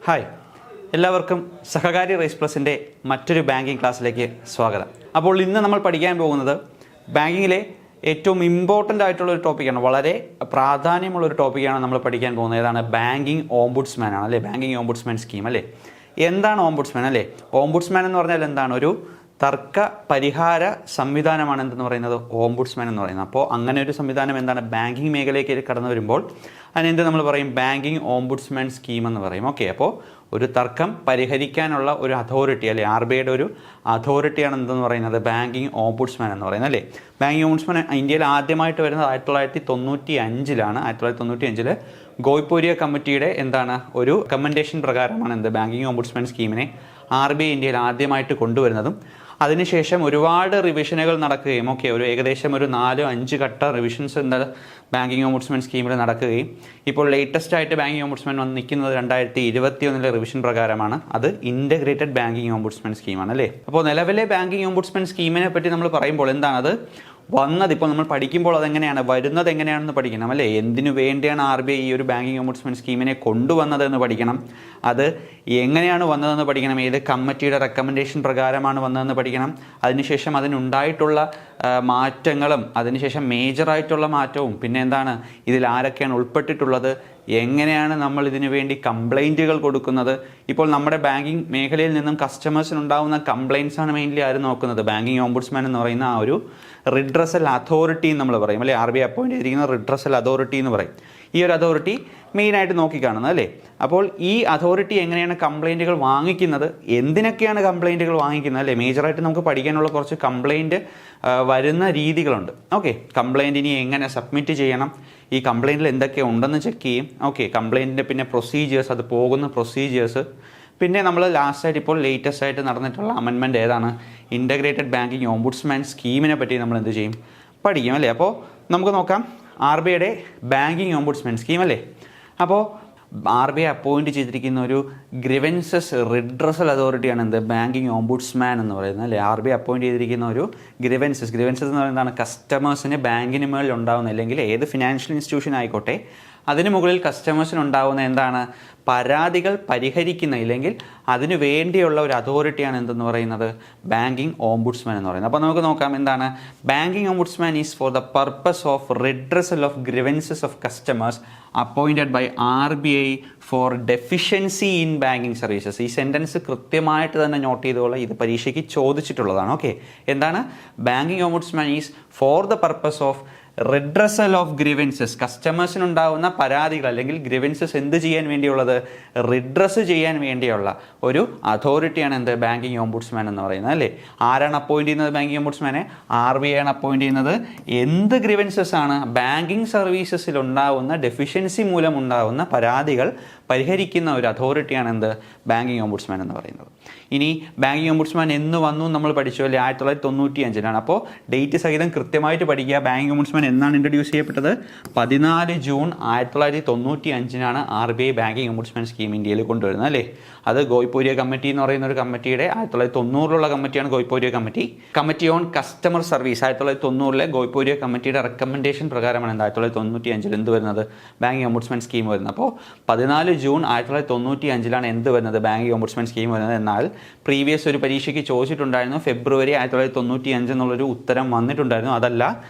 Hi, എല്ലാവർക്കും സഹകാരി rice പ്ലസിൻ്റെ മറ്റൊരു banking ക്ലാസ്സിലേക്ക് സ്വാഗതം. അപ്പോൾ ഇന്ന് നമ്മൾ പഠിക്കാൻ പോകുന്നത് ബാങ്കിങ്ങിലെ ഏറ്റവും ഇമ്പോർട്ടൻ്റ് ആയിട്ടുള്ള ഒരു ടോപ്പിക്കാണ്, വളരെ പ്രാധാന്യമുള്ള ഒരു ടോപ്പിക്കാണ് നമ്മൾ പഠിക്കാൻ പോകുന്നത്. ഏതാണ്? ബാങ്കിങ് ഓംബുഡ്സ്മാൻ ആണ് അല്ലേ, ബാങ്കിങ് ഓംബുഡ്സ്മാൻ സ്കീം അല്ലേ. എന്താണ് ഓംബുഡ്സ്മാൻ അല്ലേ? ഓംബുഡ്സ്മാൻ എന്ന് പറഞ്ഞാൽ എന്താണ്? ഒരു തർക്ക പരിഹാര സംവിധാനമാണ് എന്തെന്ന് പറയുന്നത്, ഓംബുഡ്സ്മാൻ എന്ന് പറയുന്നത്. അപ്പോൾ അങ്ങനെ ഒരു സംവിധാനം എന്താണ്? ബാങ്കിങ് മേഖലയിലേക്ക് കടന്നു വരുമ്പോൾ അതിനെന്ത് നമ്മൾ പറയും? ബാങ്കിങ് ഓംബുഡ്സ്മാൻ സ്കീം എന്ന് പറയും. ഓക്കെ, അപ്പോൾ ഒരു തർക്കം പരിഹരിക്കാനുള്ള ഒരു അതോറിറ്റി അല്ലേ, RBIയുടെ ഒരു അതോറിറ്റിയാണ് എന്തെന്ന് പറയുന്നത്, ബാങ്കിങ് ഓംബുഡ്സ്മാൻ എന്ന് പറയുന്നത് അല്ലേ. ബാങ്കിങ് ഓംബുഡ്സ്മാൻ ഇന്ത്യയിൽ ആദ്യമായിട്ട് വരുന്നത് 1995-ലാണ്. 1995 ഗോയ്പൂരിയ കമ്മിറ്റിയുടെ എന്താണ് ഒരു റെക്കമെൻഡേഷൻ പ്രകാരമാണ് എന്ത് ബാങ്കിങ് ഓംബുഡ്സ്മാൻ സ്കീമിനെ RBI ഇന്ത്യയിൽ ആദ്യമായിട്ട് കൊണ്ടുവരുന്നതും. അതിനുശേഷം ഒരുപാട് റിവിഷനുകൾ നടക്കുകയും ഒരു ഏകദേശം ഒരു 4-5 ഘട്ട റിവിഷൻസ് ബാങ്കിങ് ഓംബുഡ്സ്മാൻ സ്കീമിൽ നടക്കുകയും ഇപ്പോൾ ലേറ്റസ്റ്റ് ആയിട്ട് ബാങ്കിങ് ഓംബുഡ്സ്മാൻ വന്ന് നിൽക്കുന്നത് 2021 റിവിഷൻ പ്രകാരമാണ്. അത് ഇൻ്റഗ്രേറ്റഡ് ബാങ്കിങ് ഓംബുഡ്സ്മാൻ സ്കീമാണ് അല്ലേ. അപ്പോൾ നിലവിലെ ബാങ്കിങ് ഓംബുഡ്സ്മാൻ സ്കീമിനെ പറ്റി നമ്മൾ പറയുമ്പോൾ എന്താണത് വന്നത്, ഇപ്പോൾ നമ്മൾ പഠിക്കുമ്പോൾ അതെങ്ങനെയാണ് വരുന്നത്, എങ്ങനെയാണെന്ന് പഠിക്കണം അല്ലേ. എന്തിനു വേണ്ടിയാണ് RBI ഈ ഒരു ബാങ്കിങ് ഓംബുഡ്സ്മാൻ സ്കീമിനെ കൊണ്ടുവന്നതെന്ന് പഠിക്കണം. അത് എങ്ങനെയാണ് വന്നതെന്ന് പഠിക്കണം. ഏത് കമ്മിറ്റിയുടെ റെക്കമെൻഡേഷൻ പ്രകാരമാണ് വന്നതെന്ന് പഠിക്കണം. അതിനുശേഷം അതിനുണ്ടായിട്ടുള്ള മാറ്റങ്ങളും അതിനുശേഷം മേജറായിട്ടുള്ള മാറ്റവും, പിന്നെ എന്താണ് ഇതിൽ ആരൊക്കെയാണ് ഉൾപ്പെട്ടിട്ടുള്ളത്, എങ്ങനെയാണ് നമ്മൾ ഇതിനു വേണ്ടി കംപ്ലൈൻറ്റുകൾ കൊടുക്കുന്നത്. ഇപ്പോൾ നമ്മുടെ ബാങ്കിങ് മേഖലയിൽ നിന്നും കസ്റ്റമേഴ്സിനുണ്ടാകുന്ന കംപ്ലൈൻറ്റ്സ് ആണ് മെയിൻലി ആര് നോക്കുന്നത്? ബാങ്കിങ് ഓംബുഡ്സ്മാൻ എന്ന് പറയുന്ന ആ ഒരു റിഡ്രസൽ അതോറിറ്റി എന്ന് നമ്മൾ പറയും അല്ലേ. RBI അപ്പോയിൻറ്റ് ചെയ്തിരിക്കുന്ന റിഡ്രസൽ അതോറിറ്റി എന്ന് പറയും. ഈ ഒരു അതോറിറ്റി മെയിനായിട്ട് നോക്കിക്കാണുന്നത് അല്ലേ. അപ്പോൾ ഈ അതോറിറ്റി എങ്ങനെയാണ് കംപ്ലൈൻറ്റുകൾ വാങ്ങിക്കുന്നത്, എന്തിനൊക്കെയാണ് കംപ്ലൈൻറ്റുകൾ വാങ്ങിക്കുന്നത് അല്ലേ. മേജറായിട്ട് നമുക്ക് പഠിക്കാനുള്ള കുറച്ച് കംപ്ലൈൻറ്റ് വരുന്ന രീതികളുണ്ട്. ഓക്കെ, കംപ്ലൈൻറ്റ് ഇനി എങ്ങനെ സബ്മിറ്റ് ചെയ്യണം, ഈ കംപ്ലൈൻറ്റിൽ എന്തൊക്കെ ഉണ്ടെന്ന് ചെക്ക് ചെയ്യും. ഓക്കെ, കംപ്ലൈൻറ്റിൻ്റെ പിന്നെ പ്രൊസീജിയേഴ്സ്, അത് പോകുന്ന പ്രൊസീജിയേഴ്സ്, പിന്നെ നമ്മൾ ലാസ്റ്റായിട്ട് ഇപ്പോൾ ലേറ്റസ്റ്റ് ആയിട്ട് നടന്നിട്ടുള്ള അമെൻമെൻറ്റ് ഏതാണ്, ഇൻ്റഗ്രേറ്റഡ് ബാങ്കിങ് ഓംബുഡ്സ്മാൻ സ്കീമിനെ പറ്റി നമ്മൾ എന്ത് ചെയ്യും, പഠിക്കും അല്ലേ. അപ്പോൾ നമുക്ക് നോക്കാം RBIയുടെ ബാങ്കിങ് ഓംബുഡ്സ്മാൻ സ്കീം അല്ലേ. അപ്പോൾ RBI അപ്പോയിൻറ്റ് ചെയ്തിരിക്കുന്ന ഒരു ഗ്രിവൻസസ് റിഡ്രസൽ അതോറിറ്റിയാണ് എന്ത് ബാങ്കിങ് ഓംബുഡ്സ്മാൻ എന്ന് പറയുന്നത് അല്ലേ. RBI അപ്പോയിൻറ്റ് ചെയ്തിരിക്കുന്ന ഒരു ഗ്രിവൻസസ് എന്ന് പറയുന്നത് എന്താണ്? കസ്റ്റമേഴ്സിന് ബാങ്കിന് മുകളിൽ ഉണ്ടാകുന്ന, അല്ലെങ്കിൽ ഏത് ഫിനാൻഷ്യൽ ഇൻസ്റ്റിറ്റ്യൂഷൻ ആയിക്കോട്ടെ അതിന് മുകളിൽ കസ്റ്റമേഴ്സിനുണ്ടാകുന്ന എന്താണ് പരാതികൾ പരിഹരിക്കുന്ന, ഇല്ലെങ്കിൽ അതിനു വേണ്ടിയുള്ള ഒരു അതോറിറ്റിയാണ് എന്തെന്ന് പറയുന്നത്, ബാങ്കിങ് ഓംബുഡ്സ്മാൻ എന്ന് പറയുന്നത്. അപ്പോൾ നമുക്ക് നോക്കാം എന്താണ് banking ombudsman is for the purpose of redressal of grievances of customers appointed by RBI for deficiency in banking services. ഈ സെൻറ്റൻസ് കൃത്യമായിട്ട് തന്നെ നോട്ട് ചെയ്തോളാം, ഇത് പരീക്ഷയ്ക്ക് ചോദിച്ചിട്ടുള്ളതാണ്. ഓക്കെ, എന്താണ് banking ombudsman is for the purpose of redressal of grievances, കസ്റ്റമേഴ്സിനുണ്ടാവുന്ന പരാതികൾ അല്ലെങ്കിൽ ഗ്രിവൻസസ് എന്ത് ചെയ്യാൻ വേണ്ടിയുള്ളത്, റിഡ്രസ് ചെയ്യാൻ വേണ്ടിയുള്ള ഒരു അതോറിറ്റിയാണ് എന്ത് ബാങ്കിങ് ഓംബുഡ്സ്മാൻ എന്ന് പറയുന്നത് അല്ലേ. ആരാണ് അപ്പോയിൻറ്റ് ചെയ്യുന്നത് ബാങ്കിങ് ഓംബുഡ്സ്മാനെ? RBI ആണ് അപ്പോയിൻറ്റ് ചെയ്യുന്നത്. എന്ത് ഗ്രിവൻസസ് ആണ്? ബാങ്കിങ് സർവീസസിൽ ഉണ്ടാവുന്ന ഡെഫിഷ്യൻസി മൂലം ഉണ്ടാവുന്ന പരാതികൾ പരിഹരിക്കുന്ന ഒരു അതോറിറ്റിയാണ് എന്ത് ബാങ്കിങ് ഓംബുഡ്സ്മാൻ എന്ന് പറയുന്നത്. ഇനി ബാങ്കിങ് ഓംബുഡ്സ്മാൻ എന്ന് വന്നു നമ്മൾ പഠിച്ചു അല്ലേ, 1995-ലാണ്. അപ്പോൾ ഡേറ്റ് സഹിതം കൃത്യമായിട്ട് പഠിക്കുക. ബാങ്കിങ് ഓംബുഡ്സ്മാൻ എന്നാണ് ഇൻട്രൊഡ്യൂസ് ചെയ്യപ്പെട്ടത്? 14 ജൂൺ 1995-നാണ് RBI ബാങ്കിങ് ഓംബുഡ്സ്മാൻ സ്കീം ഇന്ത്യയിൽ കൊണ്ടുവരുന്നത് അല്ലേ. അത് ഗോയ്പൂരിയ കമ്മിറ്റി എന്ന് പറയുന്ന ഒരു കമ്മിറ്റിയുടെ 1990-ലുള്ള കമ്മിറ്റിയാണ് Goiporia committee. Committee on customer service 1990-ലെ ഗോയ്പൂരിയ കമ്മിറ്റിയുടെ റെക്കമെൻഡേഷൻ പ്രകാരമാണ് 1995 എന്ത് വരുന്നത്, ബാങ്കിങ് ഓംബുഡ്സ്മാൻ സ്കീം വരുന്നത്. അപ്പോൾ 14 ജൂൺ 1995-ലാണ് എന്ത് വരുന്നത്, ബാങ്കിങ് ഓംബുഡ്സ്മാൻ സ്കീം വരുന്നത്. എന്നാൽ പ്രീവിയസ് ഒരു പരീക്ഷയ്ക്ക് ചോദിച്ചിട്ടുണ്ടായിരുന്നു, ഫെബ്രുവരി 1995 എന്നുള്ളൊരു ഉത്തരം വന്നിട്ടുണ്ടായിരുന്നു. അതല്ല,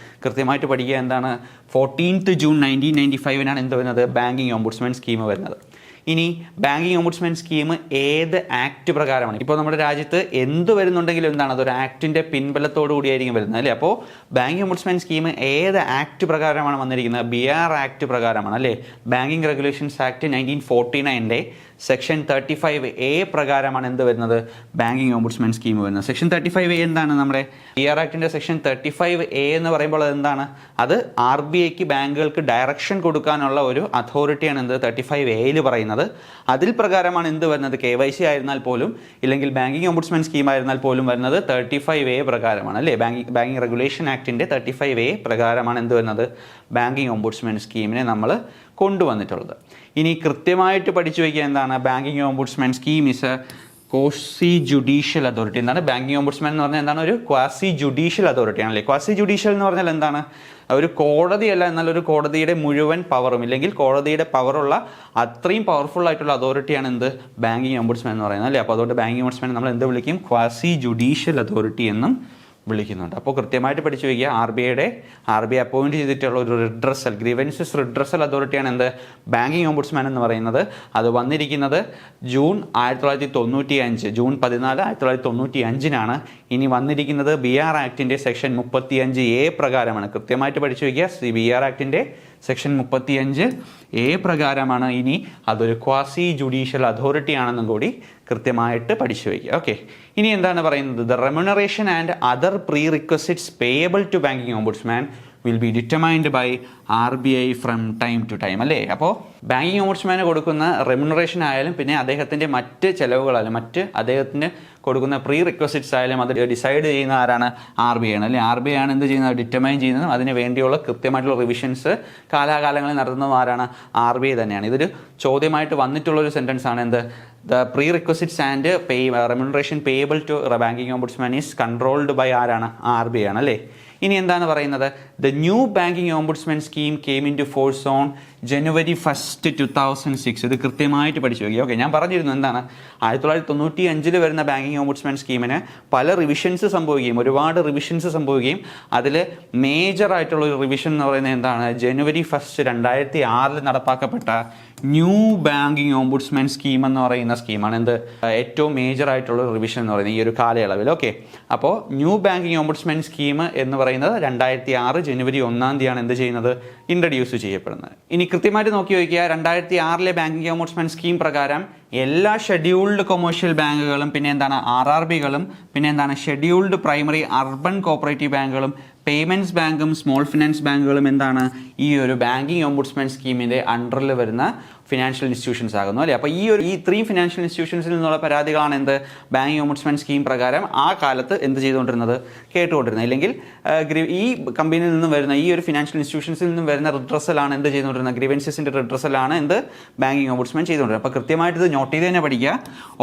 കൃത്യമായിട്ട് പഠിക്കുക എന്താണ്, 14 ജൂൺ 1995-നാണ് എന്ത് വരുന്നത്, ബാങ്കിങ് ഓംബുഡ്സ്മാൻ സ്കീം വരുന്നത്. ഇനി ബാങ്കിങ് ഓംബുഡ്സ്മാൻ സ്കീം ഏത് ആക്ട് പ്രകാരമാണ്? ഇപ്പോൾ നമ്മുടെ രാജ്യത്ത് എന്ത് വരുന്നുണ്ടെങ്കിലും എന്താണ്, അതൊരു ആക്ടിൻ്റെ പിൻബലത്തോടു കൂടിയായിരിക്കും വരുന്നത് അല്ലേ. അപ്പോൾ ബാങ്കിങ് ഓംബുഡ്സ്മാൻ സ്കീം ഏത് ആക്ട് പ്രകാരമാണ് വന്നിരിക്കുന്നത്? BR ആക്ട് പ്രകാരമാണ് അല്ലേ. ബാങ്കിങ് റെഗുലേഷൻസ് ആക്ട് 1949-ന്റെ സെക്ഷൻ 35A പ്രകാരമാണ് എന്ത് വരുന്നത്, ബാങ്കിങ് ഓംബുഡ്സ്മാൻ സ്കീം വരുന്നത്. സെക്ഷൻ 35A എന്താണ്? നമ്മുടെ BR ആക്ടിൻ്റെ സെക്ഷൻ 35A എന്ന് പറയുമ്പോൾ അതെന്താണ്? അത് RBIക്ക് ബാങ്കുകൾക്ക് ഡയറക്ഷൻ കൊടുക്കാനുള്ള ഒരു അതോറിറ്റിയാണ് എന്ത് 35A പറയുന്നത്. അതിൽ പ്രകാരമാണ് എന്ത് വരുന്നത്, KYC ആയിരുന്നാൽ പോലും, ഇല്ലെങ്കിൽ ബാങ്കിങ് ഓംബുഡ്സ്മാൻ സ്കീം ആയിരുന്നാൽ പോലും വരുന്നത് 35A പ്രകാരമാണ് അല്ലേ. ബാങ്കിങ് റെഗുലേഷൻ ആക്ടിൻ്റെ 35A പ്രകാരമാണ് എന്ത് വരുന്നത്, ബാങ്കിങ് ഓംബുഡ്സ്മാൻ സ്കീമിനെ നമ്മൾ കൊണ്ടുവന്നിട്ടുള്ളത്. ഇനി കൃത്യമായിട്ട് പഠിച്ചു വയ്ക്കുക എന്താണ്, banking ombudsman scheme is A quasi judicial authority. എന്താണ് ബാങ്കിങ് ഓംബുഡ്സ്മാൻ എന്ന് പറഞ്ഞാൽ? എന്താണ്? ഒരു ക്വാസി ജുഡീഷ്യൽ അതോറിറ്റി ആണല്ലേ. ക്വാസി ജുഡീഷ്യൽ എന്ന് പറഞ്ഞാൽ എന്താണ്? ഒരു കോടതിയല്ല, എന്നാൽ ഒരു കോടതിയുടെ മുഴുവൻ പവറും ഇല്ലെങ്കിൽ കോടതിയുടെ പവറുള്ള അത്രയും പവർഫുൾ ആയിട്ടുള്ള അതോറിറ്റിയാണ് എന്ത്? ബാങ്കിങ് ഓംബുഡ്സ്മാൻ എന്ന് പറയുന്നത് അല്ലേ. അപ്പോൾ അതുകൊണ്ട് ബാങ്കിങ് ഓംബുഡ്സ്മാൻ നമ്മൾ എന്ത് വിളിക്കും? ക്വാസി ജുഡീഷ്യൽ അതോറിറ്റി എന്നും വിളിക്കുന്നുണ്ട്. അപ്പോൾ കൃത്യമായിട്ട് പഠിച്ചു വയ്ക്കുക. ആർ ബി ഐ അപ്പോയിന്റ് ചെയ്തിട്ടുള്ള ഒരു റിഡ്രസൽ, ഗ്രീവൻസസ് റിഡ്രസൽ അതോറിറ്റിയാണ് എന്ത്? ബാങ്കിങ് ഓംബുഡ്സ്മാൻ എന്ന് പറയുന്നത്. അത് വന്നിരിക്കുന്നത് ജൂൺ 1995, ജൂൺ 14, 1995 ഇനി വന്നിരിക്കുന്നത് BR ആക്ടിൻ്റെ സെക്ഷൻ 35A പ്രകാരമാണ്. കൃത്യമായിട്ട് പഠിച്ചു വയ്ക്കുക. BR ആക്ടിൻ്റെ സെക്ഷൻ 35A പ്രകാരമാണ്. ഇനി അതൊരു ക്വാസി ജുഡീഷ്യൽ അതോറിറ്റി ആണെന്നും കൂടി കൃത്യമായിട്ട് പഠിച്ചു വയ്ക്കുക. ഓക്കെ, ഇനി എന്താണ് പറയുന്നത്? The remuneration and other prerequisites payable to banking ombudsman will be determined by RBI from time to time അല്ലേ. അപ്പോൾ ബാങ്കിങ് ഓംബുഡ്സ്മാന് കൊടുക്കുന്ന റെമ്യൂണറേഷൻ ആയാലും പിന്നെ അദ്ദേഹത്തിൻ്റെ മറ്റ് ചെലവുകളായാലും അദ്ദേഹത്തിന് കൊടുക്കുന്ന പ്രീ റിക്വസിറ്റ്സ് ആയാലും അത് ഡിസൈഡ് ചെയ്യുന്ന ആരാണ്? RBI ആണ് അല്ലേ. RBI ആണ് എന്ത് ചെയ്യുന്നത്? ഡിറ്റർമൈൻ ചെയ്യുന്നതും അതിന് വേണ്ടിയുള്ള കൃത്യമായിട്ടുള്ള റിവിഷൻസ് കാലാകാലങ്ങളിൽ നടത്തുന്നതും ആരാണ്? RBI തന്നെയാണ്. ഇതൊരു ചോദ്യമായിട്ട് വന്നിട്ടുള്ളൊരു സെൻറ്റൻസ് ആണ്. എന്ത്? The prerequisites and remuneration payable to banking ombudsman is controlled by ആരാണ്? RBI ആണ് അല്ലേ. ഇനി എന്താണ് പറയുന്നത്? The new banking ombudsman scheme came into force on January 1, 2006. ഇത് കൃത്യമായിട്ട് പഠിച്ചു വയ്ക്കുക. ഓക്കെ, ഞാൻ പറഞ്ഞിരുന്നു എന്താണ്? 1995 വരുന്ന ബാങ്കിങ് ഓംബുഡ്സ്മാൻ സ്കീമിന് പല റിവിഷൻസ് സംഭവിക്കുകയും ഒരുപാട് റിവിഷൻസ് സംഭവിക്കുകയും അതിൽ മേജർ ആയിട്ടുള്ള ഒരു റിവിഷൻ എന്ന് പറയുന്നത് എന്താണ്? January 1, 2006 നടപ്പാക്കപ്പെട്ട ന്യൂ ബാങ്കിങ് ഓംബുഡ്സ്മാൻ സ്കീം എന്ന് പറയുന്ന സ്കീമാണ്. എന്ത്? ഏറ്റവും മേജർ ആയിട്ടുള്ള റിവിഷൻ എന്ന് പറയുന്നത് ഈ ഒരു കാലയളവിൽ. ഓക്കെ, അപ്പോൾ ന്യൂ ബാങ്കിങ് ഓംബുഡ്സ്മാൻ സ്കീം എന്ന് പറയുന്നത് 2006 January 1 എന്ത് ചെയ്യുന്നത്? ഇൻട്രൊഡ്യൂസ് ചെയ്യപ്പെടുന്നത്. ഇനി കൃത്യമായിട്ട് നോക്കി വയ്ക്കുക. 2006 ബാങ്കിങ് ഓംബുഡ്സ്മാൻ സ്കീം പ്രകാരം എല്ലാ ഷെഡ്യൂൾഡ് കൊമേഴ്ഷ്യൽ ബാങ്കുകളും പിന്നെ എന്താണ് RRBകളും പിന്നെ എന്താണ് ഷെഡ്യൂൾഡ് പ്രൈമറി അർബൻ കോപ്പറേറ്റീവ് ബാങ്കുകളും പേയ്മെൻറ്റ്സ് ബാങ്കും സ്മോൾ ഫിനാൻസ് ബാങ്കുകളും എന്താണ്? ഈ ഒരു ബാങ്കിങ് ഓംബുഡ്സ്മാൻ സ്കീമിൻ്റെ അണ്ടറിൽ വരുന്ന ഫിനാൻഷ്യൽ ഇൻസ്റ്റിറ്റ്യൂഷൻസ് ആകുന്നു അല്ലേ. അപ്പോൾ ഈ ഇത്രയും ഫിനാൻഷ്യൽ ഇൻസ്റ്റിറ്റ്യൂഷൻസിൽ നിന്നുള്ള പരാതികളാണ് എന്ത്? ബാങ്കിങ് ഓംബുഡ്സ്മാൻ സ്കീം പ്രകാരം ആ കാലത്ത് എന്ത് ചെയ്തുകൊണ്ടിരുന്നത്? കേട്ടുകൊണ്ടിരുന്നത്. ഇല്ലെങ്കിൽ ഈ കമ്പനിയിൽ നിന്നും വരുന്ന ഈ ഒരു ഫിനാൻഷ്യൽ ഇൻസ്റ്റിറ്റ്യൂഷൻസിൽ നിന്നും വരുന്ന റിഡ്രസലാണ് എന്ത് ചെയ്തുകൊണ്ടിരുന്നത്? ഗ്രീവൻസസിൻ്റെ റിഡ്രസലാണ് എന്ത്? ബാങ്കിങ് ഓംബുഡ്സ്മാൻ ചെയ്തുകൊണ്ടിരുന്നത്. അപ്പോൾ കൃത്യമായിട്ട് ഇത് നോട്ട് ചെയ്ത് തന്നെ പഠിക്കുക.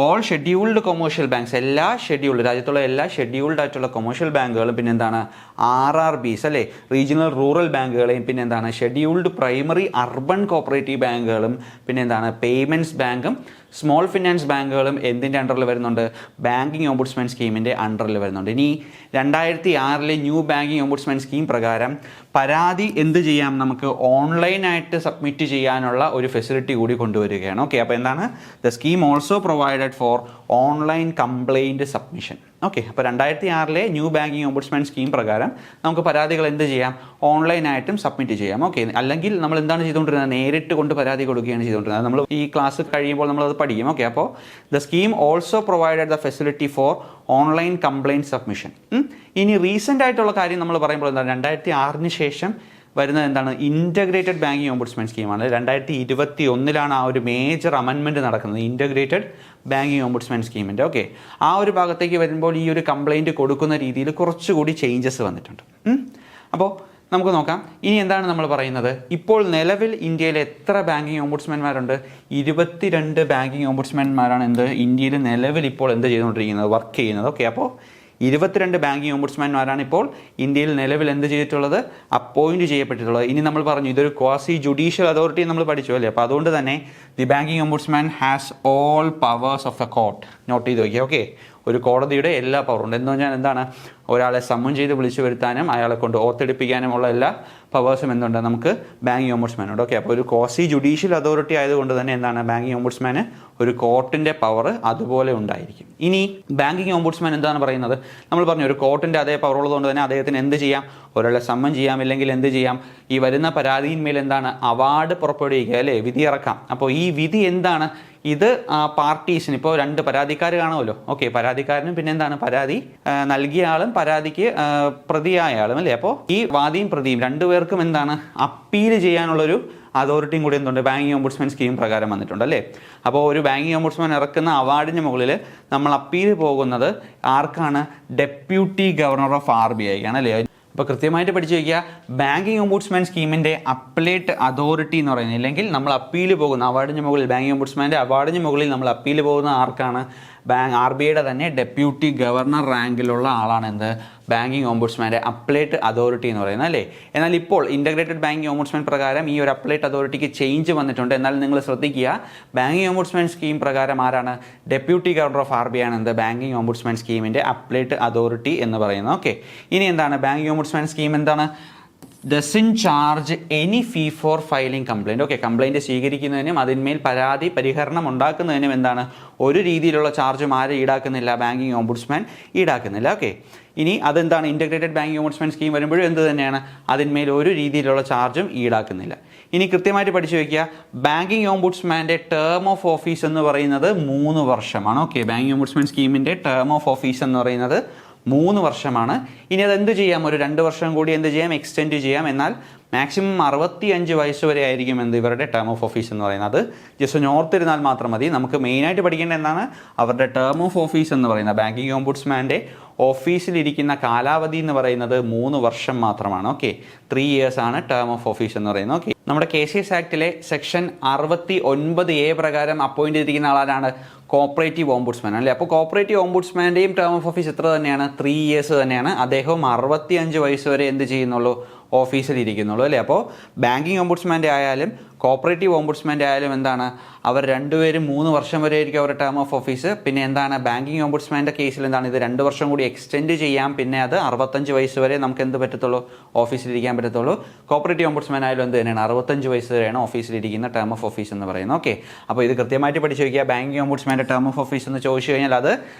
ഓൾ ഷെഡ്യൂൾഡ് കൊമേഴ്ഷ്യൽ ബാങ്ക്സ്, എല്ലാ ഷെഡ്യൂൾഡ് രാജ്യത്തുള്ള എല്ലാ ഷെഡ്യൂൾഡ് ആയിട്ടുള്ള കൊമേഴ്ഷ്യൽ ബാങ്കുകളും പിന്നെ എന്താണ്? RRBs അല്ലേ, റീജിയണൽ റൂറൽ ബാങ്കുകളെയും പിന്നെ എന്താണ്? ഷെഡ്യൂൾഡ് പ്രൈമറി അർബൻ കോപ്പറേറ്റീവ് ബാങ്കുകളും പിന്നെ എന്താണ്? പേയ്മെൻറ്റ്സ് ബാങ്കും സ്മോൾ ഫിനാൻസ് ബാങ്കുകളും എന്തിൻ്റെ അണ്ടറിൽ വരുന്നുണ്ട്? ബാങ്കിങ് ഓംബുഡ്സ്മാൻ സ്കീമിൻ്റെ അണ്ടറിൽ വരുന്നുണ്ട്. ഇനി 2006 ന്യൂ ബാങ്കിങ് ഓംബുഡ്സ്മാൻ സ്കീം പ്രകാരം പരാതി എന്ത് ചെയ്യാം? നമുക്ക് ഓൺലൈനായിട്ട് സബ്മിറ്റ് ചെയ്യാനുള്ള ഒരു ഫെസിലിറ്റി കൂടി കൊണ്ടുവരികയാണ്. ഓക്കെ, അപ്പോൾ എന്താണ്? The scheme also provided for online complaint submission. Okay, അപ്പോൾ 2006 ന്യൂ ബാങ്കിങ് ഓംബുഡ്സ്മാൻ സ്കീം പ്രകാരം നമുക്ക് പരാതികൾ എന്ത് ചെയ്യാം? ഓൺലൈനായിട്ടും സബ്മിറ്റ് ചെയ്യാം. ഓക്കെ, അല്ലെങ്കിൽ നമ്മൾ എന്താണ് ചെയ്തുകൊണ്ടിരുന്നത്? നേരിട്ട് കൊണ്ട് പരാതി കൊടുക്കുകയാണ് ചെയ്തുകൊണ്ടിരുന്നത്. നമ്മൾ ഈ ക്ലാസ് കഴിയുമ്പോൾ നമ്മളത് പഠിക്കും. ഓക്കെ, അപ്പോൾ the scheme also provided the facility for online complaint submission. ഇനി റീസെൻ്റ് ആയിട്ടുള്ള കാര്യം നമ്മൾ പറയുമ്പോൾ എന്താണ്? 2006 ശേഷം വരുന്നത് എന്താണ്? ഇൻ്റഗ്രേറ്റഡ് ബാങ്കിങ് ഓംബുഡ്സ്മാൻ സ്കീമാണ്. 2021 ആ ഒരു മേജർ അമെൻമെൻറ്റ് നടക്കുന്നത് ഇൻ്റഗ്രേറ്റഡ് ബാങ്കിങ് ഓംബുഡ്സ്മാൻ സ്കീമിൻ്റെ. ഓക്കെ, ആ ഒരു ഭാഗത്തേക്ക് വരുമ്പോൾ ഈ ഒരു കംപ്ലയിൻറ്റ് കൊടുക്കുന്ന രീതിയിൽ കുറച്ചുകൂടി ചേഞ്ചസ് വന്നിട്ടുണ്ട്. അപ്പോൾ നമുക്ക് നോക്കാം. ഇനി എന്താണ് നമ്മൾ പറയുന്നത്? ഇപ്പോൾ നിലവിൽ ഇന്ത്യയിൽ എത്ര ബാങ്കിങ് ഓംബുഡ്സ്മാൻമാരുണ്ട്? 22 ബാങ്കിങ് ഓംബുഡ്സ്മാൻമാരാണ് എന്ത്? ഇന്ത്യയിൽ നിലവിൽ ഇപ്പോൾ എന്ത് ചെയ്തുകൊണ്ടിരിക്കുന്നത്? വർക്ക് ചെയ്യുന്നത്. ഓക്കെ, അപ്പോൾ 22 ബാങ്കിങ് ഓംബുഡ്സ്മാൻമാരാണ് ഇപ്പോൾ ഇന്ത്യയിൽ നിലവിൽ എന്ത് ചെയ്തിട്ടുള്ളത്? അപ്പോയിൻറ്റ് ചെയ്യപ്പെട്ടിട്ടുള്ളത്. ഇനി നമ്മൾ പറഞ്ഞു ഇതൊരു ക്വാസി ജുഡീഷ്യൽ അതോറിറ്റി നമ്മൾ പഠിച്ചു അല്ലേ. അപ്പോൾ അതുകൊണ്ട് തന്നെ the banking ombudsman has all powers of a court. Note ചെയ്ത് നോക്കിയാൽ ഓക്കെ, ഒരു കോടതിയുടെ എല്ലാ പവറുണ്ട്. എന്ന് പറഞ്ഞാൽ എന്താണ്? ഒരാളെ സമ്മൺ ചെയ്ത് വിളിച്ചു വരുത്താനും അയാളെ കൊണ്ട് ഓത്തെടുപ്പിക്കാനുമുള്ള എല്ലാ പവേഴ്സും എന്തുണ്ട്? നമുക്ക് ബാങ്കിങ് ഓംബുഡ്സ്മാനുണ്ട്. ഓക്കെ, അപ്പോൾ ഒരു ക്വാസി ജുഡീഷ്യൽ അതോറിറ്റി ആയതുകൊണ്ട് തന്നെ എന്താണ്? ബാങ്കിങ് ഓംബുഡ്സ്മാന് ഒരു കോർട്ടിൻ്റെ പവർ അതുപോലെ ഉണ്ടായിരിക്കും. ഇനി ബാങ്കിങ് ഓംബുഡ്സ്മാൻ എന്താണ് പറയുന്നത്? നമ്മൾ പറഞ്ഞു ഒരു കോർട്ടിൻ്റെ അതേ പവർ ഉള്ളതുകൊണ്ട് തന്നെ അദ്ദേഹത്തിന് എന്ത് ചെയ്യാം? ഒരാളെ സമ്മൺ ചെയ്യാം, ഇല്ലെങ്കിൽ എന്ത് ചെയ്യാം? ഈ വരുന്ന പരാതിയിന്മേൽ എന്താണ്? അവാർഡ് പുറപ്പെടുവിക്കുക അല്ലേ, വിധി ഇറക്കാം. അപ്പോൾ ഈ വിധി എന്താണ്? ഇത് പാർട്ടീസിന് ഇപ്പോൾ 2 പരാതിക്കാർ കാണുമല്ലോ. ഓക്കെ, പരാതിക്കാരനും പിന്നെ എന്താണ്? പരാതി നൽകിയ ആളും പരാതിക്ക് പ്രതിയായ ആളും അല്ലേ. അപ്പോൾ ഈ വാദിയും പ്രതിയും രണ്ടുപേർക്കും എന്താണ്? അപ്പീൽ ചെയ്യാനുള്ളൊരു അതോറിറ്റിയും കൂടി എന്തുണ്ട്? ബാങ്കിങ് ഓംബുഡ്സ്മാൻ സ്കീം പ്രകാരം വന്നിട്ടുണ്ട് അല്ലേ. അപ്പോൾ ഒരു ബാങ്കിങ് ഓംബുഡ്സ്മാൻ ഇറക്കുന്ന അവാർഡിന് മുകളിൽ നമ്മൾ അപ്പീൽ പോകുന്നത് ആർക്കാണ്? ഡെപ്യൂട്ടി ഗവർണർ ഓഫ് RBI ആണ് അല്ലേ. അപ്പോൾ കൃത്യമായിട്ട് പഠിച്ചു വയ്ക്കുക. ബാങ്കിങ് ഓംബുഡ്സ്മാൻ സ്കീമിൻ്റെ അപ്പലേറ്റ് അതോറിറ്റി എന്ന് പറയുന്നത്, ഇല്ലെങ്കിൽ നമ്മൾ അപ്പീൽ പോകുന്ന അവാർഡിന് മുകളിൽ ബാങ്കിങ് ഓംബുഡ്സ്മാൻ്റെ അവാർഡിന് മുകളിൽ നമ്മൾ അപ്പീൽ പോകുന്ന ആർക്കാണ്? RBIയുടെ തന്നെ ഡെപ്യൂട്ടി ഗവർണർ റാങ്കിലുള്ള ആളാണ് എന്ത് ബാങ്കിങ് ഓംബുഡ്സ്മാൻ്റെ അപ്ലേറ്റ് അതോറിറ്റി എന്ന് പറയുന്നത് അല്ലേ. എന്നാൽ ഇപ്പോൾ ഇൻ്റഗ്രേറ്റഡ് ബാങ്കിങ് ഓംബുഡ്സ്മാൻ പ്രകാരം ഈ ഒരു അപ്ലേറ്റ് അതോറിറ്റിക്ക് ചേഞ്ച് വന്നിട്ടുണ്ട്. എന്നാൽ നിങ്ങൾ ശ്രദ്ധിക്കുക, ബാങ്കിങ് ഓംബുഡ്സ്മാൻ സ്കീം പ്രകാരം ആരാണ് ഡെപ്യൂട്ടി ഗവർണർ ഓഫ് RBI ആണ് എന്ത് ബാങ്കിങ് ഓംബുഡ്സ്മാൻ സ്കീമിൻ്റെ അപ്ലേറ്റ് അതോറിറ്റി എന്ന് പറയുന്നത്. ഓക്കെ, ഇനി എന്താണ് ബാങ്കിങ് ഓംബുഡ്സ്മാൻ സ്കീം എന്താണ്? Doesn't charge any fee for filing complaint. Okay, complaint സ്വീകരിക്കുന്നതിനും അതിന്മേൽ പരാതി പരിഹരണം ഉണ്ടാക്കുന്നതിനും എന്താണ് ഒരു രീതിയിലുള്ള ചാർജും ആരും ഈടാക്കുന്നില്ല, ബാങ്കിങ് ഓംബുഡ്സ്മാൻ ഈടാക്കുന്നില്ല. ഓക്കെ, ഇനി അതെന്താണ് ഇൻ്റഗ്രേറ്റഡ് ബാങ്കിങ് ഓംബുഡ്സ്മാൻ സ്കീം വരുമ്പോഴും എന്ത് തന്നെയാണ്, അതിന്മേൽ ഒരു രീതിയിലുള്ള ചാർജും ഈടാക്കുന്നില്ല. ഇനി കൃത്യമായിട്ട് പഠിച്ചു വയ്ക്കുക, ബാങ്കിങ് ഓംബുഡ്സ്മാൻ്റെ ടേം ഓഫ് ഓഫീസ് എന്ന് പറയുന്നത് 3 വർഷമാണ്. ഓക്കെ, ബാങ്കിങ് ഓംബുഡ്സ്മാൻ സ്കീമിൻ്റെ ടേം ഓഫ് ഓഫീസ് എന്ന് പറയുന്നത് 3 വർഷമാണ്. ഇനി അത് എന്ത് ചെയ്യാം, ഒരു 2 വർഷം കൂടി എന്ത് ചെയ്യാം, എക്സ്റ്റെൻഡ് ചെയ്യാം. എന്നാൽ മാക്സിമം 65 വയസ്സ് വരെ ആയിരിക്കും എന്ത് ഇവരുടെ ടേം ഓഫ് ഓഫീസ് എന്ന് പറയുന്നത്. അത് ജസ്റ്റ് ഓർത്തിരുന്നാൽ മാത്രം മതി. നമുക്ക് മെയിനായിട്ട് പഠിക്കേണ്ട എന്താണ്, അവരുടെ ടേം ഓഫ് ഓഫീസ് എന്ന് പറയുന്നത് ബാങ്കിങ് ഓംബുഡ്സ്മാൻ്റെ ഓഫീസിലിരിക്കുന്ന കാലാവധി എന്ന് പറയുന്നത് 3 വർഷം മാത്രമാണ്. ഓക്കെ, 3 years ആണ് ടേം ഓഫ് ഓഫീസ് എന്ന് പറയുന്നത്. ഓക്കെ, നമ്മുടെ KCS ആക്ടിലെ സെക്ഷൻ 69A പ്രകാരം അപ്പോയിന്റ് ചെയ്തിരിക്കുന്ന ആളാണ് കോപ്പറേറ്റീവ് ഓംബുഡ്സ്മാൻ അല്ലേ. അപ്പോൾ കോപ്പറേറ്റീവ് ഓംബുഡ്സ്മാൻ്റെയും ടേം ഓഫ് ഓഫീസ് എത്ര തന്നെയാണ്, 3 years തന്നെയാണ്. അദ്ദേഹവും 65 വയസ്സ് വരെ എന്ത് ചെയ്യുന്നുള്ളൂ, ഓഫീസിൽ ഇരിക്കുന്നുള്ളൂ അല്ലേ. അപ്പോൾ ബാങ്കിങ് ഓംബുഡ്സ്മാൻ്റെ ആയാലും കോപ്പറേറ്റീവ് ഓംബുഡ്സ്മാൻ്റെ ആയാലും എന്താണ്, അവർ രണ്ടുപേരും 3 വർഷം വരെ ആയിരിക്കും അവരുടെ ടേം ഓഫ് ഓഫീസ്. പിന്നെ എന്താണ് ബാങ്കിങ് ഓംബുഡ്സ്മാൻ്റെ കേസിൽ എന്താണ്, ഇത് 2 വർഷം കൂടി എക്സ്റ്റെൻഡ് ചെയ്യാം. പിന്നെ അത് 65 വയസ്സ് വരെ നമുക്ക് എന്ത് പറ്റത്തുള്ളൂ, ഓഫീസിലിരിക്കാൻ പറ്റത്തുള്ളൂ. കോപ്പറേറ്റീവ് ഓംബുഡ്സ്മാൻ ആയാലും എന്ത് തന്നെയാണ്, 65 വയസ്സ് വരെയാണ് ഓഫീസിലിരിക്കുന്ന ടേം ഓഫ് ഓഫീസ് എന്ന് പറയുന്നത്. ഓക്കെ, അപ്പോൾ ഇത് കൃത്യമായിട്ട് പഠിച്ചു വയ്ക്കുക. ബാങ്കിങ് ഓംബുഡ്സ്മാൻ്റെ ടേം ഓഫ് ഓഫീസ് എന്ന് ചോദിച്ചു കഴിഞ്ഞാൽ അത്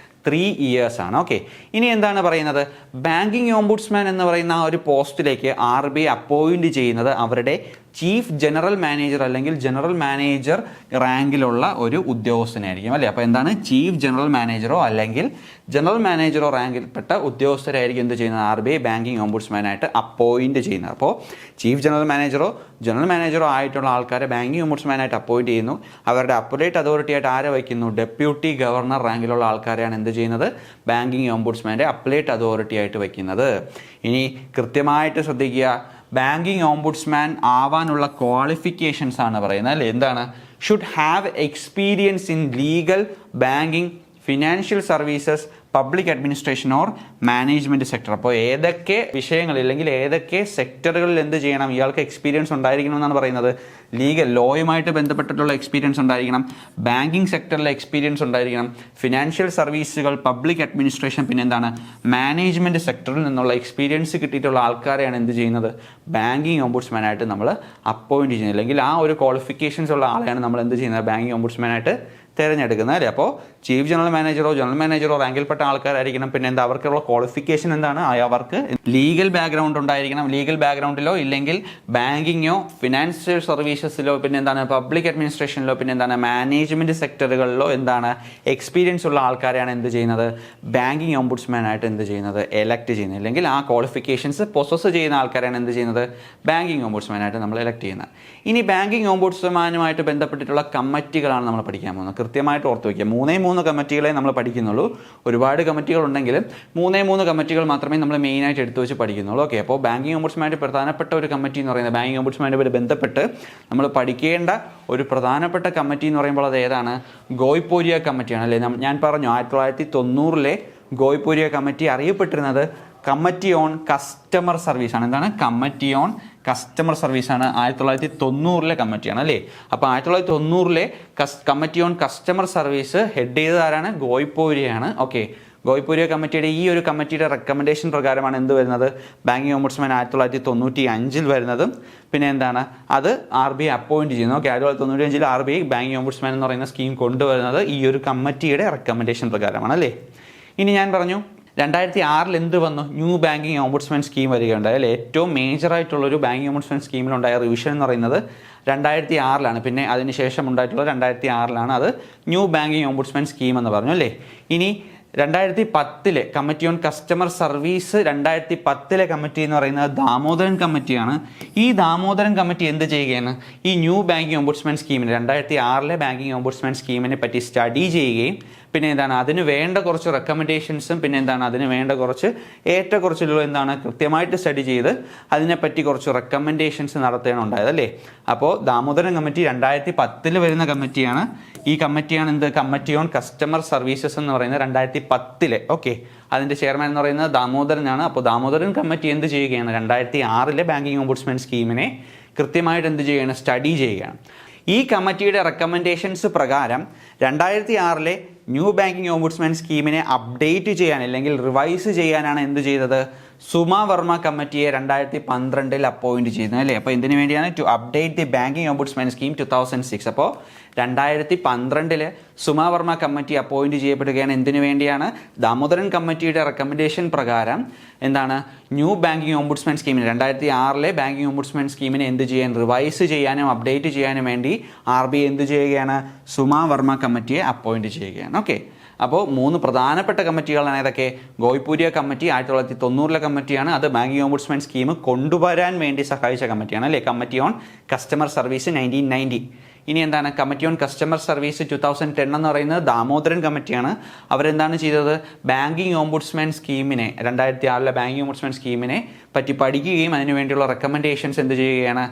3 years ആണ്. ഓക്കെ, ഇനി എന്താണ് പറയുന്നത്, ബാങ്കിങ് ഓംബുഡ്സ്മാൻ എന്ന് പറയുന്ന ആ ഒരു പോസ്റ്റിലേക്ക് RBI അപ്പോയിന്റ് ചെയ്യുന്നത് അവരുടെ ചീഫ് ജനറൽ മാനേജർ അല്ലെങ്കിൽ ജനറൽ മാനേജർ റാങ്കിലുള്ള ഒരു ഉദ്യോഗസ്ഥനായിരിക്കും അല്ലേ. അപ്പോൾ എന്താണ്, ചീഫ് ജനറൽ മാനേജറോ അല്ലെങ്കിൽ ജനറൽ മാനേജറോ റാങ്കിൽപ്പെട്ട ഉദ്യോഗസ്ഥരായിരിക്കും എന്ത് ചെയ്യുന്നത്, RBI ബാങ്കിങ് ഓംബുഡ്സ്മാനായിട്ട് അപ്പോയിന്റ് ചെയ്യുന്നത്. അപ്പോൾ ചീഫ് ജനറൽ മാനേജറോ ആയിട്ടുള്ള ആൾക്കാരെ ബാങ്കിങ് ഓംബുഡ്സ്മാനായിട്ട് അപ്പോയിന്റ് ചെയ്യുന്നു. അവരുടെ അപ്പലേറ്റ് അതോറിറ്റി ആയിട്ട് ആരെ വയ്ക്കുന്നു, ഡെപ്യൂട്ടി ഗവർണർ റാങ്കിലുള്ള ആൾക്കാരെയാണ് എന്ത് ചെയ്യുന്നത്, ബാങ്കിങ് ഓംബുഡ്സ്മാൻ്റെ അപ്പലേറ്റ് അതോറിറ്റി ആയിട്ട് വയ്ക്കുന്നത്. ഇനി കൃത്യമായിട്ട് ശ്രദ്ധിക്കുക, ബാങ്കിങ് ഓംബുഡ്സ്മാൻ ആവാനുള്ള ക്വാളിഫിക്കേഷൻസ് ആണ് പറയുന്നത് അല്ലേ. എന്താണ്, should have experience in legal, banking, financial services, public administration or management sector. അപ്പോൾ ഏതൊക്കെ വിഷയങ്ങൾ അല്ലെങ്കിൽ ഏതൊക്കെ സെക്ടറുകളിൽ എന്ത് ചെയ്യണം, ഇയാൾക്ക് എക്സ്പീരിയൻസ് ഉണ്ടായിരിക്കണം എന്നാണ് പറയുന്നത്. ലീഗൽ ലോയുമായിട്ട് ബന്ധപ്പെട്ടിട്ടുള്ള എക്സ്പീരിയൻസ് ഉണ്ടായിരിക്കണം, ബാങ്കിങ് സെക്ടറിലെ എക്സ്പീരിയൻസ് ഉണ്ടായിരിക്കണം, ഫിനാൻഷ്യൽ സർവീസുകൾ, പബ്ലിക് അഡ്മിനിസ്ട്രേഷൻ, പിന്നെ എന്താണ് മാനേജ്മെൻറ്റ് സെക്ടറിൽ നിന്നുള്ള എക്സ്പീരിയൻസ് കിട്ടിയിട്ടുള്ള ആൾക്കാരെയാണ് എന്ത് ചെയ്യുന്നത്, ബാങ്കിങ് ഓംബുഡ്സ്മാനായിട്ട് നമ്മൾ അപ്പോയിൻറ്റ് ചെയ്യുന്നത്. അല്ലെങ്കിൽ ആ ഒരു ക്വാളിഫിക്കേഷൻസ് ഉള്ള ആളെയാണ് നമ്മൾ എന്ത് ചെയ്യുന്നത്, ബാങ്കിങ് ഓംബുഡ്സ്മാനായിട്ട് തിരഞ്ഞെടുക്കുന്നത് അല്ലേ. അപ്പോൾ ചീഫ് ജനറൽ മാനേജറോ റാങ്കിൽപ്പെട്ട ആൾക്കാരായിരിക്കണം. പിന്നെ എന്താ, അവർക്കുള്ള ക്വാളിഫിക്കേഷൻ എന്താണ്, അവർക്ക് ലീഗൽ ബാക്ക്ഗ്രൗണ്ട് ഉണ്ടായിരിക്കണം. ലീഗൽ ബാക്ക്ഗ്രൗണ്ടിലോ ഇല്ലെങ്കിൽ ബാങ്കിങ്ങോ ഫിനാൻഷ്യൽ സർവീസസിലോ പിന്നെ എന്താണ് പബ്ലിക് അഡ്മിനിസ്ട്രേഷനിലോ പിന്നെ എന്താണ് മാനേജ്മെൻറ്റ് സെക്ടറുകളിലോ എന്താണ് എക്സ്പീരിയൻസ് ഉള്ള ആൾക്കാരെയാണ് എന്ത് ചെയ്യുന്നത്, ബാങ്കിങ് ഓംബുഡ്സ്മാനായിട്ട് എന്ത് ചെയ്യുന്നത്, എലക്ട് ചെയ്യുന്നത്. അല്ലെങ്കിൽ ആ ക്വാളിഫിക്കേഷൻസ് പൊസസ് ചെയ്യുന്ന ആൾക്കാരാണ് എന്ത് ചെയ്യുന്നത്, ബാങ്കിങ് ഓംബുഡ്സ്മാനായിട്ട് നമ്മൾ എലക്ട് ചെയ്യുന്നത്. ഇനി ബാങ്കിങ് ഓംബുഡ്സ്മാനുമായിട്ട് ബന്ധപ്പെട്ടിട്ടുള്ള കമ്മിറ്റികളാണ് നമ്മൾ പഠിക്കാൻ പോകുന്നത്. കൃത്യമായിട്ട് ഓർത്ത് വയ്ക്കുക, 3 കമ്മിറ്റികളെ നമ്മൾ പഠിക്കുന്നുള്ളൂ. ഒരുപാട് കമ്മിറ്റികൾ ഉണ്ടെങ്കിലും 3 കമ്മിറ്റികൾ മാത്രമേ നമ്മൾ മെയിനായിട്ട് എടുത്തു വെച്ച് പഠിക്കുന്നുള്ളൂ. ഓക്കെ, അപ്പോൾ ബാങ്കിങ് ഓംബുഡ്സ്മാനായിട്ട് പ്രധാനപ്പെട്ട ഒരു കമ്മിറ്റി എന്ന് പറയുന്നത്, ബാങ്കിങ് ഓംബുഡ്സ്മാനുമായി ബന്ധപ്പെട്ട് നമ്മൾ പഠിക്കേണ്ട ഒരു പ്രധാനപ്പെട്ട കമ്മിറ്റി എന്ന് പറയുമ്പോൾ അത് ഏതാണ്, ഗോയ്പോരിയ കമ്മിറ്റിയാണ് അല്ലേ. ഞാൻ പറഞ്ഞു 1990 ഗോയ്പോരിയ കമ്മിറ്റി അറിയപ്പെട്ടിരുന്നത് കമ്മിറ്റി ഓൺ കസ്റ്റമർ സർവീസ് ആണ്. എന്താണ്, കമ്മിറ്റി ഓൺ കസ്റ്റമർ സർവീസ് ആണ്. 1990 കമ്മിറ്റിയാണ് അല്ലേ. അപ്പോൾ 1990 committee on customer service head ചെയ്തത് ആരാണ്, ഗോയ്പോരിയാണ്. ഓക്കെ, ഗോയ്പോരിയ കമ്മിറ്റിയുടെ ഈ ഒരു കമ്മിറ്റിയുടെ റെക്കമെൻഡേഷൻ പ്രകാരമാണ് എന്ത് വരുന്നത്, ബാങ്കിങ് ഓംബുഡ്സ്മാൻ 1995 വരുന്നതും പിന്നെ എന്താണ് അത് RBI അപ്പോയിന്റ് ചെയ്യുന്നത്. ഓക്കെ, 1995 RBI ബാങ്കിങ് ഓംബുഡ്സ്മാൻ എന്ന് പറയുന്ന സ്കീം കൊണ്ടുവരുന്നത് ഈ ഒരു കമ്മിറ്റിയുടെ റെക്കമെൻഡേഷൻ പ്രകാരമാണ് അല്ലേ. ഇനി ഞാൻ പറഞ്ഞു 2006 എന്ത് വന്നു, ന്യൂ ബാങ്കിങ് ഓംബുഡ്സ്മാൻ സ്കീം വരികയുണ്ടായി അല്ലേ. ഏറ്റവും മേജറായിട്ടുള്ളൊരു ബാങ്കിങ് ഓംബുഡ്സ്മാൻ സ്കീമിലുണ്ടായ റിവിഷൻ എന്ന് പറയുന്നത് 2006 പിന്നെ അതിനുശേഷം ഉണ്ടായിട്ടുള്ള 2006 അത് ന്യൂ ബാങ്കിങ് ഓംബുഡ്സ്മാൻ സ്കീം എന്ന് പറഞ്ഞു അല്ലേ. ഇനി 2010 committee on customer service 2010 committee എന്ന് പറയുന്നത് ദാമോദരൻ കമ്മിറ്റിയാണ്. ഈ ദാമോദരൻ കമ്മിറ്റി എന്ത് ചെയ്യുകയാണ്, ഈ ന്യൂ ബാങ്കിങ് ഓംബുഡ്സ്മാൻ സ്കീമിന് 2006 ബാങ്കിങ് ഓംബുഡ്സ്മാൻ സ്കീമിനെ പറ്റി സ്റ്റഡി ചെയ്യുകയും പിന്നെ എന്താണ് അതിന് വേണ്ട കുറച്ച് റെക്കമെൻഡേഷൻസും പിന്നെ എന്താണ് അതിന് വേണ്ട കുറച്ച് ഏറ്റക്കുറച്ചിലുകൾ എന്താണ് കൃത്യമായിട്ട് സ്റ്റഡി ചെയ്ത് അതിനെപ്പറ്റി കുറച്ച് റെക്കമെൻഡേഷൻസ് നടത്തുകയാണ് ഉണ്ടായത് അല്ലേ. അപ്പോൾ ദാമോദരൻ കമ്മിറ്റി 2010 വരുന്ന കമ്മിറ്റിയാണ്. ഈ കമ്മിറ്റിയാണ് എന്ത് കമ്മിറ്റി ഓൺ കസ്റ്റമർ സർവീസസ് എന്ന് പറയുന്നത് 2010. ഓക്കെ, അതിൻ്റെ ചെയർമാൻ എന്ന് പറയുന്നത് ദാമോദരനാണ്. അപ്പോൾ ദാമോദരൻ കമ്മിറ്റി എന്ത് ചെയ്യുകയാണ് 2006 ബാങ്കിങ് ഓംബുഡ്സ്മാൻ സ്കീമിനെ കൃത്യമായിട്ട് എന്ത് ചെയ്യുകയാണ് സ്റ്റഡി ചെയ്യുകയാണ്. ഈ കമ്മിറ്റിയുടെ റെക്കമെൻഡേഷൻസ് പ്രകാരം 2006 ന്യൂ ബാങ്കിങ് ഓംബുഡ്സ്മാൻ സ്കീമിനെ അപ്ഡേറ്റ് ചെയ്യാൻ അല്ലെങ്കിൽ റിവൈസ് ചെയ്യാനാണ് എന്ത് ചെയ്തത് സുമ വർമ്മ കമ്മിറ്റിയെ 2012 അപ്പോയിന്റ് ചെയ്യുന്നത് അല്ലേ. അപ്പോൾ ഇതിനു വേണ്ടിയാണ് to update the banking ombudsman scheme 2006. അപ്പോൾ 2012 സുമ വർമ്മ കമ്മിറ്റി അപ്പോയിന്റ് ചെയ്യപ്പെടുകയാണ്. എന്തിനു വേണ്ടിയാണ് ദാമോദരൻ കമ്മിറ്റിയുടെ റെക്കമെൻഡേഷൻ പ്രകാരം എന്താണ് ന്യൂ ബാങ്കിങ് ഓംബുഡ്സ്മാൻ സ്കീമിനെ 2006 ബാങ്കിങ് ഓംബുഡ്സ്മാൻ സ്കീമിനെ എന്ത് ചെയ്യാൻ റിവൈസ് ചെയ്യാനും അപ്ഡേറ്റ് ചെയ്യാനും വേണ്ടി RBI എന്ത് ചെയ്യുകയാണ് സുമ വർമ്മ കമ്മിറ്റിയെ അപ്പോയിന്റ് ചെയ്യുകയാണ്. ഓക്കെ, അപ്പോൾ 3 പ്രധാനപ്പെട്ട കമ്മിറ്റികളാണ് ഏതൊക്കെ ഗോയ്പൂരിയ കമ്മിറ്റി 1990 കമ്മിറ്റിയാണ്. അത് ബാങ്കിങ് ഓംബുഡ്സ്മാൻ സ്കീം കൊണ്ടുവരാൻ വേണ്ടി സഹായിച്ച കമ്മിറ്റിയാണ് അല്ലേ. Committee on customer service 1990. ഇനി എന്താണ് കമ്മിറ്റി ഓൺ കസ്റ്റമർ സർവീസ് 2010 എന്ന് പറയുന്നത് ദാമോദരൻ കമ്മിറ്റിയാണ്. അവരെന്താണ് ചെയ്തത് ബാങ്കിങ് ഓംബുഡ്സ്മാൻ സ്കീമിനെ 2006 ബാങ്കിങ് ഓംബുഡ്സ്മാൻ സ്കീമിനെ പറ്റി പഠിക്കുകയും അതിനുവേണ്ടിയുള്ള റെക്കമെൻഡേഷൻസ് എന്ത് ചെയ്യുകയാണ്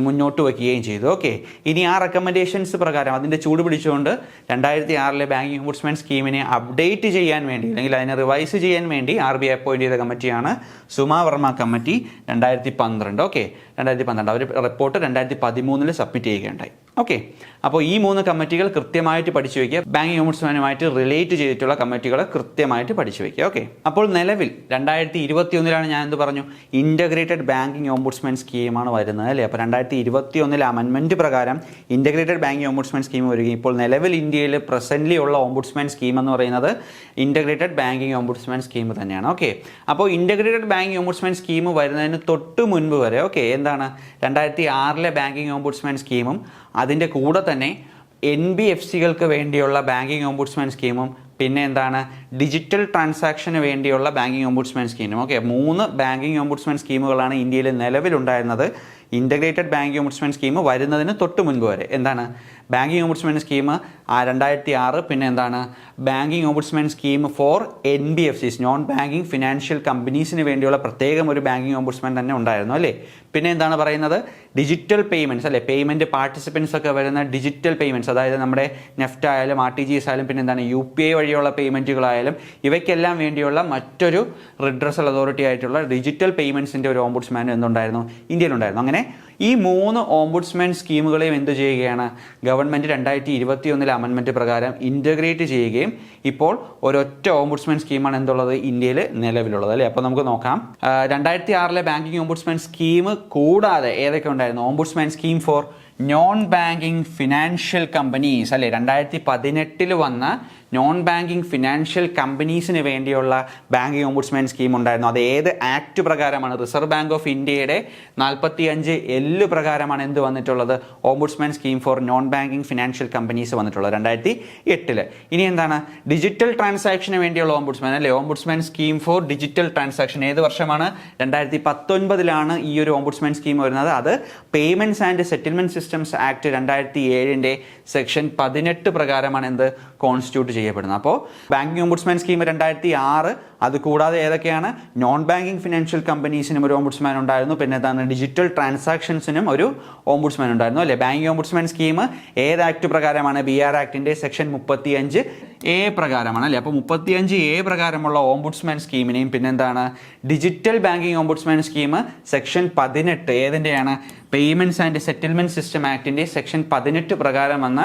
മുന്നോട്ട് വയ്ക്കുകയും ചെയ്തു. ഓക്കെ, ഇനി ആ റെക്കമെൻഡേഷൻസ് പ്രകാരം അതിൻ്റെ ചൂട് പിടിച്ചുകൊണ്ട് 2006 ബാങ്കിങ് ഓംബുഡ്സ്മാൻ സ്കീമിനെ അപ്ഡേറ്റ് ചെയ്യാൻ വേണ്ടി അല്ലെങ്കിൽ അതിനെ റിവൈസ് ചെയ്യാൻ വേണ്ടി RBI അപ്പോയിന്റ് ചെയ്ത കമ്മിറ്റിയാണ് സുമ വർമ്മ കമ്മിറ്റി 2012. ഓക്കെ, 2012 അവർ റിപ്പോർട്ട് 2013 സബ്മിറ്റ് ചെയ്യുകയുണ്ടായി. ഓക്കെ, അപ്പോൾ ഈ 3 കമ്മിറ്റികൾ കൃത്യമായിട്ട് പഠിച്ചു വയ്ക്കുക. ബാങ്കിങ് ഓംബുഡ്സ്മാനുമായിട്ട് റിലേറ്റ് ചെയ്തിട്ടുള്ള കമ്മിറ്റികൾ കൃത്യമായിട്ട് പഠിച്ചു വയ്ക്കുക. ഓക്കെ, അപ്പോൾ നിലവിൽ 2021 ഞാൻ എന്ത് പറഞ്ഞു ഇൻ്റഗ്രേറ്റഡ് ബാങ്കിങ് ഓംബുഡ്സ്മാൻ സ്കീമാണ് വരുന്നത് അല്ലേ. അപ്പോൾ 2021 അമെൻമെൻറ്റ് പ്രകാരം ഇൻ്റഗ്രേറ്റഡ് ബാങ്കിങ് ഓംബുഡ്സ്മാൻ സ്കീം വരികയും ഇപ്പോൾ നിലവിൽ ഇന്ത്യയിൽ പ്രസൻ്റ്ലി ഉള്ള ഓംബുഡ്സ്മാൻ സ്കീം എന്ന് പറയുന്നത് ഇൻ്റഗ്രേറ്റഡ് ബാങ്കിങ് ഓംബുഡ്സ്മാൻ സ്കീം തന്നെയാണ്. ഓക്കെ, അപ്പോൾ ഇൻ്റഗ്രേറ്റഡ് ബാങ്കിങ് ഓംബുഡ്സ്മാൻ സ്കീം വരുന്നതിന് തൊട്ട് മുൻപ് വരെ ഓക്കെ എന്താണ് 2006 ബാങ്കിങ് ഓംബുഡ്സ്മാൻ സ്കീമും അതിൻ്റെ കൂടെ തന്നെ NBFCകൾക്ക് വേണ്ടിയുള്ള ബാങ്കിങ് ഓംബുഡ്സ്മാൻ സ്കീമും പിന്നെ എന്താണ് ഡിജിറ്റൽ ട്രാൻസാക്ഷന് വേണ്ടിയുള്ള ബാങ്കിങ് ഓംബുഡ്സ്മാൻ സ്കീമും. ഓക്കെ, 3 ബാങ്കിങ് ഓംബുഡ്സ്മാൻ സ്കീമുകളാണ് ഇന്ത്യയിൽ നിലവിലുണ്ടായിരുന്നത്. ഇൻ്റഗ്രേറ്റഡ് ബാങ്കിങ് ഓംബുഡ്സ്മാൻ സ്കീം വരുന്നതിന് തൊട്ട് മുൻപ് വരെ എന്താണ് ബാങ്കിങ് ഓംബുഡ്സ്മാൻ സ്കീം 2006 പിന്നെ എന്താണ് banking ombudsman scheme for NBFCs non banking financial കമ്പനീസിന് വേണ്ടിയുള്ള പ്രത്യേകം ഒരു ബാങ്കിങ് ഓംബുഡ്സ്മാൻ തന്നെ ഉണ്ടായിരുന്നു അല്ലേ. പിന്നെ എന്താണ് പറയുന്നത് ഡിജിറ്റൽ പേയ്മെൻറ്റ്സ് അല്ലേ, പേയ്മെൻറ്റ് പാർട്ടിസിപ്പൻസ് ഒക്കെ വരുന്ന ഡിജിറ്റൽ പേയ്മെൻറ്റ്സ്, അതായത് നമ്മുടെ നെഫ്റ്റ് ആയാലും RTGS ആയാലും പിന്നെ എന്താണ് UPI വഴിയുള്ള പേയ്മെൻറ്റുകളായാലും ഇവയ്ക്കെല്ലാം വേണ്ടിയുള്ള മറ്റൊരു റിഡ്രസൽ അതോറിറ്റി ആയിട്ടുള്ള ഡിജിറ്റൽ പേയ്മെൻറ്റ്സിൻ്റെ ഒരു ഓംബുഡ്സ്മാൻ എന്തുണ്ടായിരുന്നു ഇന്ത്യയിലുണ്ടായിരുന്നു. അങ്ങനെ ഈ 3 ഓംബുഡ്സ്മാൻ സ്കീമുകളെയും എന്ത് ചെയ്യുകയാണ് ഗവൺമെൻറ് 2021 അമെൻമെൻറ്റ് പ്രകാരം ഇൻ്റഗ്രേറ്റ് ചെയ്യുകയും ഇപ്പോൾ ഒരൊറ്റ ഓംബുഡ്സ്മാൻ സ്കീമാണ് എന്തുള്ളത് ഇന്ത്യയിൽ നിലവിലുള്ളത് അല്ലേ. അപ്പോൾ നമുക്ക് നോക്കാം 2006 ബാങ്കിങ് ഓംബുഡ്സ്മാൻ സ്കീം കൂടാതെ ഏതൊക്കെ ഉണ്ടായിരുന്നു ombudsman scheme for non banking financial companies അല്ലേ. 2018 വന്ന നോൺ ബാങ്കിങ് ഫിനാൻഷ്യൽ കമ്പനീസിന് വേണ്ടിയുള്ള ബാങ്കിങ് ഓംബുഡ്സ്മാൻ സ്കീം ഉണ്ടായിരുന്നു. അത് ഏത് ആക്ട് പ്രകാരമാണ് റിസർവ് ബാങ്ക് ഓഫ് ഇന്ത്യയുടെ 45L പ്രകാരമാണ് എന്ത് വന്നിട്ടുള്ളത് ombudsman scheme for non banking financial companies വന്നിട്ടുള്ളത് 2008. ഇനി എന്താണ് ഡിജിറ്റൽ ട്രാൻസാക്ഷന് വേണ്ടിയുള്ള ഓംബുഡ്സ്മാൻ അല്ലേ. Ombudsman scheme for digital transaction ഏത് വർഷമാണ് 2019 ഈ ഒരു ഓംബുഡ്സ്മാൻ സ്കീം വരുന്നത്. അത് payments and settlement systems act 2007 section 18 പ്രകാരമാണ് എന്ത് കോൺസ്റ്റിറ്റ്യൂട്ട് ചെയ്യപ്പെടുന്നത്. അപ്പോൾ ബാങ്കിങ് ഓംബുഡ്സ്മാൻ സ്കീം 2006 അതുകൂടാതെ ഏതൊക്കെയാണ് നോൺ ബാങ്കിങ് ഫിനാൻഷ്യൽ കമ്പനീസിനും ഒരു ഓംബുഡ്സ്മാൻ ഉണ്ടായിരുന്നു. പിന്നെ എന്താണ് ഡിജിറ്റൽ ട്രാൻസാക്ഷൻസിനും ഒരു ഓംബുഡ്സ്മാൻ ഉണ്ടായിരുന്നു അല്ലേ. ബാങ്കിങ് ഓംബുഡ്സ്മാൻ സ്കീം ഏത് ആക്ട് പ്രകാരമാണ് BR ആക്ടിൻ്റെ സെക്ഷൻ 35A പ്രകാരമാണ് അല്ലേ. അപ്പോൾ 35A പ്രകാരമുള്ള ഓംബുഡ്സ്മാൻ സ്കീമിനെയും പിന്നെന്താണ് digital banking ombudsman scheme section 18 ഏതിൻ്റെയാണ് പേയ്മെൻറ്റ്സ് ആൻഡ് സെറ്റിൽമെൻറ്റ് സിസ്റ്റം ആക്ടിൻ്റെ സെക്ഷൻ 18 പ്രകാരം വന്ന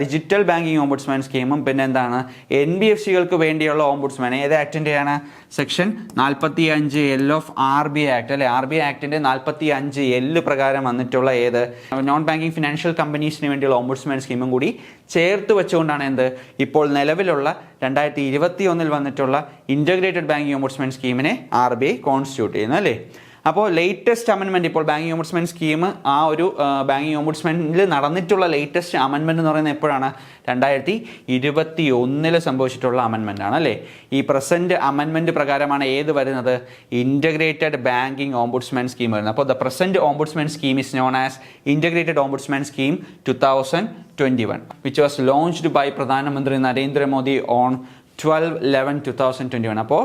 ഡിജിറ്റൽ ബാങ്കിങ് ഓംബുഡ്സ്മാൻ സ്കീമും പിന്നെ എന്താണ് NBFCകൾക്ക് വേണ്ടിയുള്ള ഓംബുഡ്സ്മാൻ ഏത് ആക്ടിൻ്റെയാണ് section 45L of RBI act അല്ലെ. RBI ആക്ടിൻ്റെ 45L പ്രകാരം വന്നിട്ടുള്ള ഏത് നോൺ ബാങ്കിങ് ഫിനാൻഷ്യൽ കമ്പനീസിന് വേണ്ടിയുള്ള ഓംബുഡ്സ്മാൻ സ്കീമും കൂടി ചേർത്ത് വെച്ചുകൊണ്ടാണ് എന്ത് ഇപ്പോൾ നിലവിലുള്ള 2021 വന്നിട്ടുള്ള ഇൻ്റഗ്രേറ്റഡ് ബാങ്കിങ് ഓംബുഡ്സ്മാൻ സ്കീമിനെ RBI കോൺസ്റ്റിറ്റ്യൂട്ട് ചെയ്യുന്നത് അല്ലേ. അപ്പോൾ ലേറ്റസ്റ്റ് അമെൻമെൻറ്റ് ഇപ്പോൾ ബാങ്കിങ് ഓംബുഡ്സ്മാൻ സ്കീം ആ ഒരു ബാങ്കിങ് ഓംബുഡ്സ്മാനിൽ നടന്നിട്ടുള്ള ലേറ്റസ്റ്റ് അമെൻമെൻറ്റ് എന്ന് പറയുന്നത് എപ്പോഴാണ് 2021 സംഭവിച്ചിട്ടുള്ള അമെൻമെൻ്റ് ആണ് അല്ലേ. ഈ പ്രസൻറ്റ് അമെൻമെൻറ്റ് പ്രകാരമാണ് ഏത് വരുന്നത്, ഇൻ്റഗ്രേറ്റഡ് ബാങ്കിങ് ഓംബുഡ്സ്മാൻ സ്കീം വരുന്നത്. അപ്പോൾ the present ombudsman scheme is known as integrated ombudsman scheme 2021 which was launched by പ്രധാനമന്ത്രി നരേന്ദ്രമോദി ഓൺ 12/11/2021. അപ്പോൾ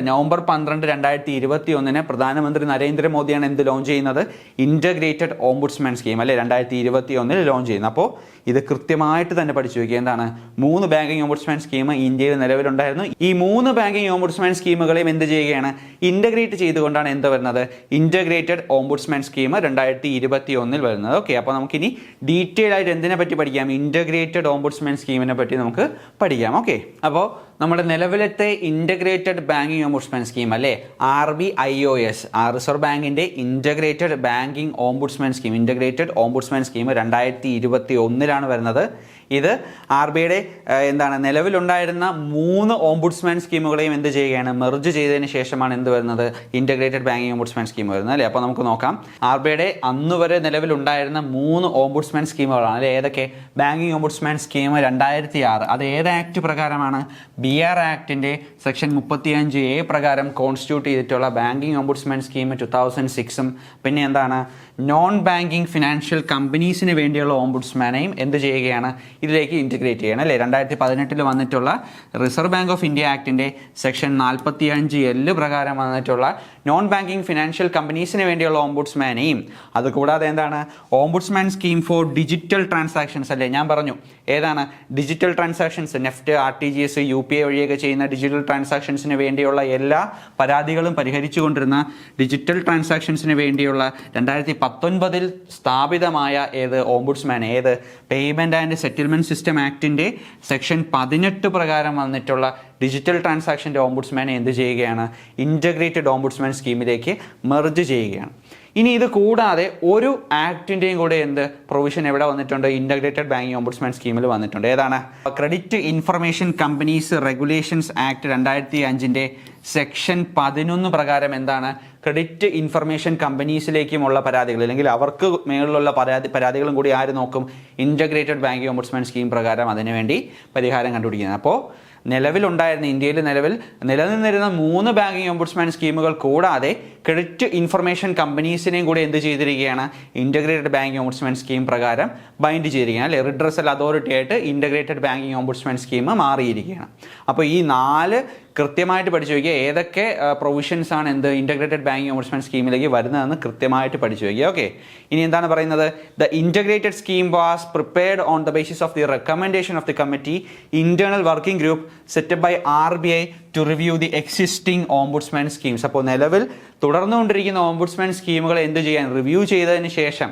നവംബർ 12, 2021 പ്രധാനമന്ത്രി നരേന്ദ്രമോദിയാണ് എന്ത് ലോഞ്ച് ചെയ്യുന്നത്, ഇൻ്റഗ്രേറ്റഡ് ഓംബുഡ്സ്മാൻ സ്കീം അല്ലേ 2021 ലോഞ്ച് ചെയ്യുന്നത്. അപ്പോൾ ഇത് കൃത്യമായിട്ട് തന്നെ പഠിച്ചു വയ്ക്കുക. എന്താണ്, 3 ബാങ്കിങ് ഓംബുഡ്സ്മാൻ സ്കീം ഇന്ത്യയിൽ നിലവിലുണ്ടായിരുന്നു. ഈ 3 ബാങ്കിങ് ഓംബുഡ്സ്മാൻ സ്കീമുകളെയും എന്ത് ചെയ്യുകയാണ്, ഇൻ്റഗ്രേറ്റ് ചെയ്തുകൊണ്ടാണ് എന്ത് വരുന്നത്, ഇൻ്റഗ്രേറ്റഡ് ഓംബുഡ്സ്മാൻ സ്കീം 2021 വരുന്നത്. ഓക്കെ, അപ്പോൾ നമുക്കിനി ഡീറ്റെയിൽ ആയിട്ട് എന്തിനെ പറ്റി പഠിക്കാം, ഇൻ്റഗ്രേറ്റഡ് ഓംബുഡ്സ്മാൻ സ്കീമിനെ പറ്റി നമുക്ക് പഠിക്കാം. ഓക്കെ, അപ്പോൾ നമ്മുടെ നിലവിലത്തെ ഇൻ്റഗ്രേറ്റഡ് ബാങ്കിങ് ഓംബുഡ്സ്മാൻ സ്കീം അല്ലേ, RBIOS, റിസർവ് ബാങ്കിൻ്റെ integrated banking ombudsman scheme, integrated ombudsman scheme 2021 വരുന്നത്. ഇത് RBIയുടെ നിലവിലുണ്ടായിരുന്ന 3 ഓംബുഡ്സ്മാൻ സ്കീമുകളെയും എന്ത് ചെയ്യുകയാണ്, മെർജ് ചെയ്തതിന് ശേഷമാണ് എന്ത് വരുന്നത്, ഇൻ്റഗ്രേറ്റഡ് ബാങ്കിങ് ഓംബുഡ്സ്മാൻ സ്കീം വരുന്നത് അല്ലേ. അപ്പോൾ നമുക്ക് നോക്കാം, RBIയുടെ അന്ന് വരെ നിലവിലുണ്ടായിരുന്ന 3 ഓംബുഡ്സ്മാൻ സ്കീമുകളാണ് അല്ലേ. ഏതൊക്കെ, ബാങ്കിങ് ഓംബുഡ്സ്മാൻ സ്കീം 2006, അത് ഏത് ആക്ട് പ്രകാരമാണ്, BR ആക്ടിൻ്റെ സെക്ഷൻ 35A പ്രകാരം കോൺസ്റ്റിറ്റ്യൂട്ട് ചെയ്തിട്ടുള്ള ബാങ്കിങ് ഓംബുഡ്സ്മാൻ സ്കീം 2006. പിന്നെ എന്താണ്, നോൺ ബാങ്കിങ് ഫിനാൻഷ്യൽ കമ്പനീസിന് വേണ്ടിയുള്ള ഓംബുഡ്സ്മാനെയും എന്ത് ചെയ്യുകയാണ്, ഇതിലേക്ക് ഇൻറ്റഗ്രേറ്റ് ചെയ്യണം അല്ലേ. 2018 വന്നിട്ടുള്ള റിസർവ് ബാങ്ക് ഓഫ് ഇന്ത്യ ആക്ടിൻ്റെ സെക്ഷൻ 45L പ്രകാരം വന്നിട്ടുള്ള നോൺ ബാങ്കിങ് ഫിനാൻഷ്യൽ കമ്പനീസിന് വേണ്ടിയുള്ള ഓംബുഡ്സ്മാനെയും, അതുകൂടാതെ എന്താണ്, ombudsman scheme for digital transactions അല്ലേ. ഞാൻ പറഞ്ഞു ഏതാണ്, digital transactions, NEFT, RTGS, UPI വഴിയൊക്കെ ചെയ്യുന്ന ഡിജിറ്റൽ ട്രാൻസാക്ഷൻസിന് വേണ്ടിയുള്ള എല്ലാ പരാതികളും പരിഹരിച്ചുകൊണ്ടിരുന്ന ഡിജിറ്റൽ ട്രാൻസാക്ഷൻസിന് വേണ്ടിയുള്ള 2019 സ്ഥാപിതമായ ഏത് ഓംബുഡ്സ്മാൻ, ഏത്, പേയ്മെൻറ്റ് ആൻഡ് സെറ്റിൽമെൻറ്റ് സിസ്റ്റം ആക്ടിൻ്റെ സെക്ഷൻ 18 പ്രകാരം വന്നിട്ടുള്ള ഡിജിറ്റൽ ട്രാൻസാക്ഷൻ്റെ ഓംബുഡ്സ്മാനെ എന്ത് ചെയ്യുകയാണ്, ഇൻ്റഗ്രേറ്റഡ് ഓംബുഡ്സ്മാൻ സ്കീമിലേക്ക് മെർജ് ചെയ്യുകയാണ്. ഇനി ഇത് കൂടാതെ ഒരു ആക്ടിൻ്റെയും കൂടെ എന്ത് പ്രൊവിഷൻ എവിടെ വന്നിട്ടുണ്ട്, ഇൻ്റഗ്രേറ്റഡ് ബാങ്കിങ് ഓംബുഡ്സ്മാൻ സ്കീമിൽ വന്നിട്ടുണ്ട്. ഏതാണ്, credit information companies regulations act 2005 section 11 പ്രകാരം എന്താണ്, ക്രെഡിറ്റ് ഇൻഫർമേഷൻ കമ്പനീസിലേക്കുമുള്ള പരാതികൾ അല്ലെങ്കിൽ അവർക്ക് മേളിലുള്ള പരാതികളും കൂടി ആര് നോക്കും, ഇൻ്റഗ്രേറ്റഡ് ബാങ്കിങ് ഓംബുഡ്സ്മാൻ സ്കീം പ്രകാരം അതിനുവേണ്ടി പരിഹാരം കണ്ടുപിടിക്കുന്നത്. അപ്പോൾ നിലവിലുണ്ടായിരുന്ന ഇന്ത്യയിൽ നിലനിന്നിരുന്ന 3 ബാങ്കിങ് ഓംബുഡ്സ്മാൻ സ്കീമുകൾ കൂടാതെ ക്രെഡിറ്റ് ഇൻഫർമേഷൻ കമ്പനീസിനെയും കൂടി എന്ത് ചെയ്തിരിക്കുകയാണ്, ഇൻ്റഗ്രേറ്റഡ് ബാങ്കിങ് ഓംബുഡ്സ്മാൻ സ്കീം പ്രകാരം ബൈൻഡ് ചെയ്തിരിക്കുകയാണ് അല്ലെ. റിഡ്രസൽ അതോറിറ്റി ആയിട്ട് ഇൻ്റഗ്രേറ്റഡ് ബാങ്കിങ് ഓംബുഡ്സ്മാൻ സ്കീം മാറിയിരിക്കുകയാണ്. അപ്പോൾ ഈ 4 കൃത്യമായിട്ട് പഠിച്ചു വയ്ക്കുക. ഏതൊക്കെ പ്രൊവിഷൻസ് ആണ് എന്ത് ഇൻ്റഗ്രേറ്റഡ് ബാങ്കിങ് ഓംബുഡ്സ്മാൻ സ്കീമിലേക്ക് വരുന്നതെന്ന് കൃത്യമായിട്ട് പഠിച്ചു വയ്ക്കുക. ഓക്കെ, ഇനി എന്താണ് പറയുന്നത്, the integrated scheme was prepared on the basis of the recommendation of the committee internal working group set up by RBI to review the existing ombudsman schemes. അപ്പോൾ നിലവിൽ തുടർന്നുകൊണ്ടിരിക്കുന്ന ഓംബുഡ്സ്മാൻ സ്കീമുകൾ എന്ത് ചെയ്യാൻ, റിവ്യൂ ചെയ്തതിന് ശേഷം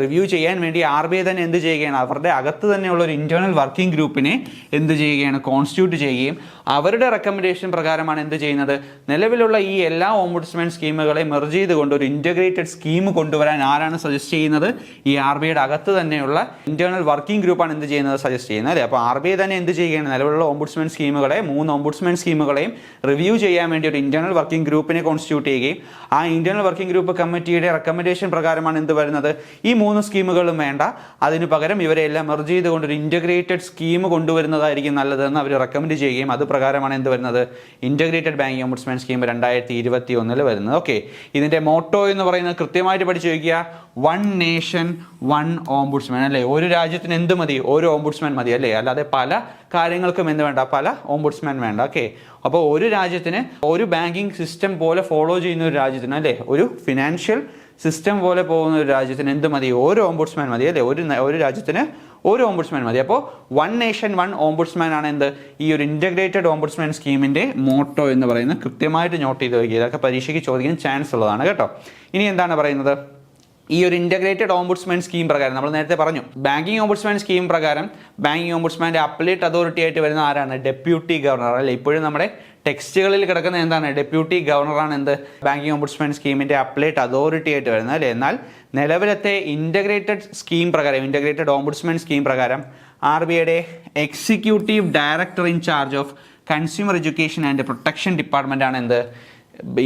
റിവ്യൂ ചെയ്യാൻ വേണ്ടി RBI തന്നെ എന്ത് ചെയ്യുകയാണ്, അവരുടെ അകത്ത് തന്നെയുള്ള ഒരു ഇന്റേണൽ വർക്കിംഗ് ഗ്രൂപ്പിനെ എന്ത് ചെയ്യുകയാണ്, കോൺസ്റ്റിറ്റ്യൂട്ട് ചെയ്യുകയും അവരുടെ റെക്കമെൻഡേഷൻ പ്രകാരമാണ് എന്ത് ചെയ്യുന്നത്, നിലവിലുള്ള ഈ എല്ലാ ഓംബുഡ്സ്മാൻ സ്കീമുകളെ മെർജ് ചെയ്തുകൊണ്ട് ഒരു ഇൻ്റഗ്രേറ്റഡ് സ്കീം കൊണ്ടുവരാൻ ആരാണ് സജസ്റ്റ് ചെയ്യുന്നത്, ഈ RBIയുടെ അകത്ത് തന്നെയുള്ള ഇന്റേണൽ വർക്കിംഗ് ഗ്രൂപ്പാണ് എന്ത് ചെയ്യുന്നത്, സജസ്റ്റ് ചെയ്യുന്നത് അല്ലേ. അപ്പോൾ RBI തന്നെ എന്ത് ചെയ്യുകയാണ്, നിലവിലുള്ള ഓംബുഡ്സ്മാൻ സ്കീമുകളെ 3 ഓംബുഡ്സ്മാൻ സ്കീമുകളെയും റിവ്യൂ ചെയ്യാൻ വേണ്ടി ഒരു ഇന്റേണൽ വർക്കിംഗ് ഗ്രൂപ്പിനെ കോൺസ്റ്റിറ്റ്യൂട്ട് ചെയ്യുകയും ആ ഇന്റേണൽ വർക്കിംഗ് ഗ്രൂപ്പ് കമ്മിറ്റിയുടെ റെക്കമെൻഡേഷൻ പ്രകാരമാണ് എന്ത് വരുന്നത്, ഈ 3 സ്കീമുകളും വേണ്ട, അതിന് പകരം ഇവരെ എല്ലാം മെർജ് ചെയ്തുകൊണ്ട് ഒരു ഇൻ്റഗ്രേറ്റഡ് സ്കീം കൊണ്ടുവരുന്നതായിരിക്കും നല്ലതെന്ന് അവർ റെക്കമെൻഡ് ചെയ്യുകയും അത് പ്രകാരമാണ് എന്ത് വരുന്നത്, ഇൻ്റഗ്രേറ്റഡ് ബാങ്കിങ് ഓംബുഡ്സ്മാൻ സ്കീം 2021 വരുന്നത്. ഓക്കെ, ഇതിൻ്റെ മോട്ടോ എന്ന് പറയുന്നത് കൃത്യമായിട്ട് പഠിച്ചു വയ്ക്കുക, 1 നേഷൻ 1 ഓംബുഡ്സ്മാൻ അല്ലേ. ഒരു രാജ്യത്തിന് എന്ത് മതി, ഒരു ഓംബുഡ്സ്മാൻ മതി അല്ലേ, അല്ലാതെ പല കാര്യങ്ങൾക്കും എന്ത് വേണ്ട, പല ഓംബുഡ്സ്മാൻ വേണ്ട. ഓക്കെ, അപ്പോൾ ഒരു രാജ്യത്തിന് ഒരു ബാങ്കിങ് സിസ്റ്റം പോലെ ഫോളോ ചെയ്യുന്ന ഒരു രാജ്യത്തിന് അല്ലേ, ഒരു ഫിനാൻഷ്യൽ സിസ്റ്റം പോലെ പോകുന്ന ഒരു രാജ്യത്തിന് എന്ത് മതി, ഒരു ഓംബുഡ്സ്മാൻ മതി അല്ലേ, ഒരു രാജ്യത്തിന് ഒരു ഓംബുഡ്സ്മാൻ മതി. അപ്പോൾ 1 നേഷൻ 1 ഓംബുഡ്സ്മാൻ ആണ് എന്ത്, ഈ ഒരു ഇൻ്റഗ്രേറ്റഡ് ഓംബുഡ്സ്മാൻ സ്കീമിൻ്റെ മോട്ടോ എന്ന് പറയുന്നത് കൃത്യമായിട്ട് നോട്ട് ചെയ്ത് വയ്ക്കുക. ഇതൊക്കെ പരീക്ഷയ്ക്ക് ചോദിക്കാൻ ചാൻസ് ഉള്ളതാണ് കേട്ടോ. ഇനി എന്താണ് പറയുന്നത്, ഈ ഒരു ഇൻ്റഗ്രേറ്റഡ് ഓംബുഡ്സ്മാൻ സ്കീം പ്രകാരം നമ്മൾ നേരത്തെ പറഞ്ഞു, ബാങ്കിങ് ഓംബുഡ്സ്മാൻ സ്കീം പ്രകാരം ബാങ്കിങ് ഓംബുഡ്സ്മാൻ്റെ അപ്പലേറ്റ് അതോറിറ്റി ആയിട്ട് വരുന്ന ആരാണ്, ഡെപ്യൂട്ടി ഗവർണർ അല്ലേ. ഇപ്പോഴും നമ്മുടെ ടെക്സ്റ്റുകളിൽ കിടക്കുന്ന എന്താണ്, ഡെപ്യൂട്ടി ഗവർണറാണ് എന്ത്, ബാങ്കിങ് ഓംബുഡ്സ്മാൻ സ്കീമിൻ്റെ അപ്പലേറ്റ് അതോറിറ്റി ആയിട്ട് വരുന്നത് അല്ലേ. എന്നാൽ നിലവിലത്തെ ഇൻ്റഗ്രേറ്റഡ് സ്കീം പ്രകാരം, ഇൻ്റഗ്രേറ്റഡ് ഓംബുഡ്സ്മാൻ സ്കീം പ്രകാരം RBIയുടെ executive director in charge of consumer education and protection department ആണ് എന്ത്,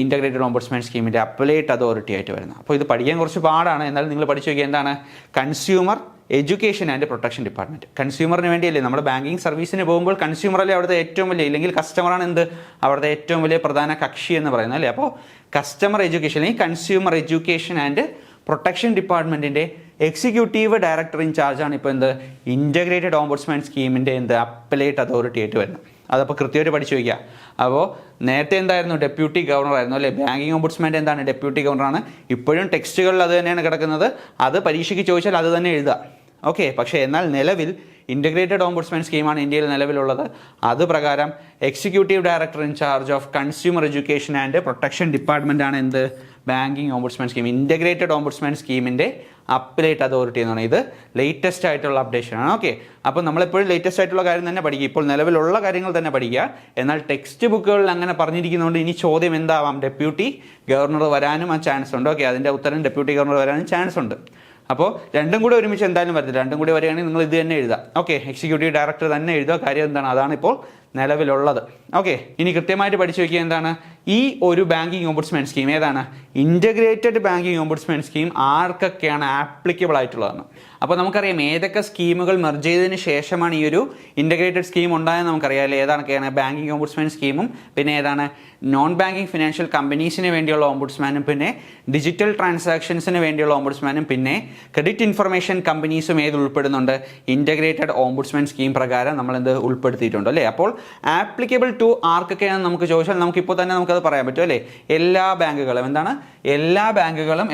ഇൻ്റഗ്രേറ്റഡ് ഓംബുഡ്സ്മാൻ സ്കീമിൻ്റെ അപ്പലേറ്റ് അതോറിറ്റി ആയിട്ട് വരുന്നത്. അപ്പോൾ ഇത് പഠിക്കാൻ കുറച്ച് പാടാണ്. എന്നാലും നിങ്ങൾ പഠിച്ചു നോക്കിയാൽ എന്താണ് consumer education and protection department. കൺസ്യൂമറിന് വേണ്ടിയല്ലേ നമ്മൾ ബാങ്കിങ് സർവീസിന് പോകുമ്പോൾ കൺസ്യൂമറല്ലേ അവിടുത്തെ ഏറ്റവും വലിയ, ഇല്ലെങ്കിൽ കസ്റ്റമറാണ് എന്ത് അവിടുത്തെ ഏറ്റവും വലിയ പ്രധാന കക്ഷി എന്ന് പറയുന്നത് അല്ലേ. അപ്പോൾ കസ്റ്റമർ എഡ്യൂക്കേഷൻ അല്ലെങ്കിൽ കൺസ്യൂമർ എഡ്യൂക്കേഷൻ ആൻഡ് പ്രൊട്ടക്ഷൻ ഡിപ്പാർട്ട്മെൻറ്റിൻ്റെ എക്സിക്യൂട്ടീവ് ഡയറക്ടർ ഇൻ ചാർജാണ് ഇപ്പോൾ എന്ത് ഇൻ്റഗ്രേറ്റഡ് ഓംബുഡ്സ്മാൻ സ്കീമിൻ്റെ എന്ത് അപ്പലേറ്റ് അതോറിറ്റി ആയിട്ട് വരുന്നത്. അതപ്പോൾ കൃത്യമായിട്ട് പഠിച്ചു വയ്ക്കുക. അപ്പോൾ നേരത്തെ എന്തായിരുന്നു ഡെപ്യൂട്ടി ഗവർണർ ആയിരുന്നു അല്ലേ. ബാങ്കിങ് ഓംബുഡ്സ്മാൻ്റെ എന്താണ് ഡെപ്യൂട്ടി ഗവർണറാണ്. ഇപ്പോഴും ടെക്സ്റ്റുകളിൽ അത് തന്നെയാണ് കിടക്കുന്നത്. അത് പരീക്ഷയ്ക്ക് ചോദിച്ചാൽ അത് തന്നെ എഴുതുക. ഓക്കെ. പക്ഷേ എന്നാൽ നിലവിൽ ഇൻ്റഗ്രേറ്റഡ് ഓംബുഡ്സ്മാൻ സ്കീമാണ് ഇന്ത്യയിൽ നിലവിലുള്ളത്. അത് പ്രകാരം executive director in charge of consumer education and protection department ആണ് എന്ത് banking ombudsman scheme. Integrated ombudsman സ്കീമിൻ്റെ അപ്പലേറ്റ് അതോറിറ്റി എന്ന് പറയുന്നത് ഇത് ലേറ്റസ്റ്റ് ആയിട്ടുള്ള അപ്ഡേഷൻ ആണ്. ഓക്കെ. അപ്പോൾ നമ്മളെപ്പോഴും ലേറ്റസ്റ്റ് ആയിട്ടുള്ള കാര്യം തന്നെ പഠിക്കുക. ഇപ്പോൾ നിലവിലുള്ള കാര്യങ്ങൾ തന്നെ പഠിക്കുക. എന്നാൽ ടെക്സ്റ്റ് ബുക്കുകളിൽ അങ്ങനെ പറഞ്ഞിരിക്കുന്നതുകൊണ്ട് ഇനി ചോദ്യം എന്താവാം, ഡെപ്യൂട്ടി ഗവർണർ വരാനും ആ ചാൻസ് ഉണ്ട്. ഓക്കെ. അതിൻ്റെ ഉത്തരം ഡെപ്യൂട്ടി ഗവർണർ വരാനും ചാൻസ് ഉണ്ട്. അപ്പോൾ രണ്ടും കൂടി ഒരുമിച്ച് എന്തായാലും വരത്തില്ല. രണ്ടും കൂടി വരികയാണെങ്കിൽ നിങ്ങൾ ഇത് തന്നെ എഴുതുക. ഓക്കെ. എക്സിക്യൂട്ടീവ് ഡയറക്ടർ തന്നെ എഴുതുക. കാര്യം എന്താണ്, അതാണ് ഇപ്പോൾ നിലവിലുള്ളത്. ഓക്കെ. ഇനി കൃത്യമായിട്ട് പഠിച്ചു വയ്ക്കുക എന്താണ് ഈ ഒരു ബാങ്കിങ് ഓംബുഡ്സ്മാൻ സ്കീം ഏതാണ് ഇൻ്റഗ്രേറ്റഡ് ബാങ്കിങ് ഓംബുഡ്സ്മാൻ സ്കീം ആർക്കൊക്കെയാണ് ആപ്ലിക്കബിൾ ആയിട്ടുള്ളതാണ്. അപ്പോൾ നമുക്കറിയാം ഏതൊക്കെ സ്കീമുകൾ മെർജ് ചെയ്തതിന് ശേഷമാണ് ഈ ഒരു ഇൻ്റഗ്രേറ്റഡ് സ്കീം ഉണ്ടായെന്ന് നമുക്കറിയാം അല്ലേ. ഏതൊക്കെയാണ് ബാങ്കിങ് ഓംബുഡ്സ്മാൻ സ്കീമും പിന്നെ ഏതാണ് നോൺ ബാങ്കിങ് ഫിനാൻഷ്യൽ കമ്പനീസിന് വേണ്ടിയുള്ള ഓംബുഡ്സ്മാനും പിന്നെ ഡിജിറ്റൽ ട്രാൻസാക്ഷൻസിന് വേണ്ടിയുള്ള ഓംബുഡ്സ്മാനും പിന്നെ ക്രെഡിറ്റ് ഇൻഫർമേഷൻ കമ്പനീസും ഏത് ഉൾപ്പെടുന്നുണ്ട് ഇൻ്റഗ്രേറ്റഡ് ഓംബുഡ്സ്മാൻ സ്കീം പ്രകാരം നമ്മൾ എന്ത് ഉൾപ്പെടുത്തിയിട്ടുണ്ട് അല്ലേ. അപ്പോൾ ആപ്ലിക്കബിൾ ടു ആർക്കൊക്കെയാണെന്ന് നമുക്ക് ചോദിച്ചാൽ നമുക്കിപ്പോൾ തന്നെ നമുക്കത് പറയാൻ പറ്റും അല്ലേ. എല്ലാ ബാങ്കുകളും എന്താണ്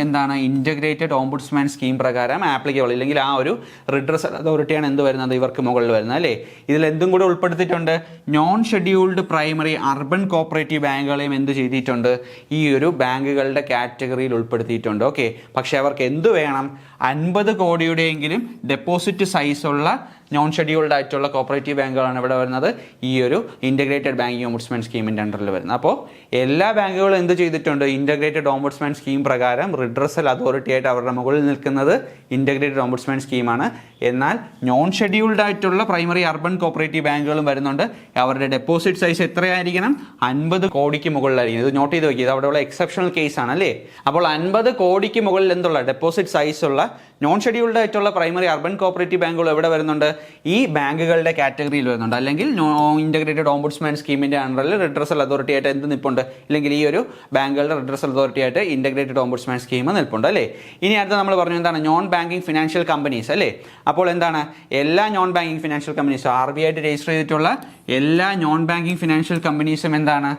എന്താണ് ഇൻ്റഗ്രേറ്റഡ് ഓംബുഡ്സ്മാൻ സ്കീം പ്രകാരം ആപ്ലിക്കബിൾ, ഇല്ലെങ്കിൽ ആ ഒരു റിഡ്രസൽ അതോറിറ്റിയാണ് എന്ത് വരുന്നത് ഇവർക്ക് മുകളിൽ വരുന്നത് അല്ലേ. ഇതിൽ എന്തും കൂടെ ഉൾപ്പെടുത്തിയിട്ടുണ്ട് non scheduled primary urban cooperative ബാങ്കുകളെയും എന്ത് ചെയ്തിട്ടുണ്ട് ഈ ഒരു ബാങ്കുകളുടെ കാറ്റഗറിയിൽ ഉൾപ്പെടുത്തിയിട്ടുണ്ട്. ഓക്കെ. പക്ഷെ അവർക്ക് എന്ത് വേണം 50 കോടിയുടെയെങ്കിലും ഡെപ്പോസിറ്റ് സൈസുള്ള നോൺ ഷെഡ്യൂൾഡ് ആയിട്ടുള്ള കോപ്പറേറ്റീവ് ബാങ്കുകളാണ് ഇവിടെ വരുന്നത് ഈ ഒരു ഇൻ്റഗ്രേറ്റഡ് ബാങ്കിങ് ഓംബുഡ്സ്മാൻ സ്കീമിൻ്റെ അണ്ടറിൽ വരുന്നത്. അപ്പോൾ എല്ലാ ബാങ്കുകളും എന്ത് ചെയ്തിട്ടുണ്ട് ഇൻ്റഗ്രേറ്റഡ് ഓംബുഡ്സ്മാൻ സ്കീം പ്രകാരം റിഡ്രസൽ അതോറിറ്റി ആയിട്ട് അവരുടെ മുകളിൽ നിൽക്കുന്നത് ഇൻ്റഗ്രേറ്റഡ് ഓംബുഡ്സ്മാൻ സ്കീമാണ്. എന്നാൽ നോൺ ഷെഡ്യൂൾഡ് ആയിട്ടുള്ള പ്രൈമറി അർബൻ കോപ്പറേറ്റീവ് ബാങ്കുകളും വരുന്നുണ്ട്. അവരുടെ ഡെപ്പോസിറ്റ് സൈസ് എത്രയായിരിക്കണം 50 കോടിക്ക് മുകളിലായിരിക്കും. ഇത് നോട്ട് ചെയ്ത് നോക്കി, ഇത് അവിടെയുള്ള എക്സെപ്ഷണൽ കേസ് ആണ് അല്ലേ. അപ്പോൾ 50 കോടിക്ക് മുകളിൽ എന്തുള്ള ഡെപ്പോസിറ്റ് സൈസ് ഉള്ള നോൺ ഷെഡ്യൂൾഡ് ആയിട്ടുള്ള പ്രൈമറി അർബൻ കോപ്പറേറ്റീവ് ബാങ്കുകൾ എവിടെ വരുന്നുണ്ട് ഈ ബാങ്കുകളുടെ കാറ്റഗറിയിൽ വരുന്നുണ്ട്. അല്ലെങ്കിൽ ഇൻ്റഗ്രേറ്റഡ് ഓംബുഡ്സ്മാൻ സ്കീമിൻ്റെ അണ്ടറിൽ റിഡ്രസൽ അതോറിറ്റി ആയിട്ട് എന്ത് നിൽപ്പുണ്ട്, ഇല്ലെങ്കിൽ ഈ ഒരു ബാങ്കുകളുടെ റിഡ്രസൽ അതോറിറ്റി ആയിട്ട് ഇൻ്റഗ്രേറ്റഡ് ഓംബുഡ്സ്മാൻ സ്കീം നിൽപ്പുണ്ട് അല്ലേ. ഇനി അടുത്ത നമ്മൾ പറഞ്ഞു എന്താണ് നോൺ ബാങ്കിങ് ഫിനാൻഷ്യൽ കമ്പനീസ് അല്ലേ. അപ്പോൾ എന്താണ് എല്ലാ നോൺ ബാങ്കിങ് ഫിനാൻഷ്യൽ കമ്പനീസും RBI ആയിട്ട് രജിസ്റ്റർ ചെയ്തിട്ടുള്ള എല്ലാ നോൺ ബാങ്കിങ് ഫിനാൻഷ്യൽ കമ്പനീസും എന്താണ്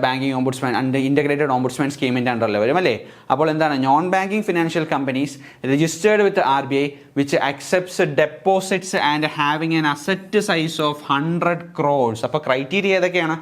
banking ombudsman and integrated ombudsman സ്കീമിൻ്റെ അണ്ടറിൽ വരും അല്ലേ. അപ്പോൾ എന്താണ് non banking financial companies registered with RBI which accepts deposits and having an asset size of 100 crores. അപ്പോൾ ക്രൈറ്റീരിയ ഏതൊക്കെയാണ്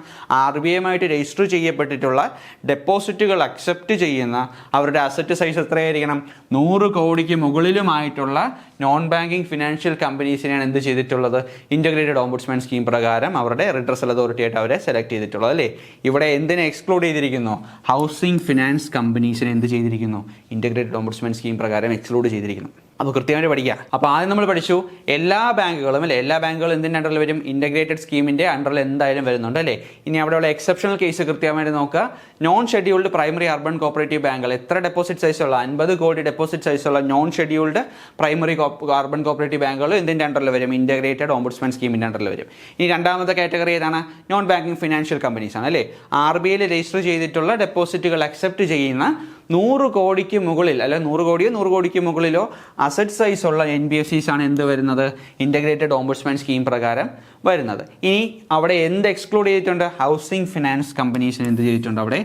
RBI രജിസ്റ്റർ ചെയ്യപ്പെട്ടിട്ടുള്ള ഡെപ്പോസിറ്റുകൾ അക്സെപ്റ്റ് ചെയ്യുന്ന അവരുടെ അസറ്റ് സൈസ് എത്രയായിരിക്കണം 100 കോടിക്ക് മുകളിലുമായിട്ടുള്ള നോൺ ബാങ്കിങ് ഫിനാൻഷ്യൽ കമ്പനീസിനെയാണ് എന്ത് ചെയ്തിട്ടുള്ളത് ഇൻ്റഗ്രേറ്റഡ് ഓംബുഡ്സ്മാൻ സ്കീം പ്രകാരം അവരുടെ റിഡ്രസൽ അതോറിറ്റി ആയിട്ട് അവരെ സെലക്ട് ചെയ്തിട്ടുള്ളത് അല്ലേ. ഇവിടെ എന്തിനെ എക്സ്ക്ലൂഡ് ചെയ്തിരിക്കുന്നു ഹൗസിംഗ് ഫിനാൻസ് കമ്പനീസിനെ എന്ത് ചെയ്തിരിക്കുന്നു ഇൻ്റഗ്രേറ്റഡ് ഓംബുഡ്സ്മാൻ സ്കീം പ്രകാരം എക്സ്ക്ലൂഡ് ചെയ്തിരിക്കുന്നു. അപ്പോൾ കൃത്യമായിട്ട് പഠിക്കുക. അപ്പോൾ ആദ്യം നമ്മൾ പഠിച്ചു എല്ലാ ബാങ്കുകളും അല്ലേ, എല്ലാ ബാങ്കുകളും എന്തിൻ്റെ അണ്ടറിൽ വരും ഇൻ്റഗ്രേറ്റഡ് സ്കീമിൻ്റെ അണ്ടറിൽ എന്തായാലും വരുന്നുണ്ട് അല്ലേ. ഇനി അവിടെയുള്ള എക്സെപ്ഷണൽ കേസ് കൃത്യമായിട്ട് നോക്കുക. Non scheduled primary urban cooperative ബാങ്കുകൾ എത്ര ഡെപ്പോസിറ്റ് സൈസുള്ള 50 കോടി ഡെപ്പോസിറ്റ് സൈസുള്ള non scheduled primary urban cooperative ബാങ്കുകൾ എന്തിൻ്റെ അണ്ടറിൽ വരും ഇൻ്റഗ്രേറ്റഡ് ഓംബുഡ്സ്മാൻ സ്കീമിൻ്റെ അണ്ടറിൽ വരും. ഇനി രണ്ടാമത്തെ കാറ്റഗറി ഏതാണ് നോൺ ബാങ്കിങ് ഫിനാൻഷ്യൽ കമ്പനീസ് ആണ് അല്ലേ. RBI രജിസ്റ്റർ ചെയ്തിട്ടുള്ള ഡെപ്പോസിറ്റുകൾ അക്സെപ്റ്റ് ചെയ്യുന്ന 100 കോടിക്ക് മുകളിൽ അല്ലെ 100 കോടിക്ക് മുകളിലോ അസറ്റ് സൈസ് ഉള്ള NBFCs ആണ് എന്ത് വരുന്നത് ഇൻ്റഗ്രേറ്റഡ് ഓംബുഡ്സ്മാൻ സ്കീം പ്രകാരം വരുന്നത്. ഇനി അവിടെ എന്ത് എക്സ്ക്ലൂഡ് ചെയ്തിട്ടുണ്ട് ഹൗസിംഗ് ഫിനാൻസ് കമ്പനീസിന് എന്ത് ചെയ്തിട്ടുണ്ട് അവിടെ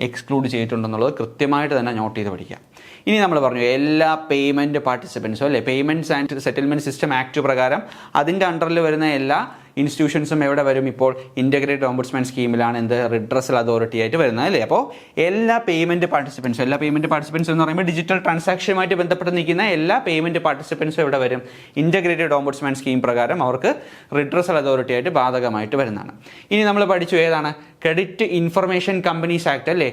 എക്സ്ക്ലൂഡ് ചെയ്തിട്ടുണ്ടെന്നുള്ളത് കൃത്യമായിട്ട് തന്നെ നോട്ട് ചെയ്ത് പഠിക്കുക. ഇനി നമ്മൾ പറഞ്ഞു എല്ലാ പേയ്മെൻറ്റ് പാർട്ടിസിപ്പൻസും അല്ലേ payments and settlement system act പ്രകാരം അതിൻ്റെ അണ്ടറിൽ വരുന്ന എല്ലാ ഇൻസ്റ്റിറ്റ്യൂഷൻസും എവിടെ വരും ഇപ്പോൾ ഇൻ്റഗ്രേറ്റഡ് ഓംബുഡ്സ്മാൻ സ്കീമിലാണ് എന്ത് റിഡ്രസൽ അതോറിറ്റി ആയിട്ട് വരുന്നത് അല്ലേ. അപ്പോൾ എല്ലാ പേയ്മെൻറ്റ് പാർട്ടിസിപ്പൻസും എന്ന് പറയുമ്പോൾ ഡിജിറ്റൽ ട്രാൻസാക്ഷനുമായിട്ട് ബന്ധപ്പെട്ട് നിൽക്കുന്ന എല്ലാ പേയ്മെൻറ്റ് പാർട്ടിസിപ്പൻസും എവിടെ വരും ഇൻ്റഗ്രേറ്റഡ് ഓംബുഡ്സ്മാൻ സ്കീം പ്രകാരം അവർക്ക് റിഡ്രസൽ അതോറിറ്റി ആയിട്ട് ബാധകമായിട്ട് വരുന്നതാണ്. ഇനി നമ്മൾ പഠിച്ചു ഏതാണ് ക്രെഡിറ്റ് ഇൻഫർമേഷൻ കമ്പനീസ് ആക്ട് അല്ലേ.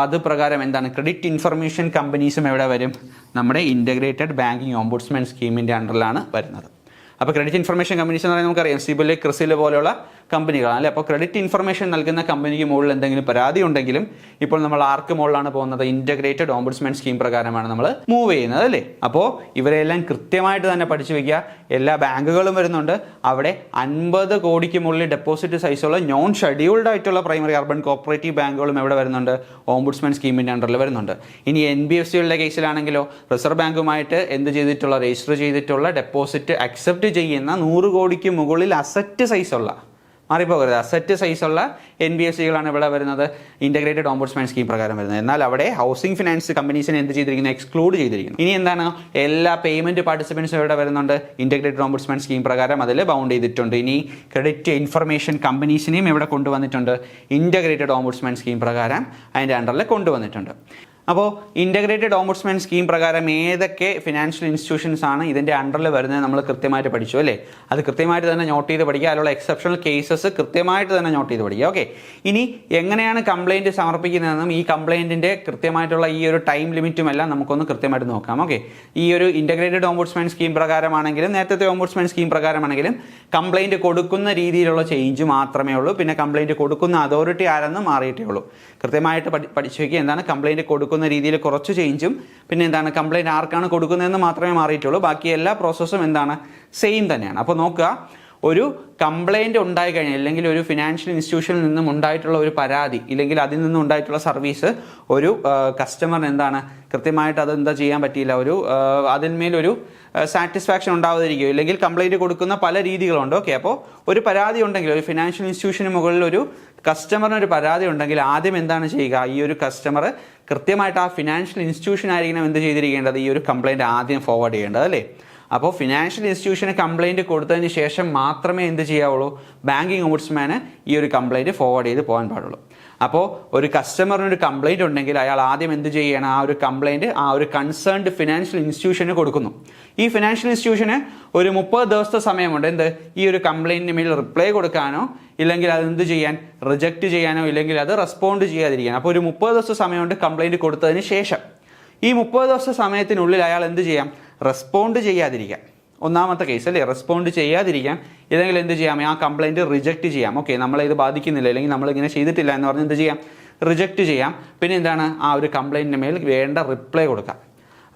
അത് പ്രകാരം എന്താണ് ക്രെഡിറ്റ് ഇൻഫർമേഷൻ കമ്പനീസും എവിടെ വരും നമ്മുടെ ഇൻ്റഗ്രേറ്റഡ് ബാങ്കിങ് ഓംബുഡ്സ്മാൻ സ്കീമിൻ്റെ അണ്ടറിലാണ് വരുന്നത്. അപ്പോൾ ക്രെഡിറ്റ് ഇൻഫർമേഷൻ കമ്പനീസ് എന്ന് പറയുന്നത് നമുക്കറിയാം സിബിൽ ക്രിസിൽ പോലെയുള്ള കമ്പനികളാണ് അല്ലേ. അപ്പോൾ ക്രെഡിറ്റ് ഇൻഫർമേഷൻ നൽകുന്ന കമ്പനിക്ക് മുകളിൽ എന്തെങ്കിലും പരാതി ഉണ്ടെങ്കിലും ഇപ്പോൾ നമ്മൾ ആർക്ക് മുകളിലാണ് പോകുന്നത്? ഇൻ്റഗ്രേറ്റഡ് ഓംബുഡ്സ്മാൻ സ്കീം പ്രകാരമാണ് നമ്മൾ മൂവ് ചെയ്യുന്നത് അല്ലേ. അപ്പോൾ ഇവരെല്ലാം കൃത്യമായിട്ട് തന്നെ പഠിച്ചു വയ്ക്കുക. എല്ലാ ബാങ്കുകളും വരുന്നുണ്ട്. അവിടെ 50 കോടിക്ക് മുകളിൽ ഡെപ്പോസിറ്റ് സൈസുള്ള നോൺ ഷെഡ്യൂൾഡ് ആയിട്ടുള്ള പ്രൈമറി അർബൻ കോപ്പറേറ്റീവ് ബാങ്കുകളും എവിടെ വരുന്നുണ്ട്? ഓംബുഡ്സ്മാൻ സ്കീമിൻ്റെ അണ്ടറിൽ വരുന്നുണ്ട്. ഇനി NBFCകളുടെ കേസിലാണെങ്കിലോ റിസർവ് ബാങ്കുമായിട്ട് എന്ത് ചെയ്തിട്ടുള്ള രജിസ്റ്റർ ചെയ്തിട്ടുള്ള ഡെപ്പോസിറ്റ് അക്സെപ്റ്റ് ചെയ്യുന്ന 100 കോടിക്ക് മുകളിൽ അസറ്റ് സൈസുള്ള, മാറിപ്പോകരുത്, അസറ്റ് സൈസുള്ള NBFCകളാണ് ഇവിടെ വരുന്നത് ഇൻ്റഗ്രേറ്റഡ് ഓംബുഡ്സ്മാൻ സ്കീം പ്രകാരം വരുന്നത്. എന്നാൽ അവിടെ ഹൗസിംഗ് ഫിനാൻസ് കമ്പനീസിനെ എന്ത് ചെയ്തിരിക്കുന്നത്? എക്സ്ക്ലൂഡ് ചെയ്തിരിക്കുന്നു. ഇനി എന്താണ്? എല്ലാ പേയ്മെന്റ് പാർട്ടിസിപ്പൻസും ഇവിടെ വരുന്നുണ്ട് ഇൻ്റഗ്രേറ്റഡ് ഓംബുഡ്സ്മാൻ സ്കീം പ്രകാരം, അതിൽ ബൗണ്ട് ചെയ്തിട്ടുണ്ട്. ഇനി ക്രെഡിറ്റ് ഇൻഫർമേഷൻ കമ്പനീസിനെയും ഇവിടെ കൊണ്ടുവന്നിട്ടുണ്ട് ഇൻ്റഗ്രേറ്റഡ് ഓംബുഡ്സ്മാൻ സ്കീം പ്രകാരം അതിൻ്റെ അണ്ടറിൽ കൊണ്ടുവന്നിട്ടുണ്ട്. അപ്പോൾ ഇൻ്റഗ്രേറ്റഡ് ഓംബുഡ്സ്മാൻ സ്കീം പ്രകാരം ഏതൊക്കെ ഫിനാൻഷ്യൽ ഇൻസ്റ്റിറ്റ്യൂഷൻസ് ആണ് ഇതിൻ്റെ അണ്ടറിൽ വരുന്നത് നമ്മൾ കൃത്യമായിട്ട് പഠിച്ചു അല്ലേ. അത് കൃത്യമായിട്ട് തന്നെ നോട്ട് ചെയ്ത് പഠിക്കുക. അതിലുള്ള എക്സെപ്ഷണൽ കേസസ് കൃത്യമായിട്ട് തന്നെ നോട്ട് ചെയ്ത് പഠിക്കുക. ഓക്കെ, ഇനി എങ്ങനെയാണ് കംപ്ലയിൻറ്റ് സമർപ്പിക്കുന്നതെന്നും ഈ കംപ്ലയിൻറ്റിൻ്റെ കൃത്യമായിട്ടുള്ള ഈ ഒരു ടൈം ലിമിറ്റും എല്ലാം നമുക്കൊന്ന് കൃത്യമായിട്ട് നോക്കാം. ഓക്കെ, ഈ ഒരു ഇൻ്റഗ്രേറ്റഡ് ഓംബുഡ്സ്മാൻ സ്കീം പ്രകാരമാണെങ്കിലും നേരത്തെ ഓംബുഡ്സ്മാൻ സ്കീം പ്രകാരമാണെങ്കിലും കംപ്ലയിൻറ്റ് കൊടുക്കുന്ന രീതിയിലുള്ള ചേഞ്ച് മാത്രമേ ഉള്ളൂ. പിന്നെ കംപ്ലയിൻറ്റ് കൊടുക്കുന്ന അതോറിറ്റി ആരെന്ന് മാറിയിട്ടേ ഉള്ളൂ. കൃത്യമായിട്ട് പഠിച്ചു വയ്ക്കുക. എന്താണ് കംപ്ലയിൻറ്റ് കൊടുക്കുന്ന രീതിയിൽ കുറച്ച് ചേഞ്ചും പിന്നെ എന്താണ് കംപ്ലയിൻറ്റ് ആർക്കാണ് കൊടുക്കുന്നതെന്ന് മാത്രമേ മാറിയിട്ടുള്ളൂ. ബാക്കി എല്ലാ പ്രോസസ്സും എന്താണ് സെയിം തന്നെയാണ്. അപ്പോൾ നോക്കുക, ഒരു കംപ്ലയിൻറ്റ് ഉണ്ടായി കഴിഞ്ഞാൽ അല്ലെങ്കിൽ ഒരു ഫിനാൻഷ്യൽ ഇൻസ്റ്റിറ്റ്യൂഷനിൽ നിന്നും ഉണ്ടായിട്ടുള്ള ഒരു പരാതി ഇല്ലെങ്കിൽ അതിൽ നിന്നും ഉണ്ടായിട്ടുള്ള സർവീസ് ഒരു കസ്റ്റമറിന് എന്താണ് കൃത്യമായിട്ട് അത് എന്താ ചെയ്യാൻ പറ്റിയില്ല, ഒരു അതിന്മേലൊരു സാറ്റിസ്ഫാക്ഷൻ ഉണ്ടാവാതിരിക്കുകയോ ഇല്ലെങ്കിൽ കംപ്ലയിൻറ്റ് കൊടുക്കുന്ന പല രീതികളുണ്ട്. ഓക്കെ, അപ്പോൾ ഒരു പരാതി ഉണ്ടെങ്കിൽ ഒരു ഫിനാൻഷ്യൽ ഇൻസ്റ്റിറ്റ്യൂഷന് മുകളിൽ ഒരു കസ്റ്റമറിന് ഒരു പരാതി ഉണ്ടെങ്കിൽ ആദ്യം എന്താണ് ചെയ്യുക? ഈ ഒരു കസ്റ്റമർ കൃത്യമായിട്ട് ആ ഫിനാൻഷ്യൽ ഇൻസ്റ്റിറ്റ്യൂഷൻ ആയിരിക്കണം എന്ത് ചെയ്തിരിക്കേണ്ടത്? ഈ ഒരു കംപ്ലയിൻറ്റ് ആദ്യം ഫോർവേഡ് ചെയ്യേണ്ടത് അല്ലേ. അപ്പോൾ ഫിനാൻഷ്യൽ ഇൻസ്റ്റിറ്റ്യൂഷന് കംപ്ലയിൻറ്റ് കൊടുത്തതിന് ശേഷം മാത്രമേ എന്ത് ചെയ്യാവുള്ളൂ? ബാങ്കിങ് ഓംബുഡ്സ്മാന് ഈ ഒരു കംപ്ലയിൻറ്റ് ഫോർവേഡ് ചെയ്ത് പോകാൻ പാടുള്ളൂ. അപ്പോൾ ഒരു കസ്റ്റമറിനൊരു കംപ്ലയിൻറ്റ് ഉണ്ടെങ്കിൽ അയാൾ ആദ്യം എന്ത് ചെയ്യണം? ആ ഒരു കംപ്ലയിൻറ്റ് ആ ഒരു കൺസേൺഡ് ഫിനാൻഷ്യൽ ഇൻസ്റ്റിറ്റ്യൂഷന് കൊടുക്കുന്നു. ഈ ഫിനാൻഷ്യൽ ഇൻസ്റ്റിറ്റ്യൂഷന് ഒരു 30 ദിവസത്തെ സമയമുണ്ട് എന്ത് ഈ ഒരു കംപ്ലയിൻറ്റിന് മേൽ റിപ്ലൈ കൊടുക്കാനോ ഇല്ലെങ്കിൽ അതെന്ത് ചെയ്യാൻ റിജക്റ്റ് ചെയ്യാനോ ഇല്ലെങ്കിൽ അത് റെസ്പോണ്ട് ചെയ്യാതിരിക്കാൻ. അപ്പോൾ ഒരു 30 ദിവസത്തെ സമയമുണ്ട് കംപ്ലയിൻറ്റ് കൊടുത്തതിന് ശേഷം. ഈ 30 ദിവസത്തെ സമയത്തിനുള്ളിൽ അയാൾ എന്ത് ചെയ്യാം? റെസ്പോണ്ട് ചെയ്യാതിരിക്കാം. ഒന്നാമത്തെ കേസ് അല്ലേ, റെസ്പോണ്ട് ചെയ്യാതിരിക്കാം. ഇല്ലെങ്കിൽ എന്ത് ചെയ്യാം? ആ കംപ്ലയിൻറ്റ് റിജക്റ്റ് ചെയ്യാം. ഓക്കെ, നമ്മളിത് ബാധിക്കുന്നില്ല അല്ലെങ്കിൽ നമ്മളിങ്ങനെ ചെയ്തിട്ടില്ല എന്ന് പറഞ്ഞ് എന്ത് ചെയ്യാം? റിജക്റ്റ് ചെയ്യാം. പിന്നെ എന്താണ്? ആ ഒരു കംപ്ലയിൻറ്റിന് മേൽ വേണ്ട റിപ്ലൈ കൊടുക്കാം.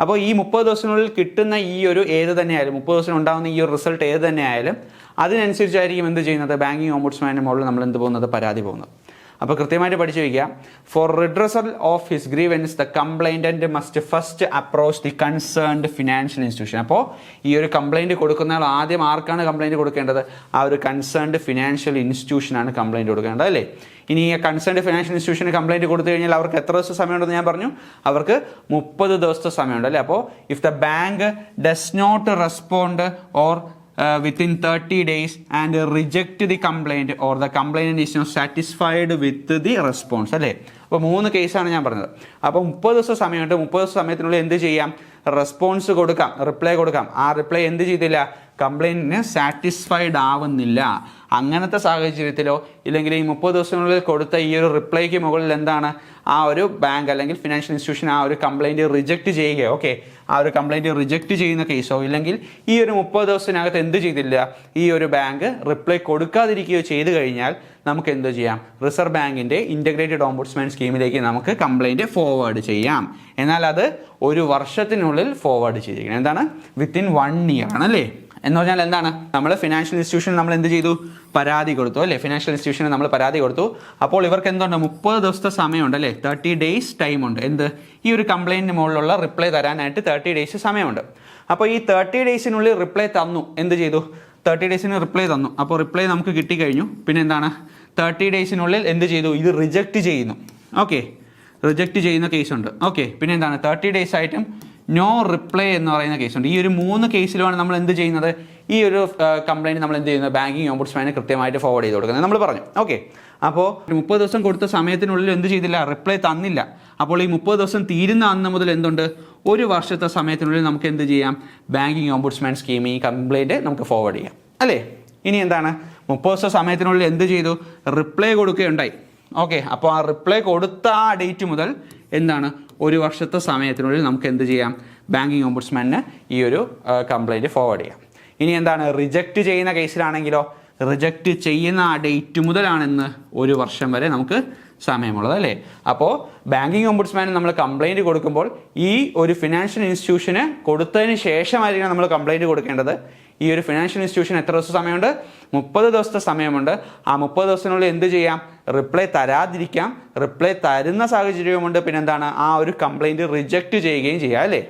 അപ്പോൾ ഈ 30 ദിവസത്തിനുള്ളിൽ കിട്ടുന്ന ഈ ഒരു ഏത് തന്നെ ആയാലും 30 ദിവസം ഉണ്ടാകുന്ന ഈ ഒരു റിസൾട്ട് ഏത് തന്നെ ആയാലും അതിനനുസരിച്ചായിരിക്കും എന്ത് ചെയ്യുന്നത്? ബാങ്കിങ് ഓംബുഡ്സ്മാൻ്റെ മുകളിൽ നമ്മൾ എന്ത് പോകുന്നത്? പരാതി പോകുന്നത്. അപ്പോൾ കൃത്യമായിട്ട് പഠിച്ചു വയ്ക്കുക. For redressal of his grievance the complainant must first approach the concerned financial institution. അപ്പോൾ ഈ ഒരു കംപ്ലയിൻറ്റ് കൊടുക്കുന്ന ആൾ ആദ്യം ആർക്കാണ് കംപ്ലയിൻറ്റ് കൊടുക്കേണ്ടത്? ആ ഒരു കൺസേൺഡ് ഫിനാൻഷ്യൽ ഇൻസ്റ്റിറ്റ്യൂഷനാണ് കംപ്ലയിൻറ്റ് കൊടുക്കേണ്ടത് അല്ലേ. ഇനി ഈ കൺസേൺഡ് ഫിനാൻഷ്യൽ ഇൻസ്റ്റിറ്റ്യൂഷന് കംപ്ലയിൻറ്റ് കൊടുത്തു കഴിഞ്ഞാൽ അവർക്ക് എത്ര ദിവസത്തെ സമയമുണ്ടെന്ന് ഞാൻ പറഞ്ഞു? അവർക്ക് 30 ദിവസത്തെ സമയമുണ്ട് അല്ലേ. അപ്പോൾ if the bank does not respond or within 30 days and reject the complaint or the complainant is not satisfied with the response അല്ലേ. അപ്പോൾ 3 കേസാണ് ഞാൻ പറഞ്ഞത്. അപ്പോൾ 30 ദിവസം സമയമുണ്ട്. 30 ദിവസം സമയത്തിനുള്ളിൽ എന്ത് ചെയ്യാം? റെസ്പോൺസ് കൊടുക്കാം, റിപ്ലൈ കൊടുക്കാം. ആ റിപ്ലൈ എന്ത് ചെയ്തില്ല? കംപ്ലയിൻറ്റിന് സാറ്റിസ്ഫൈഡ് ആവുന്നില്ല. അങ്ങനത്തെ സാഹചര്യത്തിലോ ഇല്ലെങ്കിൽ ഈ 30 ദിവസത്തിനുള്ളിൽ കൊടുത്ത ഈ ഒരു റിപ്ലൈക്ക് മുകളിൽ എന്താണ്? ആ ഒരു ബാങ്ക് അല്ലെങ്കിൽ ഫിനാൻഷ്യൽ ഇൻസ്റ്റിറ്റ്യൂഷൻ ആ ഒരു കംപ്ലയിൻറ്റ് റിജക്റ്റ് ചെയ്യുകയോ ഓക്കെ ആ ഒരു കംപ്ലയിൻറ്റ് റിജക്റ്റ് ചെയ്യുന്ന കേസോ ഇല്ലെങ്കിൽ ഈ ഒരു 30 ദിവസത്തിനകത്ത് എന്ത് ചെയ്തില്ല? ഈ ഒരു ബാങ്ക് റിപ്ലൈ കൊടുക്കാതിരിക്കുകയോ ചെയ്തു കഴിഞ്ഞാൽ നമുക്ക് എന്ത് ചെയ്യാം? റിസർവ് ബാങ്കിൻ്റെ ഇൻ്റഗ്രേറ്റഡ് ഓംബുഡ്സ്മാൻ സ്കീമിലേക്ക് നമുക്ക് കംപ്ലയിൻറ്റ് ഫോർവേഡ് ചെയ്യാം. എന്നാൽ അത് 1 വർഷത്തിനുള്ളിൽ ഫോർവേഡ് ചെയ്തിരിക്കണം. എന്താണ്? വിത്തിൻ 1 ഇയർ ആണല്ലേ. എന്ന് പറഞ്ഞാൽ എന്താണ്? നമ്മൾ ഫിനാൻഷ്യൽ ഇൻസ്റ്റിറ്റ്യൂഷൻ നമ്മൾ എന്ത് ചെയ്തു? പരാതി കൊടുത്തു അല്ലേ. ഫിനാൻഷ്യൽ ഇൻസ്റ്റിറ്റ്യൂഷന് നമ്മൾ പരാതി കൊടുത്തു. അപ്പോൾ ഇവർക്ക് എന്തുണ്ട്? 30 ദിവസത്തെ സമയമുണ്ട് അല്ലേ. 30 ഡേയ്സ് ടൈമുണ്ട്. എന്ത്? ഈ ഒരു കംപ്ലയിൻറ്റിന് മുകളിലുള്ള റിപ്ലൈ തരാനായിട്ട് 30 ഡേയ്സ് സമയമുണ്ട്. അപ്പോൾ ഈ 30 ഡേയ്സിനുള്ളിൽ റിപ്ലൈ തന്നു. എന്ത് ചെയ്തു? 30 ഡേയ്സിന് റിപ്ലൈ തന്നു. അപ്പോൾ റിപ്ലൈ നമുക്ക് കിട്ടിക്കഴിഞ്ഞു. പിന്നെ എന്താണ്? 30 ഡേയ്സിനുള്ളിൽ എന്ത് ചെയ്തു? ഇത് റിജക്റ്റ് ചെയ്യുന്നു. ഓക്കെ, റിജക്റ്റ് ചെയ്യുന്ന കേസുണ്ട്. ഓക്കെ, പിന്നെ എന്താണ്? 30 ഡേയ്സ് ആയിട്ടും നോ റിപ്ലൈ എന്ന് പറയുന്ന കേസുണ്ട്. ഈ ഒരു 3 കേസിലുമാണ് നമ്മൾ എന്ത് ചെയ്യുന്നത്? ഈ ഒരു കംപ്ലയിൻറ്റ് നമ്മൾ എന്ത് ചെയ്യുന്നത്? ബാങ്കിങ് ഓംബുഡ്സ്മാന് കൃത്യമായിട്ട് ഫോർവേഡ് ചെയ്ത് കൊടുക്കുന്നത് നമ്മൾ പറഞ്ഞു. ഓക്കെ, അപ്പോൾ 30 ദിവസം കൊടുത്ത സമയത്തിനുള്ളിൽ എന്ത് ചെയ്തില്ല? റിപ്ലൈ തന്നില്ല. അപ്പോൾ ഈ 30 ദിവസം തീരുന്ന അന്ന് മുതൽ എന്തുണ്ട്? 1 വർഷത്തെ സമയത്തിനുള്ളിൽ നമുക്ക് എന്ത് ചെയ്യാം? ബാങ്കിങ് ഓംബുഡ്സ്മാൻ സ്കീം ഈ കംപ്ലയിൻറ്റ് നമുക്ക് ഫോർവേഡ് ചെയ്യാം അല്ലേ. ഇനി എന്താണ്? 30 ദിവസം സമയത്തിനുള്ളിൽ എന്ത് ചെയ്തു? റിപ്ലൈ കൊടുക്കുകയുണ്ടായി. ഓക്കെ, അപ്പോൾ ആ റിപ്ലൈ കൊടുത്ത ആ ഡേറ്റ് മുതൽ എന്താണ്? 1 വർഷത്തെ സമയത്തിനുള്ളിൽ നമുക്ക് എന്ത് ചെയ്യാം? ബാങ്കിങ് ഓംബുഡ്സ്മാന് ഈ ഒരു കംപ്ലയിൻറ്റ് ഫോർവേഡ് ചെയ്യാം. ഇനി എന്താണ്? റിജക്റ്റ് ചെയ്യുന്ന കേസിലാണെങ്കിലോ റിജക്റ്റ് ചെയ്യുന്ന ആ ഡേറ്റ് മുതലാണെന്ന് 1 വർഷം വരെ നമുക്ക് സമയമുള്ളത് അല്ലേ. അപ്പോൾ ബാങ്കിങ് ഓംബുഡ്സ്മാന് നമ്മൾ കംപ്ലൈൻറ്റ് കൊടുക്കുമ്പോൾ ഈ ഒരു ഫിനാൻഷ്യൽ ഇൻസ്റ്റിറ്റ്യൂഷന് കൊടുത്തതിന് ശേഷമായിരിക്കണം നമ്മൾ കംപ്ലൈൻറ്റ് കൊടുക്കേണ്ടത്. ഈ ഒരു ഫിനാൻഷ്യൽ ഇൻസ്റ്റിറ്റ്യൂഷൻ എത്ര ദിവസം സമയമുണ്ട്? 30 ദിവസത്തെ സമയമുണ്ട്. ആ 30 ദിവസത്തിനുള്ളിൽ എന്ത് ചെയ്യാം? റിപ്ലൈ തരാതിരിക്കാം, റിപ്ലൈ തരുന്ന സാഹചര്യമുണ്ട്, പിന്നെന്താണ് ആ ഒരു കംപ്ലൈൻറ്റ് റിജക്റ്റ് ചെയ്യുകയും ചെയ്യാം അല്ലേ.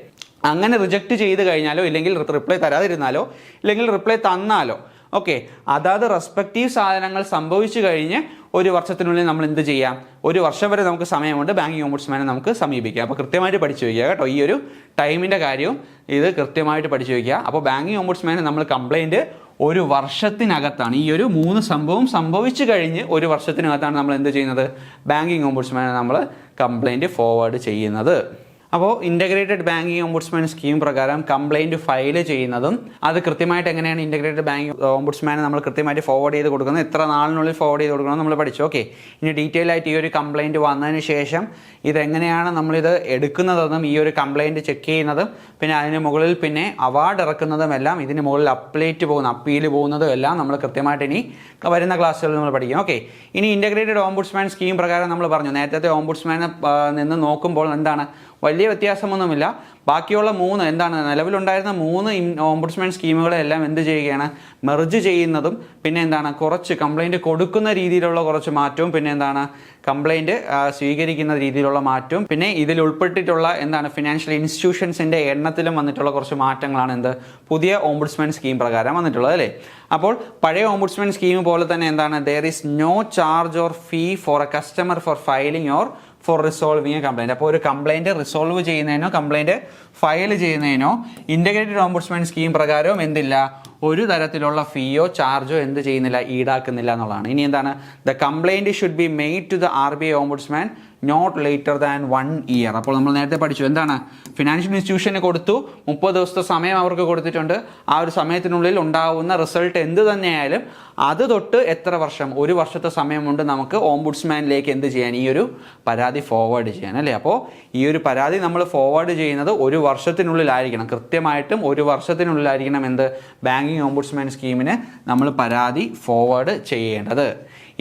അങ്ങനെ റിജക്റ്റ് ചെയ്ത് കഴിഞ്ഞാലോ ഇല്ലെങ്കിൽ റിപ്ലൈ തരാതിരുന്നാലോ ഇല്ലെങ്കിൽ റിപ്ലൈ തന്നാലോ ഓക്കെ, അതാത് റെസ്പെക്റ്റീവ് സാധനങ്ങൾ സംഭവിച്ചു കഴിഞ്ഞ് 1 വർഷത്തിനുള്ളിൽ നമ്മൾ എന്ത് ചെയ്യാം? 1 വർഷം വരെ നമുക്ക് സമയമുണ്ട് ബാങ്കിങ് ഓംബുഡ്സ്മാനെ നമുക്ക് സമീപിക്കാം. അപ്പോൾ കൃത്യമായിട്ട് പഠിച്ചു വയ്ക്കുക കേട്ടോ, ഈ ഒരു ടൈമിൻ്റെ കാര്യവും ഇത് കൃത്യമായിട്ട് പഠിച്ചു വയ്ക്കുക. അപ്പോൾ ബാങ്കിങ് ഓംബുഡ്സ്മാനെ നമ്മൾ കംപ്ലൈൻറ്റ് 1 വർഷത്തിനകത്താണ്, ഈ ഒരു 3 സംഭവം സംഭവിച്ചു കഴിഞ്ഞ് 1 വർഷത്തിനകത്താണ് നമ്മൾ എന്ത് ചെയ്യുന്നത്? ബാങ്കിങ് ഓംബുഡ്സ്മാനെ നമ്മൾ കംപ്ലൈൻറ്റ് ഫോർവേഡ് ചെയ്യുന്നത്. അപ്പോൾ ഇൻ്റഗ്രേറ്റഡ് ബാങ്കിങ് ഓംബുഡ്സ്മാൻ സ്കീം പ്രകാരം കംപ്ലൈൻറ്റ് ഫയൽ ചെയ്യുന്നതും അത് കൃത്യമായിട്ട് എങ്ങനെയാണ് ഇൻ്റഗ്രേറ്റഡ് ബാങ്കിങ് ഓംബുഡ്സ്മാനെ നമ്മൾ കൃത്യമായിട്ട് ഫോർവേഡ് ചെയ്ത് കൊടുക്കുന്നത്, എത്ര നാളിനുള്ളിൽ ഫോർവേഡ് ചെയ്ത് കൊടുക്കണം നമ്മൾ പഠിച്ചു. ഓക്കെ, ഇനി ഡീറ്റെയിൽ ആയിട്ട് ഈ ഒരു കംപ്ലൈൻറ്റ് വന്നതിന് ശേഷം ഇതെങ്ങനെയാണ് നമ്മളിത് എടുക്കുന്നതെന്നും ഈ ഒരു കംപ്ലൈൻറ്റ് ചെക്ക് ചെയ്യുന്നതും പിന്നെ അതിന് മുകളിൽ പിന്നെ അവാർഡ് ഇറക്കുന്നതും എല്ലാം ഇതിന് മുകളിൽ അപ്പീൽ പോകുന്നതും എല്ലാം നമ്മൾ കൃത്യമായിട്ട് ഇനി വരുന്ന ക്ലാസ്സുകളിൽ നമ്മൾ പഠിക്കും. ഓക്കെ, ഇനി ഇൻ്റഗ്രേറ്റഡ് ഓംബുഡ്സ്മാൻ സ്കീം പ്രകാരം നമ്മൾ പറഞ്ഞു നേരത്തെ ഓംബുഡ്സ്മാനെ നിന്ന് നോക്കുമ്പോൾ എന്താണ് വലിയ വ്യത്യാസമൊന്നുമില്ല. ബാക്കിയുള്ള 3 എന്താണ് നിലവിലുണ്ടായിരുന്ന 3 ഓംബുഡ്സ്മാൻ സ്കീമുകളെല്ലാം എന്ത് ചെയ്യുകയാണ്? മെർജ് ചെയ്യുന്നതും പിന്നെ എന്താണ് കുറച്ച് കംപ്ലൈൻറ്റ് കൊടുക്കുന്ന രീതിയിലുള്ള കുറച്ച് മാറ്റവും പിന്നെ എന്താണ് കംപ്ലൈൻറ്റ് സ്വീകരിക്കുന്ന രീതിയിലുള്ള മാറ്റവും പിന്നെ ഇതിൽ ഉൾപ്പെട്ടിട്ടുള്ള എന്താണ് ഫിനാൻഷ്യൽ ഇൻസ്റ്റിറ്റ്യൂഷൻസിൻ്റെ എണ്ണത്തിലും വന്നിട്ടുള്ള കുറച്ച് മാറ്റങ്ങളാണ് എന്ത് പുതിയ ഓംബുഡ്സ്മാൻ സ്കീം പ്രകാരം വന്നിട്ടുള്ളത് അല്ലേ. അപ്പോൾ പഴയ ഓംബുഡ്സ്മാൻ സ്കീം പോലെ തന്നെ എന്താണ് there is no charge or fee for a customer for filing or for resolving a complaint. അപ്പോൾ ഒരു കംപ്ലൈൻറ്റ് റിസോൾവ് ചെയ്യുന്നതിനോ കംപ്ലൈൻറ്റ് ഫയൽ ചെയ്യുന്നതിനോ ഇൻ്റഗ്രേറ്റഡ് ഓംബുഡ്സ്മാൻ സ്കീം പ്രകാരവും എന്തില്ല ഒരു തരത്തിലുള്ള ഫീയോ ചാർജോ എന്ത് ചെയ്യുന്നില്ല ഈടാക്കുന്നില്ല എന്നുള്ളതാണ്. ഇനി എന്താണ് the complaint should be made to the RBI ombudsman not later than 1 year. അപ്പോൾ നമ്മൾ നേരത്തെ പഠിച്ചു എന്താണ് ഫിനാൻഷ്യൽ ഇൻസ്റ്റിറ്റ്യൂഷന് കൊടുത്തു 30 ദിവസത്തെ സമയം അവർക്ക് കൊടുത്തിട്ടുണ്ട്. ആ ഒരു സമയത്തിനുള്ളിൽ ഉണ്ടാവുന്ന റിസൾട്ട് എന്ത് തന്നെയായാലും അത് തൊട്ട് എത്ര വർഷം 1 വർഷത്തെ സമയമുണ്ട് നമുക്ക് ഓംബുഡ്സ്മാനിലേക്ക് എന്ത് ചെയ്യാൻ ഈ ഒരു പരാതി ഫോർവേഡ് ചെയ്യാൻ അല്ലേ. അപ്പോൾ ഈ ഒരു പരാതി നമ്മൾ ഫോർവേഡ് ചെയ്യുന്നത് 1 വർഷത്തിനുള്ളിലായിരിക്കണം, കൃത്യമായിട്ടും 1 വർഷത്തിനുള്ളിലായിരിക്കണം എന്ത് ബാങ്കിങ് ഓംബുഡ്സ്മാൻ സ്കീമിന് നമ്മൾ പരാതി ഫോർവേഡ് ചെയ്യേണ്ടത്.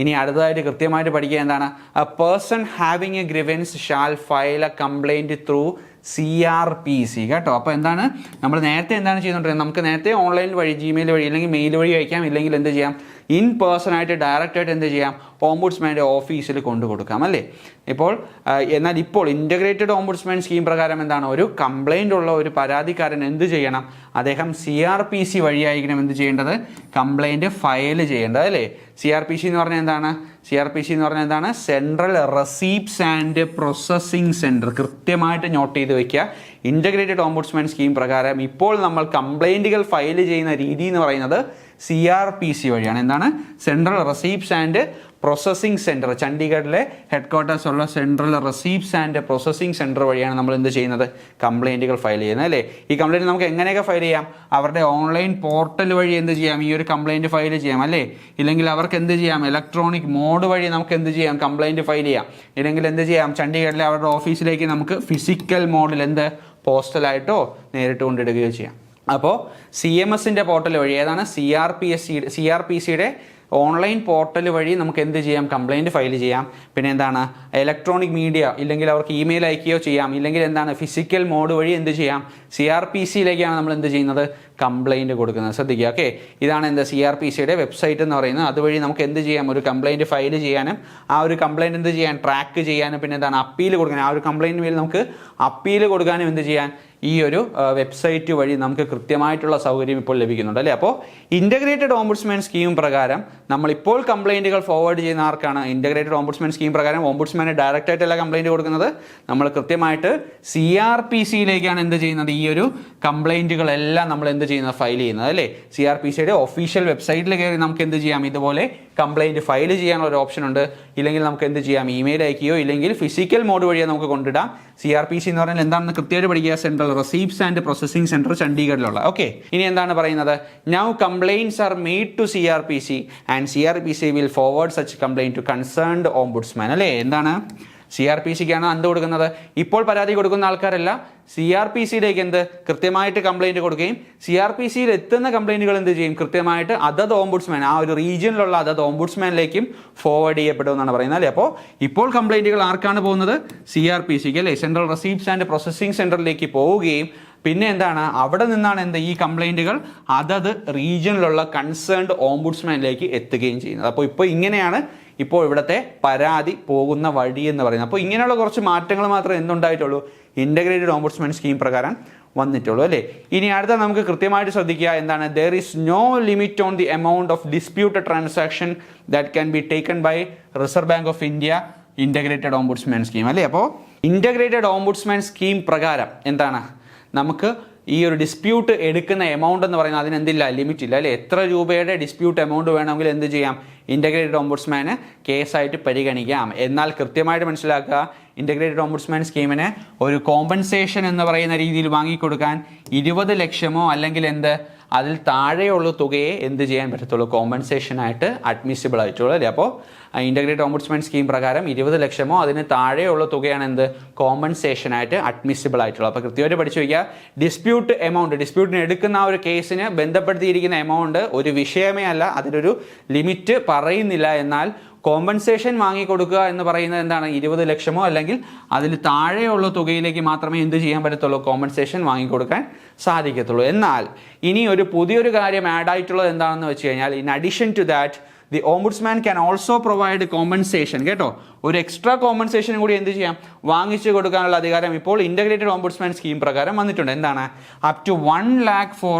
ഇനി അടുത്തതായിട്ട് കൃത്യമായിട്ട് പഠിക്കുക എന്താണ് A person having A grievance shall file A complaint through CRPC കേട്ടോ. അപ്പോൾ എന്താണ് നമ്മൾ നേരത്തെ എന്താണ് ചെയ്തുകൊണ്ടിരുന്നത്? നമുക്ക് നേരത്തെ ഓൺലൈൻ വഴി ജിമെയിൽ വഴി അല്ലെങ്കിൽ മെയിൽ വഴി അയക്കാം, ഇല്ലെങ്കിൽ എന്ത് ചെയ്യാം ഇൻ പേഴ്സൺ ആയിട്ട് ഡയറക്റ്റായിട്ട് എന്ത് ചെയ്യാം ഓംബുഡ്സ്മാൻ്റെ ഓഫീസിൽ കൊണ്ടു കൊടുക്കാം അല്ലേ. എന്നാൽ ഇപ്പോൾ ഇൻ്റഗ്രേറ്റഡ് ഓംബുഡ്സ്മാൻ സ്കീം പ്രകാരം എന്താണ് ഒരു കംപ്ലൈൻ്റ് ഉള്ള ഒരു പരാതിക്കാരൻ എന്ത് ചെയ്യണം? അദ്ദേഹം CRPC വഴിയായിരിക്കണം എന്ത് ചെയ്യേണ്ടത്? കംപ്ലൈൻറ്റ് ഫയൽ ചെയ്യേണ്ടത് അല്ലേ. CRPC എന്ന് പറഞ്ഞാൽ എന്താണ്? CRPC എന്ന് പറഞ്ഞാൽ എന്താണ്? Central receipts and processing centre. കൃത്യമായിട്ട് നോട്ട് ചെയ്ത് വെക്കുക. ഇൻ്റഗ്രേറ്റഡ് ഓംബുഡ്സ്മാൻ സ്കീം പ്രകാരം ഇപ്പോൾ നമ്മൾ കംപ്ലൈൻറ്റുകൾ ഫയൽ ചെയ്യുന്ന രീതി എന്ന് പറയുന്നത് CRPC വഴിയാണ്. എന്താണ്? Central receipts and processing centre. ചണ്ഡീഗഡിലെ ഹെഡ് ക്വാർട്ടേഴ്സ് ഉള്ള central receipts and processing centre വഴിയാണ് നമ്മൾ എന്ത് ചെയ്യുന്നത്? കംപ്ലൈൻറ്റുകൾ ഫയൽ ചെയ്യുന്നത് അല്ലേ. ഈ കംപ്ലൈൻറ്റ് നമുക്ക് എങ്ങനെയൊക്കെ ഫയൽ ചെയ്യാം? അവരുടെ ഓൺലൈൻ പോർട്ടൽ വഴി എന്ത് ചെയ്യാം? ഈ ഒരു കംപ്ലൈൻറ്റ് ഫയൽ ചെയ്യാം അല്ലേ. ഇല്ലെങ്കിൽ അവർക്ക് എന്ത് ചെയ്യാം? ഇലക്ട്രോണിക് മോഡ് വഴി നമുക്ക് എന്ത് ചെയ്യാം? കംപ്ലൈൻറ്റ് ഫയൽ ചെയ്യാം. ഇല്ലെങ്കിൽ എന്ത് ചെയ്യാം? ചണ്ഡീഗഡിലെ അവരുടെ ഓഫീസിലേക്ക് നമുക്ക് ഫിസിക്കൽ മോഡിൽ എന്ത് പോസ്റ്റലായിട്ടോ നേരിട്ട് കൊണ്ടിടുകയോ ചെയ്യാം. അപ്പോൾ CMSൻ്റെ പോർട്ടൽ വഴി ഏതാണ് CRPCയുടെ ഓൺലൈൻ പോർട്ടൽ വഴി നമുക്ക് എന്ത് ചെയ്യാം? കംപ്ലൈൻറ്റ് ഫയൽ ചെയ്യാം. പിന്നെ എന്താണ് ഇലക്ട്രോണിക് മീഡിയ ഇല്ലെങ്കിൽ അവർക്ക് ഇമെയിൽ അയക്കുകയോ ചെയ്യാം. ഇല്ലെങ്കിൽ എന്താണ് ഫിസിക്കൽ മോഡ് വഴി എന്ത് ചെയ്യാം? CRPCയിലേക്കാണ് നമ്മൾ എന്ത് ചെയ്യുന്നത്? കംപ്ലൈൻറ്റ് കൊടുക്കുന്നത്. ശ്രദ്ധിക്കുക. ഓക്കെ, ഇതാണ് എന്താ CRPCയുടെ വെബ്സൈറ്റ് എന്ന് പറയുന്നത്. അതുവഴി നമുക്ക് എന്ത് ചെയ്യാം? ഒരു കംപ്ലൈൻറ്റ് ഫയൽ ചെയ്യാനും ആ ഒരു കംപ്ലൈൻറ്റ് എന്ത് ചെയ്യാൻ ട്രാക്ക് ചെയ്യാനും പിന്നെ എന്താണ് അപ്പീൽ കൊടുക്കാനും ആ ഒരു കംപ്ലൈൻറ്റ് മേൽ നമുക്ക് അപ്പീൽ കൊടുക്കാനും എന്ത് ചെയ്യാൻ ഈ ഒരു വെബ്സൈറ്റ് വഴി നമുക്ക് കൃത്യമായിട്ടുള്ള സൗകര്യം ഇപ്പോൾ ലഭിക്കുന്നുണ്ട് അല്ലേ. അപ്പോൾ ഇൻ്റഗ്രേറ്റഡ് ഓംബുഡ്സ്മാൻ സ്കീം പ്രകാരം നമ്മളിപ്പോൾ കംപ്ലൈൻറ്റുകൾ ഫോർവേഡ് ചെയ്യുന്ന ആർക്കാണ്? ഇൻ്റഗ്രേറ്റഡ് ഓംബുഡ്സ്മാൻ സ്കീം പ്രകാരം ഓംബുഡ്സ്മാന് ഡയറക്റ്റായിട്ടല്ല കംപ്ലൈൻറ്റ് കൊടുക്കുന്നത്, നമ്മൾ കൃത്യമായിട്ട് CRPCയിലേക്കാണ് എന്ത് ചെയ്യുന്നത്? ഈ ഒരു കംപ്ലൈൻറ്റുകളെല്ലാം നമ്മൾ എന്ത് ചെയ്യുന്നത്? ഫയൽ ചെയ്യുന്നത് അല്ലേ. CRPCയുടെ ഒഫീഷ്യൽ വെബ്സൈറ്റിൽ കയറി നമുക്ക് എന്ത് ചെയ്യാം? ഇതുപോലെ കംപ്ലൈൻറ്റ് ഫയൽ ചെയ്യാനുള്ള ഒരു ഓപ്ഷൻ ഉണ്ട്. ഇല്ലെങ്കിൽ നമുക്ക് എന്ത് ചെയ്യാം? ഇമെയിൽ അയക്കുകയോ ഇല്ലെങ്കിൽ ഫിസിക്കൽ മോഡ് വഴിയോ നമുക്ക് കൊണ്ടിടാം. CRPC എന്ന് പറഞ്ഞാൽ എന്താണെന്ന് കൃത്യമായിട്ട് പഠിക്കുക. Central receipts and processing centre ചണ്ഡീഗഡിലുള്ള. ഓക്കെ, ഇനി എന്താണ് പറയുന്നത്? Now complaints are made to CRPC and CRPC will forward such complaint to concerned ombudsman അല്ലേ. എന്താണ് CRPC-ക്കാണ് എന്ത് കൊടുക്കുന്നത്? ഇപ്പോൾ പരാതി കൊടുക്കുന്ന ആൾക്കാരല്ല, CRPC-യിലേക്ക് എന്ത് കൃത്യമായിട്ട് കംപ്ലൈൻറ്റ് കൊടുക്കുകയും CRPC-യിൽ എത്തുന്ന കംപ്ലൈൻറ്റുകൾ എന്ത് ചെയ്യും? കൃത്യമായിട്ട് അതത് ഓംബുഡ്സ്മാൻ, ആ ഒരു റീജിയനിലുള്ള അതത് ഓംബുഡ്സ്മാനിലേക്കും ഫോർവേഡ് ചെയ്യപ്പെടും എന്നാണ് പറയുന്നത് അല്ലേ. അപ്പോൾ ഇപ്പോൾ കംപ്ലൈൻറ്റുകൾ ആർക്കാണ് പോകുന്നത്? CRPC-ക്ക് അല്ലേ, സെൻട്രൽ റെസീപ്റ്റ്സ് ആൻഡ് പ്രോസസ്സിംഗ് സെൻറ്ററിലേക്ക് പോവുകയും പിന്നെ എന്താണ് അവിടെ നിന്നാണ് എന്ത് ഈ കംപ്ലൈൻറ്റുകൾ അതത് റീജിയനിലുള്ള കൺസേൺഡ് ഓംബുഡ്സ്മാനിലേക്ക് എത്തുകയും ചെയ്യുന്നത്. അപ്പോൾ ഇങ്ങനെയാണ് ഇപ്പോൾ ഇവിടുത്തെ പരാതി പോകുന്ന വഴി എന്ന് പറയുന്നത്. അപ്പോൾ ഇങ്ങനെയുള്ള കുറച്ച് മാറ്റങ്ങൾ മാത്രമേ എന്തുണ്ടായിട്ടുള്ളൂ? ഇൻ്റഗ്രേറ്റഡ് ഓംബുഡ്സ്മാൻ സ്കീം പ്രകാരം വന്നിട്ടുള്ളൂ അല്ലേ. ഇനി അടുത്ത നമുക്ക് കൃത്യമായിട്ട് ശ്രദ്ധിക്കുക എന്താണ്? There is no limit on the amount of disputed transaction that can be taken by Reserve bank of India integrated ombudsman scheme അല്ലേ. അപ്പോൾ ഇൻ്റഗ്രേറ്റഡ് ഓംബുഡ്സ്മാൻ സ്കീം പ്രകാരം എന്താണ് നമുക്ക് ഈ ഒരു ഡിസ്പ്യൂട്ട് എടുക്കുന്ന എമൗണ്ട് എന്ന് പറയുന്നത് അതിനെന്തില്ല? ലിമിറ്റ് ഇല്ല അല്ലേ. എത്ര രൂപയുടെ ഡിസ്പ്യൂട്ട് എമൗണ്ട് വേണമെങ്കിൽ എന്ത് ചെയ്യാം? ഇൻ്റഗ്രേറ്റഡ് ഓംബുഡ്സ്മാന് കേസായിട്ട് പരിഗണിക്കാം. എന്നാൽ കൃത്യമായിട്ട് മനസ്സിലാക്കുക, ഇൻ്റഗ്രേറ്റഡ് ഓംബുഡ്സ്മാൻ സ്കീമിന് ഒരു കോമ്പൻസേഷൻ എന്ന് പറയുന്ന രീതിയിൽ വാങ്ങിക്കൊടുക്കാൻ 20 ലക്ഷമോ അല്ലെങ്കിൽ അതിൽ താഴെയുള്ള തുകയെ എന്ത് ചെയ്യാൻ പറ്റത്തുള്ളൂ? കോമ്പൻസേഷനായിട്ട് അഡ്മിസിബിൾ ആയിട്ടുള്ളൂ അല്ലേ. അപ്പോൾ ഇൻ്റഗ്രേറ്റഡ് ഓംബുഡ്സ്മാൻ സ്കീം പ്രകാരം 20 ലക്ഷമോ അതിന് താഴെയുള്ള തുകയാണ് കോമ്പൻസേഷനായിട്ട് അഡ്മിസിബിൾ ആയിട്ടുള്ളത്. അപ്പോൾ കൃത്യമായിട്ട് പഠിച്ചു വയ്ക്കുക, ഡിസ്പ്യൂട്ട് എമൗണ്ട്, ഡിസ്പ്യൂട്ടിന് എടുക്കുന്ന ആ ഒരു കേസിന് ബന്ധപ്പെടുത്തിയിരിക്കുന്ന എമൗണ്ട് ഒരു വിഷയമേ അല്ല, അതിലൊരു ലിമിറ്റ് പറയുന്നില്ല. എന്നാൽ കോമ്പൻസേഷൻ വാങ്ങിക്കൊടുക്കുക എന്ന് പറയുന്നത് എന്താണ്? 20 ലക്ഷമോ അല്ലെങ്കിൽ അതിൽ താഴെയുള്ള തുകയിലേക്ക് മാത്രമേ എന്ത് ചെയ്യാൻ പറ്റത്തുള്ളൂ? കോമ്പൻസേഷൻ വാങ്ങിക്കൊടുക്കാൻ സാധിക്കത്തുള്ളൂ. എന്നാൽ ഇനി ഒരു പുതിയൊരു കാര്യം ആഡ് ആയിട്ടുള്ളത് എന്താണെന്ന് വെച്ച് കഴിഞ്ഞാൽ, in addition to that the ombudsman can also provide compensation, കേട്ടോ, ഒരു എക്സ്ട്രാ കോമ്പൻസേഷൻ കൂടി എന്ത് ചെയ്യാം? വാങ്ങിച്ചു കൊടുക്കാനുള്ള അധികാരം ഇപ്പോൾ ഇൻ്റഗ്രേറ്റഡ് ഓംബുഡ്സ്മാൻ സ്കീം പ്രകാരം വന്നിട്ടുണ്ട്. എന്താണ്? Up to 1 lakh for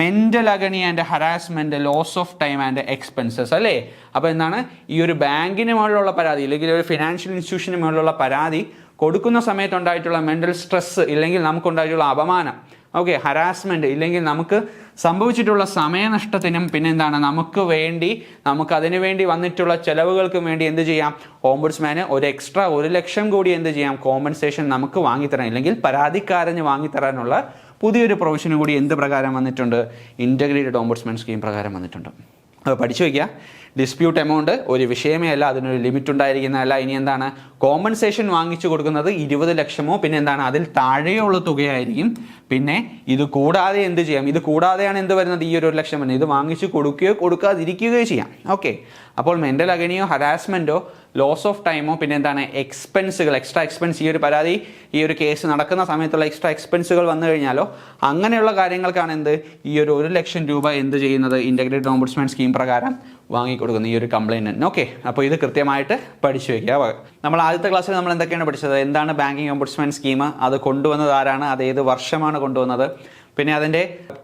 mental agony and harassment, loss of time and expenses അല്ലേ. അപ്പോൾ എന്താണ്? ഈ ഒരു ബാങ്കിന് മുകളിലുള്ള പരാതി അല്ലെങ്കിൽ ഒരു ഫിനാൻഷ്യൽ ഇൻസ്റ്റിറ്റ്യൂഷന് മുകളിലുള്ള പരാതി കൊടുക്കുന്ന സമയത്തുണ്ടായിട്ടുള്ള മെൻ്റൽ സ്ട്രെസ് ഇല്ലെങ്കിൽ നമുക്കുണ്ടായിട്ടുള്ള അപമാനം, ഓക്കെ, ഹരാസ്മെൻറ്റ് ഇല്ലെങ്കിൽ നമുക്ക് സംഭവിച്ചിട്ടുള്ള സമയനഷ്ടത്തിനും പിന്നെ എന്താണ് നമുക്ക് അതിനു വേണ്ടി വന്നിട്ടുള്ള ചെലവുകൾക്കും വേണ്ടി എന്ത് ചെയ്യാം? ഓംബുഡ്സ്മാന് ഒരു എക്സ്ട്രാ 1 ലക്ഷം കൂടി എന്ത് ചെയ്യാം? കോമ്പൻസേഷൻ നമുക്ക് വാങ്ങിത്തരാൻ ഇല്ലെങ്കിൽ പരാതിക്കാരന് വാങ്ങിത്തരാനുള്ള പുതിയൊരു പ്രൊവിഷനും കൂടി എന്ത് പ്രകാരം വന്നിട്ടുണ്ട്? ഇൻ്റഗ്രേറ്റഡ് ഓംബുഡ്സ്മാൻ സ്കീം പ്രകാരം വന്നിട്ടുണ്ട്. അപ്പോൾ പഠിച്ചു വയ്ക്കുക, ഡിസ്പ്യൂട്ട് എമൗണ്ട് ഒരു വിഷയമേ അല്ല, അതിനൊരു ലിമിറ്റ് ഉണ്ടായിരിക്കുന്നതല്ല. ഇനി എന്താണ്? കോമ്പൻസേഷൻ വാങ്ങിച്ചു കൊടുക്കുന്നത് 20 ലക്ഷമോ പിന്നെ എന്താണ് അതിൽ താഴെയുള്ള തുകയായിരിക്കും. പിന്നെ ഇത് കൂടാതെ എന്ത് ചെയ്യാം? ഇത് കൂടാതെയാണ് എന്ത് വരുന്നത്? ഈ ഒരു 1 ലക്ഷം വരുന്നത്. ഇത് വാങ്ങിച്ചു കൊടുക്കുകയോ കൊടുക്കാതിരിക്കുകയോ ചെയ്യാം. ഓക്കെ, അപ്പോൾ മെൻ്റൽ അഗണിയോ ഹരാസ്മെൻറ്റോ ലോസ് ഓഫ് ടൈമോ പിന്നെ എന്താണ് എക്സ്പെൻസുകൾ, എക്സ്ട്രാ എക്സ്പെൻസ്, ഈ ഒരു പരാതി ഈ ഒരു കേസ് നടക്കുന്ന സമയത്തുള്ള എക്സ്ട്രാ എക്സ്പെൻസുകൾ വന്നു കഴിഞ്ഞാലോ അങ്ങനെയുള്ള കാര്യങ്ങൾക്കാണ് ഈ ഒരു 1 ലക്ഷം രൂപ എന്ത് ചെയ്യുന്നത്? ഇൻ്റഗ്രേറ്റഡ് ഓംബുഡ്സ്മാൻ സ്കീം പ്രകാരം വാങ്ങിക്കൊടുക്കുന്ന ഈ ഒരു കംപ്ലൈൻറ്റ്. ഓക്കെ, അപ്പോൾ ഇത് കൃത്യമായിട്ട് പഠിച്ചു വയ്ക്കുക. നമ്മൾ ആദ്യത്തെ ക്ലാസ്സിൽ നമ്മൾ എന്തൊക്കെയാണ് പഠിച്ചത്? എന്താണ് ബാങ്കിങ് ഓംബുഡ്സ്മാൻ സ്കീം, അത് കൊണ്ടുവന്നത് ആരാണ്, അത് ഏത് വർഷമാണ് കൊണ്ടുവന്നത്, പിന്നെ അതിൻ്റെ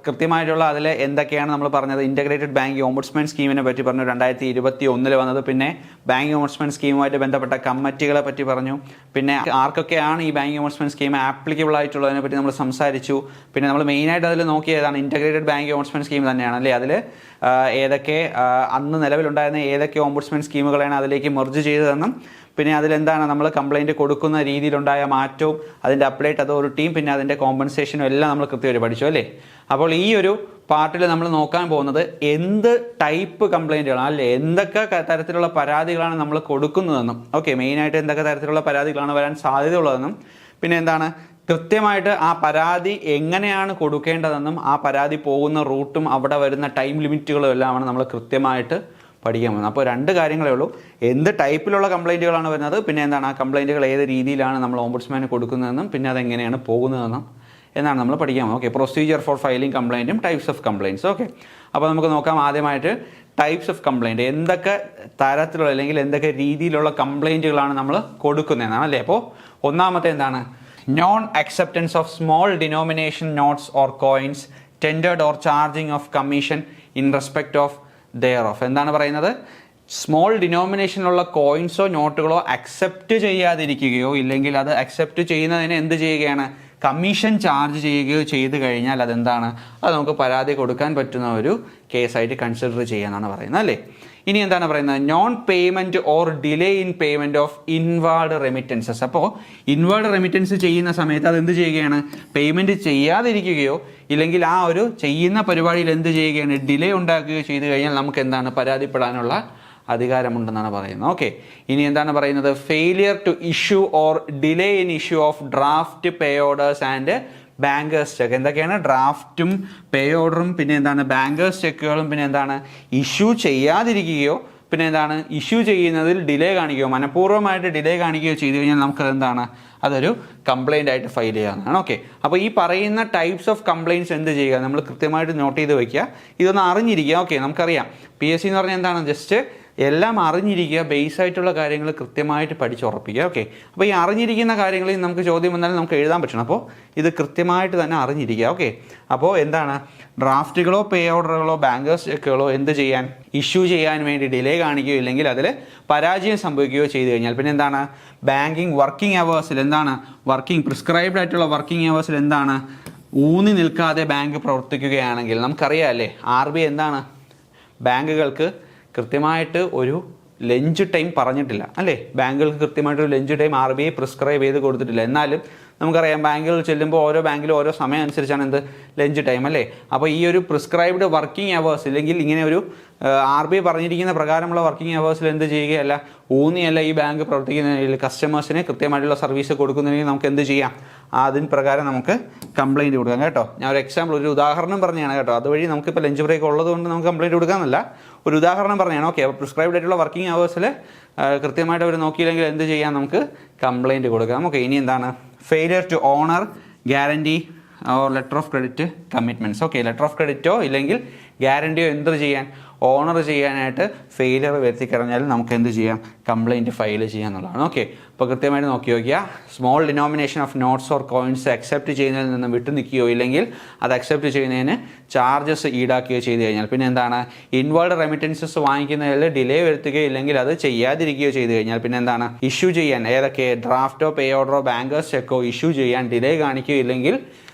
കൃത്യമായിട്ടുള്ള അതിൽ എന്തൊക്കെയാണ് നമ്മൾ പറഞ്ഞത്, ഇൻ്റഗ്രേറ്റഡ് ബാങ്കിങ് ഓംബുഡ്സ്മാൻ സ്കീമിനെ പറ്റി പറഞ്ഞു, 2021 വന്നത്, പിന്നെ ബാങ്കിങ് ഓംബുഡ്സ്മാൻ സ്കീമുമായിട്ട് ബന്ധപ്പെട്ട കമ്മിറ്റികളെ പറ്റി പറഞ്ഞു, പിന്നെ ആർക്കൊക്കെയാണ് ഈ ബാങ്കിങ് ഓംബുഡ്സ്മാൻ സ്കീം ആപ്ലിക്കബിൾ ആയിട്ടുള്ളതിനെ പറ്റി നമ്മൾ സംസാരിച്ചു. പിന്നെ നമ്മൾ മെയിനായിട്ട് അതിൽ നോക്കിയതാണ് ഇൻ്റഗ്രേറ്റഡ് ബാങ്കിങ് ഓംബുഡ്സ്മാൻ സ്കീം തന്നെയാണ് അല്ലേ. അതിൽ ഏതൊക്കെ അന്ന് നിലവിലുണ്ടായിരുന്ന ഏതൊക്കെ ഓംബുഡ്സ്മാൻ സ്കീമുകളാണ് അതിലേക്ക് മെർജ് ചെയ്തതെന്നും പിന്നെ അതിലെന്താണ് നമ്മൾ കംപ്ലൈൻറ്റ് കൊടുക്കുന്ന രീതിയിലുണ്ടായ മാറ്റവും അതിൻ്റെ അപ്ഡേറ്റ് അതോറിറ്റിയും പിന്നെ അതിൻ്റെ കോമ്പൻസേഷനും എല്ലാം നമ്മൾ കൃത്യമായിട്ട് പഠിച്ചു അല്ലേ. അപ്പോൾ ഈ ഒരു പാർട്ടിൽ നമ്മൾ നോക്കാൻ പോകുന്നത് എന്ത് ടൈപ്പ് കംപ്ലൈൻറ്റുകളാണ് അല്ലേ, എന്തൊക്കെ തരത്തിലുള്ള പരാതികളാണ് നമ്മൾ കൊടുക്കുന്നതെന്നും, ഓക്കെ, മെയിനായിട്ട് എന്തൊക്കെ തരത്തിലുള്ള പരാതികളാണ് വരാൻ സാധ്യതയുള്ളതെന്നും പിന്നെ എന്താണ് കൃത്യമായിട്ട് ആ പരാതി എങ്ങനെയാണ് കൊടുക്കേണ്ടതെന്നും ആ പരാതി പോകുന്ന റൂട്ടും അവിടെ വരുന്ന ടൈം ലിമിറ്റുകളും എല്ലാമാണ് നമ്മൾ കൃത്യമായിട്ട് പഠിക്കാൻ പോകുന്നത്. അപ്പോൾ 2 കാര്യങ്ങളേ ഉള്ളൂ, എന്ത് ടൈപ്പിലുള്ള കംപ്ലൈൻറ്റുകളാണ് വരുന്നത്, പിന്നെ എന്താണ് ആ കംപ്ലൈൻറ്റുകൾ ഏത് രീതിയിലാണ് നമ്മൾ ഓംബുഡ്സ്മാന് കൊടുക്കുന്നതെന്നും പിന്നെ അതെങ്ങനെയാണ് പോകുന്നതെന്നും എന്നാണ് നമ്മൾ പഠിക്കാൻ പോകുന്നത്. ഓക്കെ, പ്രൊസീജിയർ ഫോർ ഫയലിംഗ് കംപ്ലൈൻറ്റും ടൈപ്സ് ഓഫ് കംപ്ലൈൻറ്റ്സ്. ഓക്കെ, അപ്പോൾ നമുക്ക് നോക്കാം ആദ്യമായിട്ട് ടൈപ്സ് ഓഫ് കംപ്ലൈൻറ്റ്, എന്തൊക്കെ തരത്തിലുള്ള അല്ലെങ്കിൽ എന്തൊക്കെ രീതിയിലുള്ള കംപ്ലൈൻറ്റുകളാണ് നമ്മൾ കൊടുക്കുന്നതെന്നാണ് അല്ലേ. അപ്പോൾ ഒന്നാമത്തെ എന്താണ്? Non acceptance of small denomination notes or coins tendered or charging of commission in respect of their of. എന്താണ് പറയുന്നത്? സ്മോൾ ഡിനോമിനേഷനുള്ള കോയിൻസോ നോട്ടുകളോ അക്സെപ്റ്റ് ചെയ്യാതിരിക്കുകയോ ഇല്ലെങ്കിൽ അത് അക്സെപ്റ്റ് ചെയ്യുന്നതിന് എന്ത് ചെയ്യുകയാണ്? കമ്മീഷൻ ചാർജ് ചെയ്യുകയോ ചെയ്ത് കഴിഞ്ഞാൽ അതെന്താണ്? അത് നമുക്ക് പരാതി കൊടുക്കാൻ പറ്റുന്ന ഒരു കേസായിട്ട് കൺസിഡർ ചെയ്യാനാണ് പറയുന്നത് അല്ലേ. ഇനി എന്താണ് പറയുന്നത്? Non payment or delay in payment of inward remittances. അപ്പോൾ ഇൻവാർഡ് റെമിറ്റൻസ് ചെയ്യുന്ന സമയത്ത് അതെന്ത് ചെയ്യുകയാണ്? പേയ്മെൻറ്റ് ചെയ്യാതിരിക്കുകയോ ഇല്ലെങ്കിൽ ആ ഒരു ചെയ്യുന്ന പരിപാടിയിൽ എന്ത് ചെയ്യുകയാണ്? ഡിലേ ഉണ്ടാക്കുകയോ ചെയ്ത് കഴിഞ്ഞാൽ നമുക്ക് എന്താണ്? പരാതിപ്പെടാനുള്ള അധികാരമുണ്ടെന്നാണ് പറയുന്നത്. ഓക്കെ, ഇനി എന്താണ് പറയുന്നത്? Failure to issue or delay in issue of draft, pay orders and bankers cheque. എന്തൊക്കെയാണ്? ഡ്രാഫ്റ്റും പേ ഓർഡറും പിന്നെ എന്താണ് ബാങ്കേഴ്സ് ചെക്കുകളും പിന്നെ എന്താണ് ഇഷ്യൂ ചെയ്യാതിരിക്കുകയോ പിന്നെ എന്താണ് ഇഷ്യൂ ചെയ്യുന്നതിൽ ഡിലേ കാണിക്കുകയോ മനഃപൂർവ്വമായിട്ട് ഡിലേ കാണിക്കുകയോ ചെയ്തു കഴിഞ്ഞാൽ നമുക്കത് എന്താണ്? അതൊരു കംപ്ലൈൻ്റ് ആയിട്ട് ഫയൽ ചെയ്യാവുന്നതാണ്. ഓക്കെ, അപ്പോൾ ഈ പറയുന്ന ടൈപ്സ് ഓഫ് കംപ്ലയിൻറ്റ്സ് എന്ത് ചെയ്യുക? നമ്മൾ കൃത്യമായിട്ട് നോട്ട് ചെയ്ത് വയ്ക്കുക, ഇതൊന്ന് അറിഞ്ഞിരിക്കുക. ഓക്കെ, നമുക്കറിയാം PSC എന്ന് പറഞ്ഞാൽ എന്താണ്? ജസ്റ്റ് എല്ലാം അറിഞ്ഞിരിക്കുക, ബേസ് ആയിട്ടുള്ള കാര്യങ്ങൾ കൃത്യമായിട്ട് പഠിച്ചുറപ്പിക്കുക. ഓക്കെ, അപ്പോൾ ഈ അറിഞ്ഞിരിക്കുന്ന കാര്യങ്ങളിൽ നമുക്ക് ചോദ്യം വന്നാലും നമുക്ക് എഴുതാൻ പറ്റണം. അപ്പോൾ ഇത് കൃത്യമായിട്ട് തന്നെ അറിഞ്ഞിരിക്കുക. ഓക്കെ, അപ്പോൾ എന്താണ്? ഡ്രാഫ്റ്റുകളോ പേ ഓർഡറുകളോ ബാങ്കേഴ്സ് ചെക്കുകളോ എന്ത് ചെയ്യാൻ? ഇഷ്യൂ ചെയ്യാൻ വേണ്ടി ഡിലേ കാണിക്കുകയോ ഇല്ലെങ്കിൽ അതിൽ പരാജയം സംഭവിക്കുകയോ ചെയ്തു കഴിഞ്ഞാൽ പിന്നെ എന്താണ്? ബാങ്കിങ് വർക്കിംഗ് അവേഴ്സിൽ എന്താണ്? പ്രിസ്ക്രൈബ്ഡ് ആയിട്ടുള്ള വർക്കിംഗ് അവേഴ്സിൽ എന്താണ്? ഊന്നി നിൽക്കാതെ ബാങ്ക് പ്രവർത്തിക്കുകയാണെങ്കിൽ നമുക്കറിയാം അല്ലേ, RBI എന്താണ്? ബാങ്കുകൾക്ക് കൃത്യമായിട്ട് ഒരു ലഞ്ച് ടൈം പറഞ്ഞിട്ടില്ല അല്ലേ? ബാങ്കുകൾക്ക് കൃത്യമായിട്ടൊരു ലഞ്ച് ടൈം RBI പ്രിസ്ക്രൈബ് ചെയ്ത് കൊടുത്തിട്ടില്ല. എന്നാലും നമുക്കറിയാം ബാങ്കുകൾ ചെല്ലുമ്പോൾ ഓരോ ബാങ്കിലും ഓരോ സമയം അനുസരിച്ചാണ് എന്ത്? ലഞ്ച് ടൈം അല്ലേ? അപ്പോൾ ഈ ഒരു പ്രിസ്ക്രൈബ്ഡ് വർക്കിംഗ് അവേഴ്സ് ഇല്ലെങ്കിൽ ഇങ്ങനെ ഒരു RBI പറഞ്ഞിരിക്കുന്ന പ്രകാരമുള്ള വർക്കിംഗ് അവേഴ്സിൽ എന്ത് ചെയ്യുകയല്ല, ഊന്നിയല്ല ഈ ബാങ്ക് പ്രവർത്തിക്കുന്നതിൽ കസ്റ്റമേഴ്സിന് കൃത്യമായിട്ടുള്ള സർവീസ് കൊടുക്കുന്നതിന് നമുക്ക് എന്ത് ചെയ്യാം? അതിന് പ്രകാരം നമുക്ക് കംപ്ലയിൻറ്റ് കൊടുക്കാം കേട്ടോ. ഞാൻ ഒരു എക്സാമ്പിൾ, ഒരു ഉദാഹരണം പറഞ്ഞാണ് കേട്ടോ. അതുവഴി നമുക്കിപ്പോൾ ലഞ്ച് ബ്രേക്ക് ഉള്ളത് കൊണ്ട് നമുക്ക് കംപ്ലയിൻറ്റ് കൊടുക്കാമെന്നല്ല, ഒരു ഉദാഹരണം പറഞ്ഞാണ്. ഓക്കെ, അപ്പോൾ പ്രിസ്ക്രൈബ്ഡ് ആയിട്ടുള്ള വർക്കിംഗ് അവേഴ്സിൽ കൃത്യമായിട്ട് അവർ നോക്കിയില്ലെങ്കിൽ എന്ത് ചെയ്യാം? നമുക്ക് കംപ്ലയിൻറ്റ് കൊടുക്കാം. ഓക്കെ, ഇനി എന്താണ്? Failure to honour guarantee or letter of credit commitments. Okay, letter of ക്രെഡിറ്റോ ഇല്ലെങ്കിൽ ഗ്യാരണ്ടിയോ എന്ത് ചെയ്യാൻ? ഓണർ ചെയ്യാനായിട്ട് ഫെയിലിയർ വരുത്തി കഴിഞ്ഞാൽ നമുക്ക് എന്ത് ചെയ്യാം? Complaint file ചെയ്യാന്നുള്ളതാണ്. ഓക്കെ, അപ്പോൾ കൃത്യമായിട്ട് നോക്കി നോക്കിയാൽ small denomination of notes or coins accept ചെയ്യുന്നതിൽ നിന്ന് വിട്ടു നിൽക്കുകയോ ഇല്ലെങ്കിൽ അത് അക്സെപ്റ്റ് ചെയ്യുന്നതിന് ചാർജസ് ഈടാക്കുകയോ ചെയ്തു കഴിഞ്ഞാൽ പിന്നെ എന്താണ്? ഇൻവേർഡ് റെമിറ്റൻസസ് വാങ്ങിക്കുന്നതിൽ ഡിലേ വരുത്തുകയോ ഇല്ലെങ്കിൽ അത് ചെയ്യാതിരിക്കുകയോ ചെയ്തു കഴിഞ്ഞാൽ പിന്നെ എന്താണ്? ഇഷ്യൂ ചെയ്യാൻ ഏതൊക്കെ? ഡ്രാഫ്റ്റോ പേ ഓർഡറോ ബാങ്കേഴ്സ് ചെക്കോ ഇഷ്യൂ ചെയ്യാൻ ഡിലേ കാണിക്കുകയോ ഇല്ലെങ്കിൽ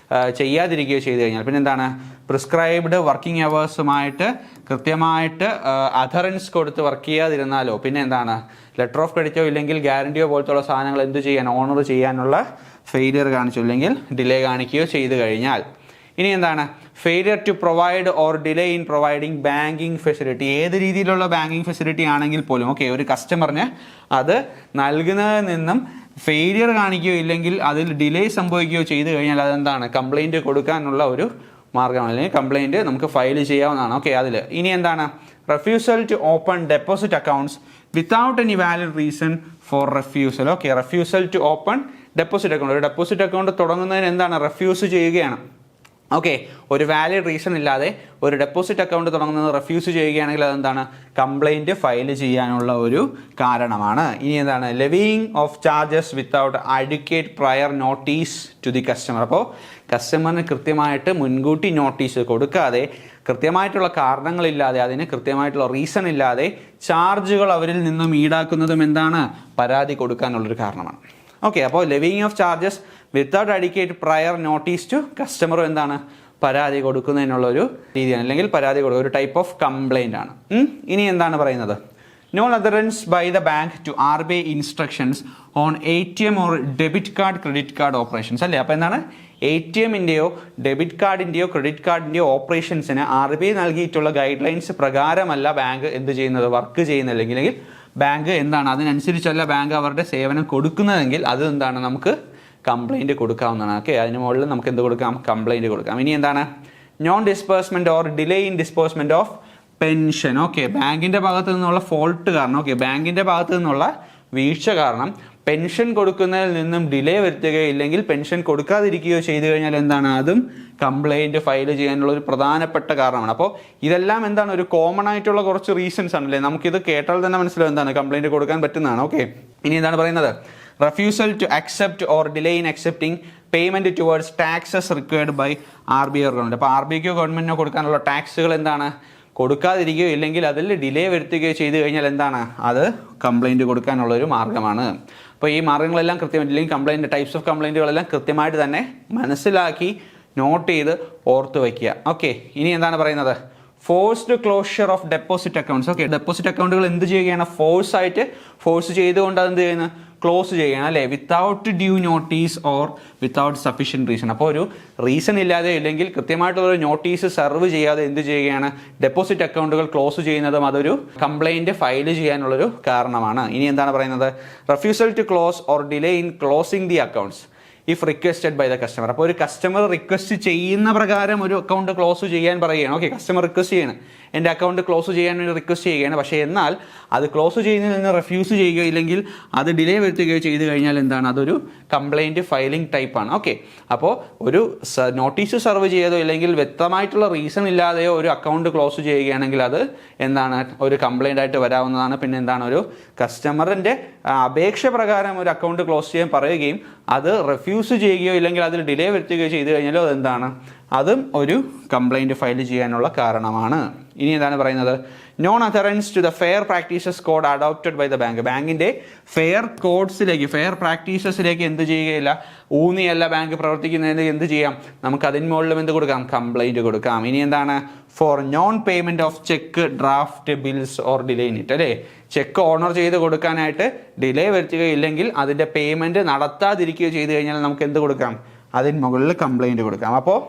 ചെയ്യാതിരിക്കുകയോ ചെയ്തു കഴിഞ്ഞാൽ പിന്നെ എന്താണ്? പ്രിസ്ക്രൈബ്ഡ് വർക്കിംഗ് അവേഴ്സുമായിട്ട് കൃത്യമായിട്ട് അധറൻസ് കൊടുത്ത് വർക്ക് ചെയ്യാതിരുന്നാലോ പിന്നെ എന്താണ്? ലെറ്റർ ഓഫ് ക്രെഡിറ്റോ ഇല്ലെങ്കിൽ ഗ്യാരണ്ടിയോ പോലത്തുള്ള സാധനങ്ങൾ എന്ത് ചെയ്യാൻ? ഓണർ ചെയ്യാനുള്ള ഫെയിലിയർ കാണിച്ചു ഇല്ലെങ്കിൽ ഡിലേ കാണിക്കുകയോ ചെയ്തു കഴിഞ്ഞാൽ. ഇനി എന്താണ്? Failure to provide or delay in providing banking facility. ഏത് രീതിയിലുള്ള ബാങ്കിങ് ഫെസിലിറ്റി ആണെങ്കിൽ പോലും ഓക്കെ, ഒരു കസ്റ്റമറിന് അത് നൽകുന്നതിൽ നിന്നും ഫെയിലിയർ കാണിക്കുകയോ ഇല്ലെങ്കിൽ അതിൽ ഡിലേ സംഭവിക്കുകയോ ചെയ്തു കഴിഞ്ഞാൽ അതെന്താണ്? കംപ്ലയിൻറ്റ് കൊടുക്കാനുള്ള ഒരു മാർഗ്ഗമാണ്, അല്ലെങ്കിൽ കംപ്ലയിൻറ്റ് നമുക്ക് ഫയൽ ചെയ്യാവുന്നതാണ്. ഓക്കെ, അതിൽ ഇനി എന്താണ്? Refusal to open deposit accounts without any valid reason for refusal. Okay, refusal to open deposit account. ഒരു ഡെപ്പോസിറ്റ് അക്കൗണ്ട് തുടങ്ങുന്നതിന് എന്താണ്? റെഫ്യൂസ് ചെയ്യുകയാണ്. ഓക്കെ, ഒരു വാലിഡ് റീസൺ ഇല്ലാതെ ഒരു ഡെപ്പോസിറ്റ് അക്കൗണ്ട് തുടങ്ങുന്നത് റെഫ്യൂസ് ചെയ്യുകയാണെങ്കിൽ അതെന്താണ്? കംപ്ലയിൻറ്റ് ഫയൽ ചെയ്യാനുള്ള ഒരു കാരണമാണ്. ഇനി എന്താണ്? Levying of charges without advocate prior notice to the customer. അപ്പോൾ കസ്റ്റമറിന് കൃത്യമായിട്ട് മുൻകൂട്ടി നോട്ടീസ് കൊടുക്കാതെ കൃത്യമായിട്ടുള്ള കാരണങ്ങളില്ലാതെ അതിന് കൃത്യമായിട്ടുള്ള റീസൺ ഇല്ലാതെ ചാർജുകൾ അവരിൽ നിന്നും ഈടാക്കുന്നതും എന്താണ്? പരാതി കൊടുക്കാനുള്ളൊരു കാരണമാണ്. ഓക്കെ, അപ്പോൾ levying of charges without adequate prior notice to കസ്റ്റമറും എന്താണ്? പരാതി കൊടുക്കുന്നതിനുള്ള ഒരു രീതിയാണ്, അല്ലെങ്കിൽ പരാതി കൊടുക്കുക ഒരു ടൈപ്പ് ഓഫ് കംപ്ലൈൻ്റ് ആണ്. ഇനി എന്താണ് പറയുന്നത്? No adherence by the bank to RBI instructions on ATM or debit card credit card operations അല്ലേ? അപ്പോൾ എന്താണ്? ATMൻ്റെയോ ഡെബിറ്റ് കാർഡിൻ്റെയോ ക്രെഡിറ്റ് കാർഡിൻ്റെയോ ഓപ്പറേഷൻസിന് RBI നൽകിയിട്ടുള്ള ഗൈഡ് ലൈൻസ് പ്രകാരമല്ല ബാങ്ക് എന്ത് ചെയ്യുന്നത്? വർക്ക് ചെയ്യുന്നില്ലെങ്കിൽ ബാങ്ക് എന്താണ്? അതിനനുസരിച്ചല്ല ബാങ്ക് അവരുടെ സേവനം കൊടുക്കുന്നതെങ്കിൽ അത് എന്താണ്? നമുക്ക് കംപ്ലയിൻറ്റ് കൊടുക്കാവുന്നതാണ്. ഓക്കെ, അതിന് മുകളിൽ നമുക്ക് എന്ത് കൊടുക്കാം? കംപ്ലയിൻറ്റ് കൊടുക്കാം. ഇനി എന്താണ്? Non disbursement or delay in disbursement of pension. Okay, ബാങ്കിൻ്റെ ഭാഗത്തു നിന്നുള്ള ഫോൾട്ട് കാരണം, ഓക്കെ, ബാങ്കിൻ്റെ ഭാഗത്തു നിന്നുള്ള വീഴ്ച കാരണം പെൻഷൻ കൊടുക്കുന്നതിൽ നിന്നും ഡിലേ വരുത്തുകയോ ഇല്ലെങ്കിൽ പെൻഷൻ കൊടുക്കാതിരിക്കുകയോ ചെയ്തു കഴിഞ്ഞാൽ എന്താണ്? അതും കംപ്ലയിൻറ്റ് ഫയൽ ചെയ്യാനുള്ള ഒരു പ്രധാനപ്പെട്ട കാരണമാണ്. അപ്പോൾ ഇതെല്ലാം എന്താണ്? ഒരു കോമൺ ആയിട്ടുള്ള കുറച്ച് റീസൺസ് ആണല്ലേ? നമുക്കിത് കേട്ടാൽ തന്നെ മനസ്സിലാവും എന്താണ് കംപ്ലയിൻറ്റ് കൊടുക്കാൻ പറ്റുന്നതാണ്. ഓക്കെ, ഇനി എന്താണ് പറയുന്നത്? refusal to accept or delay in accepting payment towards taxes required by RBI or government. അപ്പോൾ RBIക്കോ ഗവൺമെൻറ്റിനോ കൊടുക്കാനുള്ള ടാക്സുകൾ എന്താണ്? കൊടുക്കാതിരിക്കുകയോ ഇല്ലെങ്കിൽ അതിൽ ഡിലേ വരുത്തുകയോ ചെയ്തു കഴിഞ്ഞാൽ എന്താണ്? അത് കംപ്ലയിൻറ്റ് കൊടുക്കാനുള്ളൊരു മാർഗ്ഗമാണ്. അപ്പോൾ ഈ മാർഗ്ഗങ്ങളെല്ലാം കൃത്യമായിട്ട്, അല്ലെങ്കിൽ കംപ്ലയിൻറ്റ് ടൈപ്സ് ഓഫ് കംപ്ലയിൻറ്റുകളെല്ലാം കൃത്യമായിട്ട് തന്നെ മനസ്സിലാക്കി നോട്ട് ചെയ്ത് ഓർത്ത് വയ്ക്കുക. ഓക്കെ, ഇനി എന്താണ് പറയുന്നത്? Forced closure of deposit accounts. Okay, deposit അക്കൗണ്ടുകൾ എന്ത് ചെയ്യുകയാണ്? ഫോഴ്സ് ചെയ്തുകൊണ്ട് അത് എന്ത് ചെയ്യുന്നു? ക്ലോസ് ചെയ്യണം അല്ലേ, without due notice or without sufficient reason. അപ്പോൾ ഒരു റീസൺ ഇല്ലാതെ ഇല്ലെങ്കിൽ കൃത്യമായിട്ടുള്ളൊരു നോട്ടീസ് സെർവ് ചെയ്യാതെ എന്ത് ചെയ്യുകയാണ്, ഡെപ്പോസിറ്റ് അക്കൗണ്ടുകൾ ക്ലോസ് ചെയ്യുന്നതും അതൊരു കംപ്ലൈൻറ്റ് ഫയൽ ചെയ്യാനുള്ളൊരു കാരണമാണ്. ഇനി എന്താണ് പറയുന്നത്, refusal to close or delay in closing the accounts if requested by the customer. അപ്പോൾ ഒരു കസ്റ്റമർ റിക്വസ്റ്റ് ചെയ്യുന്ന പ്രകാരം ഒരു അക്കൗണ്ട് ക്ലോസ് ചെയ്യാൻ പറയുകയാണ്. ഓക്കെ, കസ്റ്റമർ റിക്വസ്റ്റ് ചെയ്യണം, എൻ്റെ അക്കൗണ്ട് ക്ലോസ് ചെയ്യാൻ വേണ്ടി റിക്വസ്റ്റ് ചെയ്യുകയാണ്. പക്ഷേ എന്നാൽ അത് ക്ലോസ് ചെയ്യുന്നതിൽ നിന്ന് റെഫ്യൂസ് ചെയ്യുകയോ ഇല്ലെങ്കിൽ അത് ഡിലേ വരുത്തുകയോ ചെയ്ത് കഴിഞ്ഞാൽ എന്താണ്, അതൊരു കംപ്ലൈൻറ്റ് ഫയലിംഗ് ടൈപ്പാണ്. ഓക്കെ, അപ്പോൾ ഒരു നോട്ടീസ് സെർവ് ചെയ്തോ ഇല്ലെങ്കിൽ വ്യക്തമായിട്ടുള്ള റീസൺ ഇല്ലാതെയോ ഒരു അക്കൗണ്ട് ക്ലോസ് ചെയ്യുകയാണെങ്കിൽ അത് എന്താണ്, ഒരു കംപ്ലൈൻ്റ് ആയിട്ട് വരാവുന്നതാണ്. പിന്നെ എന്താണ്, ഒരു കസ്റ്റമറിൻ്റെ അപേക്ഷ പ്രകാരം ഒരു അക്കൗണ്ട് ക്ലോസ് ചെയ്യാൻ പറയുകയും അത് റെഫ്യൂസ് ചെയ്യുകയോ ഇല്ലെങ്കിൽ അതിൽ ഡിലേ വരുത്തുകയോ ചെയ്ത് കഴിഞ്ഞാലോ അതെന്താണ്, അതും ഒരു കംപ്ലൈൻറ്റ് ഫയൽ ചെയ്യാനുള്ള കാരണമാണ്. ഇനി എന്താണ് പറയുന്നത്, non adherence to the fair practices code adopted by the bank. ബാങ്കിൻ്റെ ഫെയർ കോഡ്സിലേക്ക്, ഫെയർ പ്രാക്ടീസസിലേക്ക് എന്ത് ചെയ്യുകയില്ല, ഊന്നിയല്ല ബാങ്ക് പ്രവർത്തിക്കുന്നതിന് എന്ത് ചെയ്യാം, നമുക്ക് അതിന് മുകളിലും എന്ത് കൊടുക്കാം, കംപ്ലൈൻറ്റ് കൊടുക്കാം. ഇനി എന്താണ്, four non payment of cheque, draft, bills or delay in it അല്ലേ, ചെക്ക് ഓണർ ചെയ്ത് കൊടുക്കാനായിട്ട് ഡിലേ വരുത്തുകയില്ലെങ്കിൽ അതിൻ്റെ പേയ്മെൻറ്റ് നടത്താതിരിക്കുകയോ ചെയ്ത് കഴിഞ്ഞാൽ നമുക്ക് എന്ത് കൊടുക്കാം, അതിന് മുകളിൽ കംപ്ലൈൻറ്റ് കൊടുക്കാം. അപ്പോൾ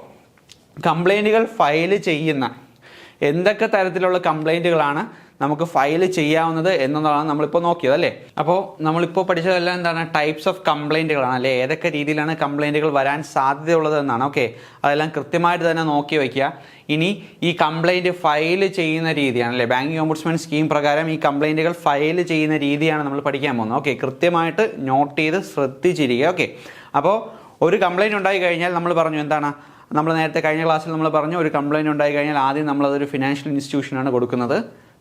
കംപ്ലൈൻറ്റുകൾ ഫയൽ ചെയ്യുന്ന എന്തൊക്കെ തരത്തിലുള്ള കംപ്ലൈൻറ്റുകളാണ് നമുക്ക് ഫയൽ ചെയ്യാവുന്നത് എന്നുള്ളതാണ് നമ്മളിപ്പോൾ നോക്കിയത് അല്ലേ. അപ്പോൾ നമ്മളിപ്പോൾ പഠിച്ചതെല്ലാം എന്താണ്, ടൈപ്സ് ഓഫ് കംപ്ലൈൻറ്റുകളാണ് അല്ലേ, ഏതൊക്കെ രീതിയിലാണ് കംപ്ലൈൻറ്റുകൾ വരാൻ സാധ്യതയുള്ളത് എന്നാണ്. ഓക്കെ, അതെല്ലാം കൃത്യമായിട്ട് തന്നെ നോക്കി വയ്ക്കുക. ഇനി ഈ കംപ്ലൈൻറ്റ് ഫയൽ ചെയ്യുന്ന രീതിയാണ് അല്ലേ, ബാങ്കിങ് ഓംബുഡ്സ്മാൻ സ്കീം പ്രകാരം ഈ കംപ്ലൈൻറ്റുകൾ ഫയൽ ചെയ്യുന്ന രീതിയാണ് നമ്മൾ പഠിക്കാൻ പോകുന്നത്. ഓക്കെ, കൃത്യമായിട്ട് നോട്ട് ചെയ്ത് ശ്രദ്ധിച്ചിരിക്കുക. ഓക്കെ, അപ്പോൾ ഒരു കംപ്ലൈൻറ്റ് ഉണ്ടായി കഴിഞ്ഞാൽ നമ്മൾ പറഞ്ഞു എന്താണ്, നമ്മൾ നേരത്തെ കഴിഞ്ഞ ക്ലാസ്സിൽ നമ്മൾ പറഞ്ഞു, ഒരു കംപ്ലൈൻറ്റ് ഉണ്ടായി കഴിഞ്ഞാൽ ആദ്യം നമ്മളതൊരു ഫിനാൻഷ്യൽ ഇൻസ്റ്റിറ്റ്യൂഷനാണ് കൊടുക്കുന്നത്.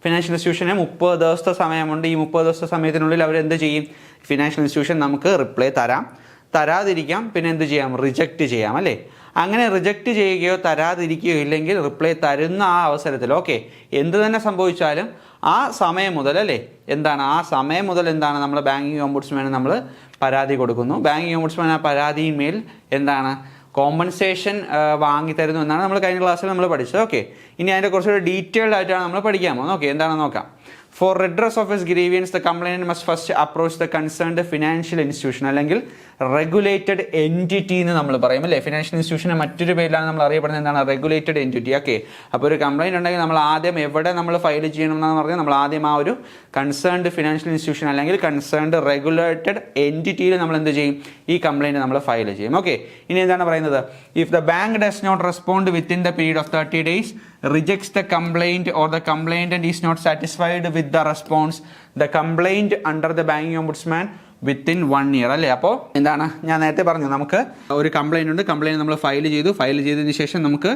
ഫിനാൻഷ്യൽ ഇൻസ്റ്റിറ്റ്യൂഷന് 30 ദിവസത്തെ സമയമുണ്ട്. ഈ 30 ദിവസത്തെ സമയത്തിനുള്ളിൽ അവരെന്ത് ചെയ്യും, ഫിനാൻഷ്യൽ ഇൻസ്റ്റിറ്റ്യൂഷൻ നമുക്ക് റിപ്ലൈ തരാതിരിക്കാം, പിന്നെ എന്ത് ചെയ്യാം, റിജക്റ്റ് ചെയ്യാം അല്ലേ. അങ്ങനെ റിജക്റ്റ് ചെയ്യുകയോ തരാതിരിക്കുകയോ ഇല്ലെങ്കിൽ റിപ്ലൈ തരുന്ന ആ അവസരത്തിൽ ഓക്കെ എന്ത് തന്നെ സംഭവിച്ചാലും ആ സമയം മുതൽ അല്ലേ എന്താണ്, ആ സമയം മുതൽ എന്താണ്, നമ്മൾ ബാങ്കിങ് ഓംബുഡ്സ്മാന് നമ്മൾ പരാതി കൊടുക്കുന്നു. ബാങ്കിങ് ഓംബുഡ്സ്മാൻ ആ പരാതിയിന്മേൽ എന്താണ്, കോമ്പൻസേഷൻ വാങ്ങിത്തരുന്നു എന്നാണ് നമ്മൾ കഴിഞ്ഞ ക്ലാസ്സിൽ നമ്മൾ പഠിച്ചത്. ഓക്കെ, ഇനി അതിൻ്റെ കുറച്ചുകൂടി ഡീറ്റെയിൽഡ് ആയിട്ടാണ് നമ്മൾ പഠിക്കാൻ പോകുന്നത്. ഓക്കെ, എന്താണെന്ന് നോക്കാം. For redress of his grievance the complainant must first approach the concerned financial institution അല്ലെങ്കിൽ റെഗുലേറ്റഡ് എൻറ്റിറ്റി എന്ന് നമ്മൾ പറയും അല്ലേ. ഫിനാൻഷ്യൽ ഇൻസ്റ്റിറ്റ്യൂഷനെ മറ്റൊരു പേരിലാണ് നമ്മൾ അറിയപ്പെടുന്നത്, എന്താണ്, റെഗുലേറ്റഡ് എൻറ്റിറ്റി. ഓക്കെ, അപ്പോൾ ഒരു കംപ്ലൈൻറ്റ് ഉണ്ടെങ്കിൽ നമ്മൾ ആദ്യം എവിടെ നമ്മൾ ഫയൽ ചെയ്യണം എന്നാണ് പറഞ്ഞാൽ നമ്മൾ ആദ്യം ആ ഒരു കൺസേൺഡ് ഫിനാൻഷ്യൽ ഇൻസ്റ്റിറ്റ്യൂഷൻ അല്ലെങ്കിൽ കൺസേൺഡ് റെഗുലേറ്റഡ് എൻറ്റിറ്റിയിൽ നമ്മൾ എന്ത് ചെയ്യും, ഈ കംപ്ലൈൻറ്റ് നമ്മൾ ഫയൽ ചെയ്യും. ഓക്കെ, ഇനി എന്താണ് പറയുന്നത്, if the bank does not respond within the period of 30 days, rejects the complaint or the complainant is not satisfied with the response, the complaint under the banking ombudsman within 1 year അല്ലേ. അപ്പോൾ എന്താണ്, ഞാൻ നേരത്തെ പറഞ്ഞു നമുക്ക് ഒരു complaint ഉണ്ട്, complaint നമ്മൾ ഫയൽ ചെയ്തതിന് ശേഷം നമുക്ക്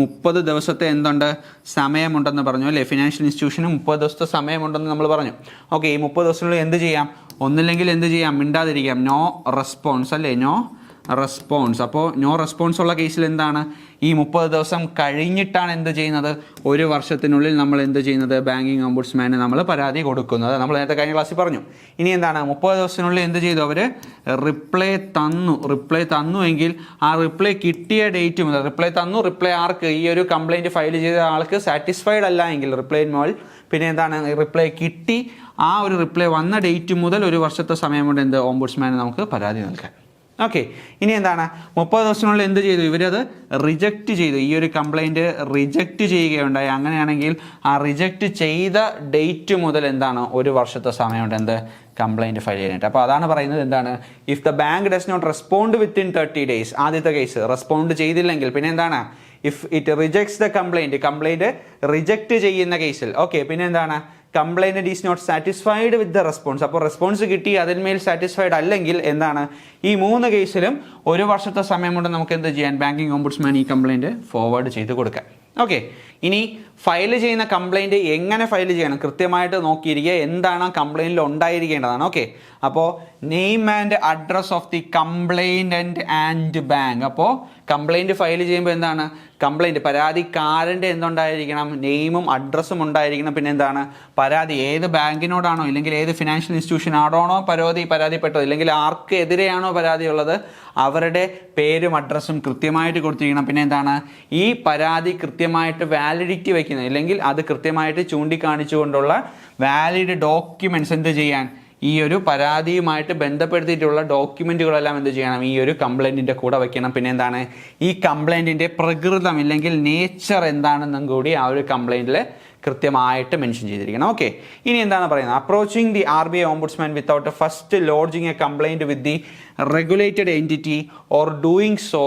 30 ദിവസത്തെ എന്തുണ്ട്, സമയമുണ്ടെന്ന് പറഞ്ഞു അല്ലേ. ഫിനാൻഷ്യൽ ഇൻസ്റ്റിറ്റ്യൂഷന് 30 ദിവസത്തെ സമയമുണ്ടെന്ന് നമ്മൾ പറഞ്ഞു. ഓക്കെ, ഈ 30 ദിവസത്തിനുള്ളിൽ എന്ത് ചെയ്യാം, ഒന്നില്ലെങ്കിൽ എന്ത് ചെയ്യാം, മിണ്ടാതിരിക്കാം, നോ റെസ്പോൺസ് അല്ലേ, നോ റെസ്പോൺസ്. അപ്പോൾ നോ റെസ്പോൺസ് ഉള്ള കേസിൽ എന്താണ്, ഈ 30 ദിവസം കഴിഞ്ഞിട്ടാണ് എന്ത് ചെയ്യുന്നത്, 1 വർഷത്തിനുള്ളിൽ നമ്മൾ എന്ത് ചെയ്യുന്നത്, ബാങ്കിങ് ഓംബുഡ്സ്മാന് നമ്മൾ പരാതി കൊടുക്കുന്നത്. നമ്മൾ നേരത്തെ കഴിഞ്ഞ ക്ലാസ്സിൽ പറഞ്ഞു. ഇനി എന്താണ്, 30 ദിവസത്തിനുള്ളിൽ എന്ത് ചെയ്തു, അവർ റിപ്ലൈ തന്നുവെങ്കിൽ ആ റിപ്ലൈ കിട്ടിയ ഡേറ്റ് മുതൽ, റിപ്ലൈ ആർക്ക്, ഈ ഒരു കംപ്ലൈൻറ്റ് ഫയൽ ചെയ്ത ആൾക്ക് സാറ്റിസ്ഫൈഡ് അല്ല എങ്കിൽ റിപ്ലൈ മോൾ, പിന്നെ എന്താണ്, റിപ്ലൈ കിട്ടി ആ ഒരു റിപ്ലൈ വന്ന ഡേറ്റ് മുതൽ 1 വർഷത്തെ സമയം കൊണ്ട് എന്ത്, ഓംബുഡ്സ്മാന് നമുക്ക് പരാതി നൽകാം. ഓക്കെ, ഇനി എന്താണ്, 30 ദിവസത്തിനുള്ളിൽ എന്ത് ചെയ്തു, ഇവരത് റിജക്റ്റ് ചെയ്തു, ഈ ഒരു കംപ്ലൈൻറ്റ് റിജക്റ്റ് ചെയ്യുകയുണ്ടായി. അങ്ങനെയാണെങ്കിൽ ആ റിജക്റ്റ് ചെയ്ത ഡേറ്റ് മുതൽ എന്താണ്, 1 വർഷത്തെ സമയമുണ്ട് എന്ത്, കംപ്ലൈൻറ്റ് ഫയൽ ചെയ്യാനായിട്ട്. അപ്പോൾ അതാണ് പറയുന്നത് എന്താണ്, if the bank does not respond within 30 days, ആദ്യത്തെ കേസ് റെസ്പോണ്ട് ചെയ്തില്ലെങ്കിൽ, പിന്നെ എന്താണ്, if it rejects the complaint reject ചെയ്യുന്ന കേസിൽ, ഓക്കെ, പിന്നെ എന്താണ്, complainant is not satisfied with the response. അപ്പോൾ റെസ്പോൺസ് കിട്ടി അതിന്മേൽ സാറ്റിസ്ഫൈഡ് അല്ലെങ്കിൽ എന്താണ്, ഈ 3 കേസിലും 1 വർഷത്തെ സമയം കൊണ്ട് നമുക്ക് എന്ത് ചെയ്യാൻ, ബാങ്കിങ് ഓംബുഡ്സ്മാൻ ഈ കംപ്ലൈൻറ്റ് ഫോർവേഡ് ചെയ്ത് കൊടുക്കാം. ഓക്കെ, ഇനി ഫയൽ ചെയ്യുന്ന കംപ്ലൈൻറ്റ് എങ്ങനെ ഫയൽ ചെയ്യണം കൃത്യമായിട്ട് നോക്കിയിരിക്കുക, എന്താണ് കംപ്ലൈൻറ്റിൽ ഉണ്ടായിരിക്കേണ്ടതാണ്. ഓക്കെ, അപ്പോൾ name and address of the complainant and bank. അപ്പോൾ കംപ്ലൈൻറ്റ് ഫയൽ ചെയ്യുമ്പോൾ എന്താണ്, കംപ്ലൈൻറ്റ് പരാതിക്കാരൻ്റെ എന്തുണ്ടായിരിക്കണം, നെയിമും അഡ്രസ്സും ഉണ്ടായിരിക്കണം. പിന്നെ എന്താണ്, പരാതി ഏത് ബാങ്കിനോടാണോ ഇല്ലെങ്കിൽ ഏത് ഫിനാൻഷ്യൽ ഇൻസ്റ്റിറ്റ്യൂഷനാണോ പരാതിപ്പെട്ടത് ഇല്ലെങ്കിൽ ആർക്ക് എതിരെയാണോ പരാതിയുള്ളത് അവരുടെ പേരും അഡ്രസ്സും കൃത്യമായിട്ട് കൊടുത്തിരിക്കണം. പിന്നെ എന്താണ്, ഈ പരാതി കൃത്യമായിട്ട് വാലിഡിറ്റി വയ്ക്കുന്നത് ഇല്ലെങ്കിൽ അത് കൃത്യമായിട്ട് ചൂണ്ടിക്കാണിച്ചുകൊണ്ടുള്ള വാലിഡ് ഡോക്യുമെൻറ്റ്സ് എന്ത് ചെയ്യാൻ ഈ ഒരു പരാതിയുമായിട്ട് ബന്ധപ്പെടുത്തിയിട്ടുള്ള ഡോക്യുമെൻറ്റുകളെല്ലാം എന്ത് ചെയ്യണം, ഈ ഒരു കംപ്ലൈൻറ്റിൻ്റെ കൂടെ വയ്ക്കണം. പിന്നെ എന്താണ്, ഈ കംപ്ലൈൻറ്റിൻ്റെ പ്രകൃതം ഇല്ലെങ്കിൽ നേച്ചർ എന്താണെന്നും കൂടി ആ ഒരു കംപ്ലൈൻറ്റിൽ കൃത്യമായിട്ട് മെൻഷൻ ചെയ്തിരിക്കണം. ഓക്കെ, ഇനി എന്താണ് പറയുന്നത്, approaching the RBI ombudsman without first lodging a complaint with the regulated entity or doing so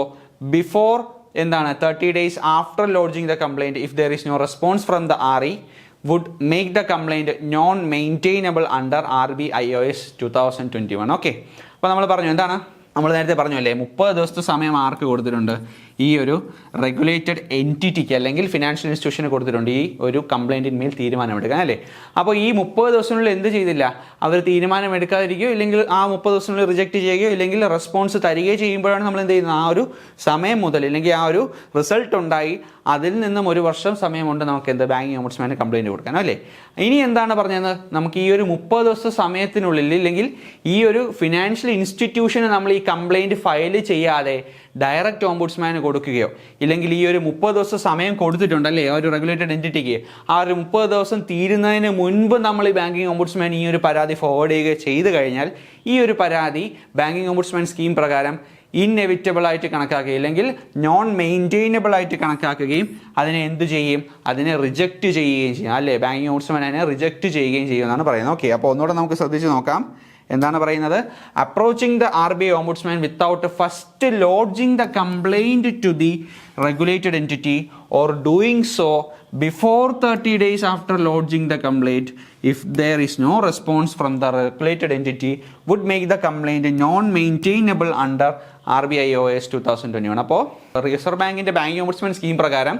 before എന്താണ് 30 days after lodging the complaint if there is no response from the RE would make the complaint non-maintainable under RBIOS 2021. Okay, അപ്പോൾ നമ്മൾ പറഞ്ഞു എന്താണ്, നമ്മൾ നേരത്തെ പറഞ്ഞു അല്ലേ, 30 ദിവസത്തെ സമയം ആർക്ക് കൊടുത്തിട്ടുണ്ട്, ഈ ഒരു റെഗുലേറ്റഡ് എൻറ്റിറ്റിക്ക് അല്ലെങ്കിൽ ഫിനാൻഷ്യൽ ഇൻസ്റ്റിറ്റ്യൂഷന് കൊടുത്തിട്ടുണ്ട് ഈ ഒരു കംപ്ലൈൻറ്റിന്മേൽ തീരുമാനമെടുക്കാൻ അല്ലേ. അപ്പോൾ ഈ 30 ദിവസത്തിനുള്ളിൽ എന്ത് ചെയ്തില്ല, അവർ തീരുമാനം എടുക്കാതിരിക്കുകയോ ഇല്ലെങ്കിൽ ആ 30 ദിവസത്തിനുള്ളിൽ റിജക്റ്റ് ചെയ്യുകയോ ഇല്ലെങ്കിൽ റെസ്പോൺസ് തരികയോ ചെയ്യുമ്പോഴാണ് നമ്മൾ എന്ത് ചെയ്യുന്നത്, ആ ഒരു സമയം മുതൽ ഇല്ലെങ്കിൽ ആ ഒരു റിസൾട്ട് ഉണ്ടായി അതിൽ നിന്നും 1 വർഷം സമയമുണ്ട് നമുക്ക് എന്ത് ബാങ്കിങ് ഓംബുഡ്സ്മാന് കംപ്ലൈൻറ്റ് കൊടുക്കാൻ അല്ലേ. ഇനി എന്താണ് പറഞ്ഞത്, നമുക്ക് ഈ ഒരു 30 ദിവസത്തെ സമയത്തിനുള്ളിൽ ഇല്ലെങ്കിൽ ഈ ഒരു ഫിനാൻഷ്യൽ ഇൻസ്റ്റിറ്റ്യൂഷന് നമ്മൾ ഈ കംപ്ലൈൻറ്റ് ഫയൽ ചെയ്യാതെ ഡയറക്റ്റ് ഓംബുഡ്സ്മാന് കൊടുക്കുകയോ ഇല്ലെങ്കിൽ ഈ ഒരു 30 ദിവസം സമയം കൊടുത്തിട്ടുണ്ടല്ലേ ആ ഒരു റെഗുലേറ്റഡ് എൻറ്റിറ്റിക്ക്, ആ ഒരു 30 ദിവസം തീരുന്നതിന് മുൻപ് നമ്മൾ ഈ ബാങ്കിങ് ഓംബുഡ്സ്മാൻ ഈ ഒരു പരാതി ഫോർവേഡ് ചെയ്യുകയോ ചെയ്ത് കഴിഞ്ഞാൽ ഈ ഒരു പരാതി ബാങ്കിങ് ഓംബുഡ്സ്മാൻ സ്കീം പ്രകാരം ഇന്നെവിറ്റബിൾ ആയിട്ട് കണക്കാക്കുകയും ഇല്ലെങ്കിൽ നോൺ മെയിൻറ്റെയിനബിൾ ആയിട്ട് കണക്കാക്കുകയും അതിനെ എന്ത് ചെയ്യും, അതിനെ റിജക്റ്റ് ചെയ്യുകയും ചെയ്യും അല്ലേ. ബാങ്കിങ് ഓംബുഡ്സ്മാൻ അതിനെ റിജക്റ്റ് ചെയ്യുകയും ചെയ്യുമെന്നാണ് പറയുന്നത്. ഓക്കെ, അപ്പോൾ ഒന്നുകൂടെ നമുക്ക് ശ്രദ്ധിച്ച് നോക്കാം. എന്താണ് പറയുന്നത്, approaching the RBI ombudsman without first lodging the complaint to the regulated entity or doing so before 30 days after lodging the complaint if there is no response from the regulated entity would make the complaint non maintainable under RBIOS 2021. അപ്പോൾ reserve ബാങ്കിൻ്റെ banking ombudsman scheme പ്രകാരം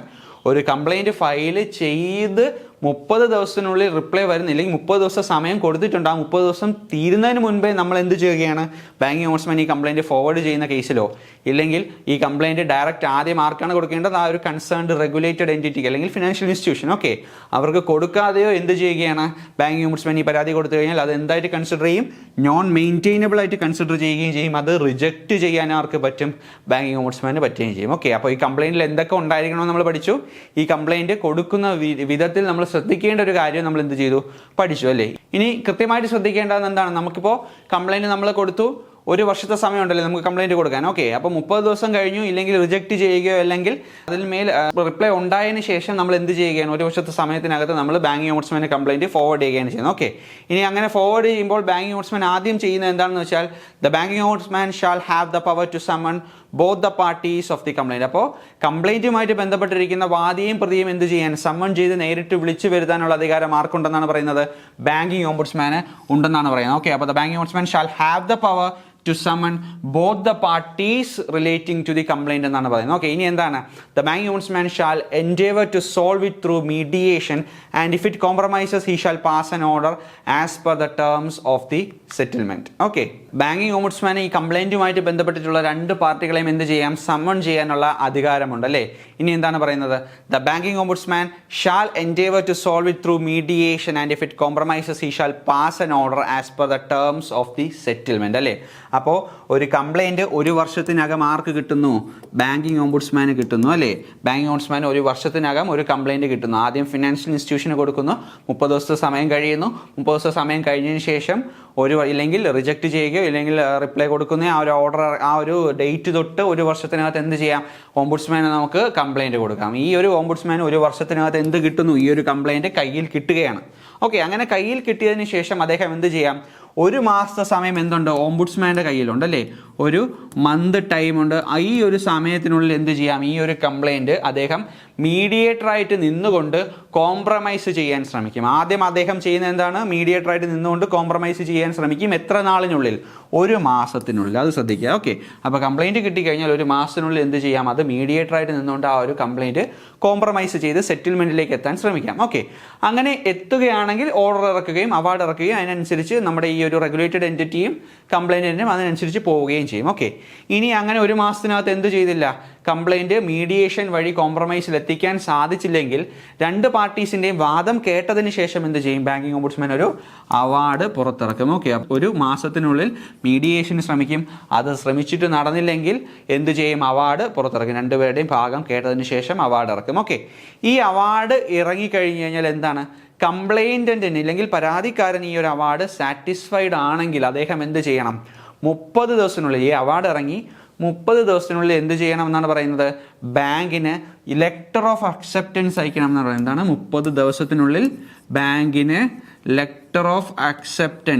ഒരു complaint file ചെയ്ത് 30 ദിവസത്തിനുള്ളിൽ reply വരുന്നില്ലെങ്കിൽ 30 ദിവസം സമയം കൊടുത്തിട്ടുണ്ട്, ആ 30 ദിവസം തീരുന്നതിന് മുൻപേ നമ്മൾ എന്ത് ചെയ്യുകയാണ്, ബാങ്കിങ് ഓംബുഡ്സ്മാൻ ഈ കംപ്ലൈൻറ്റ് ഫോർവേഡ് ചെയ്യുന്ന കേസിലോ ഇല്ലെങ്കിൽ ഈ കംപ്ലൈൻറ്റ് ഡയറക്റ്റ് ആദ്യം ആർക്കാണ് കൊടുക്കേണ്ടത്, ആ ഒരു കൺസേൺഡ് റെഗുലേറ്റഡ് എൻറ്റിറ്റിക്ക് അല്ലെങ്കിൽ ഫിനാൻഷ്യൽ ഇൻസ്റ്റിറ്റ്യൂഷൻ. ഓക്കെ, അവർക്ക് കൊടുക്കാതെയോ എന്ത് ചെയ്യുകയാണ്, ബാങ്കിങ് ഓംബുഡ്സ്മാൻ ഈ പരാതി കൊടുത്തു കഴിഞ്ഞാൽ അത് എന്തായിട്ട് കൺസിഡർ ചെയ്യും, നോൺ മെയിൻറ്റെയിനബിൾ ആയിട്ട് കൺസിഡർ ചെയ്യുകയും ചെയ്യും. അത് റിജക്റ്റ് ചെയ്യാൻ ആർക്ക് പറ്റും, ബാങ്കിങ് ഓംബുഡ്സ്മാന് പറ്റുകയും ചെയ്യും. ഓക്കെ, അപ്പോൾ ഈ കംപ്ലൈൻറ്റിൽ എന്തൊക്കെ ഉണ്ടായിരിക്കണമെന്ന് നമ്മൾ പഠിച്ചു. ഈ കംപ്ലൈൻറ്റ് കൊടുക്കുന്ന വിധത്തിൽ നമ്മൾ ശ്രദ്ധിക്കേണ്ട ഒരു കാര്യം നമ്മൾ എന്ത് ചെയ്തു, പഠിച്ചു അല്ലേ. ഇനി കൃത്യമായിട്ട് ശ്രദ്ധിക്കേണ്ടത് എന്താണ്, നമുക്കിപ്പോൾ കംപ്ലൈൻറ്റ് നമ്മൾ കൊടുത്തു, 1 വർഷത്തെ സമയം ഉണ്ടല്ലേ നമുക്ക് കംപ്ലൈൻറ്റ് കൊടുക്കാൻ. ഓക്കെ, അപ്പോൾ 30 ദിവസം കഴിഞ്ഞു ഇല്ലെങ്കിൽ റിജക്റ്റ് ചെയ്യുകയോ അല്ലെങ്കിൽ അതിന്മേൽ റിപ്ലൈ ഉണ്ടായതിന് ശേഷം നമ്മൾ എന്ത് ചെയ്യുകയാണ്, 1 വർഷത്തെ സമയത്തിനകത്ത് നമ്മൾ ബാങ്കിങ് ഓംബുഡ്സ്മാന് കംപ്ലൈൻറ്റ് ഫോർവേഡ് ചെയ്യുകയാണ് ചെയ്യുന്നത്. ഓക്കെ, ഇനി അങ്ങനെ ഫോർവേഡ് ചെയ്യുമ്പോൾ ബാങ്കിങ് ഓംബുഡ്സ്മാൻ ആദ്യം ചെയ്യുന്നത് എന്താണെന്ന് വെച്ചാൽ the banking ombudsman shall have the power to summon both the parties of the complaint. അപ്പോൾ കംപ്ലൈൻറ്റുമായിട്ട് ബന്ധപ്പെട്ടിരിക്കുന്ന വാദിയും പ്രതിയും എന്ത് ചെയ്യാൻ, സമ്മൺ ചെയ്ത് നേരിട്ട് വിളിച്ചു വരുത്താനുള്ള അധികാരം ആർക്കുണ്ടെന്നാണ് പറയുന്നത്, ബാങ്കിങ് ഓംബുഡ്സ്മാന് ഉണ്ടെന്നാണ് പറയുന്നത്. ഓക്കെ, അപ്പോൾ the banking ombudsman shall have the power to summon both the parties relating to the complaint എന്നാണ് പറയുന്നത്. ഓക്കെ, ഇനി എന്താണ്, the banking ombudsman shall endeavor to solve it through mediation and if it compromises he shall pass an order as per the terms of the settlement. ഓക്കെ, banking ഓംബുഡ്സ്മാന് ഈ കംപ്ലൈൻറ്റുമായിട്ട് ബന്ധപ്പെട്ടിട്ടുള്ള 2 പാർട്ടികളെയും എന്ത് ചെയ്യാം, സമ്മൺ ചെയ്യാനുള്ള അധികാരമുണ്ട് അല്ലേ. ഇനി എന്താണ് പറയുന്നത്, the banking ombudsman shall endeavor to solve it through mediation and if it compromises he shall pass an order as per the terms of the settlement അല്ലേ. അപ്പോൾ ഒരു കംപ്ലൈൻറ്റ് 1 വർഷത്തിനകം ആർക്ക് കിട്ടുന്നു, ബാങ്കിങ് ഓംബുഡ്സ്മാന് കിട്ടുന്നു അല്ലേ. ബാങ്കിങ് ഓംബുഡ്സ്മാൻ 1 വർഷത്തിനകം ഒരു കംപ്ലൈൻറ്റ് കിട്ടുന്നു. ആദ്യം ഫിനാൻഷ്യൽ ഇൻസ്റ്റിറ്റ്യൂഷന് കൊടുക്കുന്നു, 30 ദിവസത്തെ സമയം കഴിയുന്നു. 30 ദിവസത്തെ സമയം കഴിഞ്ഞതിന് ശേഷം ഇല്ലെങ്കിൽ റിജക്റ്റ് ചെയ്യുകയോ ഇല്ലെങ്കിൽ റിപ്ലൈ കൊടുക്കുന്ന ആ ഒരു ഓർഡർ, ആ ഒരു ഡേറ്റ് തൊട്ട് 1 വർഷത്തിനകത്ത് എന്ത് ചെയ്യാം, ഓംബുഡ്സ്മാന് നമുക്ക് കംപ്ലൈൻറ്റ് കൊടുക്കാം. ഈ ഒരു ഓംബുഡ്സ്മാൻ 1 വർഷത്തിനകത്ത് എന്ത് കിട്ടുന്നു, ഈ ഒരു കംപ്ലൈൻറ്റ് കയ്യിൽ കിട്ടുകയാണ്. ഓക്കെ, അങ്ങനെ കയ്യിൽ കിട്ടിയതിന് ശേഷം അദ്ദേഹം എന്ത് ചെയ്യാം, 1 മാസത്തെ സമയം എന്തുണ്ട്, ഓംബുഡ്സ്മാൻ്റെ കയ്യിലുണ്ട് അല്ലേ. 1 മന്ത് ടൈമുണ്ട്. ഈ ഒരു സമയത്തിനുള്ളിൽ എന്ത് ചെയ്യാം, ഈ ഒരു കംപ്ലൈൻറ്റ് അദ്ദേഹം മീഡിയേറ്ററായിട്ട് നിന്നുകൊണ്ട് കോംപ്രമൈസ് ചെയ്യാൻ ശ്രമിക്കും. ആദ്യം അദ്ദേഹം ചെയ്യുന്നത് എന്താണ്, മീഡിയേറ്ററായിട്ട് നിന്നുകൊണ്ട് കോംപ്രമൈസ് ചെയ്യാൻ ശ്രമിക്കും. എത്ര നാളിനുള്ളിൽ, 1 മാസത്തിനുള്ളിൽ. അത് ശ്രദ്ധിക്കുക. ഓക്കെ, അപ്പോൾ കംപ്ലൈൻറ്റ് കിട്ടിക്കഴിഞ്ഞാൽ 1 മാസത്തിനുള്ളിൽ എന്ത് ചെയ്യാം, അത് മീഡിയേറ്ററായിട്ട് നിന്നുകൊണ്ട് ആ ഒരു കംപ്ലൈൻറ്റ് കോംപ്രമൈസ് ചെയ്ത് സെറ്റിൽമെൻറ്റിലേക്ക് എത്താൻ ശ്രമിക്കാം. ഓക്കെ, അങ്ങനെ എത്തുകയാണെങ്കിൽ ഓർഡർ ഇറക്കുകയും അവാർഡ് ഇറക്കുകയും അതിനനുസരിച്ച് നമ്മുടെ ഈ ഒരു റെഗുലേറ്റഡ് എൻറ്റിറ്റിയും കംപ്ലൈൻറ്റിനും അതിനനുസരിച്ച് പോവുകയും ചെയ്യും. ഓക്കെ, ഇനി അങ്ങനെ 1 മാസത്തിനകത്ത് എന്ത് ചെയ്തില്ല, കംപ്ലൈൻറ്റ് മീഡിയേഷൻ വഴി കോംപ്രമൈസിൽ എത്തിക്കാൻ സാധിച്ചില്ലെങ്കിൽ രണ്ട് പാർട്ടീസിൻ്റെയും വാദം കേട്ടതിന് ശേഷം എന്ത് ചെയ്യും? ബാങ്കിങ് ഓംബുഡ്സ്മാൻ ഒരു അവാർഡ് പുറത്തിറക്കും. ഓക്കെ, ഒരു മാസത്തിനുള്ളിൽ മീഡിയേഷന് ശ്രമിക്കും. അത് ശ്രമിച്ചിട്ട് നടന്നില്ലെങ്കിൽ എന്ത് ചെയ്യും? അവാർഡ് പുറത്തിറക്കും. രണ്ടുപേരുടെയും ഭാഗം കേട്ടതിന് ശേഷം അവാർഡ് ഇറക്കും. ഓക്കെ, ഈ അവാർഡ് ഇറങ്ങിക്കഴിഞ്ഞ് കഴിഞ്ഞാൽ എന്താണ്? കംപ്ലൈൻറ്റന്റിന് ഇല്ലെങ്കിൽ പരാതിക്കാരൻ ഈ ഒരു അവാർഡ് സാറ്റിസ്ഫൈഡ് ആണെങ്കിൽ അദ്ദേഹം എന്ത് ചെയ്യണം? 30 ദിവസത്തിനുള്ളിൽ, ഈ അവാർഡ് ഇറങ്ങി 30 ദിവസത്തിനുള്ളിൽ എന്ത് ചെയ്യണം എന്നാണ് പറയുന്നത്? ബാങ്കിന് ലെറ്റർ ഓഫ് അക്സെപ്റ്റൻസ് അയക്കണം എന്നാണ് പറയുന്നത്. എന്താണ്? 30 ദിവസത്തിനുള്ളിൽ ബാങ്കിന് ലെറ്റർ ഓഫ്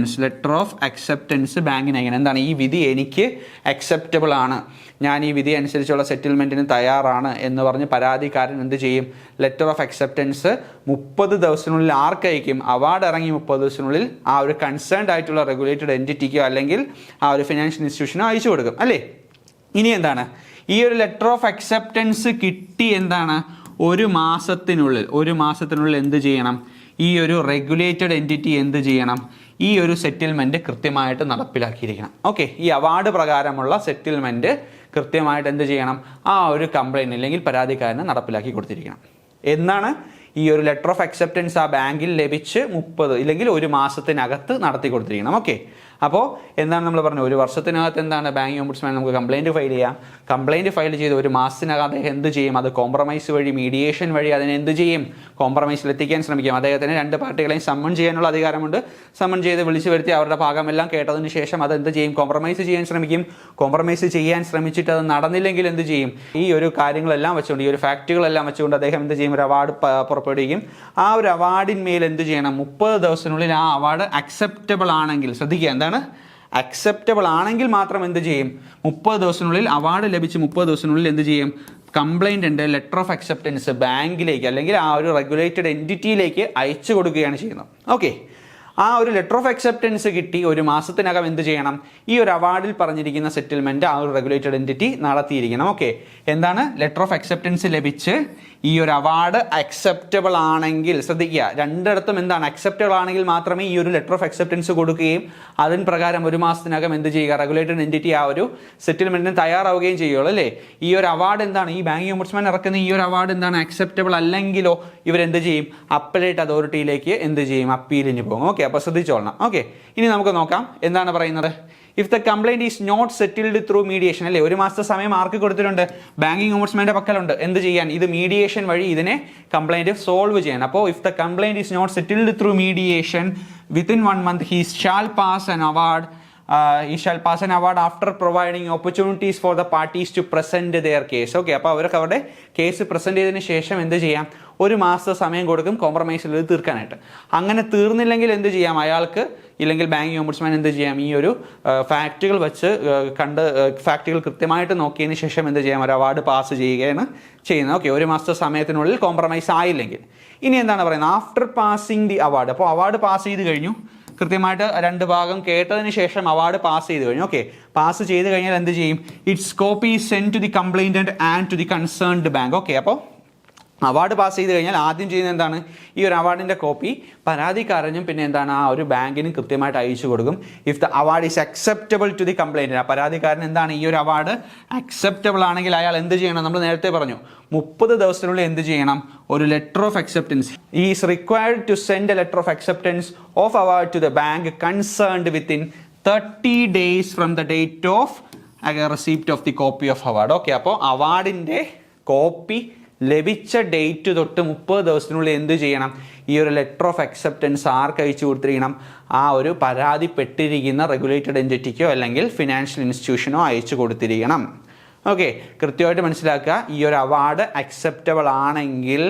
അക്സെപ്റ്റൻസ് ബാങ്കിന് അയക്കണം. എന്താണ്? ഈ വിധി എനിക്ക് അക്സെപ്റ്റബിൾ ആണ്, ഞാൻ ഈ വിധി അനുസരിച്ചുള്ള സെറ്റിൽമെൻറ്റിന് തയ്യാറാണ് എന്ന് പറഞ്ഞ് പരാതിക്കാരൻ എന്ത് ചെയ്യും? ലെറ്റർ ഓഫ് അക്സെപ്റ്റൻസ് 30 ദിവസത്തിനുള്ളിൽ ആർക്കയക്കും? അവാർഡ് ഇറങ്ങി 30 ദിവസത്തിനുള്ളിൽ ആ ഒരു കൺസേൺഡ് ആയിട്ടുള്ള റെഗുലേറ്റഡ് എൻറ്റിറ്റിക്കോ അല്ലെങ്കിൽ ആ ഒരു ഫിനാൻഷ്യൽ ഇൻസ്റ്റിറ്റ്യൂഷനോ അയച്ചു കൊടുക്കും അല്ലേ? ഇനി എന്താണ്? ഈ ഒരു ലെറ്റർ ഓഫ് അക്സെപ്റ്റൻസ് കിട്ടി എന്താണ്? ഒരു മാസത്തിനുള്ളിൽ എന്ത് ചെയ്യണം? ഈ ഒരു റെഗുലേറ്റഡ് എൻറ്റിറ്റി എന്ത് ചെയ്യണം? ഈ ഒരു സെറ്റിൽമെൻറ്റ് കൃത്യമായിട്ട് നടപ്പിലാക്കിയിരിക്കണം. ഓക്കെ, ഈ അവാർഡ് പ്രകാരമുള്ള സെറ്റിൽമെൻറ്റ് കൃത്യമായിട്ട് എന്ത് ചെയ്യണം? ആ ഒരു കംപ്ലൈൻറ്റ് അല്ലെങ്കിൽ പരാതിക്കാരന് നടപ്പിലാക്കി കൊടുത്തിരിക്കണം. എന്നാണ് ഈ ഒരു ലെറ്റർ ഓഫ് അക്സെപ്റ്റൻസ് ആ ബാങ്കിൽ ലഭിച്ച് 30 ഇല്ലെങ്കിൽ ഒരു മാസത്തിനകത്ത് നടത്തി കൊടുത്തിരിക്കണം. ഓക്കെ, അപ്പോൾ എന്താണ് നമ്മൾ പറഞ്ഞത്? ഒരു വർഷത്തിനകത്ത് എന്താണ് ബാങ്കിങ് ഓംബുഡ്സ്മാൻ നമുക്ക് കംപ്ലൈൻറ്റ് ഫയൽ ചെയ്യാം. കംപ്ലൈൻറ്റ് ഫയൽ ചെയ്ത് ഒരു മാസത്തിനകം അദ്ദേഹം എന്ത് ചെയ്യും? അത് കോംപ്രമൈസ് വഴി, മീഡിയേഷൻ വഴി അതിനെ എന്ത് ചെയ്യും? കോംപ്രമൈസിൽ എത്തിക്കാൻ ശ്രമിക്കും. അദ്ദേഹത്തിന് രണ്ട് പാർട്ടികളെയും സമ്മൺ ചെയ്യാനുള്ള അധികാരമുണ്ട്. സമ്മൺ ചെയ്ത് വിളിച്ചു വരുത്തി അവരുടെ ഭാഗമെല്ലാം കേട്ടതിന് ശേഷം അത് എന്ത് ചെയ്യും? കോംപ്രമൈസ് ചെയ്യാൻ ശ്രമിക്കും. കോംപ്രമൈസ് ചെയ്യാൻ ശ്രമിച്ചിട്ട് അത് നടന്നില്ലെങ്കിൽ എന്ത് ചെയ്യും? ഈ ഒരു കാര്യങ്ങളെല്ലാം വെച്ചുകൊണ്ട്, ഈ ഒരു ഫാക്റ്റുകളെല്ലാം വെച്ചുകൊണ്ട് അദ്ദേഹം എന്ത് ചെയ്യും? ഒരു അവാർഡ് പുറപ്പെടുവിക്കും. ആ ഒരു അവാർഡിന്മേൽ എന്ത് ചെയ്യണം? 30 ദിവസത്തിനുള്ളിൽ ആ അവാർഡ് അക്സെപ്റ്റബിൾ ആണെങ്കിൽ, ശ്രദ്ധിക്കുക, എന്താണ്? അക്സെപ്റ്റബിൾ ആണെങ്കിൽ മാത്രം എന്ത് ചെയ്യും? 30 ദിവസത്തിനുള്ളിൽ അവാർഡ് ലഭിച്ച് 30 ദിവസത്തിനുള്ളിൽ എന്ത് ചെയ്യും? കംപ്ലൈൻറ്റിൻ്റെ ലെറ്റർ ഓഫ് അക്സെപ്റ്റൻസ് ബാങ്കിലേക്ക് അല്ലെങ്കിൽ ആ ഒരു റെഗുലേറ്റഡ് എൻറ്റിറ്റിയിലേക്ക് അയച്ചു കൊടുക്കുകയാണ് ചെയ്യുന്നത്. ഓക്കെ, ആ ഒരു ലെറ്റർ ഓഫ് അക്സെപ്റ്റൻസ് കിട്ടി ഒരു മാസത്തിനകം എന്ത് ചെയ്യണം? ഈ ഒരു അവാർഡിൽ പറഞ്ഞിരിക്കുന്ന സെറ്റിൽമെൻറ്റ് ആ ഒരു റെഗുലേറ്റഡ് എൻറ്റിറ്റി നടത്തിയിരിക്കണം. ഓക്കെ, എന്താണ്? ലെറ്റർ ഓഫ് അക്സെപ്റ്റൻസ് ലഭിച്ച് ഈ ഒരു അവാർഡ് അക്സെപ്റ്റബിൾ ആണെങ്കിൽ, ശ്രദ്ധിക്കുക, രണ്ടിടത്തും എന്താണ്? അക്സെപ്റ്റബിൾ ആണെങ്കിൽ മാത്രമേ ഈ ഒരു ലെറ്റർ ഓഫ് അക്സെപ്റ്റൻസ് കൊടുക്കുകയും അതിന് പ്രകാരം ഒരു മാസത്തിനകം എന്ത് ചെയ്യുക? റെഗുലേറ്റഡ് എൻറ്റിറ്റി ആ ഒരു സെറ്റിൽമെൻറ്റിന് തയ്യാറാവുകയും ചെയ്യുള്ളൂ അല്ലേ? ഈ ഒരു അവാർഡ് എന്താണ്? ഈ ബാങ്കിങ് ഓംബുഡ്സ്മാൻ ഇറക്കുന്ന ഈ ഒരു അവാർഡ് എന്താണ്? അക്സെപ്റ്റബിൾ അല്ലെങ്കിലോ ഇവരെന്ത് ചെയ്യും? അപ്പലേറ്റ് അതോറിറ്റിയിലേക്ക് എന്ത് ചെയ്യും? അപ്പീലിന് പോകും. ഓക്കെ, അപ്പോൾ ശ്രദ്ധിച്ചോളണം. ഓക്കെ, ഇനി നമുക്ക് നോക്കാം എന്താണ് പറയുന്നത്. If the complaint is not settled through mediation, അല്ലേ? ഒരു മാസത്തെ സമയം ആർക്ക് കൊടുത്തിട്ടുണ്ട്? ബാങ്കിങ് ഓംബുഡ്സ്മാന്റെ പക്കലുണ്ട്. എന്ത് ചെയ്യാൻ? ഇത് മീഡിയേഷൻ വഴി ഇതിനെ കംപ്ലൈൻറ്റ് സോൾവ് ചെയ്യാൻ. അപ്പോൾ if the complaint is not settled through mediation within 1 month he shall pass an award after providing opportunities for the parties to present their case. Okay, അപ്പോൾ അവർക്ക് അവരുടെ കേസ് പ്രസന്റ് ചെയ്തതിന് ശേഷം എന്ത് ചെയ്യാം? ഒരു മാസത്തെ സമയം കൊടുക്കും കോംപ്രമൈസിൽ ഇത് തീർക്കാനായിട്ട്. അങ്ങനെ തീർന്നില്ലെങ്കിൽ എന്ത് ചെയ്യാം? അയാൾക്ക് ഇല്ലെങ്കിൽ ബാങ്കിങ് ഓംബുഡ്സ്മാൻ എന്ത് ചെയ്യാം? ഈ ഒരു ഫാക്റ്റുകൾ വെച്ച് ഫാക്റ്റുകൾ കൃത്യമായിട്ട് നോക്കിയതിന് ശേഷം എന്ത് ചെയ്യാം? ഒരു അവാർഡ് പാസ് ചെയ്യുകയാണ് ചെയ്യുന്നത്. ഓക്കെ, ഒരു മാസത്തെ സമയത്തിനുള്ളിൽ കോംപ്രമൈസ് ആയില്ലെങ്കിൽ. ഇനി എന്താണ് പറയുന്നത്? After passing the award. അപ്പോൾ അവാർഡ് പാസ് ചെയ്ത് കഴിഞ്ഞു, കൃത്യമായിട്ട് രണ്ട് ഭാഗം കേട്ടതിന് ശേഷം അവാർഡ് പാസ് ചെയ്ത് കഴിഞ്ഞു. ഓക്കെ, പാസ് ചെയ്ത് കഴിഞ്ഞാൽ എന്ത് ചെയ്യും? Its copy send to the complainant and to the concerned bank. Okay, അപ്പോൾ അവാർഡ് പാസ് ചെയ്ത് കഴിഞ്ഞാൽ ആദ്യം ചെയ്യുന്നത് എന്താണ്? ഈ ഒരു അവാർഡിൻ്റെ കോപ്പി പരാതിക്കാരനും പിന്നെ എന്താണ്? ആ ഒരു ബാങ്കിനും കൃത്യമായിട്ട് അയച്ചു കൊടുക്കും. If the award is acceptable to the complaint, ആ പരാതിക്കാരൻ എന്താണ്? ഈ ഒരു അവാർഡ് അക്സെപ്റ്റബിൾ ആണെങ്കിൽ അയാൾ എന്ത് ചെയ്യണം? നമ്മൾ നേരത്തെ പറഞ്ഞു 30 ദിവസത്തിനുള്ളിൽ എന്ത് ചെയ്യണം? ഒരു letter of acceptance is required to send a letter of acceptance of award to the bank concerned within 30 days from the date of receipt of the copy of award. Okay, അപ്പോൾ അവാർഡിൻ്റെ കോപ്പി ലഭിച്ച date തൊട്ട് 30 ദിവസത്തിനുള്ളിൽ എന്ത് ചെയ്യണം? ഈ ഒരു letter of acceptance ആർക്ക് അയച്ചു കൊടുത്തിരിക്കണം? ആ ഒരു പരാതിപ്പെട്ടിരിക്കുന്ന റെഗുലേറ്റഡ് എൻറ്റിറ്റിക്കോ അല്ലെങ്കിൽ ഫിനാൻഷ്യൽ ഇൻസ്റ്റിറ്റ്യൂഷനോ അയച്ചു കൊടുത്തിരിക്കണം. ഓക്കെ, കൃത്യമായിട്ട് മനസ്സിലാക്കുക. ഈ ഒരു അവാർഡ് അക്സെപ്റ്റബിൾ ആണെങ്കിൽ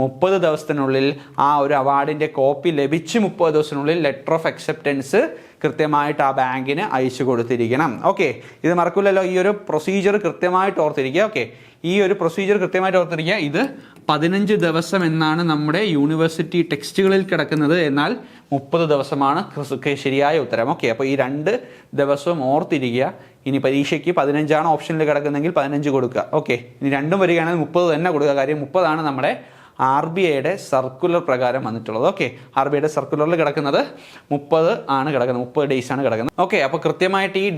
30 ദിവസത്തിനുള്ളിൽ ആ ഒരു അവാർഡിൻ്റെ കോപ്പി ലഭിച്ച് 30 ദിവസത്തിനുള്ളിൽ ലെറ്റർ ഓഫ് അക്സെപ്റ്റൻസ് കൃത്യമായിട്ട് ആ ബാങ്കിന് അയച്ചു കൊടുത്തിരിക്കണം. ഓക്കെ, ഇത് മറക്കില്ലല്ലോ. ഈ ഒരു പ്രൊസീജിയർ കൃത്യമായിട്ട് ഓർത്തിരിക്കുക. ഓക്കെ, ഈ ഒരു പ്രൊസീജിയർ കൃത്യമായിട്ട് ഓർത്തിരിക്കുക. ഇത് 15 ദിവസം എന്നാണ് നമ്മുടെ യൂണിവേഴ്സിറ്റി ടെക്സ്റ്റുകളിൽ കിടക്കുന്നത്, എന്നാൽ 30 ദിവസമാണ് ശരിയായ ഉത്തരം. ഓക്കെ, അപ്പോൾ ഈ 2 ദിവസവും ഓർത്തിരിക്കുക. ഇനി പരീക്ഷയ്ക്ക് 15 ഓപ്ഷനിൽ കിടക്കുന്നെങ്കിൽ 15 കൊടുക്കുക. ഓക്കെ, ഇനി രണ്ടും വരികയാണെങ്കിൽ 30 തന്നെ കൊടുക്കുക. കാര്യം 30 നമ്മുടെ RBIയുടെ സർക്കുലർ പ്രകാരം വന്നിട്ടുള്ളത്. ഓക്കെ, RBIയുടെ സർക്കുലറിൽ കിടക്കുന്നത് 30 ആണ് കിടക്കുന്നത്, 30 ഡേയ്സ് ആണ് കിടക്കുന്നത്. ഓക്കെ, അപ്പോൾ കൃത്യമായിട്ട് ഈ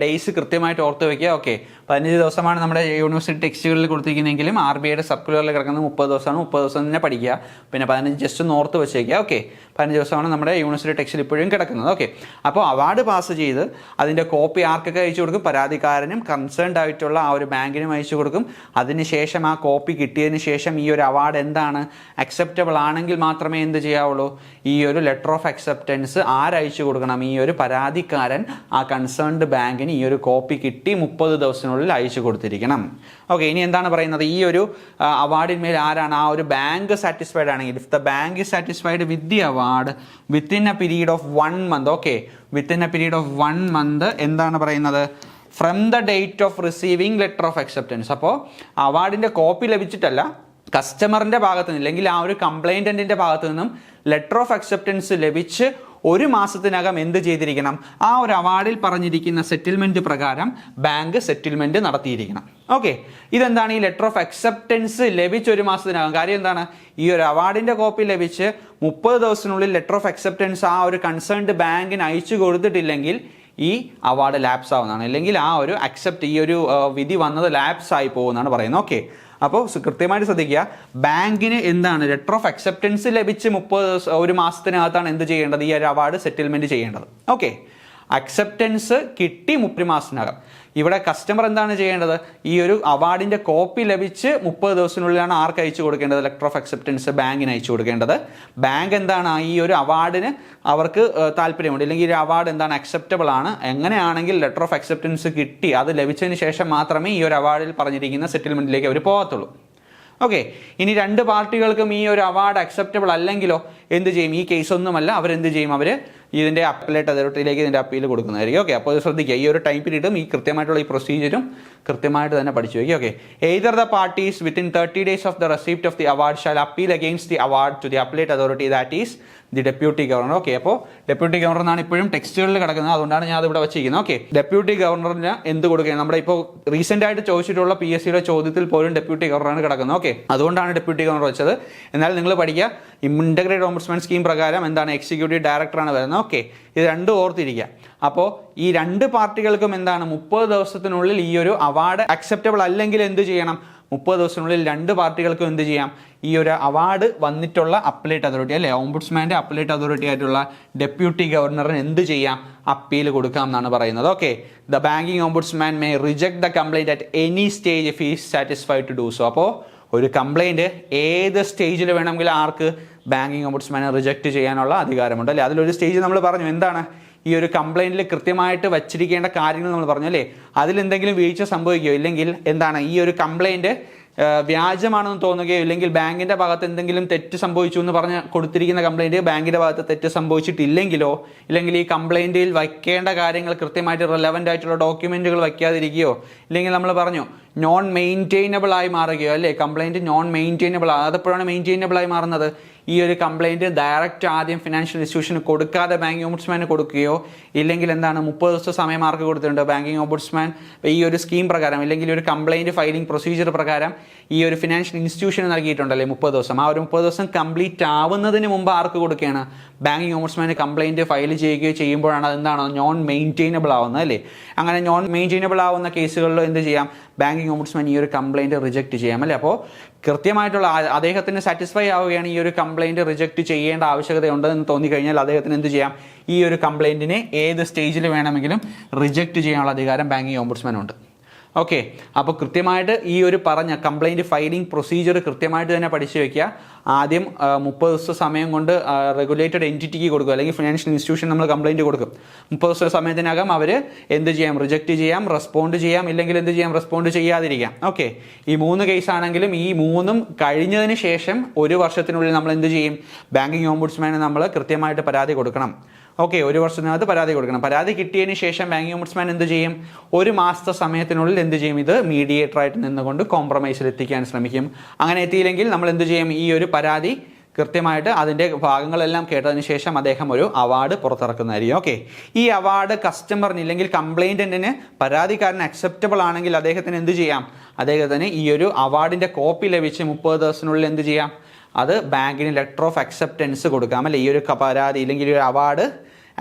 ഡേയ്സ് കൃത്യമായിട്ട് ഓർത്ത് വയ്ക്കുക. ഓക്കെ, 15 ദിവസമാണ് നമ്മുടെ യൂണിവേഴ്സിറ്റി ടെക്സ്റ്റുകളിൽ കൊടുത്തിരിക്കുന്നതെങ്കിലും RBIയുടെ സർക്കുലറിൽ കിടക്കുന്നത് 30 ദിവസമാണ്. 30 ദിവസം തന്നെ പഠിക്കുക. പിന്നെ 15 ജസ്റ്റ് ഒന്ന് ഓർത്ത് വെച്ചേക്കുക. ഓക്കെ, 15 ദിവസമാണ് നമ്മുടെ യൂണിവേഴ്സിറ്റി ടെക്സ്റ്റിൽ ഇപ്പോഴും കിടക്കുന്നത്. ഓക്കെ, അപ്പോൾ അവാർഡ് പാസ് ചെയ്ത് അതിൻ്റെ കോപ്പി ആർക്കൊക്കെ അയച്ചു കൊടുക്കും? പരാതിക്കാരനും കൺസേൺഡ് ആയിട്ടുള്ള ആ ഒരു ബാങ്കിനും അയച്ചു കൊടുക്കും. അതിനുശേഷം ആ കോപ്പി കിട്ടിയതിന് ശേഷം ഈ ഒരു അവാർഡ് എന്താണ് അക്സെപ്റ്റബിൾ ആണെങ്കിൽ മാത്രമേ എന്ത് ചെയ്യാവുള്ളൂ? ഈ ഒരു ലെറ്റർ ഓഫ് അക്സെപ്റ്റൻസ് ആരയച്ചു കൊടുക്കണം? ഈ ഒരു പരാതിക്കാരൻ ആ കൺസേൺഡ് ബാങ്കിന് ഈ ഒരു കോപ്പി കിട്ടി 30 ദിവസത്തിനുള്ളിൽ അയച്ചു കൊടുത്തിരിക്കണം. ഓക്കെ, ഇനി എന്താണ് പറയുന്നത്? ഈ ഒരു അവാർഡിന്മേൽ ആരാണ്? ആ ഒരു ബാങ്ക് സാറ്റിസ്ഫൈഡ് ആണെങ്കിൽ, if the bank is satisfied with the award within A period of 1 month. Okay, within A period of 1 month എന്താണ് പറയുന്നത്? From the date of receiving letter of acceptance. അപ്പോൾ അവാർഡിൻ്റെ കോപ്പി ലഭിച്ചിട്ടല്ല, കസ്റ്റമറിൻ്റെ ഭാഗത്ത് നിന്ന് അല്ലെങ്കിൽ ആ ഒരു കംപ്ലൈൻറ്റൻറ്റിൻ്റെ ഭാഗത്തു നിന്നും ലെറ്റർ ഓഫ് അക്സെപ്റ്റൻസ് ലഭിച്ച് 1 മാസത്തിനകം എന്ത് ചെയ്തിരിക്കണം? ആ ഒരു അവാർഡിൽ പറഞ്ഞിരിക്കുന്ന സെറ്റിൽമെൻറ്റ് പ്രകാരം ബാങ്ക് സെറ്റിൽമെൻറ്റ് നടത്തിയിരിക്കണം. ഓക്കെ, ഇതെന്താണ്? ഈ ലെറ്റർ ഓഫ് അക്സെപ്റ്റൻസ് ലഭിച്ച് 1 മാസത്തിനകം. കാര്യം എന്താണ്? ഈ ഒരു അവാർഡിൻ്റെ കോപ്പി ലഭിച്ച് 30 ദിവസത്തിനുള്ളിൽ ലെറ്റർ ഓഫ് അക്സെപ്റ്റൻസ് ആ ഒരു കൺസേൺഡ് ബാങ്കിന് അയച്ചു കൊടുത്തിട്ടില്ലെങ്കിൽ ഈ അവാർഡ് ലാപ്സ് ആവുന്നതാണ്. അല്ലെങ്കിൽ ആ ഒരു ഈ ഒരു വിധി വന്നത് ലാപ്സ് ആയി പോകുന്നതാണ് പറയുന്നത്. ഓക്കെ, അപ്പോൾ കൃത്യമായിട്ട് ശ്രദ്ധിക്കുക. ബാങ്കിന് എന്താണ് ലെറ്റർ ഓഫ് അക്സെപ്റ്റൻസ് ലഭിച്ച് 1 മാസത്തിനകത്താണ് എന്ത് ചെയ്യേണ്ടത്? ഈ ഒരു അവാർഡ് സെറ്റിൽമെൻറ്റ് ചെയ്യേണ്ടത്. ഓക്കെ, അക്സെപ്റ്റൻസ് കിട്ടി 30 മാസത്തിനകം. ഇവിടെ കസ്റ്റമർ എന്താണ് ചെയ്യേണ്ടത്? ഈ ഒരു അവാർഡിൻ്റെ കോപ്പി ലഭിച്ച് 30 ദിവസത്തിനുള്ളിലാണ് ആർക്ക് അയച്ചു കൊടുക്കേണ്ടത്? ലെറ്റർ ഓഫ് അക്സെപ്റ്റൻസ് ബാങ്കിന് അയച്ചു കൊടുക്കേണ്ടത്. ബാങ്ക് എന്താണ് ഈ ഒരു അവാർഡിന് അവർക്ക് താല്പര്യമുണ്ട്, അല്ലെങ്കിൽ ഈ അവാർഡ് എന്താണ് അക്സെപ്റ്റബിൾ ആണ്, എങ്ങനെയാണെങ്കിൽ ലെറ്റർ ഓഫ് അക്സെപ്റ്റൻസ് കിട്ടി അത് ലഭിച്ചതിന് ശേഷം മാത്രമേ ഈ ഒരു അവാർഡിൽ പറഞ്ഞിരിക്കുന്ന സെറ്റിൽമെൻറ്റിലേക്ക് അവർ പോകത്തുള്ളൂ. ഓക്കെ, ഇനി 2 പാർട്ടികൾക്കും ഈ ഒരു അവാർഡ് അക്സെപ്റ്റബിൾ അല്ലെങ്കിലോ എന്ത് ചെയ്യും? ഈ കേസ് ഒന്നുമല്ല, അവരെന്ത് ചെയ്യും? അവർ ഇതിൻ്റെ അപ്പലേറ്റ് അതോറിറ്റിയിലേക്ക് ഇതിൻ്റെ അപ്പീൽ കൊടുക്കുന്നതായിരിക്കും. ഓക്കെ, അപ്പോൾ ശ്രദ്ധിക്കുക. ഈ ഒരു ടൈം പീരീഡും ഈ കൃത്യമായിട്ടുള്ള ഈ പ്രൊസീജിയറും കൃത്യമായിട്ട് തന്നെ പഠിച്ചു വയ്ക്കുക. Okay, either the parties within 30 days of the receipt of the award shall appeal against the award to the appellate authority that is the deputy governor. Okay, അപ്പോൾ ഡെപ്യൂട്ടി ഗവർണർ എന്നാണ് ഇപ്പോഴും ടെക്സ്റ്റുകളിൽ കിടക്കുന്നത്, അതുകൊണ്ടാണ് ഞാൻ അതിവിടെ വെച്ചിരിക്കുന്നത്. ഓക്കെ, ഡെപ്യൂട്ടി ഗവർണറിന് എന്ത് കൊടുക്കുക? നമ്മുടെ ഇപ്പോൾ റീസെൻ്റ് ആയിട്ട് ചോദിച്ചിട്ടുള്ള PSCയുടെ ചോദ്യത്തിൽ പോലും ഡെപ്യൂട്ടി ഗവർണറാണ് കിടക്കുന്നത്. ഓക്കെ, അതുകൊണ്ടാണ് ഡെപ്യൂട്ടി ഗവർണർ വെച്ചത്. എന്നാൽ നിങ്ങൾ പഠിക്കുക, ഇൻ്റഗ്രേറ്റഡ് ഓംബുഡ്സ്മാൻ സ്കീം പ്രകാരം എന്താണ് എക്സിക്യൂട്ടീവ് ഡയറക്ടറാണ് വരുന്നത്. ഓക്കെ, ഇത് 2 ഓർത്തിരിക്കുക. അപ്പോൾ ഈ 2 പാർട്ടികൾക്കും എന്താണ് 30 ദിവസത്തിനുള്ളിൽ ഈ ഒരു അവാർഡ് അക്സെപ്റ്റബിൾ അല്ലെങ്കിൽ എന്ത് ചെയ്യണം? 30 ദിവസത്തിനുള്ളിൽ 2 പാർട്ടികൾക്കും എന്ത് ചെയ്യാം? ഈ ഒരു അവാർഡ് വന്നിട്ടുള്ള അപ്പലേറ്റ് അതോറിറ്റി അല്ലെ, ഓംബുഡ്സ്മാൻ്റെ അപ്പലേറ്റ് അതോറിറ്റി ആയിട്ടുള്ള ഡെപ്യൂട്ടി ഗവർണറിന് എന്ത് ചെയ്യാം? അപ്പീൽ കൊടുക്കാം എന്നാണ് പറയുന്നത്. Okay, the banking ombudsman may reject the complaint at any stage if is satisfied to do so. അപ്പോൾ ഒരു കംപ്ലൈൻറ്റ് ഏത് സ്റ്റേജിൽ വേണമെങ്കിലും ആർക്ക്? ബാങ്കിങ് ഓംബുഡ്സ്മാനെ റിജക്റ്റ് ചെയ്യാനുള്ള അധികാരമുണ്ട് അല്ലേ. അതിലൊരു സ്റ്റേജ് നമ്മൾ പറഞ്ഞു, എന്താണ് ഈ ഒരു കംപ്ലൈൻറ്റിൽ കൃത്യമായിട്ട് വച്ചിരിക്കേണ്ട കാര്യങ്ങൾ നമ്മൾ പറഞ്ഞു അല്ലേ. അതിലെന്തെങ്കിലും വീഴ്ച സംഭവിക്കുകയോ ഇല്ലെങ്കിൽ എന്താണ് ഈ ഒരു കംപ്ലൈൻറ്റ് വ്യാജമാണെന്ന് തോന്നുകയോ ഇല്ലെങ്കിൽ ബാങ്കിൻ്റെ ഭാഗത്ത് എന്തെങ്കിലും തെറ്റ് സംഭവിച്ചു എന്ന് പറഞ്ഞ് കൊടുത്തിരിക്കുന്ന കംപ്ലൈൻറ്റ് ബാങ്കിൻ്റെ ഭാഗത്ത് തെറ്റ് സംഭവിച്ചിട്ടില്ലെങ്കിലോ, ഇല്ലെങ്കിൽ ഈ കംപ്ലൈൻറ്റിൽ വയ്ക്കേണ്ട കാര്യങ്ങൾ കൃത്യമായിട്ട് റെലവൻ്റ് ആയിട്ടുള്ള ഡോക്യുമെൻറ്റുകൾ വയ്ക്കാതിരിക്കുകയോ, ഇല്ലെങ്കിൽ നമ്മൾ പറഞ്ഞു നോൺ മെയിൻറ്റെയിനബിൾ ആയി മാറുകയോ അല്ലേ. കംപ്ലൈൻറ്റ് നോൺ മെയിൻറ്റെയിനബിൾ, അതെപ്പോഴാണ് മെയിൻറ്റെയിനബിൾ ആയി മാറുന്നത്? ഈ ഒരു കംപ്ലൈൻറ്റ് ഡയറക്റ്റ് ആദ്യം ഫിനാൻഷ്യൽ ഇൻസ്റ്റിറ്റ്യൂഷന് കൊടുക്കാതെ ബാങ്കിങ് ഓംബുഡ്സ്മാന് കൊടുക്കുകയോ, ഇല്ലെങ്കിൽ എന്താണ് 30 ദിവസം സമയം മാർക്ക് കൊടുത്തിട്ടുണ്ട് ബാങ്കിങ് ഓംബുഡ്സ്മാൻ ഈ ഒരു സ്കീം പ്രകാരം, ഇല്ലെങ്കിൽ ഒരു കംപ്ലൈൻറ്റ് ഫയലിംഗ് പ്രൊസീജിയർ പ്രകാരം ഈ ഒരു ഫിനാൻഷ്യൽ ഇൻസ്റ്റിറ്റ്യൂഷന് നൽകിയിട്ടുണ്ടല്ലേ 30 ദിവസം. ആ ഒരു 30 ദിവസം കംപ്ലീറ്റ് ആവുന്നതിന് മുമ്പ് ആർക്ക് കൊടുക്കുകയാണ്? ബാങ്കിങ് ഓംബുഡ്സ്മാന് കംപ്ലൈൻറ്റ് ഫയൽ ചെയ്യുകയോ ചെയ്യുമ്പോഴാണ് അതെന്താണ് നോൺ മെയിൻറ്റെയിനബിൾ ആവുന്നത് അല്ലേ. അങ്ങനെ നോൺ മെയിൻറ്റെയിനബിൾ ആവുന്ന കേസുകളിൽ എന്ത് ചെയ്യാം? ബാങ്കിങ് ഓംബുഡ്സ്മാൻ ഈ ഒരു കംപ്ലൈൻറ്റ് റിജക്റ്റ് ചെയ്യാം അല്ലേ. അപ്പോൾ കൃത്യമായിട്ടുള്ള അദ്ദേഹത്തിന് സാറ്റിസ്ഫൈ ആവുകയാണ് ഈ ഒരു കംപ്ലൈൻറ്റ് റിജക്റ്റ് ചെയ്യേണ്ട ആവശ്യകതയുണ്ടെന്ന് തോന്നിക്കഴിഞ്ഞാൽ അദ്ദേഹത്തിന് എന്ത് ചെയ്യാം? ഈ ഒരു കംപ്ലൈൻറ്റിനെ ഏത് സ്റ്റേജിൽ വേണമെങ്കിലും റിജക്റ്റ് ചെയ്യാനുള്ള അധികാരം ബാങ്കിങ് ഓംബുഡ്സ്മാനുണ്ട്. ഓക്കെ, അപ്പോൾ കൃത്യമായിട്ട് ഈ ഒരു പറഞ്ഞ കംപ്ലൈൻറ്റ് ഫയലിംഗ് പ്രൊസീജിയർ കൃത്യമായിട്ട് തന്നെ പഠിച്ചു വയ്ക്കുക. ആദ്യം 30 ദിവസം സമയം കൊണ്ട് റെഗുലേറ്റഡ് എൻറ്റിറ്റിക്ക് കൊടുക്കുക, അല്ലെങ്കിൽ ഫിനാൻഷ്യൽ ഇൻസ്റ്റിറ്റ്യൂഷൻ നമ്മൾ കംപ്ലൈൻറ്റ് കൊടുക്കും. 30 ദിവസം സമയത്തിനകം അവർ എന്ത് ചെയ്യാം? റിജക്റ്റ് ചെയ്യാം, റെസ്പോണ്ട് ചെയ്യാം, ഇല്ലെങ്കിൽ എന്ത് ചെയ്യാം? റെസ്പോണ്ട് ചെയ്യാതിരിക്കാം. ഓക്കെ, ഈ 3 കേസാണെങ്കിലും ഈ 3ഉം കഴിഞ്ഞതിന് ശേഷം 1 വർഷത്തിനുള്ളിൽ നമ്മൾ എന്ത് ചെയ്യും? ബാങ്കിങ് ഓംബുഡ്സ്മാന് നമ്മൾ കൃത്യമായിട്ട് പരാതി കൊടുക്കണം. ഓക്കെ, 1 വർഷത്തിനകത്ത് പരാതി കൊടുക്കണം. പരാതി കിട്ടിയതിന് ശേഷം ബാങ്കിങ് ഓംബുഡ്സ്മാൻ എന്ത് ചെയ്യും? 1 മാസത്തെ സമയത്തിനുള്ളിൽ എന്ത് ചെയ്യും? ഇത് മീഡിയേറ്ററായിട്ട് നിന്നുകൊണ്ട് കോംപ്രമൈസിൽ എത്തിക്കാൻ ശ്രമിക്കും. അങ്ങനെ എത്തിയില്ലെങ്കിൽ നമ്മൾ എന്ത് ചെയ്യും? ഈ ഒരു പരാതി കൃത്യമായിട്ട് അതിൻ്റെ ഭാഗങ്ങളെല്ലാം കേട്ടതിന് ശേഷം അദ്ദേഹം ഒരു അവാർഡ് പുറത്തിറക്കുന്നതായിരിക്കും. ഓക്കെ, ഈ അവാർഡ് കസ്റ്റമറിന് ഇല്ലെങ്കിൽ കംപ്ലൈൻറ്റൻറ്റിന് പരാതിക്കാരന് അക്സെപ്റ്റബിൾ ആണെങ്കിൽ അദ്ദേഹത്തിന് എന്ത് ചെയ്യാം? അദ്ദേഹത്തിന് ഈ ഒരു അവാർഡിൻ്റെ കോപ്പി ലഭിച്ച് 30 ദിവസത്തിനുള്ളിൽ എന്ത് ചെയ്യാം? അത് ബാങ്കിന് ലെറ്റർ ഓഫ് അക്സെപ്റ്റൻസ് കൊടുക്കാം അല്ലെ. ഈ ഒരു പരാതി ഇല്ലെങ്കിൽ ഒരു അവാർഡ്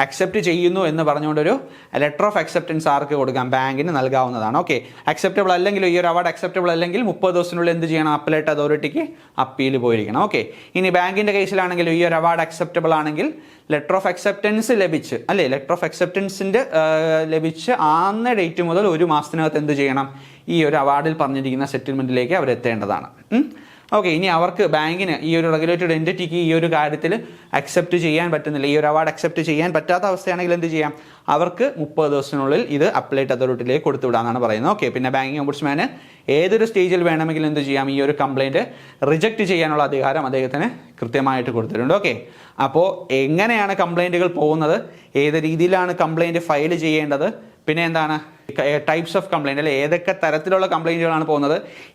അക്സെപ്റ്റ് ചെയ്യുന്നു എന്ന് പറഞ്ഞുകൊണ്ടൊരു ലെറ്റർ ഓഫ് അക്സെപ്റ്റൻസ് ആർക്ക് കൊടുക്കാം? ബാങ്കിന് നൽകാവുന്നതാണ്. ഓക്കെ, അക്സെപ്റ്റബിൾ അല്ലെങ്കിൽ ഈ ഒരു അവാർഡ് അക്സെപ്റ്റബിൾ അല്ലെങ്കിൽ 30 ദിവസത്തിനുള്ളിൽ എന്ത് ചെയ്യണം? അപ്പലേറ്റ് അതോറിറ്റിക്ക് അപ്പീൽ പോയിരിക്കണം. ഓക്കെ, ഇനി ബാങ്കിൻ്റെ കേസിലാണെങ്കിൽ ഈ ഒരു അവാർഡ് അക്സെപ്റ്റബിൾ ആണെങ്കിൽ ലെറ്റർ ഓഫ് അക്സെപ്റ്റൻസ് ലഭിച്ച് ലെറ്റർ ഓഫ് അക്സെപ്റ്റൻസിൻ്റെ ലഭിച്ച് ആന്ന ഡേറ്റ് മുതൽ 1 മാസത്തിനകത്ത് എന്ത് ചെയ്യണം? ഈ ഒരു അവാർഡിൽ പറഞ്ഞിരിക്കുന്ന സെറ്റിൽമെൻറ്റിലേക്ക് അവർ എത്തേണ്ടതാണ്. ഓക്കെ, ഇനി അവർക്ക് ബാങ്കിന് ഈ ഒരു റെഗുലേറ്റഡ് എൻറ്റിറ്റിക്ക് ഈ ഒരു കാര്യത്തിൽ അക്സെപ്റ്റ് ചെയ്യാൻ പറ്റുന്നില്ല, ഈ ഒരു അവാർഡ് അക്സെപ്റ്റ് ചെയ്യാൻ പറ്റാത്ത അവസ്ഥയാണെങ്കിൽ എന്ത് ചെയ്യാം? അവർക്ക് 30 ദിവസത്തിനുള്ളിൽ ഇത് അപ്പലേറ്റ് അതോറിറ്റിയിലേക്ക് കൊടുത്തുവിടാന്നാണ് പറയുന്നത്. ഓക്കെ, പിന്നെ ബാങ്കിങ് ഓംബുഡ്സ്മാന് ഏതൊരു സ്റ്റേജിൽ വേണമെങ്കിലും എന്ത് ചെയ്യാം? ഈ ഒരു കംപ്ലയിൻറ്റ് റിജക്റ്റ് ചെയ്യാനുള്ള അധികാരം അദ്ദേഹത്തിന് കൃത്യമായിട്ട് കൊടുത്തിട്ടുണ്ട്. ഓക്കെ, അപ്പോൾ എങ്ങനെയാണ് കംപ്ലയിൻറ്റുകൾ പോകുന്നത്, ഏത് രീതിയിലാണ് കംപ്ലയിൻറ്റ് ഫയൽ ചെയ്യേണ്ടത്, പിന്നെ എന്താണ് ടൈപ്സ് ഓഫ് കംപ്ലയിൻറ്റ്, അല്ലെ ഏതൊക്കെ തരത്തിലുള്ള കംപ്ലയിൻറ്റുകളാണ് പോകുന്നത്,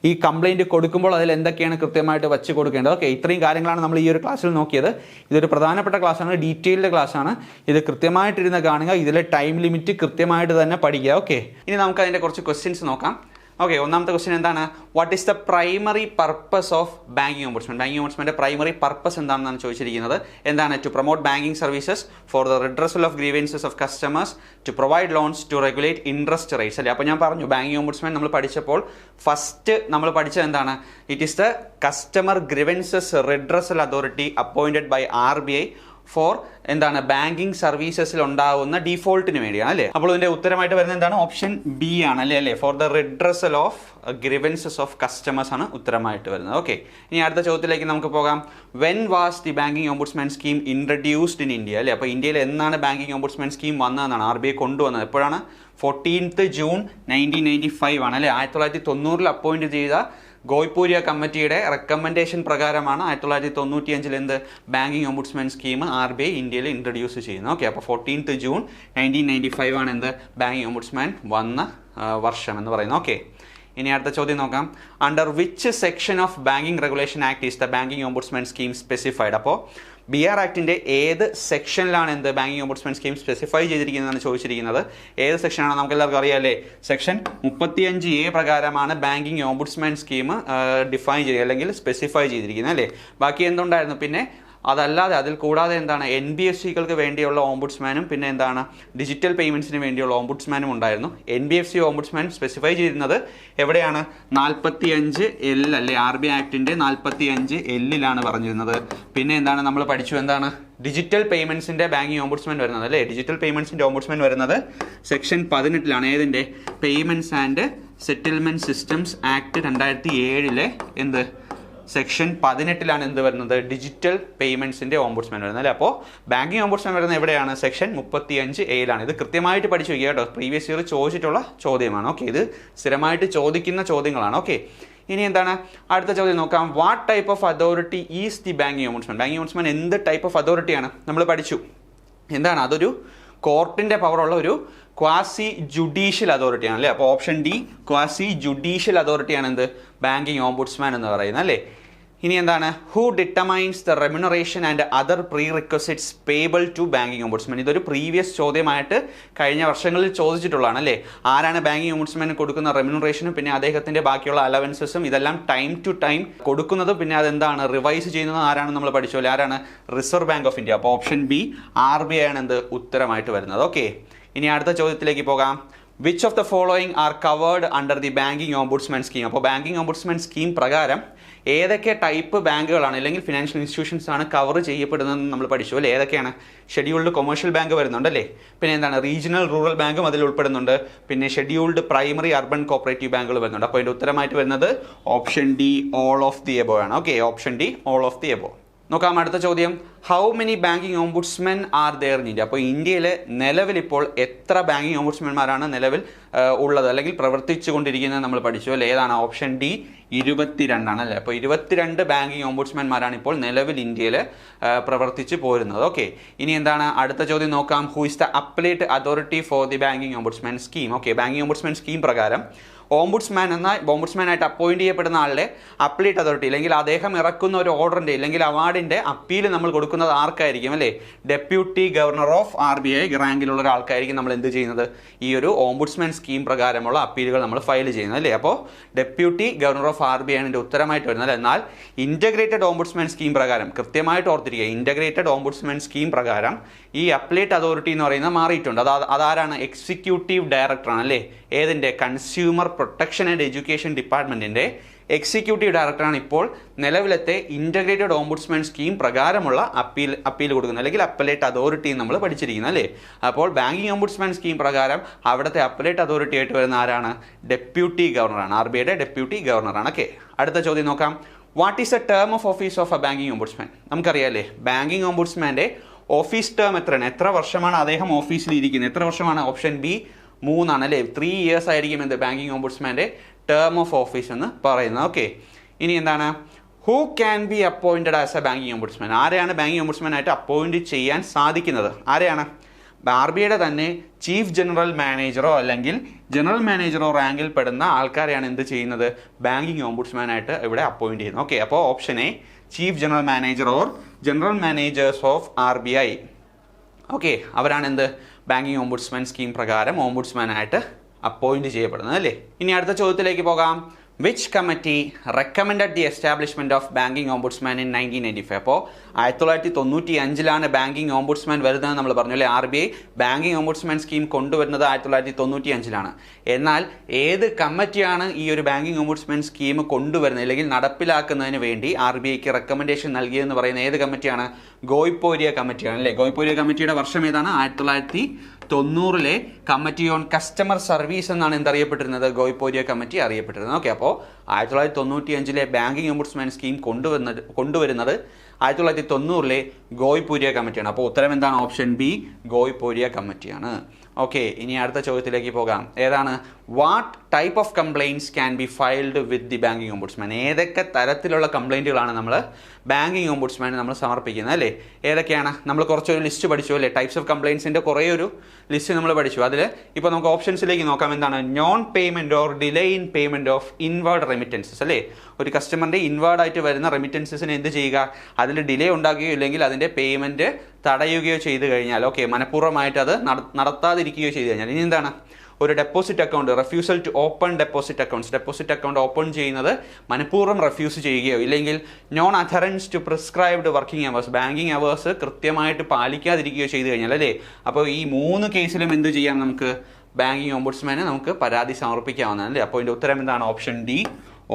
ഈ കംപ്ലയിൻറ്റ് കൊടുക്കുമ്പോൾ അതിൽ എന്തൊക്കെയാണ് കൃത്യമായിട്ട് വെച്ച് കൊടുക്കേണ്ടത്. ഓക്കെ, ഇത്രയും കാര്യങ്ങളാണ് നമ്മൾ ഈ ഒരു ക്ലാസ്സിൽ നോക്കിയത്. ഇതൊരു പ്രധാനപ്പെട്ട ക്ലാസ്സാണ്, ഡീറ്റെയിൽഡ് ക്ലാസ്സാണ്. ഇത് കൃത്യമായിട്ടിരുന്ന് കാണുക, ഇതിലെ ടൈം ലിമിറ്റ് കൃത്യമായിട്ട് തന്നെ പഠിക്കുക. ഓക്കെ, ഇനി നമുക്ക് അതിൻ്റെ കുറച്ച് ക്വസ്റ്റ്യൻസ് നോക്കാം. ഓക്കെ, ഒന്നാമത്തെ ക്വസ്റ്റ്യൻ എന്താണ്? What is the primary purpose of banking ombudsman? Banking ഓംബുഡ്സ്മാൻ്റെ പ്രൈമറി പർപ്പസ് എന്താണെന്നാണ് ചോദിച്ചിരിക്കുന്നത്. എന്താണ്? To promote banking services for the redressal of grievances of customers, to provide loans, to regulate interest rates. അല്ലേ, അപ്പോൾ ഞാൻ പറഞ്ഞു ബാങ്കിങ് ഓംബുഡ്സ്മാൻ നമ്മൾ പഠിച്ചപ്പോൾ ഫസ്റ്റ് നമ്മൾ പഠിച്ചത് എന്താണ്? It is the customer grievances redressal authority appointed by RBI for എന്താണ്? ബാങ്കിങ് സർവീസസിൽ ഉണ്ടാകുന്ന ഡിഫോൾട്ടിന് വേണ്ടിയാണ്. അല്ലേ, അപ്പോൾ ഇതിന്റെ ഉത്തരമായിട്ട് വരുന്നത് എന്താണ്? ഓപ്ഷൻ ബി ആണ്. അല്ലേ, four the redressal of grievances of customers ആണ് ഉത്തരമായിട്ട് വരുന്നത്. ഓക്കെ, ഇനി അടുത്ത ചോദ്യത്തിലേക്ക് നമുക്ക് പോകാം. When was the banking ombudsman scheme introduced in India? അല്ലേ, അപ്പോൾ ഇന്ത്യയിൽ എന്നാണ് ബാങ്കിങ് ഓംബുഡ്സ്മാൻ സ്കീം വന്നതെന്നാണ് RBI കൊണ്ടുവന്നത്. എപ്പോഴാണ്? 14th June 1995 ആണ്. അല്ലേ, 1990 അപ്പോയിന്റ് ചെയ്ത ഗോയ്പൂരിയ കമ്മിറ്റിയുടെ റെക്കമെൻഡേഷൻ പ്രകാരമാണ് 1995 എന്ത് ബാങ്കിങ് ഓംബുഡ്സ്മാൻ സ്കീം RBI ഇന്ത്യയിൽ ഇൻട്രൊഡ്യൂസ് ചെയ്യുന്നത്. ഓക്കെ, അപ്പോൾ 14th June 1995 ആണ് എന്ത് ബാങ്കിങ് ഓംബുഡ്സ്മാൻ വന്ന വർഷം എന്ന് പറയുന്നത്. ഓക്കെ, ഇനി അടുത്ത ചോദ്യം നോക്കാം. Under which section of banking regulation act is the banking ombudsman scheme specified? അപ്പോൾ BR ആക്ടിൻ്റെ ഏത് സെക്ഷനിലാണ് എന്ത് ബാങ്കിങ് ഓംബുഡ്സ്മാൻ സ്കീം സ്പെസിഫൈ ചെയ്തിരിക്കുന്നതെന്നാണ് ചോദിച്ചിരിക്കുന്നത്. ഏത് സെക്ഷനാണ്? നമുക്ക് എല്ലാവർക്കും അറിയാമല്ലേ, സെക്ഷൻ 35A പ്രകാരമാണ് ബാങ്കിങ് ഓംബുഡ്സ്മാൻ സ്കീം ഡിഫൈൻ ചെയ്യുക അല്ലെങ്കിൽ സ്പെസിഫൈ ചെയ്തിരിക്കുന്നത്. അല്ലേ, ബാക്കി എന്തുണ്ടായിരുന്നു? പിന്നെ അതല്ലാതെ അതിൽ കൂടാതെ എന്താണ്? NBFCകൾക്ക് വേണ്ടിയുള്ള ഓംബുഡ്സ്മാനും പിന്നെ എന്താണ്? ഡിജിറ്റൽ പേയ്മെൻറ്റ്സിന് വേണ്ടിയുള്ള ഓംബുഡ്സ്മാനും ഉണ്ടായിരുന്നു. NBFC ഓംബുഡ്സ്മാൻ സ്പെസിഫൈ ചെയ്യുന്നത് എവിടെയാണ്? 45L അല്ലേ, RBI ആക്ടിൻ്റെ 45L പറഞ്ഞിരുന്നത്. പിന്നെ എന്താണ് നമ്മൾ പഠിച്ചു? എന്താണ്? ഡിജിറ്റൽ പേയ്മെൻറ്റ്സിൻ്റെ ബാങ്കിങ് ഓംബുഡ്സ്മാൻ വരുന്നത്. അല്ലേ, ഡിജിറ്റൽ പേയ്മെൻറ്റ്സിൻ്റെ ഓംബുഡ്സ്മാൻ വരുന്നത് സെക്ഷൻ 18 ഏതിൻ്റെ? Payments and settlement systems act 2007 എന്ത് സെക്ഷൻ 18 എന്ത് വരുന്നത്? ഡിജിറ്റൽ പേയ്മെൻറ്റ്സിൻ്റെ ഓംബുഡ്സ്മാൻ വരുന്നത്. അല്ലേ, അപ്പോൾ ബാങ്കിങ് ഓംബുഡ്സ്മാൻ വരുന്നത് എവിടെയാണ്? Section 35A. ഇത് കൃത്യമായിട്ട് പഠിച്ചു വയ്ക്കുക കേട്ടോ, പ്രീവിയസ് ഇയർ ചോദിച്ചിട്ടുള്ള ചോദ്യമാണ്. ഓക്കെ, ഇത് സ്ഥിരമായിട്ട് ചോദിക്കുന്ന ചോദ്യങ്ങളാണ്. ഓക്കെ, ഇനി എന്താണ് അടുത്ത ചോദ്യം നോക്കാം. What type of authority is the banking ombudsman? Banking ombudsman എന്ത് ടൈപ്പ് ഓഫ് അതോറിറ്റിയാണ്? നമ്മൾ പഠിച്ചു എന്താണ്? അതൊരു കോർട്ടിൻ്റെ പവറുള്ള ഒരു ക്വാസി ജുഡീഷ്യൽ അതോറിറ്റിയാണ്. അല്ലേ, അപ്പോൾ ഓപ്ഷൻ ഡി ക്വാസി ജുഡീഷ്യൽ അതോറിറ്റിയാണ് എന്ത് ബാങ്കിങ് ഓംബുഡ്സ്മാൻ എന്ന് പറയുന്നത്. അല്ലേ, ഇനി എന്താണ്? Who determines the remuneration and other prerequisites payable to banking ombudsman? ഇതൊരു പ്രീവിയസ് ചോദ്യമായിട്ട് കഴിഞ്ഞ വർഷങ്ങളിൽ ചോദിച്ചിട്ടുള്ളതാണ്. അല്ലേ, ആരാണ് ബാങ്കിങ് ഓംബുഡ്സ്മാന് കൊടുക്കുന്ന റെമ്യൂണറേഷനും പിന്നെ അദ്ദേഹത്തിന്റെ ബാക്കിയുള്ള അലവൻസസും ഇതെല്ലാം ടൈം ടു ടൈം കൊടുക്കുന്നത്, പിന്നെ അതെന്താണ് റിവൈസ് ചെയ്യുന്നത് ആരാണെന്ന് നമ്മൾ പഠിച്ചു. അല്ലേ, ആരാണ്? Reserve bank of India. അപ്പോൾ ഓപ്ഷൻ ബി RBI ആണ് എന്ത് ഉത്തരമായിട്ട് വരുന്നത്. ഓക്കെ, ഇനി അടുത്ത ചോദ്യത്തിലേക്ക് പോകാം. Which of the following are covered under the banking ombudsman scheme? അപ്പോൾ ബാങ്കിങ് ഓംബുഡ്സ്മാൻ സ്കീം പ്രകാരം ഏതൊക്കെ ടൈപ്പ് ബാങ്കുകളാണ് അല്ലെങ്കിൽ ഫിനാൻഷ്യൽ ഇൻസ്റ്റിറ്റ്യൂഷൻസ് ആണ് കവർ ചെയ്യപ്പെടുന്നതെന്ന് നമ്മൾ പഠിച്ചു. അല്ലേ, ഏതൊക്കെയാണ്? ഷെഡ്യൂൾഡ് കൊമേഴ്ഷ്യൽ ബാങ്ക് വരുന്നുണ്ട്. അല്ലേ, പിന്നെ എന്താണ്? റീജിയണൽ റൂറൽ ബാങ്കും അതിൽ ഉൾപ്പെടുന്നുണ്ട്. പിന്നെ ഷെഡ്യൂൾഡ് പ്രൈമറി അർബൻ കോപ്പറേറ്റീവ് ബാങ്കുകൾ വരുന്നുണ്ട്. അപ്പോൾ അതിൻ്റെ ഉത്തരമായിട്ട് വരുന്നത് option D all of the above ആണ്. Okay, option D all of the above. നോക്കാം അടുത്ത ചോദ്യം. How many banking ombudsmen are there in India? അപ്പോൾ ഇന്ത്യയിൽ നിലവിൽ ഇപ്പോൾ എത്ര ബാങ്കിങ് ഓംബുഡ്സ്മെന്മാരാണ് നിലവിൽ ഉള്ളത് അല്ലെങ്കിൽ പ്രവർത്തിച്ചു കൊണ്ടിരിക്കുന്നത് നമ്മൾ പഠിച്ചു. അല്ലേ, ഏതാണ്? ഓപ്ഷൻ ഡി 22 ആണ്. അല്ലേ, അപ്പോൾ 22 ബാങ്കിങ് ഓംബുഡ്സ്മെന്മാരാണ് ഇപ്പോൾ നിലവിൽ ഇന്ത്യയിൽ പ്രവർത്തിച്ചു പോരുന്നത്. ഓക്കെ, ഇനി എന്താണ് അടുത്ത ചോദ്യം നോക്കാം. Who is the appellate authority for the banking ombudsman scheme? Okay, banking ombudsman scheme പ്രകാരം ഓംബുഡ്സ്മാനായിട്ട് അപ്പോയിന്റ് ചെയ്യപ്പെടുന്ന ആളുടെ അപ്പലേറ്റ് അതോറിറ്റി അല്ലെങ്കിൽ അദ്ദേഹം ഇറക്കുന്ന ഒരു ഓർഡറിന്റെ അല്ലെങ്കിൽ അവാർഡിന്റെ അപ്പീൽ നമ്മൾ കൊടുക്കുന്നത് ആർക്കായിരിക്കും? അല്ലേ, ഡെപ്യൂട്ടി ഗവർണർ ഓഫ് RBI റാങ്കിലുള്ള ഒരാൾക്കായിരിക്കും നമ്മൾ എന്ത് ചെയ്യുന്നത്? ഈ ഒരു ഓംബുഡ്സ്മാൻ സ്കീം പ്രകാരമുള്ള അപ്പീലുകൾ നമ്മൾ ഫയൽ ചെയ്യുന്നത്. അല്ലേ, അപ്പോൾ ഡെപ്യൂട്ടി ഗവർണർ ഓഫ് RBI ആണ് ഇതിന്റെ ഉത്തരമായിട്ട് വരുന്നത്. എന്നാൽ ഇന്റഗ്രേറ്റഡ് ഓംബുഡ്സ്മാൻ സ്കീം പ്രകാരം കൃത്യമായിട്ട് ഓർത്തിരിക്കുക, ഇന്റഗ്രേറ്റഡ് ഓംബുഡ്സ്മാൻ സ്കീം പ്രകാരം ഈ അപ്പലേറ്റ് അതോറിറ്റി എന്ന് പറയുന്നത് മാറിയിട്ടുണ്ട്. അതാരാണ്? എക്സിക്യൂട്ടീവ് ഡയറക്ടറാണ് അല്ലേ, ഏതിൻ്റെ? കൺസ്യൂമർ പ്രൊട്ടക്ഷൻ ആൻഡ് എഡ്യൂക്കേഷൻ ഡിപ്പാർട്ട്മെൻറ്റിൻ്റെ എക്സിക്യൂട്ടീവ് ഡയറക്ടറാണ് ഇപ്പോൾ നിലവിലത്തെ ഇൻ്റഗ്രേറ്റഡ് ഓംബുഡ്സ്മാൻ സ്കീം പ്രകാരമുള്ള അപ്പീൽ കൊടുക്കുന്നത്, അല്ലെങ്കിൽ അപ്പലേറ്റ് അതോറിറ്റി നമ്മൾ പഠിച്ചിരിക്കുന്നത് അല്ലേ. അപ്പോൾ ബാങ്കിങ് ഓംബുഡ്സ്മാൻ സ്കീം പ്രകാരം അവിടുത്തെ അപ്പലേറ്റ് അതോറിറ്റി ആയിട്ട് വരുന്ന ആരാണ്? ഡെപ്യൂട്ടി ഗവർണറാണ്, RBIയുടെ ഡെപ്യൂട്ടി ഗവർണറാണ്. ഓക്കെ, അടുത്ത ചോദ്യം നോക്കാം. What is a term of office of a banking ombudsman? നമുക്കറിയാമല്ലേ, ബാങ്കിങ് ഓംബുഡ്സ്മാൻ്റെ ഓഫീസ് ടേം എത്രയാണ്? എത്ര വർഷമാണ് അദ്ദേഹം ഓഫീസിൽ ഇരിക്കുന്നത്? എത്ര വർഷമാണ്? ഓപ്ഷൻ ബി 3 ആണ് അല്ലേ. 3 years ആയിരിക്കും എന്ത് ബാങ്കിങ് ഓംബുഡ്സ്മാൻ്റെ ടേം ഓഫ് ഓഫീസ് എന്ന് പറയുന്നത്. ഓക്കെ, ഇനി എന്താണ്? Who can be appointed as A banking ombudsman? ആരെയാണ് ബാങ്കിങ് ഓംബുഡ്സ്മാൻ ആയിട്ട് അപ്പോയിൻറ്റ് ചെയ്യാൻ സാധിക്കുന്നത്? ആരെയാണ്? RBIയുടെ തന്നെ ചീഫ് ജനറൽ മാനേജറോ അല്ലെങ്കിൽ ജനറൽ മാനേജറോ റാങ്കിൽ പെടുന്ന ആൾക്കാരെയാണ് എന്ത് ചെയ്യുന്നത്? ബാങ്കിങ് ഓംബുഡ്സ്മാൻ ആയിട്ട് ഇവിടെ അപ്പോയിൻറ്റ് ചെയ്യുന്നത്. ഓക്കെ, അപ്പോൾ option A chief general manager or general managers of RBI. Okay, അവരാണ് എന്ത് ബാങ്കിങ് ഓംബുഡ്സ്മാൻ സ്കീം പ്രകാരം ഓംബുഡ്സ്മാൻ ആയിട്ട് അപ്പോയിൻറ്റ് ചെയ്യപ്പെടുന്നത് അല്ലേ. ഇനി അടുത്ത ചോദ്യത്തിലേക്ക് പോകാം. Which committee recommended the establishment of banking ombudsman in 1995? അപ്പോൾ 1995 ബാങ്കിങ് ഓംബുഡ്സ്മാൻ വരുന്നത് നമ്മൾ പറഞ്ഞു അല്ലേ. RBI ബാങ്കിങ് ഓംബുഡ്സ്മാൻ സ്കീം കൊണ്ടുവരുന്നത് 1995. എന്നാൽ ഏത് കമ്മിറ്റിയാണ് ഈ ഒരു ബാങ്കിങ് ഓംബുഡ്സ്മാൻ സ്കീം കൊണ്ടുവരുന്നത് അല്ലെങ്കിൽ നടപ്പിലാക്കുന്നതിന് വേണ്ടി RBIക്ക് റെക്കമെൻഡേഷൻ നൽകിയതെന്ന് പറയുന്ന ഏത് കമ്മിറ്റിയാണ്? ഗോയ്പോരിയ കമ്മിറ്റിയാണ് അല്ലേ. ഗോയ്പോരിയ കമ്മിറ്റിയുടെ വർഷം ഏതാണ്? 1990 കമ്മിറ്റി ഓൺ കസ്റ്റമർ സർവീസ് എന്നാണ് എന്തറിയപ്പെട്ടിരുന്നത്? ഗോയ്പോരിയ കമ്മിറ്റി അറിയപ്പെട്ടിരുന്നത്. ഓക്കെ, അപ്പോൾ 1995 ബാങ്കിങ് ഓംബുഡ്സ്മാൻ സ്കീം കൊണ്ടുവരുന്നത് 1990 ഗോയ്പോരിയ കമ്മിറ്റിയാണ്. അപ്പോൾ ഉത്തരം എന്താണ്? ഓപ്ഷൻ ബി ഗോയ്പോരിയ കമ്മിറ്റിയാണ്. ഓക്കെ, ഇനി അടുത്ത ചോദ്യത്തിലേക്ക് പോകാം. ഏതാണ്? What type of complaints can be filed with the banking ombudsman? ഏതൊക്കെ തരത്തിലുള്ള കംപ്ലയിൻറ്റുകളാണ് നമ്മൾ ബാങ്കിങ് ഓംബുഡ്സ്മാന് നമ്മൾ സമർപ്പിക്കുന്നത് അല്ലേ. ഏതൊക്കെയാണ്? നമ്മൾ കുറച്ചൊരു ലിസ്റ്റ് പഠിച്ചു അല്ലേ. ടൈപ്സ് ഓഫ് കംപ്ലയിൻറ്റ്സിൻ്റെ കുറേ ഒരു ലിസ്റ്റ് നമ്മൾ പഠിച്ചു. അതിൽ ഇപ്പോൾ നമുക്ക് ഓപ്ഷൻസിലേക്ക് നോക്കാം. എന്താണ്? Non payment or delay in payment of inward remittances അല്ലേ. ഒരു കസ്റ്റമറിൻ്റെ ഇൻവേർഡായിട്ട് വരുന്ന റെമിറ്റൻസസിന് എന്ത് ചെയ്യുക? അതിൽ ഡിലേ ഉണ്ടാകുകയോ ഇല്ലെങ്കിൽ അതിൻ്റെ പേയ്മെൻറ്റ് തടയുകയോ ചെയ്തു കഴിഞ്ഞാൽ, ഓക്കെ, മനഃപൂർവ്വമായിട്ട് അത് നടത്താതിരിക്കുകയോ ചെയ്തു കഴിഞ്ഞാൽ. ഇനി എന്താണ്? ഒരു deposit account, refusal to open deposit accounts, deposit account open ചെയ്യുന്നത് മനഃപൂർവ്വം റെഫ്യൂസ് ചെയ്യുകയോ ഇല്ലെങ്കിൽ non adherence to prescribed working hours, banking hours കൃത്യമായിട്ട് പാലിക്കാതിരിക്കുകയോ ചെയ്തു കഴിഞ്ഞാൽ അല്ലേ. അപ്പോൾ ഈ 3 കേസിലും എന്ത് ചെയ്യാം? നമുക്ക് ബാങ്കിങ് ഓംബുഡ്സ്മാന് നമുക്ക് പരാതി സമർപ്പിക്കാവുന്നതാണ് അല്ലേ. അപ്പോൾ ഇതിൻ്റെ ഉത്തരം എന്താണ്? Option D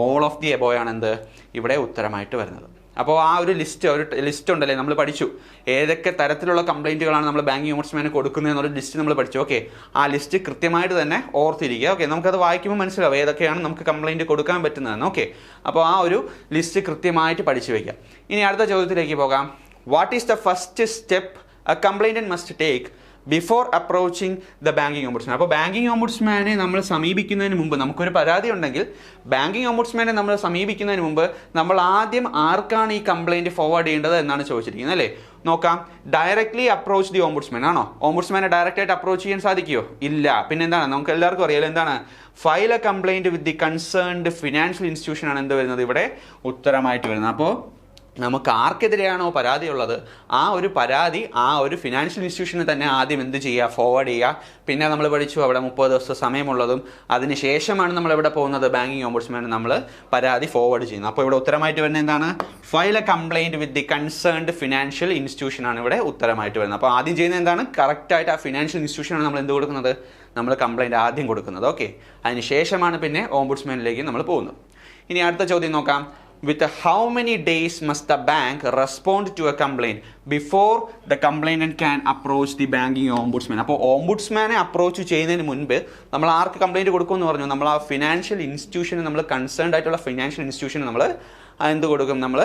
all of the above ആണ് എന്ത് ഇവിടെ ഉത്തരമായിട്ട് വരുന്നത്. അപ്പോൾ ആ ഒരു ലിസ്റ്റ് ഉണ്ടല്ലേ, നമ്മൾ പഠിച്ചു ഏതൊക്കെ തരത്തിലുള്ള കംപ്ലയിൻറ്റുകളാണ് നമ്മൾ ബാങ്കിങ് ഓംബുഡ്സ്മാന് കൊടുക്കുന്നതെന്നൊരു ലിസ്റ്റ് നമ്മൾ പഠിച്ചു. ഓക്കെ, ആ ലിസ്റ്റ് കൃത്യമായിട്ട് തന്നെ ഓർത്തിരിക്കുക. ഓക്കെ, നമുക്കത് വായിക്കുമ്പോൾ മനസ്സിലാവും ഏതൊക്കെയാണ് നമുക്ക് കംപ്ലയിൻറ്റ് കൊടുക്കാൻ പറ്റുന്നതെന്ന്. ഓക്കെ, അപ്പോൾ ആ ഒരു ലിസ്റ്റ് കൃത്യമായിട്ട് പഠിച്ചു വയ്ക്കുക. ഇനി അടുത്ത ചോദ്യത്തിലേക്ക് പോകാം. What is the first step a complainant must take before approaching the banking ombudsman? അപ്പോൾ ബാങ്കിങ് ഓംബുഡ്സ്മാനെ നമ്മൾ സമീപിക്കുന്നതിന് മുമ്പ്, നമുക്കൊരു പരാതി ഉണ്ടെങ്കിൽ ബാങ്കിങ് ഓംബുഡ്സ്മാനെ നമ്മൾ സമീപിക്കുന്നതിന് മുമ്പ് നമ്മൾ ആദ്യം ആർക്കാണ് ഈ കംപ്ലയിൻറ്റ് ഫോർവേഡ് ചെയ്യേണ്ടത് എന്നാണ് ചോദിച്ചിരിക്കുന്നത് അല്ലേ. നോക്കാം. ഡയറക്ട്ലി അപ്രോച്ച് ദി ഓംബുഡ്സ്മാൻ ആണോ? ഓംബുഡ്സ്മാനെ ഡയറക്റ്റായിട്ട് അപ്രോച്ച് ചെയ്യാൻ സാധിക്കുമോ? ഇല്ല. പിന്നെ എന്താണ്? നമുക്ക് എല്ലാവർക്കും അറിയാലോ എന്താണ്? File A complaint with the concerned financial institution ആണ് എന്ത് വരുന്നത് ഇവിടെ ഉത്തരമായിട്ട് വരുന്നത്. അപ്പോൾ നമുക്ക് ആർക്കെതിരെയാണോ പരാതി ഉള്ളത് ആ ഒരു പരാതി ആ ഒരു ഫിനാൻഷ്യൽ ഇൻസ്റ്റിറ്റ്യൂഷന് തന്നെ ആദ്യം എന്ത് ചെയ്യുക? ഫോർവേഡ് ചെയ്യുക. പിന്നെ നമ്മൾ പഠിച്ചു അവിടെ 30 ദിവസത്തെ സമയമുള്ളതും അതിനുശേഷമാണ് നമ്മൾ എവിടെ പോകുന്നത്? ബാങ്കിങ് ഓംബുഡ്സ്മാന് നമ്മൾ പരാതി ഫോർവേഡ് ചെയ്യുന്നത്. അപ്പോൾ ഇവിടെ ഉത്തരമായിട്ട് വരുന്നത് എന്താണ്? File A complaint with the concerned financial institution ആണ് ഇവിടെ ഉത്തരമായിട്ട് വരുന്നത്. അപ്പോൾ ആദ്യം ചെയ്യുന്നത് എന്താണ്? കറക്റ്റായിട്ട് ആ ഫിനാൻഷ്യൽ ഇൻസ്റ്റിറ്റ്യൂഷനാണ് നമ്മൾ എന്ത് കൊടുക്കുന്നത്? നമ്മൾ കംപ്ലയിൻറ്റ് ആദ്യം കൊടുക്കുന്നത്. ഓക്കെ, അതിനുശേഷമാണ് പിന്നെ ഓംബുഡ്സ്മാനിലേക്ക് നമ്മൾ പോകുന്നത്. ഇനി അടുത്ത ചോദ്യം നോക്കാം. With how many days must the bank respond to a complaint before the complainant can approach the banking ombudsman? അപ്പോൾ ഓംബുഡ്സ്മാനെ അപ്രോച്ച് ചെയ്യുന്നതിന് മുൻപ് നമ്മൾ ആർക്ക് കംപ്ലയിൻറ്റ് കൊടുക്കുമെന്ന് പറഞ്ഞു? നമ്മൾ ആ ഫിനാൻഷ്യൽ ഇൻസ്റ്റിറ്റ്യൂഷന്, നമ്മൾ കൺസേൺഡ് ആയിട്ടുള്ള ഫിനാൻഷ്യൽ ഇൻസ്റ്റിറ്റ്യൂഷന് നമ്മൾ എന്ത് കൊടുക്കും? നമ്മൾ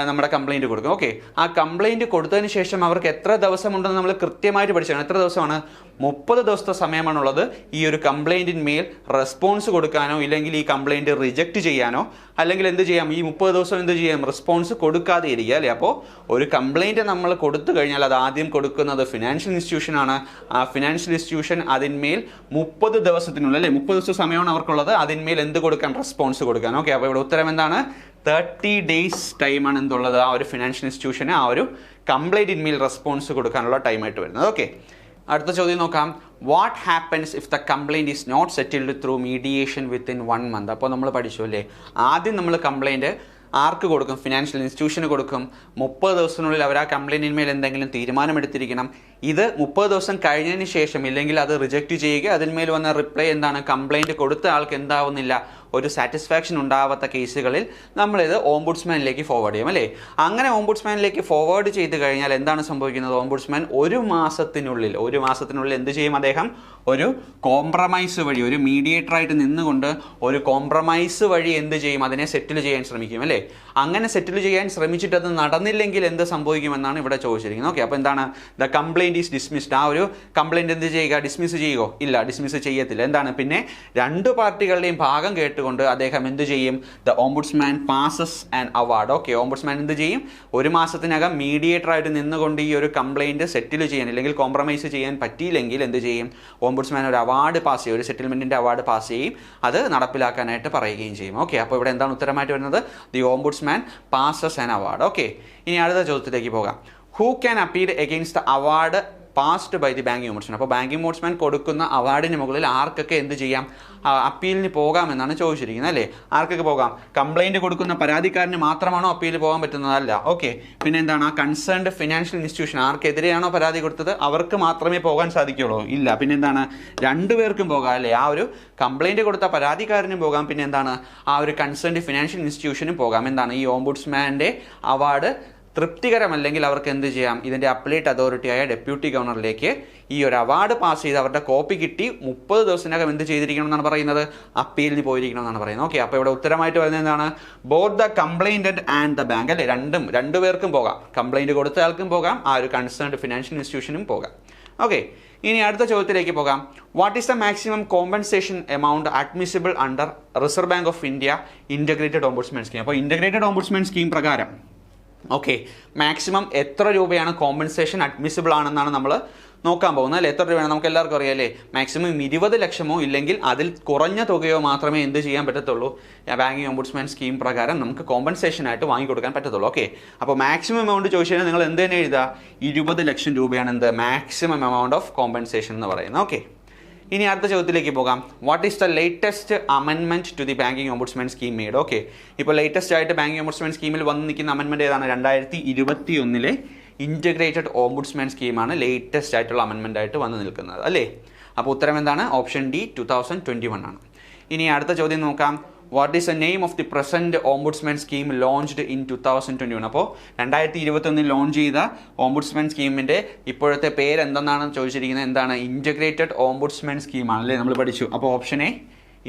നമ്മുടെ കംപ്ലയിൻറ്റ് കൊടുക്കും. ഓക്കെ, ആ കംപ്ലയിൻറ്റ് കൊടുത്തതിന് ശേഷം അവർക്ക് എത്ര ദിവസമുണ്ടെന്ന് നമ്മൾ കൃത്യമായിട്ട് പഠിച്ചാണ്. എത്ര ദിവസമാണ്? 30 ദിവസത്തെ സമയമാണുള്ളത് ഈ ഒരു കംപ്ലയിൻറ്റിന്മേൽ റെസ്പോൺസ് കൊടുക്കാനോ ഇല്ലെങ്കിൽ ഈ കംപ്ലയിൻറ്റ് റിജക്റ്റ് ചെയ്യാനോ, അല്ലെങ്കിൽ എന്ത് ചെയ്യാം? ഈ 30 ദിവസം എന്ത് ചെയ്യാം? റെസ്പോൺസ് കൊടുക്കാതെ ഇരിക്കുക അല്ലേ. അപ്പോൾ ഒരു കംപ്ലയിൻറ്റ് നമ്മൾ കൊടുത്തു കഴിഞ്ഞാൽ അത് ആദ്യം കൊടുക്കുന്നത് ഫിനാൻഷ്യൽ ഇൻസ്റ്റിറ്റ്യൂഷനാണ്. ആ ഫിനാൻഷ്യൽ ഇൻസ്റ്റിറ്റ്യൂഷൻ അതിന്മേൽ 30 ദിവസത്തിനുള്ളിൽ അല്ലേ, 30 ദിവസം സമയമാണ് അവർക്കുള്ളത് അതിന്മേൽ എന്ത് കൊടുക്കാൻ? റെസ്പോൺസ് കൊടുക്കാൻ. ഓക്കെ, അപ്പോൾ ഇവിടെ ഉത്തരം എന്താണ്? 30 days ടൈമാണ് എന്തുള്ളത്? ആ ഒരു ഫിനാൻഷ്യൽ ഇൻസ്റ്റിറ്റ്യൂഷന് ആ ഒരു കംപ്ലയിൻറ്റിന്മേൽ റെസ്പോൺസ് കൊടുക്കാനുള്ള ടൈമായിട്ട് വരുന്നത്. ഓക്കെ, അടുത്ത ചോദ്യം നോക്കാം. What happens if the complaint is not settled through mediation within 1 month? അപ്പോൾ നമ്മൾ പഠിച്ചു അല്ലേ, ആദ്യം നമ്മൾ കംപ്ലയിൻറ്റ് ആർക്ക് കൊടുക്കും? ഫിനാൻഷ്യൽ ഇൻസ്റ്റിറ്റ്യൂഷന് കൊടുക്കും. 30 ദിവസത്തിനുള്ളിൽ അവർ ആ കംപ്ലയിൻറ്റിന്മേൽ എന്തെങ്കിലും തീരുമാനമെടുത്തിരിക്കണം. ഇത് 30 ദിവസം കഴിഞ്ഞതിന് ശേഷം ഇല്ലെങ്കിൽ അത് റിജക്റ്റ് ചെയ്യുക. അതിന്മേൽ വന്ന റിപ്ലൈ എന്താണ്? കംപ്ലയിൻറ്റ് കൊടുത്ത ആൾക്ക് എന്താവുന്നില്ല, ഒരു സാറ്റിസ്ഫാക്ഷൻ ഉണ്ടാവാത്ത കേസുകളിൽ നമ്മളിത് ഓംബുഡ്സ്മാനിലേക്ക് ഫോർവേഡ് ചെയ്യും അല്ലേ. അങ്ങനെ ഓംബുഡ്സ്മാനിലേക്ക് ഫോർവേഡ് ചെയ്ത് കഴിഞ്ഞാൽ എന്താണ് സംഭവിക്കുന്നത്? ഓംബുഡ്സ്മാൻ ഒരു മാസത്തിനുള്ളിൽ എന്ത് ചെയ്യും? അദ്ദേഹം ഒരു കോംപ്രമൈസ് വഴി, ഒരു മീഡിയേറ്ററായിട്ട് നിന്നുകൊണ്ട് ഒരു കോംപ്രമൈസ് വഴി എന്ത് ചെയ്യും? അതിനെ സെറ്റിൽ ചെയ്യാൻ ശ്രമിക്കും അല്ലേ. അങ്ങനെ സെറ്റിൽ ചെയ്യാൻ ശ്രമിച്ചിട്ട് അത് നടന്നില്ലെങ്കിൽ എന്ത് സംഭവിക്കുമെന്നാണ് ഇവിടെ ചോദിച്ചിരിക്കുന്നത്. ഓക്കെ, അപ്പോൾ എന്താണ്? The complaint is dismissed. ആ ഒരു കംപ്ലയിൻറ്റ് എന്ത് ചെയ്യുക? ഡിസ്മിസ് ചെയ്യുമോ? ഇല്ല, ഡിസ്മിസ് ചെയ്യത്തില്ല. എന്താണ്? പിന്നെ രണ്ട് പാർട്ടികളുടെയും ഭാഗം കേട്ടുകൊണ്ട് അദ്ദേഹം എന്ത് ചെയ്യും? The ombudsman passes an award. Okay, ombudsman എന്ത് ചെയ്യും? ഒരു മാസത്തിനകം മീഡിയേറ്ററായിട്ട് നിന്നുകൊണ്ട് ഈ ഒരു കംപ്ലയിൻറ്റ് സെറ്റിൽ ചെയ്യാൻ അല്ലെങ്കിൽ കോംപ്രമൈസ് ചെയ്യാൻ പറ്റിയില്ലെങ്കിൽ എന്ത് ചെയ്യും? ഓംബുഡ്സ്മാൻ ഒരു അവാർഡ് പാസ് ചെയ്യും, ഒരു സെറ്റിൽമെൻറ്റിൻ്റെ അവാർഡ് പാസ് ചെയ്യും, അത് നടപ്പിലാക്കാനായിട്ട് പറയുകയും ചെയ്യും. ഓക്കെ, അപ്പോൾ ഇവിടെ എന്താണ് ഉത്തരമായിട്ട് വരുന്നത്? The ombudsman passes an award. Okay, ഇനി അടുത്ത ചോദ്യത്തിലേക്ക് പോകാം. Who can appeal against the award passed by the banking ombudsman. അപ്പോൾ ബാങ്കിങ് ഓംബുഡ്സ്മാൻ കൊടുക്കുന്ന അവാർഡിന് മുകളിൽ ആർക്കൊക്കെ എന്ത് ചെയ്യാം? അപ്പീലിന് പോകാമെന്നാണ് ചോദിച്ചിരിക്കുന്നത് അല്ലേ. ആർക്കൊക്കെ പോകാം? കംപ്ലയിൻറ്റ് കൊടുക്കുന്ന പരാതിക്കാരന് മാത്രമാണോ അപ്പീൽ പോകാൻ പറ്റുന്നതല്ല. ഓക്കെ, പിന്നെ എന്താണ്? ആ കൺസേൺഡ് ഫിനാൻഷ്യൽ ഇൻസ്റ്റിറ്റ്യൂഷൻ ആർക്കെതിരെയാണോ പരാതി കൊടുത്തത് അവർക്ക് മാത്രമേ പോകാൻ സാധിക്കുകയുള്ളൂ? ഇല്ല, പിന്നെ എന്താണ്? രണ്ടുപേർക്കും പോകാം അല്ലേ. ആ ഒരു കംപ്ലയിൻറ്റ് കൊടുത്ത പരാതിക്കാരനും പോകാം, പിന്നെ എന്താണ്? ആ ഒരു കൺസേൺഡ് ഫിനാൻഷ്യൽ ഇൻസ്റ്റിറ്റ്യൂഷനും പോകാം. എന്താണ്? ഈ ഓംബുഡ്സ്മാൻ്റെ അവാർഡ് തൃപ്തികരമല്ലെങ്കിൽ അവർക്ക് എന്ത് ചെയ്യാം? ഇതിൻ്റെ അപ്പലേറ്റ് അതോറിറ്റിയായ ഡെപ്യൂട്ടി ഗവർണറിലേക്ക് ഈ ഒരു അവാർഡ് പാസ് ചെയ്ത് അവരുടെ കോപ്പി കിട്ടി 30 ദിവസത്തിനകം എന്ത് ചെയ്തിരിക്കണം എന്നാണ് പറയുന്നത്? അപ്പീലിന് പോയിരിക്കണം എന്നാണ് പറയുന്നത്. ഓക്കെ, അപ്പോൾ ഇവിടെ ഉത്തരമായിട്ട് വരുന്നത് എന്താണ്? Both the complainant and the bank അല്ലേ. രണ്ടുപേർക്കും പോകാം. കംപ്ലയിൻറ്റ് കൊടുത്ത ആൾക്കും പോകാം, ആ ഒരു കൺസേൺഡ് ഫിനാൻഷ്യൽ ഇൻസ്റ്റിറ്റ്യൂഷനും പോകാം. ഓക്കെ, ഇനി അടുത്ത ചോദ്യത്തിലേക്ക് പോകാം. What is the maximum compensation amount admissible under Reserve bank of India integrated ombudsman scheme? അപ്പോൾ ഇൻ്റഗ്രേറ്റഡ് ഓംബുഡ്സ്മാൻ സ്കീം പ്രകാരം ഓക്കെ മാക്സിമം എത്ര രൂപയാണ് കോമ്പൻസേഷൻ അഡ്മിസിബിൾ ആണെന്നാണ് നമ്മൾ നോക്കാൻ പോകുന്നത് അല്ലേ. എത്ര രൂപയാണ് നമുക്ക് എല്ലാവർക്കും അറിയാം അല്ലേ. മാക്സിമം 20 ലക്ഷമോ ഇല്ലെങ്കിൽ അതിൽ കുറഞ്ഞ തുകയോ മാത്രമേ എന്ത് ചെയ്യാൻ പറ്റത്തുള്ളൂ? ബാങ്കിങ് ഓംബുഡ്സ്മാൻ സ്കീം പ്രകാരം നമുക്ക് കോമ്പൻസേഷൻ ആയിട്ട് വാങ്ങിക്കൊടുക്കാൻ പറ്റത്തുള്ളൂ. ഓക്കെ, അപ്പോൾ മാക്സിമം എമൗണ്ട് ചോദിച്ചു കഴിഞ്ഞാൽ നിങ്ങൾ എന്ത് തന്നെ എഴുതുക? 20 ലക്ഷം രൂപയാണ് എന്ത് മാക്സിമം എമൗണ്ട് ഓഫ് കോമ്പൻസേഷൻ എന്ന് പറയുന്നത്. ഓക്കെ, ഇനി അടുത്ത ചോദ്യത്തിലേക്ക് പോകാം. What is the latest amendment to the banking ombudsman scheme made? Okay, ഇപ്പോൾ ലേറ്റസ്റ്റ് ആയിട്ട് ബാങ്കിങ് ഓംബുഡ്സ്മാൻ സ്കീമിൽ വന്ന് നിൽക്കുന്ന അമെൻമെൻറ്റ് ഏതാണ്? 2021 ഇൻ്റഗ്രേറ്റഡ് ഓംബുഡ്സ്മാൻ സ്കീമാണ് ലേറ്റസ്റ്റ് ആയിട്ടുള്ള അമെൻമെൻ്റ് ആയിട്ട് വന്ന് നിൽക്കുന്നത് അല്ലേ. അപ്പോൾ ഉത്തരം എന്താണ്? ഓപ്ഷൻ ഡി 2021 ആണ്. ഇനി അടുത്ത ചോദ്യം നോക്കാം. What is the name of the present ombudsman scheme launched in 2021? അപ്പോൾ 2021 ലോഞ്ച് ചെയ്ത ഓംബുഡ്സ്മാൻ സ്കീമിൻ്റെ ഇപ്പോഴത്തെ പേര് എന്തെന്നാണ് ചോദിച്ചിരിക്കുന്നത്? എന്താണ്? ഇൻ്റഗ്രേറ്റഡ് ഓംബുഡ്സ്മാൻ സ്കീമാണ് അല്ലേ, നമ്മൾ പഠിച്ചു. അപ്പോൾ ഓപ്ഷൻ എ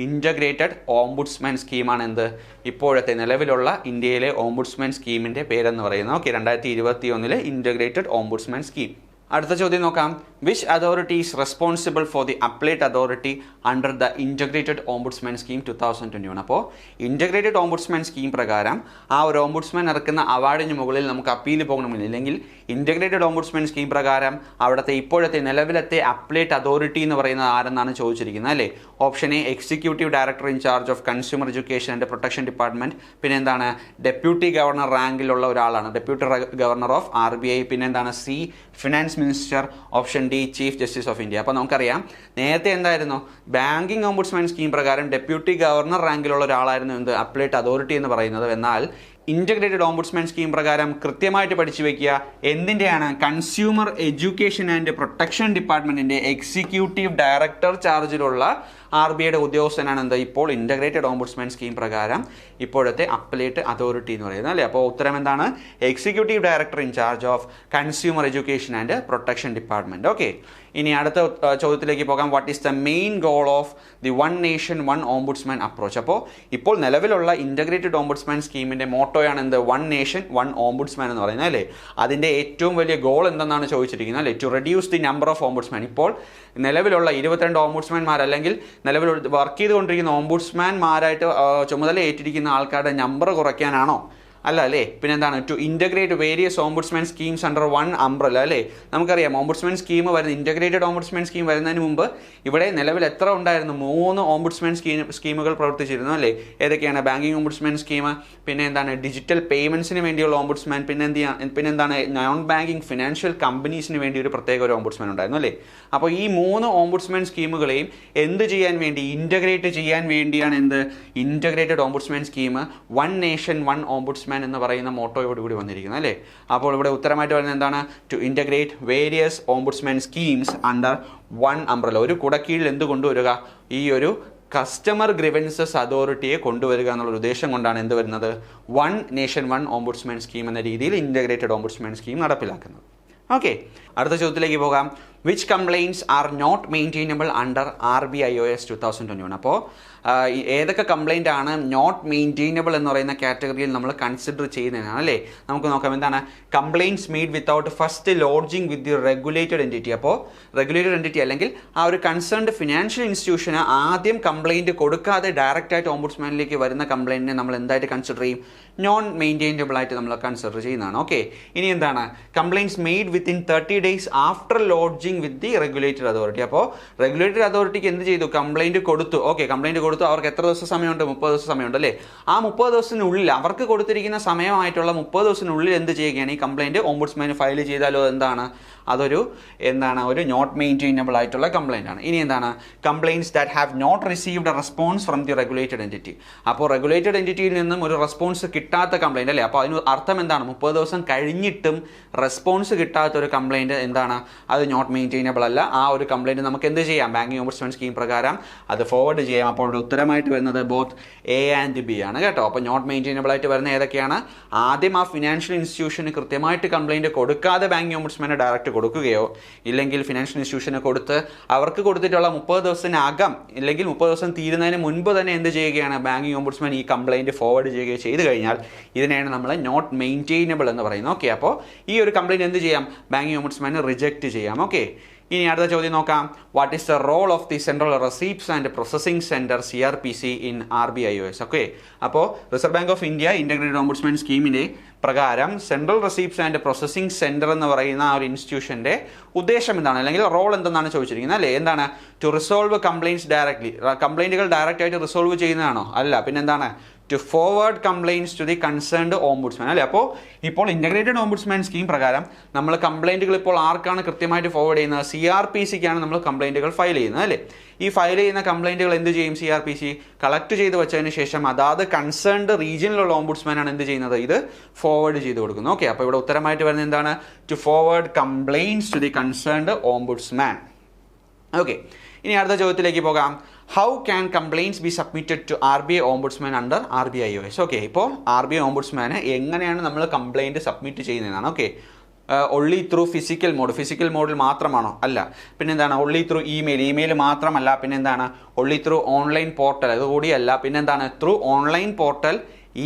ഇൻ്റഗ്രേറ്റഡ് ഓംബുഡ്സ്മാൻ സ്കീമാണ് എന്ത് ഇപ്പോഴത്തെ നിലവിലുള്ള ഇന്ത്യയിലെ ഓംബുഡ്സ്മാൻ സ്കീമിൻ്റെ പേരെന്ന് പറയുന്നത്. Okay, 2021 integrated ombudsman scheme. അടുത്ത ചോദ്യം നോക്കാം. Which authority is responsible for the appellate authority under the integrated ombudsman scheme 2021? അപ്പോൾ ഇൻ്റഗ്രേറ്റഡ് ഓംബുഡ്സ്മാൻ സ്കീം പ്രകാരം ആ ഒരു ഓംബുഡ്സ്മാൻ ഇറക്കുന്ന അവാർഡിന് മുകളിൽ നമുക്ക് അപ്പീൽ പോകണമെങ്കിൽ ഇല്ലെങ്കിൽ ഇൻ്റഗ്രേറ്റഡ് ഓംബുഡ്സ്മാൻ സ്കീം പ്രകാരം അവിടുത്തെ ഇപ്പോഴത്തെ നിലവിലത്തെ അപ്ലേറ്റ് അതോറിറ്റി എന്ന് പറയുന്നത് ആരെന്നാണ് ചോദിച്ചിരിക്കുന്നത് അല്ലേ. Option A executive director in charge of consumer education and protection department. പിന്നെ എന്താണ്? ഡെപ്യൂട്ടി ഗവർണർ റാങ്കിലുള്ള ഒരാളാണ്, ഡെപ്യൂട്ടി ഗവർണർ ഓഫ് RBI. പിന്നെ എന്താണ്? C finance minister. Option D chief justice of India. അപ്പോൾ നമുക്കറിയാം നേരത്തെ എന്തായിരുന്നു? ബാങ്കിങ് ഓംബുഡ്സ്മാൻ സ്കീം പ്രകാരം ഡെപ്യൂട്ടി ഗവർണർ റാങ്കിലുള്ള ഒരാളായിരുന്നു എന്ത് അപ്ലേറ്റ് അതോറിറ്റി എന്ന് പറയുന്നത്. എന്നാൽ ഇൻ്റഗ്രേറ്റഡ് ഓംബുഡ്സ്മാൻ സ്കീം പ്രകാരം കൃത്യമായിട്ട് പഠിച്ചു വെക്കുക. എന്തിൻ്റെയാണ്? കൺസ്യൂമർ എഡ്യൂക്കേഷൻ ആൻഡ് പ്രൊട്ടക്ഷൻ ഡിപ്പാർട്ട്മെൻറ്റിൻ്റെ എക്സിക്യൂട്ടീവ് ഡയറക്ടർ ചാർജിലുള്ള RBIയുടെ ഉദ്യോഗസ്ഥനാണ് എന്ത് ഇപ്പോൾ ഇൻ്റഗ്രേറ്റഡ് ഓംബുഡ്സ്മാൻ സ്കീം പ്രകാരം ഇപ്പോഴത്തെ അപ്പലേറ്റ് അതോറിറ്റി എന്ന് പറയുന്നത് അല്ലേ. അപ്പോൾ ഉത്തരം എന്താണ്? Executive director in charge of consumer education and protection department. Okay, ഇനി അടുത്ത ചോദ്യത്തിലേക്ക് പോകാം. What is the main goal of the one nation one ombudsman approach? അപ്പോൾ ഇപ്പോൾ നിലവിലുള്ള ഇൻ്റഗ്രേറ്റഡ് ഓംബുഡ്സ്മാൻ സ്കീമിൻ്റെ മോട്ടോയാണ് എന്ത്? വൺ നേഷൻ വൺ ഓംബുഡ്സ്മാൻ എന്ന് പറയുന്നത് അല്ലേ. അതിൻ്റെ ഏറ്റവും വലിയ ഗോൾ എന്തെന്നാണ് ചോദിച്ചിരിക്കുന്നത് അല്ലേ. To reduce the number of ombudsman. ഇപ്പോൾ നിലവിലുള്ള 22 ഓംബുഡ്സ്മാൻമാർ അല്ലെങ്കിൽ നിലവിൽ വർക്ക് ചെയ്തുകൊണ്ടിരിക്കുന്ന ഓംബുഡ്സ്മാൻമാരായിട്ട് ചുമതല ഏറ്റിരിക്കുന്ന ആൾക്കാരുടെ നമ്പർ കുറയ്ക്കാനാണോ അല്ല അല്ലേ? പിന്നെ എന്താണ്? To integrate various ombudsman schemes under one umbrella അല്ലേ? നമുക്കറിയാം ഓംബുഡ്സ്മാൻ സ്കീം വരുന്ന ഇൻ്റഗ്രേറ്റഡ് ഓംബുഡ്സ്മാൻ സ്കീം വരുന്നതിന് മുമ്പ് ഇവിടെ നിലവിൽ എത്ര ഉണ്ടായിരുന്നു? 3 ഓംബുഡ്സ്മാൻ സ്കീമുകൾ പ്രവർത്തിച്ചിരുന്നു അല്ലേ? ഏതൊക്കെയാണ്? ബാങ്കിങ് ഓംബുഡ്സ്മാൻ സ്കീം, പിന്നെ എന്താണ് ഡിജിറ്റൽ പേയ്മെൻറ്റ്സിന് വേണ്ടിയുള്ള ഓംബുഡ്സ്മാൻ, പിന്നെ എന്താണ് നോൺ ബാങ്കിങ് ഫിനാൻഷ്യൽ കമ്പനീസിന് വേണ്ടി ഒരു പ്രത്യേക ഒരു ഓംബുഡ്സ്മാൻ ഉണ്ടായിരുന്നു അല്ലേ? അപ്പോൾ ഈ 3 ഓംബുഡ്സ്മാൻ സ്കീമുകളെയും എന്ത് ചെയ്യാൻ വേണ്ടി? ഇൻ്റഗ്രേറ്റ് ചെയ്യാൻ വേണ്ടിയാണ് എന്ത്? Integrated ombudsman scheme, one nation one ombudsman എന്ന് പറയുന്ന മോട്ടോയോട് കൂടി വന്നിരിക്കുന്നത് അല്ലേ? അപ്പോൾ ഇവിടെ ഉത്തരമായിട്ട് വരുന്നത് എന്താണ്? To integrate various ombudsman schemes under one umbrella. ഒരു കുടക്കീഴിൽ എന്ത് കൊണ്ടുവരിക? ഈ ഒരു കസ്റ്റമർ ഗ്രിവൻസസ് അതോറിറ്റിയെ കൊണ്ടുവരിക എന്നുള്ള ഉദ്ദേശം കൊണ്ടാണ് എന്ത് വരുന്നത്? One nation one ombudsman scheme എന്ന രീതിയിൽ ഇൻ്റഗ്രേറ്റഡ് ഓംബുഡ്സ്മാൻ സ്കീം നടപ്പിലാക്കുന്നത്. ഓക്കെ, അടുത്ത ചോദ്യത്തിലേക്ക് പോകാം. Which complaints are not maintainable under RBIOS 2021? അപ്പോൾ ഏതൊക്കെ കംപ്ലയിൻ്റ് ആണ് നോട്ട് മെയിൻറ്റെയിനബിൾ എന്ന് പറയുന്ന കാറ്റഗറിയിൽ നമ്മൾ കൺസിഡർ ചെയ്യുന്നതാണ് അല്ലേ? നമുക്ക് നോക്കാം. എന്താണ്? Complaints made without first lodging with the regulated entity. അപ്പോൾ റെഗുലേറ്റഡ് എൻറ്റിറ്റി അല്ലെങ്കിൽ ആ ഒരു കൺസേൺഡ് ഫിനാൻഷ്യൽ ഇൻസ്റ്റിറ്റ്യൂഷന് ആദ്യം കംപ്ലയിൻറ്റ് കൊടുക്കാതെ ഡയറക്റ്റായിട്ട് ഓംബുഡ്സ്മാനിലേക്ക് വരുന്ന കംപ്ലയിൻറ്റിനെ നമ്മൾ എന്തായിട്ട് കൺസിഡർ ചെയ്യും? നോൺ മെയിൻറ്റെയിനബിൾ ആയിട്ട് നമ്മൾ കൺസിഡർ ചെയ്യുന്നതാണ്. ഓക്കെ, ഇനി എന്താണ്? Complaints made within 30 days after lodging with the regulated authority. അപ്പോൾ റെഗുലേറ്റഡ് അതോറിറ്റിക്ക് എന്ത് ചെയ്തു? കംപ്ലയിൻറ്റ് കൊടുത്തു. ഓക്കെ, കംപ്ലയിൻറ്റ് കൊടുത്തു. അവർക്ക് എത്ര ദിവസം സമയമുണ്ട്? 30 ദിവസം സമയമുണ്ട് അല്ലേ? ആ 30 ദിവസത്തിനുള്ളിൽ അവർക്ക് കൊടുത്തിരിക്കുന്ന സമയമായിട്ടുള്ള 30 ദിവസത്തിനുള്ളിൽ എന്ത് ചെയ്യുകയാണ്? ഈ കംപ്ലയിൻറ്റ് ഓംബുഡ്സ്മാന് ഫയൽ ചെയ്താലോ എന്താണ്? അതൊരു ഒരു നോട്ട് മെയിൻറ്റെയിനബിൾ ആയിട്ടുള്ള കംപ്ലയിൻ്റ് ആണ്. ഇനി എന്താണ്? Complaints that have not received a response from the regulated entity. അപ്പോൾ റെഗുലേറ്റഡ് എൻറ്റിറ്റിയിൽ നിന്നും ഒരു റെസ്പോൺസ് കിട്ടാത്ത കംപ്ലയിൻ്റ് അല്ലേ? അപ്പോൾ അതിന് അർത്ഥം എന്താണ്? 30 ദിവസം കഴിഞ്ഞിട്ടും റെസ്പോൺസ് കിട്ടാത്ത ഒരു കംപ്ലയിൻറ്റ് എന്താണ്? അത് നോട്ട് മെയിൻറ്റെയിനബിൾ അല്ല. ആ ഒരു കംപ്ലയിൻറ്റ് നമുക്ക് എന്ത് ചെയ്യാം? ബാങ്കിങ് ഓംബുഡ്സ്മാൻ സ്കീം പ്രകാരം അത് ഫോർവേഡ് ചെയ്യാം. അപ്പോൾ ഉത്തരമായിട്ട് വരുന്നത് ബോത്ത് A and B ആണ് കേട്ടോ. അപ്പോൾ നോട്ട് മെയിൻറ്റെയിനബിൾ ആയിട്ട് വരുന്ന ഏതൊക്കെയാണ്? ആദ്യം ആ ഫിനാൻഷ്യൽ ഇൻസ്റ്റിറ്റ്യൂഷന് കൃത്യമായിട്ട് കംപ്ലയിൻറ്റ് കൊടുക്കാതെ ബാങ്കിങ് ഓംബുഡ്സ്മാനെ ഡയറക്റ്റ് കൊടുക്കുകയോ ഇല്ലെങ്കിൽ ഫിനാൻഷ്യൽ ഇൻസ്റ്റിറ്റ്യൂഷന് കൊടുത്ത് അവർക്ക് കൊടുത്തിട്ടുള്ള 30 ദിവസത്തിനകം ഇല്ലെങ്കിൽ 30 ദിവസം തീരുന്നതിന് മുൻപ് തന്നെ എന്ത് ചെയ്യുകയാണ്? ബാങ്കിങ് ഓംബുഡ്സ്മാൻ ഈ കംപ്ലയിൻറ്റ് ഫോർവേഡ് ചെയ്യുകയോ ചെയ്ത് കഴിഞ്ഞാൽ ഇതിനെയാണ് നമ്മൾ നോട്ട് മെയിൻറ്റെയിനബിൾ എന്ന് പറയുന്നത്. ഓക്കെ, അപ്പോൾ ഈ ഒരു കംപ്ലയിൻറ്റ് എന്ത് ചെയ്യാം? ബാങ്കിങ് ഓംബുഡ്സ്മാനെ റിജക്റ്റ് ചെയ്യാം. ഓക്കെ, ഇനി അടുത്ത ചോദ്യം നോക്കാം. What is the role of the central receipts and processing centre CRPC in RBIOS? Okay, അപ്പോൾ reserve bank of India integrated ombudsman സ്കീമിൻ്റെ പ്രകാരം central receipts and processing centre എന്ന് പറയുന്ന ആ ഒരു ഇൻസ്റ്റിറ്റ്യൂഷൻ്റെ ഉദ്ദേശം എന്താണ് അല്ലെങ്കിൽ റോൾ എന്തെന്നാണ് ചോദിച്ചിരിക്കുന്നത് അല്ലേ? എന്താണ്? To resolve complaints directly. കംപ്ലയിൻറ്റുകൾ ഡയറക്റ്റ് ആയിട്ട് റിസോൾവ് ചെയ്യുന്നതാണോ? അല്ല. പിന്നെന്താണ്? To forward complaints to the concerned ombudsman അല്ലേ? അപ്പോൾ ഇപ്പോൾ ഇൻ്റഗ്രേറ്റഡ് ഓംബുഡ്സ്മാൻ സ്കീം പ്രകാരം നമ്മൾ കംപ്ലയിൻറ്റുകൾ ഇപ്പോൾ ആർക്കാണ് കൃത്യമായിട്ട് ഫോർവേഡ് ചെയ്യുന്നത്? CRPCക്കാണ് നമ്മൾ കംപ്ലയിൻറ്റുകൾ ഫയൽ ചെയ്യുന്നത് അല്ലേ? ഈ ഫയൽ ചെയ്യുന്ന കംപ്ലയിൻറ്റുകൾ എന്ത് ചെയ്യും? CRPC കളക്ട് ചെയ്ത് വെച്ചതിന് ശേഷം അതാത് കൺസേൺഡ് റീജിയനിലുള്ള ഓംബുഡ്സ്മാനാണ് എന്ത് ചെയ്യുന്നത്? ഇത് ഫോർവേഡ് ചെയ്ത് കൊടുക്കുന്നത്. ഓക്കെ, അപ്പോൾ ഇവിടെ ഉത്തരമായിട്ട് വരുന്നത് എന്താണ്? To forward complaints to the concerned ombudsman. Okay, ഇനി അടുത്ത ചോദ്യത്തിലേക്ക് പോകാം. How can complaints be submitted to RBI ombudsman under RBIOS? Okay, ഇപ്പോൾ RBI ഓംബുഡ്സ്മാന് എങ്ങനെയാണ് നമ്മൾ കംപ്ലയിൻറ്റ് സബ്മിറ്റ് ചെയ്യുന്നതാണ്? ഓക്കെ, ഒൺലി ത്രൂ ഫിസിക്കൽ മോഡിൽ മാത്രമാണോ? അല്ല. പിന്നെന്താണ്? ഒൺലി ത്രൂ ഇമെയിൽ മാത്രമല്ല. പിന്നെന്താണ്? ഒൺലി ത്രൂ ഓൺലൈൻ പോർട്ടൽ അതുകൂടിയല്ല. പിന്നെന്താണ്? Through online portal,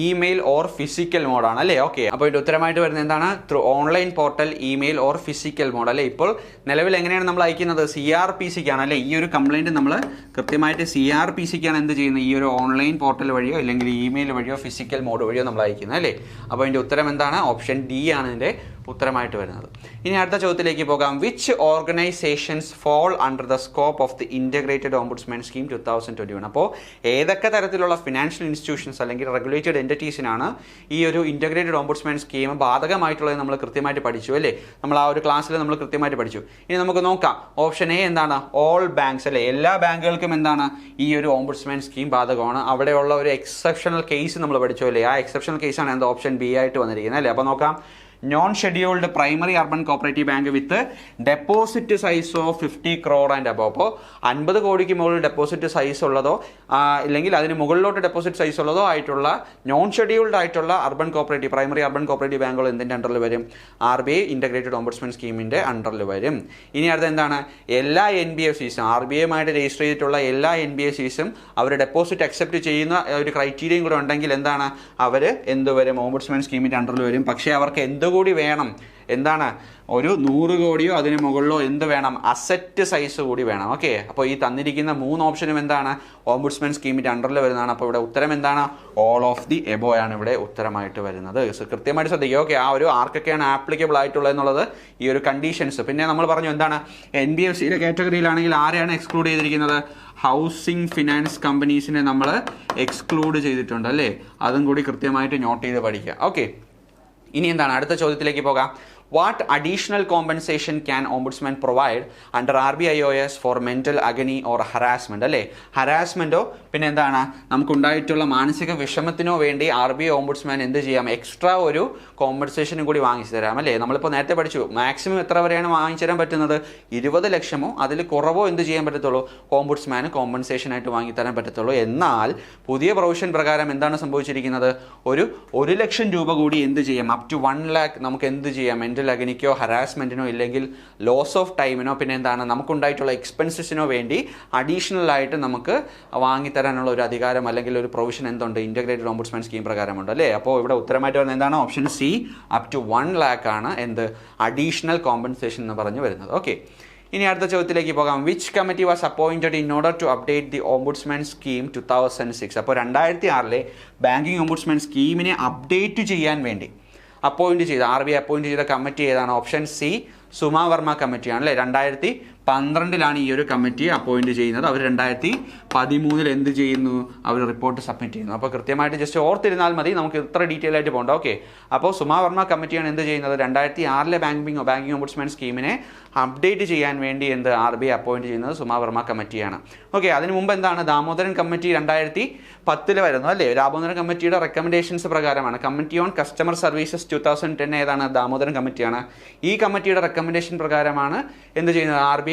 email or physical മോഡാണ് അല്ലേ? ഓക്കെ, അപ്പോൾ ഇതിൻ്റെ ഉത്തരമായിട്ട് വരുന്നത് എന്താണ്? Through online portal, email or physical mode അല്ലേ? ഇപ്പോൾ നിലവിൽ എങ്ങനെയാണ് നമ്മൾ അയക്കുന്നത്? CRPCക്കാണ് അല്ലേ? ഈ ഒരു കംപ്ലയിൻറ്റ് നമ്മൾ കൃത്യമായിട്ട് CRPCക്കാണ് എന്ത് ചെയ്യുന്നത്? ഈ ഒരു ഓൺലൈൻ പോർട്ടൽ വഴിയോ അല്ലെങ്കിൽ ഇമെയിൽ വഴിയോ ഫിസിക്കൽ മോഡ് വഴിയോ നമ്മൾ അയക്കുന്നത് അല്ലേ? അപ്പോൾ അതിൻ്റെ ഉത്തരം എന്താണ്? ഓപ്ഷൻ D ആണ് ഇതിൻ്റെ ഉത്തരമായിട്ട് വരുന്നത്. ഇനി അടുത്ത ചോദ്യത്തിലേക്ക് പോകാം. Which organisations fall under the scope of the integrated ombudsman scheme 2021? അപ്പോൾ ഏതൊക്കെ തരത്തിലുള്ള ഫിനാൻഷ്യൽ ഇൻസ്റ്റിറ്റ്യൂഷൻസ് അല്ലെങ്കിൽ റെഗുലേറ്റഡ് എൻറ്റിറ്റീസിനാണ് ഈ ഒരു ഇൻ്റഗ്രേറ്റഡ് ഓംബുഡ്സ്മാൻ സ്കീം ബാധകമായിട്ടുള്ളത് നമ്മൾ കൃത്യമായിട്ട് പഠിച്ചു അല്ലേ? നമ്മൾ ആ ഒരു ക്ലാസ്സിൽ നമ്മൾ കൃത്യമായിട്ട് പഠിച്ചു. ഇനി നമുക്ക് നോക്കാം. ഓപ്ഷൻ A എന്താണ്? ഓൾ ബാങ്ക്സ് അല്ലേ? എല്ലാ ബാങ്കുകൾക്കും എന്താണ്? ഈ ഒരു ഓംബുഡ്സ്മാൻ സ്കീം ബാധകമാണ്. അവിടെയുള്ള ഒരു എക്സെപ്ഷണൽ കേസ് നമ്മൾ പഠിച്ചു അല്ലേ? ആ എക്സെപ്ഷണൽ കേസാണ് എന്താ? ഓപ്ഷൻ B ആയിട്ട് വന്നിരിക്കുന്നത് അല്ലേ? അപ്പോൾ നോക്കാം. Non scheduled primary urban cooperative bank with deposit size of 50 crore and above. അപ്പോൾ 50 കോടിക്ക് മുകളിൽ ഡെപ്പോസിറ്റ് സൈസ് ഉള്ളതോ ഇല്ലെങ്കിൽ അതിന് മുകളിലോട്ട് ഡെപ്പോസിറ്റ് സൈസ് ഉള്ളതോ ആയിട്ടുള്ള നോൺ ഷെഡ്യൂൾഡ് ആയിട്ടുള്ള urban cooperative primary urban cooperative ബാങ്കുകൾ എന്തിൻ്റെ അണ്ടറിൽ വരും? RBI ഇൻ്റഗ്രേറ്റഡ് ഓംബുഡ്സ്മാൻ സ്കീമിൻ്റെ അണ്ടറിൽ വരും. ഇനി അടുത്ത എന്താണ്? എല്ലാ NBFCസും RBIയുമായിട്ട് രജിസ്റ്റർ ചെയ്തിട്ടുള്ള എല്ലാ NBFCസും അവർ ഡെപ്പോസിറ്റ് അക്സെപ്റ്റ് ചെയ്യുന്ന ഒരു ക്രൈറ്റീരിയയും കൂടെ ഉണ്ടെങ്കിൽ എന്താണ്? അവർ എന്ത് വരും? ഓംബുഡ്സ്മാൻ സ്കീമിൻ്റെ അണ്ടറിൽ വരും. പക്ഷേ അവർക്ക് എന്ത് ഒന്നുകൂടി വേണം, എന്താണ്, ഒരു 100 കോടിയോ അതിന് മുകളിലോ എന്ത് വേണം, അസറ്റ് സൈസ് കൂടി വേണം. ഓക്കെ, അപ്പോൾ ഈ തന്നിരിക്കുന്ന 3 ഓപ്ഷനും എന്താണ്, ഓംബുഡ്സ്മാൻ സ്കീമിൻ്റെ അണ്ടറിൽ വരുന്നതാണ്. അപ്പോൾ ഇവിടെ ഉത്തരം എന്താണ്, ഓൾ ഓഫ് ദി എബോ ആണ് ഇവിടെ ഉത്തരമായിട്ട് വരുന്നത്. കൃത്യമായിട്ട് ശ്രദ്ധിക്കുക. ഓക്കെ, ആ ഒരു ആർക്കൊക്കെയാണ് ആപ്ലിക്കബിൾ ആയിട്ടുള്ളത് എന്നുള്ളത്, ഈ ഒരു കണ്ടീഷൻസ്. പിന്നെ നമ്മൾ പറഞ്ഞു എന്താണ്, NBFCയുടെ കാറ്റഗറിയിലാണെങ്കിൽ ആരെയാണ് എക്സ്ക്ലൂഡ് ചെയ്തിരിക്കുന്നത്, ഹൗസിംഗ് ഫിനാൻസ് കമ്പനീസിനെ നമ്മൾ എക്സ്ക്ലൂഡ് ചെയ്തിട്ടുണ്ട് അല്ലേ, അതും കൂടി കൃത്യമായിട്ട് നോട്ട് ചെയ്ത് പഠിക്കുക. ഓക്കെ, ഇനി എന്താണ്, അടുത്ത ചോദ്യത്തിലേക്ക് പോകാം. What additional compensation can ombudsman provide under RBIOS for mental agony or harassment അല്ലേ, ഹറാസ്മെന്റോ പിന്നെ എന്താണ് നമുക്കുണ്ടായിട്ടുള്ള മാനസിക വിഷമത്തിനോ വേണ്ടി RBI ഓംബുഡ്സ്മാൻ എന്ത് ചെയ്യാം, എക്സ്ട്രാ ഒരു കോമ്പൻസേഷനും കൂടി വാങ്ങിച്ചു തരാം അല്ലേ. നമ്മളിപ്പോൾ നേരത്തെ പഠിച്ചു മാക്സിമം എത്ര വരെയാണ് വാങ്ങിച്ചു തരാൻ പറ്റുന്നത്, 20 ലക്ഷമോ അതിൽ കുറവോ എന്ത് ചെയ്യാൻ പറ്റത്തുള്ളൂ, ഓംബുഡ്സ്മാന് കോമ്പൻസേഷൻ ആയിട്ട് വാങ്ങിത്തരാൻ പറ്റത്തുള്ളൂ. എന്നാൽ പുതിയ പ്രൊവിഷൻ പ്രകാരം എന്താണ് സംഭവിച്ചിരിക്കുന്നത്, ഒരു 1 ലക്ഷം രൂപ കൂടി എന്ത് ചെയ്യാം, അപ് ടു 1 lakh നമുക്ക് എന്ത് ചെയ്യാം, മെന്റൽ അഗനിക്കോ ഹറാസ്മെന്റിനോ ഇല്ലെങ്കിൽ ലോസ് ഓഫ് ടൈമിനോ പിന്നെ എന്താണ് നമുക്കുണ്ടായിട്ടുള്ള എക്സ്പെൻസസിനോ വേണ്ടി അഡീഷണൽ ആയിട്ട് നമുക്ക് വാങ്ങിത്തരാനുള്ള ഒരു അധികാരം അല്ലെങ്കിൽ ഒരു പ്രൊവിഷൻ എന്തുണ്ട്, ഇന്റഗ്രേറ്റഡ് ഓംബുഡ്സ്മാൻ സ്കീം പ്രകാരമുണ്ട് അല്ലേ. അപ്പോൾ ഇവിടെ ഉത്തരമായിട്ട് വരുന്നത് എന്താണ്, option C, up to 1 lakh ആണ് എന്ത് അഡീഷണൽ കോമ്പൻസേഷൻ എന്ന് പറഞ്ഞു വരുന്നത്. ഓക്കെ, ഇനി അടുത്ത ചോദ്യത്തിലേക്ക് പോകാം. Which committee was appointed in order to update the ombudsman scheme 2006. അപ്പോൾ 2006 ബാങ്കിങ് ഓംബുഡ്സ്മാൻ സ്കീമിനെ അപ്ഡേറ്റ് ചെയ്യാൻ വേണ്ടി അപ്പോയിന്റ് ചെയ്ത RBI അപ്പോയിന്റ് ചെയ്ത കമ്മിറ്റി ഏതാണ്, ഓപ്ഷൻ സി, സുമാ വർമ്മ കമ്മിറ്റിയാണ് അല്ലേ. 2012 ഈ ഒരു കമ്മിറ്റി അപ്പോയിന്റ് ചെയ്യുന്നത്. അവർ 2013 എന്ത് ചെയ്യുന്നു, അവർ റിപ്പോർട്ട് സബ്മിറ്റ് ചെയ്യുന്നു. അപ്പോൾ കൃത്യമായിട്ട് ജസ്റ്റ് ഓർത്തിരുന്നാൽ മതി, നമുക്ക് ഇത്ര ഡീറ്റെയിൽ ആയിട്ട് പോകണ്ട. ഓക്കെ, അപ്പോൾ സുമാ വർമ്മ കമ്മിറ്റിയാണ് എന്ത് ചെയ്യുന്നത്, 2006 ബാങ്കിങ് ഓംബുഡ്സ്മാൻ സ്കീമിനെ അപ്ഡേറ്റ് ചെയ്യാൻ വേണ്ടി എന്ത് RBI അപ്പോയിന്റ് ചെയ്യുന്നത് സുമാ വർമ്മ കമ്മിറ്റിയാണ്. ഓക്കെ, അതിന് മുമ്പ് എന്താണ്, ദാമോദരൻ കമ്മിറ്റി 2010 വരുന്നു അല്ലേ. ദാമോദരൻ കമ്മിറ്റിയുടെ റെക്കമെൻഡേഷൻസ് പ്രകാരമാണ്. കമ്മിറ്റി ഓൺ കസ്റ്റമർ സർവീസസ് 2010 ഏതാണ്, ദാമോദരൻ കമ്മിറ്റിയാണ്. ഈ കമ്മിറ്റിയുടെ റെക്കമെൻഡേഷൻ പ്രകാരമാണ് എന്ത് ചെയ്യുന്നത്, RBI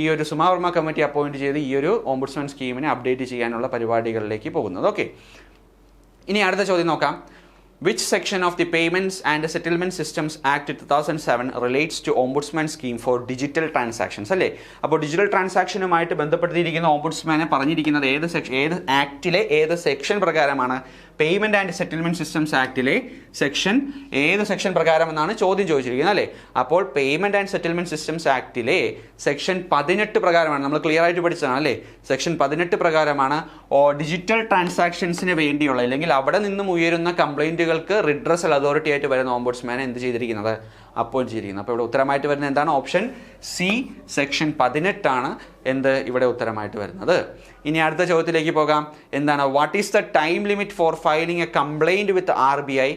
ഈ ഒരു സുമാ വർമ്മ കമ്മിറ്റി അപ്പോയിന്റ് ചെയ്ത് ഈ ഒരു ഓംബുഡ്സ്മാൻ സ്കീമിനെ അപ്ഡേറ്റ് ചെയ്യാനുള്ള പരിപാടികളിലേക്ക് പോകുന്നത്. ഓക്കെ, ഇനി അടുത്ത ചോദ്യം നോക്കാം. Which section of the Payments and Settlement Systems Act 2007 relates to Ombudsman scheme for digital transactions അല്ലേ. അപ്പോൾ ഡിജിറ്റൽ ട്രാൻസാക്ഷനുമായിട്ട് ബന്ധപ്പെട്ടിരിക്കുന്ന ഓംബുഡ്സ്മാനെ പറഞ്ഞിരിക്കുന്നത് ഏത് ആക്ടിലെ ഏത് സെക്ഷൻ പ്രകാരമാണ്, പേയ്മെന്റ് ആൻഡ് സെറ്റിൽമെന്റ് സിസ്റ്റംസ് ആക്ടിലെ ഏത് സെക്ഷൻ പ്രകാരം എന്നാണ് ചോദ്യം ചോദിച്ചിരിക്കുന്നത് അല്ലേ. അപ്പോൾ പേയ്മെന്റ് ആൻഡ് സെറ്റിൽമെന്റ് സിസ്റ്റംസ് ആക്ടിലെ സെക്ഷൻ 18 പ്രകാരമാണ്, നമ്മൾ ക്ലിയർ ആയിട്ട് പഠിച്ചതാണ് അല്ലേ. സെക്ഷൻ 18 പ്രകാരമാണ് ഡിജിറ്റൽ ട്രാൻസാക്ഷൻസിന് വേണ്ടിയുള്ള അല്ലെങ്കിൽ അവിടെ നിന്നും ഉയരുന്ന കംപ്ലൈന്റുകൾക്ക് റിഡ്രസൽ അതോറിറ്റി ആയിട്ട് വരുന്ന ഓംബുഡ്സ്മാനെ എന്ത് ചെയ്തിരിക്കുന്നത്, അപ്പോയിന്റ് ചെയ്തിരിക്കുന്നത്. അപ്പോൾ ഇവിടെ ഉത്തരമായിട്ട് വരുന്നത് എന്താണ്, ഓപ്ഷൻ സി, സെക്ഷൻ 18 ആണ് എന്ത് ഇവിടെ ഉത്തരമായിട്ട് വരുന്നത്. ഇനി അടുത്ത ചോദ്യത്തിലേക്ക് പോകാം. എന്താണ്, what is the time limit for filing a complaint with RBI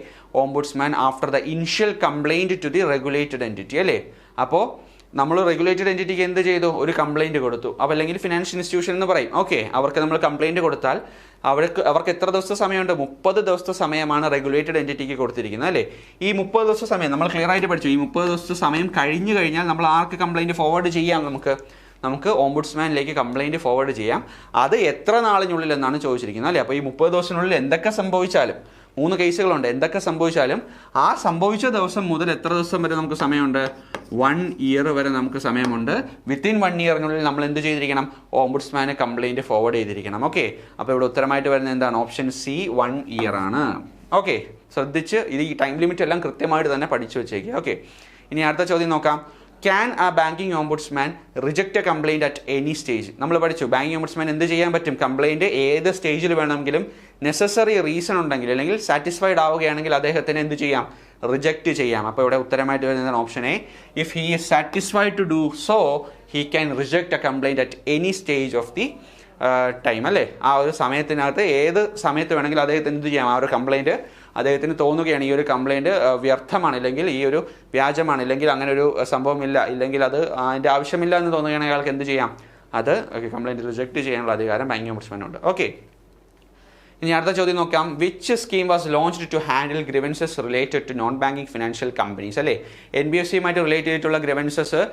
ombudsman after the initial complaint to the regulated entity അല്ലേ. അപ്പോൾ നമ്മൾ റെഗുലേറ്റഡ് എൻറ്റിറ്റിക്ക് എന്ത് ചെയ്തു, ഒരു കംപ്ലൈന്റ് കൊടുത്തു. അപ്പോൾ അല്ലെങ്കിൽ ഫിനാൻഷ്യൽ ഇൻസ്റ്റിറ്റ്യൂഷൻ എന്ന് പറയും. ഓക്കെ, അവർക്ക് നമ്മൾ കംപ്ലൈന്റ് കൊടുത്താൽ അവർക്ക് എത്ര ദിവസത്തെ സമയമുണ്ട്, 30 ദിവസത്തെ സമയമാണ് റെഗുലേറ്റഡ് എൻറ്റിറ്റിക്ക് കൊടുത്തിരിക്കുന്നത് അല്ലേ. ഈ 30 ദിവസത്തെ സമയം നമ്മൾ ക്ലിയർ ആയിട്ട് പഠിച്ചു. ഈ 30 ദിവസത്തെ സമയം കഴിഞ്ഞു കഴിഞ്ഞാൽ നമ്മൾ ആർക്ക് കംപ്ലൈന്റ് ഫോർവേഡ് ചെയ്യാം, നമുക്ക് ഓംബുഡ്സ്മാനിലേക്ക് കംപ്ലൈന്റ് ഫോർവേഡ് ചെയ്യാം. അത് എത്ര നാളിനുള്ളിൽ എന്നാണ് ചോദിച്ചിരിക്കുന്നത് അല്ലേ. അപ്പോൾ ഈ 30 ദിവസത്തിനുള്ളിൽ എന്തൊക്കെ സംഭവിച്ചാലും, 3 കേസുകളുണ്ട്, എന്തൊക്കെ സംഭവിച്ചാലും ആ സംഭവിച്ച ദിവസം മുതൽ എത്ര ദിവസം വരെ നമുക്ക് സമയമുണ്ട്, 1 year വരെ നമുക്ക് സമയമുണ്ട്. വിത്തിൻ 1 yearനുള്ളിൽ നമ്മൾ എന്ത് ചെയ്തിരിക്കണം, ഓംബുഡ്സ്മാന് കംപ്ലൈന്റ് ഫോർവേഡ് ചെയ്തിരിക്കണം. ഓക്കെ, അപ്പോൾ ഇവിടെ ഉത്തരമായിട്ട് വരുന്നത് എന്താണ്, ഓപ്ഷൻ സി, 1 year ആണ്. ഓക്കെ, ശ്രദ്ധിച്ച് ഇത് ഈ ടൈം ലിമിറ്റ് എല്ലാം കൃത്യമായിട്ട് തന്നെ പഠിച്ചു വെച്ചേക്കുക. ഓക്കെ, ഇനി അടുത്ത ചോദ്യം നോക്കാം. ക്യാൻ ആ banking ombudsman reject a complaint at any stage. നമ്മൾ പഠിച്ചു ബാങ്കിങ് ഓംബുഡ്സ്മാൻ എന്ത് ചെയ്യാൻ പറ്റും, കംപ്ലൈൻറ്റ് ഏത് സ്റ്റേജിൽ വേണമെങ്കിലും നെസസറി റീസൺ ഉണ്ടെങ്കിൽ അല്ലെങ്കിൽ സാറ്റിസ്ഫൈഡ് ആവുകയാണെങ്കിൽ അദ്ദേഹത്തിന് എന്ത് ചെയ്യാം, റിജക്റ്റ് ചെയ്യാം. അപ്പോൾ ഇവിടെ ഉത്തരമായിട്ട് വരുന്നത് option A, if he is satisfied to do so he can reject a complaint at any stage of the time അല്ലേ. ആ ഒരു സമയത്തിനകത്ത് ഏത് സമയത്ത് വേണമെങ്കിലും അദ്ദേഹത്തിന് എന്ത് ചെയ്യാം, ആ ഒരു കംപ്ലൈൻറ്റ് അദ്ദേഹത്തിന് തോന്നുകയാണ് ഈ ഒരു കംപ്ലൈൻറ്റ് വ്യർത്ഥമാണ്, ഇല്ലെങ്കിൽ ഈ ഒരു വ്യാജമാണ്, ഇല്ലെങ്കിൽ അങ്ങനെ ഒരു സംഭവമില്ല, ഇല്ലെങ്കിൽ അത് അതിൻ്റെ ആവശ്യമില്ല എന്ന് തോന്നുകയാണെങ്കിൽ അയാൾക്ക് എന്ത് ചെയ്യാം, അത് കംപ്ലൈൻറ്റ് റിജക്റ്റ് ചെയ്യാനുള്ള അധികാരം ബാങ്കിങ് ഓംബുഡ്സ്മാനുണ്ട്. ഓക്കെ, ഇനി അടുത്ത ചോദ്യം നോക്കാം. Which scheme was launched to handle grievances related to non banking financial companies അല്ലേ. NBFCയുമായിട്ട് റിലേറ്റ് ചെയ്തിട്ടുള്ള ഗ്രിവൻസസ്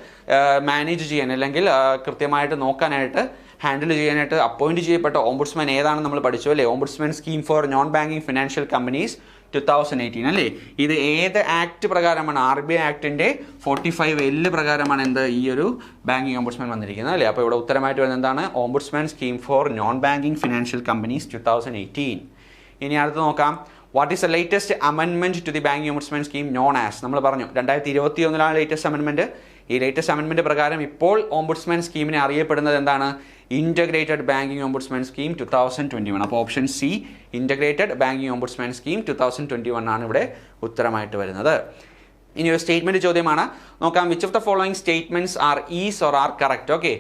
മാനേജ് ചെയ്യാൻ അല്ലെങ്കിൽ കൃത്യമായിട്ട് നോക്കാനായിട്ട് ഹാൻഡിൽ ചെയ്യാനായിട്ട് അപ്പോയിന്റ് ചെയ്യപ്പെട്ട ഓംബുഡ്സ്മാൻ ഏതാണെന്ന് നമ്മൾ പഠിച്ചു അല്ലേ. Ombudsman scheme for non banking financial companies 2018 അല്ലേ. ഇത് ഏത് ആക്ട് പ്രകാരമാണ്, RBI ആക്ടിൻ്റെ 45L പ്രകാരമാണ് എന്ത് ഈ ഒരു ബാങ്കിങ് ഓംബുഡ്സ്മാൻ വന്നിരിക്കുന്നത് അല്ലേ. അപ്പോൾ ഇവിടെ ഉത്തരമായിട്ട് വരുന്നത് എന്താണ്, ombudsman scheme for non banking financial companies 2018. ഇനി അടുത്ത് നോക്കാം. വാട്ട് ഈസ് ദ ലേറ്റസ്റ്റ് അമെൻമെന്റ് to the banking ombudsman scheme known as? നമ്മൾ പറഞ്ഞു 2021 ലേറ്റസ്റ്റ് അമെൻമെന്റ്. ഈ ലേറ്റസ്റ്റ് അമെൻമെന്റ് പ്രകാരം ഇപ്പോൾ ഓംബുഡ്സ്മാൻ സ്കീമിനെ അറിയപ്പെടുന്നത് എന്താണ്? Integrated banking ombudsman scheme 2021. അപ്പോൾ option C integrated banking ombudsman scheme 2021 ആണ് ഇവിടെ ഉത്തരമായിട്ട് വരുന്നത്. ഇനി ഒരു സ്റ്റേറ്റ്മെന്റ് ചോദ്യമാണ്, നോക്കാം. Which of the following statements are is or are correct? Okay,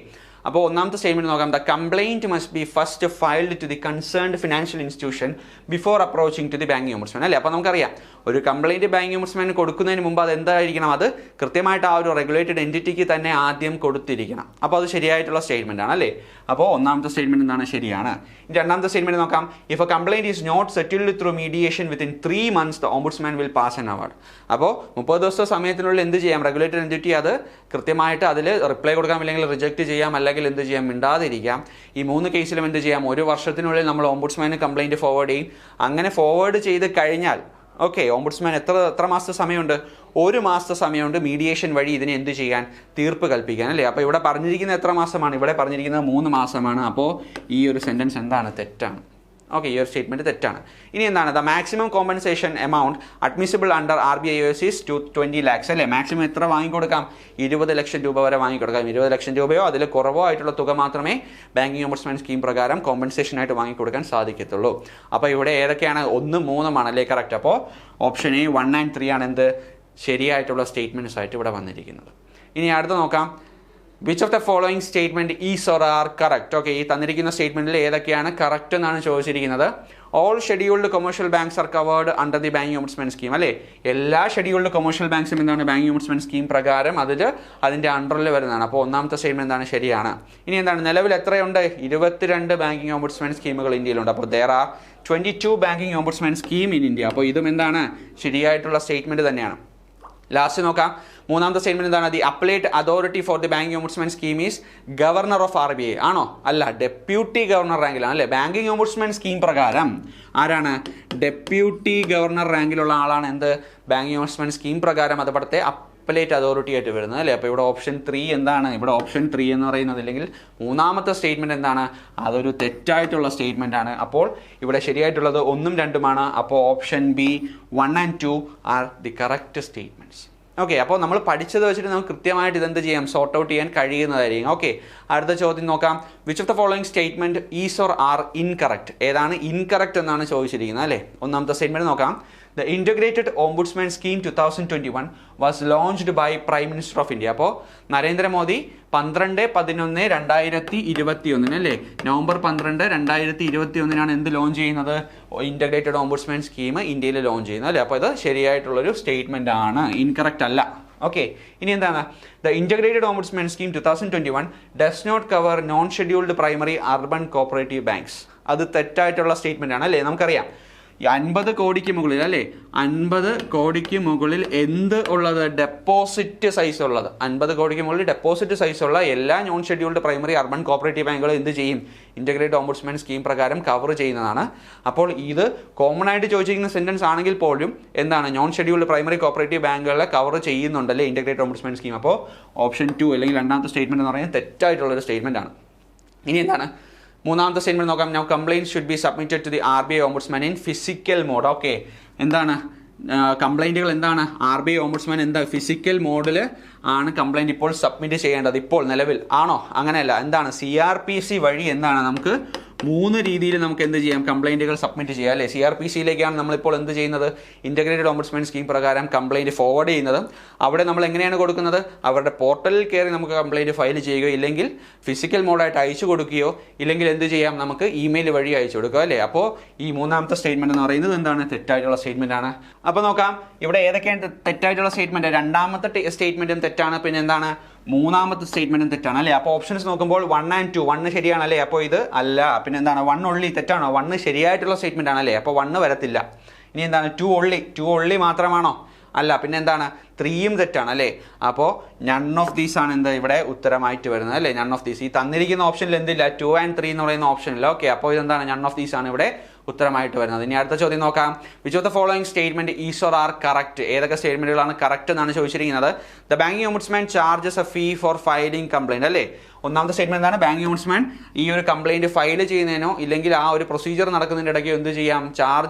അപ്പോൾ ഒന്നാമത്തെ സ്റ്റേറ്റ്മെന്റ് നോക്കാം. The complaint must be first filed to the concerned financial institution before approaching to the banking ombudsman, അല്ലേ? അപ്പോൾ നമുക്കറിയാം, ഒരു കംപ്ലൈന്റ് ബാങ്കിങ് ഓംബുഡ്സ്മാൻ കൊടുക്കുന്നതിന് മുമ്പ് അത് എന്തായിരിക്കണം? അത് കൃത്യമായിട്ട് ആ ഒരു റെഗുലേറ്റഡ് എൻറ്റിറ്റിക്ക് തന്നെ ആദ്യം കൊടുത്തിരിക്കണം. അപ്പോൾ അത് ശരിയായിട്ടുള്ള സ്റ്റേറ്റ്മെന്റ് ആണ്, അല്ലേ? അപ്പോൾ ഒന്നാമത്തെ സ്റ്റേറ്റ്മെന്റ് എന്താണ്? ശരിയാണ്. രണ്ടാമത്തെ സ്റ്റേറ്റ്മെന്റ് നോക്കാം. If a complaint is not settled through mediation within 3 months the ombudsman will pass an award. അപ്പോൾ 30 ദിവസത്തെ സമയത്തിനുള്ളിൽ എന്ത് ചെയ്യാം? റെഗുലേറ്റഡ് എൻറ്റിറ്റി അത് കൃത്യമായിട്ട് അതിൽ റിപ്ലൈ കൊടുക്കാം, അല്ലെങ്കിൽ റിജക്ട് ചെയ്യാം, അല്ലെങ്കിൽ എന്ത് ചെയ്യാം? മിണ്ടാതിരിക്കാം. ഈ 3 കേസിലും എന്ത് ചെയ്യാം? 1 വർഷത്തിനുള്ളിൽ നമ്മൾ ഓംബുഡ്സ്മാന് കംപ്ലൈന്റ് ഫോർവേഡ് ചെയ്യും. അങ്ങനെ ഫോർവേഡ് ചെയ്ത് കഴിഞ്ഞാൽ ഓക്കെ, ഓംബുഡ്സ്മാൻ എത്ര മാസത്തെ സമയമുണ്ട്? 1 മാസത്തെ സമയമുണ്ട് മീഡിയേഷൻ വഴി ഇതിനെ എന്ത് ചെയ്യാൻ? തീർപ്പ് കൽപ്പിക്കാൻ, അല്ലേ? അപ്പോൾ ഇവിടെ പറഞ്ഞിരിക്കുന്നത് എത്ര മാസമാണ്? ഇവിടെ പറഞ്ഞിരിക്കുന്നത് 3 മാസമാണ്. അപ്പോൾ ഈ ഒരു സെന്റൻസ് എന്താണ്? തെറ്റാണ്. ഓക്കെ, ഈ ഒരു സ്റ്റേറ്റ്മെന്റ് തെറ്റാണ്. ഇനി എന്താണ്? The maximum compensation amount admissible under RBI is 20 lakhs, അല്ലേ? മാക്സിമം എത്ര വാങ്ങിക്കൊടുക്കാം? 20 ലക്ഷം രൂപ വരെ വാങ്ങിക്കൊടുക്കാം. 20 ലക്ഷം രൂപയോ അതിൽ കുറവോ ആയിട്ടുള്ള തുക മാത്രമേ ബാങ്കിങ് ഓംബുഡ്സ്മാൻ സ്കീം പ്രകാരം കോമ്പൻസേഷൻ ആയിട്ട് വാങ്ങിക്കൊടുക്കാൻ സാധിക്കത്തുള്ളൂ. അപ്പോൾ ഇവിടെ ഏതൊക്കെയാണ്? 1, 3 അല്ലേ? കറക്റ്റ്. അപ്പോൾ ഓപ്ഷൻ എ 1 and 3 ആണ് എന്ത്? ശരിയായിട്ടുള്ള സ്റ്റേറ്റ്മെന്റ്സ് ആയിട്ട് ഇവിടെ വന്നിരിക്കുന്നത്. ഇനി അടുത്ത് നോക്കാം. Which of the following statement is or are correct? Okay, ഈ തന്നിരിക്കുന്ന സ്റ്റേറ്റ്മെന്റിൽ ഏതൊക്കെയാണ് കറക്റ്റ് എന്നാണ് ചോദിച്ചിരിക്കുന്നത്. All scheduled commercial banks are covered under the banking ombudsman scheme, അല്ലേ? എല്ലാ ഷെഡ്യൂൾഡ് കൊമേഴ്ഷ്യൽ ബാങ്ക്സും എന്താണ്? ബാങ്കിങ് ഓംബുഡ്സ്മാൻ സ്കീം പ്രകാരം അതിന്റെ അണ്ടറിൽ വരുന്നതാണ്. അപ്പോൾ ഒന്നാമത്തെ സ്റ്റേറ്റ്മെന്റ് എന്താണ്? ശരിയാണ്. ഇനി എന്താണ്? നിലവിൽ എത്രയുണ്ട്? 22 ബാങ്കിങ് ഓംബുഡ്സ്മാൻ സ്കീമുകൾ ഇന്ത്യയിലുണ്ട്. അപ്പോൾ there are 22 banking ombudsman scheme in India. അപ്പോൾ ഇതും എന്താണ്? ശരിയായിട്ടുള്ള സ്റ്റേറ്റ്മെന്റ് തന്നെയാണ്. ലാസ്റ്റ് നോക്കാം. മൂന്നാമത്തെ സ്റ്റേറ്റ്മെന്റ് എന്താണ്? The appellate authority for the banking ombudsman scheme is governor of RBI. ആണോ? അല്ല, ഡെപ്യൂട്ടി ഗവർണർ റാങ്കിലാണ്, അല്ലേ? ബാങ്കിങ് ഓംബുഡ്സ്മാൻ സ്കീം പ്രകാരം ആരാണ്? ഡെപ്യൂട്ടി ഗവർണർ റാങ്കിലുള്ള ആളാണ് എന്ത്? ബാങ്കിങ് ഓംബുഡ്സ്മാൻ സ്കീം പ്രകാരം അത് ഇവിടുത്തെ അപ്പലേറ്റ് അതോറിറ്റി ആയിട്ട് വരുന്നത്, അല്ലേ? അപ്പോൾ ഇവിടെ ഓപ്ഷൻ 3 എന്താണ്? ഇവിടെ ഓപ്ഷൻ 3 എന്ന് പറയുന്നത്, അല്ലെങ്കിൽ മൂന്നാമത്തെ സ്റ്റേറ്റ്മെന്റ് എന്താണ്? അതൊരു തെറ്റായിട്ടുള്ള സ്റ്റേറ്റ്മെന്റ് ആണ്. അപ്പോൾ ഇവിടെ ശരിയായിട്ടുള്ളത് 1ഉം 2ഉമാണ്. അപ്പോൾ option B 1 and 2 are the correct statements. Okay, അപ്പോൾ നമ്മൾ പഠിച്ചത് വെച്ചിട്ട് നമുക്ക് കൃത്യമായിട്ട് ഇതെന്ത് ചെയ്യാം? സോർട്ട് ഔട്ട് ചെയ്യാൻ കഴിയുന്നതായിരിക്കും. ഓക്കെ, അടുത്ത ചോദ്യം നോക്കാം. Which of the following statement is or are incorrect? ഏതാണ് ഇൻകറക്റ്റ് എന്നാണ് ചോദിച്ചിരിക്കുന്നത്, അല്ലേ? ഒന്നാമത്തെ സ്റ്റേറ്റ്മെന്റ് നോക്കാം. The Integrated Ombudsman Scheme 2021 was launched by Prime Minister of India. അപ്പോൾ നരേന്ദ്രമോദി 12/11/2021, അല്ലേ? നവംബർ 12, 2021 എന്ത് ലോഞ്ച് ചെയ്യുന്നത്? ഇന്റഗ്രേറ്റഡ് ഓംബുഡ്സ്മാൻ സ്കീം ഇന്ത്യയിൽ ലോഞ്ച് ചെയ്യുന്നത്, അല്ലേ? അപ്പോൾ ഇത് ശരിയായിട്ടുള്ളൊരു സ്റ്റേറ്റ്മെന്റ് ആണ്, ഇൻകറക്റ്റ് അല്ല. ഓക്കെ, ഇനി എന്താണ്? The integrated ombudsman scheme 2021 does not cover non scheduled primary urban cooperative banks. അത് തെറ്റായിട്ടുള്ള സ്റ്റേറ്റ്മെന്റ് ആണ്, അല്ലേ? നമുക്കറിയാം, 50 കോടിക്ക് മുകളിൽ, അല്ലേ? 50 കോടിക്ക് മുകളിൽ എന്ത് ഉള്ളത്? ഡെപ്പോസിറ്റ് സൈസ് ഉള്ളത്. 50 കോടിക്ക് മുകളിൽ ഡെപ്പോസിറ്റ് സൈസ് ഉള്ള എല്ലാ non scheduled primary urban cooperative ബാങ്കുകളും എന്ത് ചെയ്യും? ഇന്റഗ്രേറ്റഡ് ഓംബുഡ്സ്മാൻ സ്കീം പ്രകാരം കവർ ചെയ്യുന്നതാണ്. അപ്പോൾ ഇത് കോമൺ ആയിട്ട് ചോദിച്ചിരിക്കുന്ന സെന്റൻസ് ആണെങ്കിൽ പോലും എന്താണ്? നോൺ ഷെഡ്യൂൾഡ് പ്രൈമറി കോപ്പറേറ്റീവ് ബാങ്കുകളെ കവർ ചെയ്യുന്നുണ്ടല്ലേ ഇന്റഗ്രേറ്റഡ് ഓംബുഡ്സ്മാൻ സ്കീം. അപ്പോൾ ഓപ്ഷൻ 2 അല്ലെങ്കിൽ രണ്ടാമത്തെ സ്റ്റേറ്റ്മെന്റ് എന്ന് പറയുന്നത് തെറ്റായിട്ടുള്ളൊരു സ്റ്റേറ്റ്മെന്റ് ആണ്. ഇനി എന്താണ്? മൂന്നാമത്തെ സ്റ്റേറ്റ്മെന്റ് നോക്കാം. Now complaint should be submitted to the RBI ombudsman in physical mode. Okay, എന്താണ് കംപ്ലൈന്റുകൾ? എന്താണ്? RBI ഓംബുഡ്സ്മാൻ എന്താ ഫിസിക്കൽ മോഡിൽ ആണ് കംപ്ലൈന്റ് ഇപ്പോൾ സബ്മിറ്റ് ചെയ്യേണ്ടത്. ഇപ്പോൾ നിലവിൽ ആണോ? അങ്ങനെയല്ല. എന്താണ്? CRPC വഴി എന്താണ്? നമുക്ക് 3 രീതിയിൽ നമുക്ക് എന്ത് ചെയ്യാം? കംപ്ലൈന്റുകൾ സബ്മിറ്റ് ചെയ്യാം, അല്ലേ? CRPCയിലേക്കാണ് നമ്മളിപ്പോൾ എന്ത് ചെയ്യുന്നത്? ഇന്റഗ്രേറ്റഡ് ഓംബുഡ്സ്മാൻ സ്കീം പ്രകാരം കംപ്ലൈന്റ് ഫോർവേഡ് ചെയ്യുന്നത്. അവിടെ നമ്മൾ എങ്ങനെയാണ് കൊടുക്കുന്നത്? അവരുടെ പോർട്ടലിൽ കയറി നമുക്ക് കംപ്ലൈന്റ് ഫയൽ ചെയ്യുകയോ, ഇല്ലെങ്കിൽ ഫിസിക്കൽ മോഡായിട്ട് അയച്ചു കൊടുക്കുകയോ, ഇല്ലെങ്കിൽ എന്ത് ചെയ്യാം? നമുക്ക് ഇമെയിൽ വഴി അയച്ചു കൊടുക്കുക, അല്ലേ? അപ്പോൾ ഈ മൂന്നാമത്തെ സ്റ്റേറ്റ്മെന്റ് എന്ന് പറയുന്നത് എന്താണ്? തെറ്റായിട്ടുള്ള സ്റ്റേറ്റ്മെന്റ് ആണ്. അപ്പോൾ നോക്കാം, ഇവിടെ ഏതൊക്കെയാണ് തെറ്റായിട്ടുള്ള സ്റ്റേറ്റ്മെന്റ്? രണ്ടാമത്തെ സ്റ്റേറ്റ്മെന്റും തെറ്റാണ്. പിന്നെ എന്താണ്? മൂന്നാമത്തെ സ്റ്റേറ്റ്മെന്റും തെറ്റാണ്, അല്ലേ? അപ്പോൾ ഓപ്ഷൻസ് നോക്കുമ്പോൾ 1 and 2. 1 ശരിയാണ്, അല്ലേ? അപ്പോൾ ഇത് അല്ല. പിന്നെ എന്താണ്? 1 only തെറ്റാണോ? 1 ശരിയായിട്ടുള്ള സ്റ്റേറ്റ്മെന്റ് ആണ്, അല്ലേ? അപ്പോൾ 1 വരത്തില്ല. ഇനി എന്താണ്? 2 only മാത്രമാണോ? അല്ല. പിന്നെ എന്താണ്? 3യും തെറ്റാണ്, അല്ലേ? അപ്പോൾ നൺ ഓഫ് ദീസ് ആണ് എന്ത് ഇവിടെ ഉത്തരമായിട്ട് വരുന്നത്, അല്ലേ? None of these. ഈ തന്നിരിക്കുന്ന ഓപ്ഷനിൽ എന്തില്ല? 2 and 3 എന്ന് പറയുന്ന ഓപ്ഷനില്ല. ഓക്കെ, അപ്പോൾ ഇതെന്താണ്? നൺ ഓഫ് ദീസ് ആണ് ഇവിടെ ഉത്തരമായിട്ട് വരുന്നത്. ഇനി അടുത്ത ചോദ്യം നോക്കാം. Which of the following statement is or are correct? ഏതൊക്കെ സ്റ്റേറ്റ്മെന്റുകളാണ് കറക്റ്റ് എന്നാണ് ചോദിച്ചിരിക്കുന്നത്. The banking ombudsman charges a fee for filing complaint, അല്ലേ? ഒന്നാമത്തെ സ്റ്റേറ്റ്മെന്റ് എന്താണ്? ബാങ്കിങ് ഓംബുഡ്സ്മാൻ ഈ ഒരു കംപ്ലൈന്റ് ഫയൽ ചെയ്യുന്നതിനോ ഇല്ലെങ്കിൽ ആ ഒരു പ്രൊസീജിയർ നടക്കുന്നതിൻ്റെ ഇടയ്ക്ക് എന്ത് ചെയ്യാം?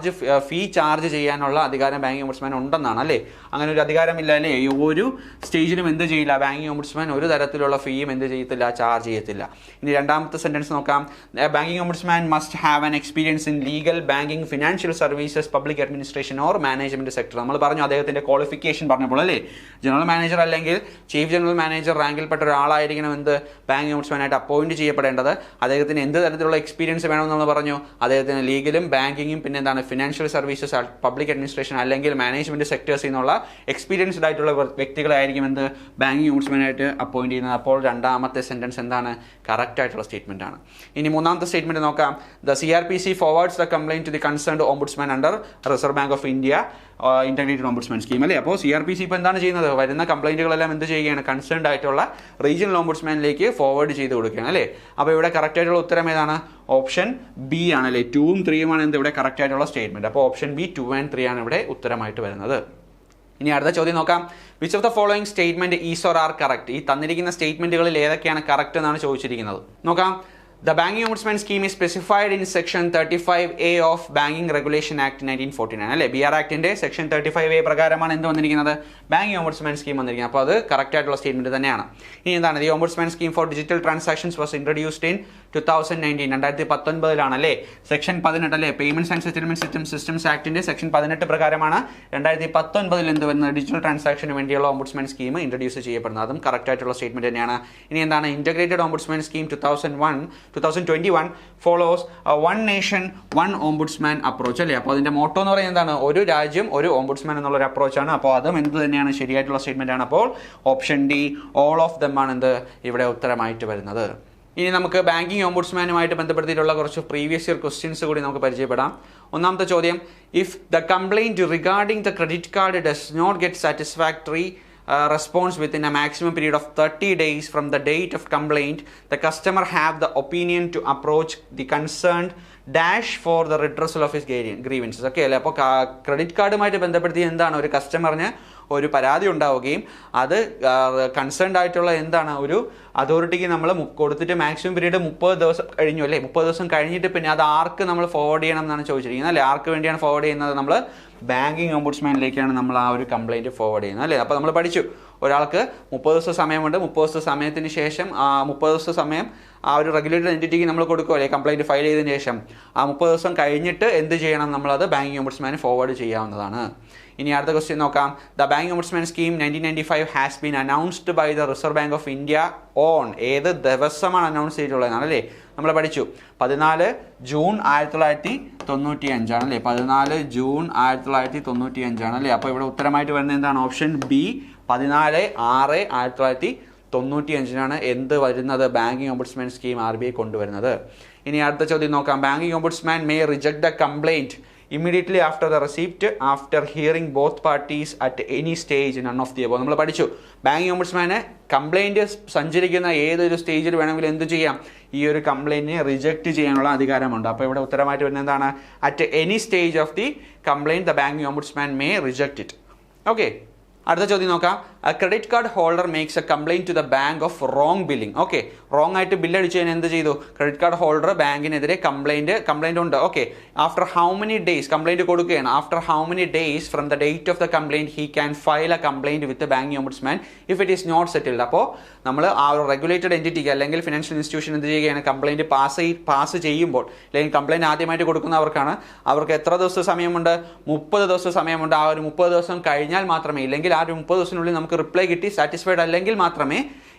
ഫീ ചാർജ് ചെയ്യാനുള്ള അധികാരം ബാങ്കിങ് ഓംബുഡ്സ്മാൻ ഉണ്ടെന്നാണ് അല്ലേ? അങ്ങനെ ഒരു അധികാരമില്ല അല്ലേ? ഈ ഒരു സ്റ്റേജിലും എന്ത് ചെയ്യില്ല? ബാങ്കിങ് ഓംബുഡ്സ്മാൻ ഒരു തരത്തിലുള്ള ഫീയും എന്ത് ചെയ്യത്തില്ല? ചാർജ് ചെയ്യത്തില്ല. ഇനി രണ്ടാമത്തെ സെന്റൻസ് നോക്കാം. Banking ombudsman must have an experience in legal, banking, financial services, public administration or management sector. നമ്മൾ പറഞ്ഞു അദ്ദേഹത്തിന്റെ ക്വാളിഫിക്കേഷൻ പറഞ്ഞപ്പോൾ അല്ലേ? ജനറൽ മാനേജർ അല്ലെങ്കിൽ ചീഫ് ജനറൽ മാനേജർ റാങ്കിൽപ്പെട്ട ഒരാളായിരിക്കണം എന്ത് ബാങ്കിങ് ഓംബുഡ്സ്മാൻ ആയിട്ട് അപ്പോയിന്റ് ചെയ്യപ്പെടേണ്ടത്. അദ്ദേഹത്തിന് എന്ത് തരത്തിലുള്ള എക്സ്പീരിയൻസ് വേണമെന്ന് നമ്മൾ പറഞ്ഞു? അദ്ദേഹത്തിന് ലീഗലും ബാങ്കിങ്ങും പിന്നെ എന്താണ് ഫിനാൻഷ്യൽ സർവീസസ്, പബ്ലിക് അഡ്മിനിസ്ട്രേഷൻ അല്ലെങ്കിൽ മാനേജ്മെന്റ് സെക്ടേഴ്സിൽ നിന്നുള്ള എക്സ്പീരിയൻസ്ഡ് ആയിട്ടുള്ള വ്യക്തികളായിരിക്കും എന്ത് ബാങ്കിങ് ഓംബുഡ്സ്മാൻ ആയിട്ട് അപ്പോയിന്റ് ചെയ്യുന്നത്. അപ്പോൾ രണ്ടാമത്തെ സെന്റൻസ് എന്താണ്? കറക്റ്റ് ആയിട്ടുള്ള സ്റ്റേറ്റ്മെന്റ് ആണ്. ഇനി മൂന്നാമത്തെ സ്റ്റേറ്റ്മെന്റ് നോക്കാം. The CRPC forwards the complaint to the concerned ombudsman under Reserve bank of India integrated ombudsman scheme അല്ലേ? അപ്പോൾ CRPC ഇപ്പോൾ എന്താണ് ചെയ്യുന്നത്? വരുന്ന കംപ്ലൈന്റുകളെല്ലാം എന്ത് ചെയ്യുകയാണ്? കൺസേൺഡ് ആയിട്ടുള്ള റീജിയണൽ ഓംബുഡ്സ്മാനിലേക്ക് ഫോർവേഡ് ചെയ്ത് കൊടുക്കുകയാണ് അല്ലേ? അപ്പോൾ ഇവിടെ കറക്റ്റ് ആയിട്ടുള്ള ഉത്തരം ഏതാണ്? ഓപ്ഷൻ ബി ആണ് അല്ലേ? 2ഉം 3ഉം ആണ് എന്ത് ഇവിടെ കറക്റ്റ് ആയിട്ടുള്ള സ്റ്റേറ്റ്മെന്റ്. അപ്പോൾ ഓപ്ഷൻ ബി 2 and 3 ആണ് ഇവിടെ ഉത്തരമായിട്ട് വരുന്നത്. ഇനി അടുത്ത ചോദ്യം നോക്കാം. Which of the following statement is or are correct? ഈ തന്നിരിക്കുന്ന സ്റ്റേറ്റ്മെന്റുകളിൽ ഏതൊക്കെയാണ് കറക്റ്റ് എന്നാണ് ചോദിച്ചിരിക്കുന്നത്. നോക്കാം. The Banking Ombudsman scheme is specified in section 35A of Banking Regulation Act 1949 അല്ലേ? BR ആക്ടിന്റെ സെക്ഷൻ 35A പ്രകാരമാണ് എന്ത് വന്നിരിക്കുന്നത്? ബാങ്കിങ് ഓംബുഡ്സ്മാൻ സ്കീം വന്നിരിക്കുന്നത്. അപ്പോൾ അത് കറക്റ്റ് ആയിട്ടുള്ള സ്റ്റേറ്റ്മെന്റ് തന്നെയാണ്. ഇനി എന്താണ്? The ombudsman scheme for digital transactions was introduced in 2019 2019 അല്ലേ? സെക്ഷൻ 18 അല്ലേ? പേയ്മെന്റ്സ് ആൻഡ് സെറ്റിൽമെന്റ് സിസ്റ്റംസ് ആക്ടിന്റെ സെക്ഷൻ 18 പ്രകാരമാണ് 2019 എന്ത് വരുന്നത്? ഡിജിറ്റൽ ട്രാൻസാക്ഷന് വേണ്ടിയുള്ള ഓംബുഡ്സ്മാൻ സ്കീം ഇൻട്രൊഡ്യൂസ് ചെയ്യപ്പെടുന്നത്. അതും കറക്റ്റ് ആയിട്ടുള്ള സ്റ്റേറ്റ്മെന്റ് തന്നെയാണ്. ഇനി എന്താണ്? Integrated ombudsman scheme 2021 follows one nation one ombudsman approach അല്ലേ? അപ്പോൾ അതിന്റെ മോട്ടോ എന്ന് പറയുന്നത് എന്താണ്? ഒരു രാജ്യം ഒരു ഓംബുഡ്സ്മാൻ എന്നുള്ള ഒരു അപ്രോച്ചാണ്. അപ്പോൾ അതും എന്ത് തന്നെയാണ്? ശരിയായിട്ടുള്ള സ്റ്റേറ്റ്മെന്റ് ആണ്. അപ്പോൾ option D all of them ആണ് എന്ത് ഇവിടെ ഉത്തരമായിട്ട് വരുന്നത്. ഇനി നമുക്ക് ബാങ്കിങ് ഓംബുഡ്സ്മാനുമായിട്ട് ബന്ധപ്പെടുത്തിയിട്ടുള്ള കുറച്ച് പ്രീവിയസ് ഇയർ ക്വസ്റ്റ്യൻസ് കൂടി നമുക്ക് പരിചയപ്പെടാം. ഒന്നാമത്തെ ചോദ്യം, if the complaint regarding the credit card does not get satisfactory response within a maximum period of 30 days from the date of complaint, the customer have the opinion to approach the concerned dash for the redressal of his grievances. Okay അല്ലേ? അപ്പോൾ credit കാർഡുമായിട്ട് ബന്ധപ്പെടുത്തി എന്താണ്? ഒരു കസ്റ്റമറിന് ഒരു പരാതി ഉണ്ടാവുകയും അത് കൺസേൺഡ് ആയിട്ടുള്ള എന്താണ് ഒരു അതോറിറ്റിക്ക് നമ്മൾ കൊടുത്തിട്ട് മാക്സിമം പീരീഡ് 30 ദിവസം കഴിഞ്ഞു അല്ലേ? 30 ദിവസം കഴിഞ്ഞിട്ട് പിന്നെ അത് ആർക്ക് നമ്മൾ ഫോർവേഡ് ചെയ്യണം എന്നാണ് ചോദിച്ചിരിക്കുന്നത് അല്ലേ? ആർക്ക് വേണ്ടിയാണ് ഫോർവേഡ് ചെയ്യുന്നത്? നമ്മൾ ബാങ്കിങ് ഓംബുഡ്സ്മാനിലേക്കാണ് നമ്മൾ ആ ഒരു കംപ്ലൈൻറ്റ് ഫോർവേഡ് ചെയ്യുന്നത് അല്ലേ? അപ്പോൾ നമ്മൾ പഠിച്ചു ഒരാൾക്ക് 30 ദിവസം സമയമുണ്ട്. 30 ദിവസം സമയത്തിന് ശേഷം 30 ദിവസം സമയം ആ ഒരു റെഗുലേറ്റഡ് എൻറ്റിറ്റിക്ക് നമ്മൾ കൊടുക്കുമല്ലേ കംപ്ലൈൻറ്റ് ഫയൽ ചെയ്തതിന് ശേഷം. ആ 30 ദിവസം കഴിഞ്ഞിട്ട് എന്ത് ചെയ്യണം? നമ്മളത് ബാങ്കിങ് ഓംബുഡ്സ്മാന് ഫോർവേഡ് ചെയ്യാവുന്നതാണ്. ഇനി അടുത്ത ക്വസ്റ്റ്യൻ നോക്കാം. The banking ombudsman scheme 1995 has been announced by the Reserve bank of India on ഏത് ദിവസമാണ് അനൗൺസ് ചെയ്തിട്ടുള്ളതെന്നാണ് അല്ലേ? നമ്മൾ പഠിച്ചു 14 ജൂൺ 1995 ആണല്ലേ? 14 ജൂൺ 1995 ആണല്ലേ? അപ്പോൾ ഇവിടെ ഉത്തരമായിട്ട് വരുന്നത് എന്താണ്? ഓപ്ഷൻ ബി 14/6/1995 എന്ത് വരുന്നത്? ബാങ്കിങ് ഓംബുഡ്സ്മാൻ സ്കീം RBI കൊണ്ടുവരുന്നത്. ഇനി അടുത്ത ചോദ്യം നോക്കാം. Banking ombudsman may reject the complaint immediately after the receipt after hearing both parties at any stage none of the above. നമ്മൾ പഠിച്ചു ബാങ്കിങ് ഓംബുഡ്സ്മാന് കംപ്ലൈൻറ്റ് സഞ്ചരിക്കുന്ന ഏതൊരു സ്റ്റേജിൽ വേണമെങ്കിലും എന്ത് ചെയ്യാം? ഈ ഒരു കംപ്ലൈൻറ്റിനെ റിജക്റ്റ് ചെയ്യാനുള്ള അധികാരമുണ്ട്. അപ്പോൾ ഇവിടെ ഉത്തരമായിട്ട് വരുന്നത് എന്താണ്? At any stage of the complaint the banking ombudsman may reject it. Okay, അടുത്ത ചോദ്യം നോക്കാം. A credit card holder makes a complaint to the bank of wrong billing. ഓക്കെ, റോങ് ആയിട്ട് ബില്ലടിച്ചതിന് എന്ത് ചെയ്തു? ക്രെഡിറ്റ് കാർഡ് ഹോൾഡർ ബാങ്കിനെതിരെ കംപ്ലൈന്റ് ഉണ്ട്. Okay, after how many days complaint കൊടുക്കുകയാണ്? After how many days from the date of the complaint he can file a complaint with banking ombudsman if it is not settled. അപ്പോൾ നമ്മൾ ആ ഒരു regulated എൻറ്റിറ്റിക്ക് അല്ലെങ്കിൽ financial institution എന്ത് ചെയ്യുകയാണ്? Complaint pass ചെയ്യുമ്പോൾ അല്ലെങ്കിൽ കംപ്ലൈന്റ് ആദ്യമായിട്ട് കൊടുക്കുന്നവർക്കാണ് അവർക്ക് എത്ര ദിവസം സമയമുണ്ട്? 30 ദിവസം സമയമുണ്ട്. ആ ഒരു 30 ദിവസം കഴിഞ്ഞാൽ മാത്രമേ, ഇല്ലെങ്കിൽ ആ ഒരു 30 ദിവസത്തിനുള്ളിൽ നമുക്ക് റിപ്ലൈ കിട്ടി സാറ്റിസ്ഫൈഡ് അല്ലെങ്കിൽ മാത്രമേ,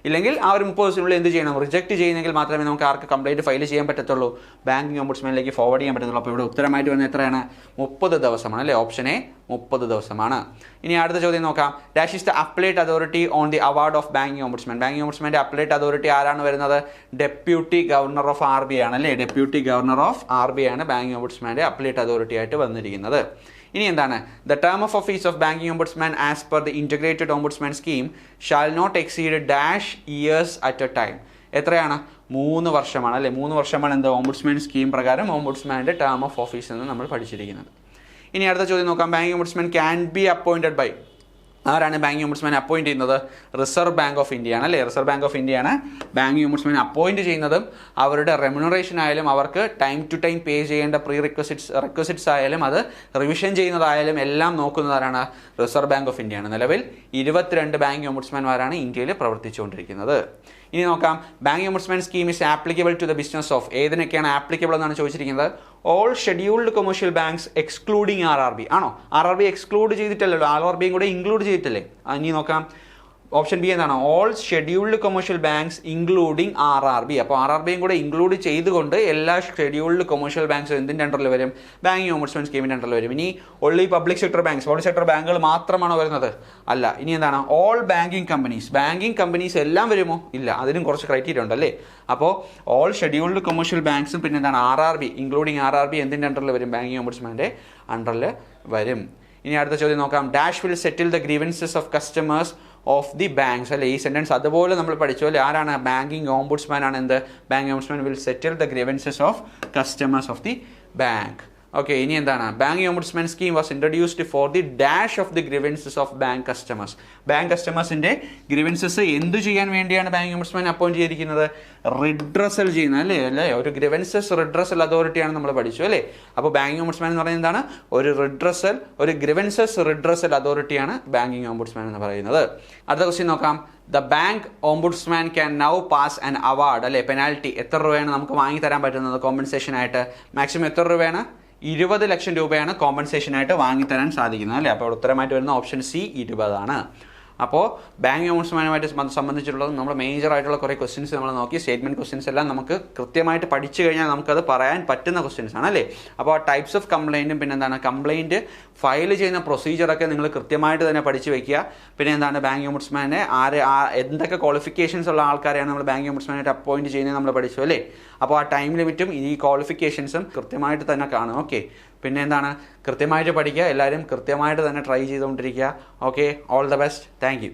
ഇല്ലെങ്കിൽ ആ ഒരു 30 ദിവസത്തിനുള്ളിൽ എന്ത് ചെയ്യണം? റിജക്ട് ചെയ്യുന്നെങ്കിൽ മാത്രമേ നമുക്ക് ആർക്ക് കംപ്ലൈൻറ്റ് ഫയൽ ചെയ്യാൻ പറ്റത്തുള്ളൂ? ബാങ്കിങ് ഓംബുഡ്സ്മാനിലേക്ക് ഫോർവേഡ് ചെയ്യാൻ പറ്റത്തുള്ളൂ. അപ്പോൾ ഇവിടെ ഉത്തരമായിട്ട് വരുന്നത് എത്രയാണ്? 30 ദിവസമാണ് അല്ലേ? ഓപ്ഷൻ എ 30 ദിവസമാണ്. ഇനി അടുത്ത ചോദ്യം നോക്കാം. Dash is the appellate authority on the award of banking ombudsman. Banking ഓംബുഡ്സ്മാൻ്റെ അപ്പലേറ്റ് അതോറിറ്റി ആരാണ് വരുന്നത്? ഡെപ്യൂട്ടി ഗവർണർ ഓഫ് RBI ആണ് അല്ലേ? ഡെപ്യൂട്ടി ഗവർണർ ഓഫ് RBI ആണ് ബാങ്കിങ് ഓംബുഡ്സ്മാൻ്റെ അപ്പലേറ്റ് അതോറിറ്റി ആയിട്ട് വന്നിരിക്കുന്നത്. ഇനി എന്താണ്? The term of office of banking ombudsman as per the integrated ombudsman scheme shall not exceed dash years at a time. എത്രയാണ്? 3 വർഷമാണ് അല്ലേ? 3 വർഷമാണ് എന്ത്? ഓംബുഡ്സ്മാൻ സ്കീം പ്രകാരം ഓംബുഡ്സ്മാൻ്റെ ടേം ഓഫ് ഓഫീസ് എന്ന് നമ്മൾ പഠിച്ചിരിക്കുന്നത്. ഇനി അടുത്ത ചോദ്യം നോക്കാം. Banking ombudsman can be appointed by ആരാണ് ബാങ്കിങ് ഓംബുഡ്സ്മാനെ അപ്പോയിന്റ് ചെയ്യുന്നത്? റിസർവ് ബാങ്ക് ഓഫ് ഇന്ത്യ ആണ് അല്ലേ? റിസർവ് ബാങ്ക് ഓഫ് ഇന്ത്യയാണ് ബാങ്കിങ് ഓംബുഡ്സ്മാനെ അപ്പോയിന്റ് ചെയ്യുന്നതും അവരുടെ റെമ്യൂണറേഷൻ ആയാലും അവർക്ക് ടൈം ടു ടൈം പേ ചെയ്യേണ്ട റിക്വസിറ്റ്സ് ആയാലും അത് റിവിഷൻ ചെയ്യുന്നതായാലും എല്ലാം നോക്കുന്നതാരാണ്? റിസർവ് ബാങ്ക് ഓഫ് ഇന്ത്യയാണ്. നിലവിൽ 22 ബാങ്കിങ് ഓംബുഡ്സ്മാൻമാരാണ് ഇന്ത്യയിൽ പ്രവർത്തിച്ചുകൊണ്ടിരിക്കുന്നത്. ഇനി നോക്കാം, banking ombudsman scheme is applicable to the business of, ഏതിനൊക്കെയാണ് ആപ്ലിക്കബിൾ എന്നാണ് ചോദിച്ചിരിക്കുന്നത്? All scheduled commercial banks excluding RRB ആണോ? RRB എക്സ്ക്ലൂഡ് ചെയ്തിട്ടല്ലോ, RRBയും കൂടെ ഇൻക്ലൂഡ് ചെയ്തിട്ടല്ലേ? ഇനി നോക്കാം, ഓപ്ഷൻ ബി എന്താണ്? All scheduled commercial banks including RRB. അപ്പോൾ RRBയും കൂടെ ഇൻക്ലൂഡ് ചെയ്തുകൊണ്ട് എല്ലാ ഷെഡ്യൂൾഡ് കൊമേഴ്ഷ്യൽ ബാങ്ക്സും എന്തിൻ്റെ അണ്ടറിൽ വരും? ബാങ്കിങ് ഓംബുഡ്സ്മാൻ സ്കീമിൻ്റെ അണ്ടറിൽ വരും. ഇനി only public sector banks, public sector ബാങ്കുകൾ മാത്രമാണോ വരുന്നത്? അല്ല. ഇനി എന്താണ്? ഓൾ ബാങ്കിങ് കമ്പനീസ് എല്ലാം വരുമോ? ഇല്ല, അതിനും കുറച്ച് ക്രൈറ്റീരിയ ഉണ്ടല്ലേ. അപ്പോൾ ഓൾ ഷെഡ്യൂൾഡ് കൊമേഴ്ഷ്യൽ ബാങ്ക്സും പിന്നെ എന്താണ്? RRB ഇൻക്ലൂഡിങ് RRB എന്തിൻ്റെ അണ്ടറിൽ വരും? ബാങ്കിങ് ഓംബുഡ്സ്മാൻ്റെ അണ്ടറിൽ വരും. ഇനി അടുത്ത ചോദ്യം നോക്കാം, dash will settle the grievances of customers of the banks അല്ലെ? ഈ സെന്റൻസ് അതുപോലെ നമ്മൾ പഠിച്ചു അല്ലേ? ആരാണ്? ബാങ്കിങ് ഓംബുഡ്സ്മാൻ ആണ് എന്ത്? Banking ombudsman will settle the grievances of customers of the bank. Okay, ഇനി എന്താണ്? Banking ombudsman scheme was introduced for the dash of the grievances of bank customers. Bank കസ്റ്റമേഴ്സിന്റെ ഗ്രീവൻസസ് എന്തു ചെയ്യാൻ വേണ്ടിയാണ് ബാങ്കിങ് ഓംബുഡ്സ്മാൻ അപ്പോയിന്റ് ചെയ്തിരിക്കുന്നത്? Redressal ചെയ്യുന്നത് അല്ലേ? ഒരു ഗ്രീവൻസസ് റിഡ്രസൽ അതോറിറ്റിയാണ് നമ്മൾ പഠിച്ചു അല്ലേ? അപ്പോൾ ബാങ്കിങ് ഓംബുഡ്സ്മാൻ എന്ന് പറയുന്നത് എന്താണ്? ഒരു ഗ്രീവൻസസ് റിഡ്രസൽ അതോറിറ്റിയാണ് ബാങ്കിങ് ഓംബുഡ്സ്മാൻ എന്ന് പറയുന്നത്. അടുത്ത ക്വസ്റ്റ്യൻ നോക്കാം, the bank ombudsman can now pass an award അല്ലെ? പെനാൽറ്റി എത്ര രൂപയാണ് നമുക്ക് വാങ്ങി തരാൻ പറ്റുന്നത് കോമ്പൻസേഷൻ ആയിട്ട്? മാക്സിമം എത്ര രൂപയാണ്? 20 ലക്ഷം രൂപയാണ് കോമ്പൻസേഷൻ ആയിട്ട് വാങ്ങിത്തരാൻ സാധിക്കുന്നത് അല്ലേ? അപ്പോൾ ഉത്തരമായിട്ട് വരുന്ന ഓപ്ഷൻ സി 20 ആണ്. അപ്പോൾ ബാങ്കിങ് ഓംബുഡ്സ്മാനുമായിട്ട് സംബന്ധിച്ചിട്ടുള്ളത് നമ്മൾ മേജർ ആയിട്ടുള്ള കുറേ ക്വസ്റ്റ്യൻസ് നമ്മൾ നോക്കി. സ്റ്റേറ്റ്മെന്റ് ക്വസ്റ്റ്യൻസ് എല്ലാം നമുക്ക് കൃത്യമായിട്ട് പഠിച്ചു കഴിഞ്ഞാൽ നമുക്കത് പറയാൻ പറ്റുന്ന ക്വസ്റ്റ്യൻസ് ആണ് അല്ലേ? അപ്പോൾ ആ ടൈപ്സ് ഓഫ് കംപ്ലൈൻറ്റും പിന്നെ എന്താണ് കംപ്ലൈൻറ്റ് ഫയൽ ചെയ്യുന്ന പ്രൊസീജിയറൊക്കെ നിങ്ങൾ കൃത്യമായിട്ട് തന്നെ പഠിച്ചു വയ്ക്കുക. പിന്നെ എന്താണ് ബാങ്കിങ് ഓംബുഡ്സ്മാനെ എന്തൊക്കെ ക്വാളിഫിക്കേഷൻസ് ഉള്ള ആൾക്കാരെയാണ് നമ്മൾ ബാങ്കിങ് ഓംബുഡ്സ്മാനായിട്ട് അപ്പോയിന്റ് ചെയ്യുന്നത് നമ്മൾ പഠിച്ചു അല്ലേ? അപ്പോൾ ആ ടൈം ലിമിറ്റും ഈ ക്വാളിഫിക്കേഷൻസും കൃത്യമായിട്ട് തന്നെ കാണും. ഓക്കെ, പിന്നെ എന്താണ് കൃത്യമായിട്ട് പഠിക്കുക, എല്ലാവരും കൃത്യമായിട്ട് തന്നെ ട്രൈ ചെയ്തുകൊണ്ടിരിക്കുക. Okay, all the best, thank you.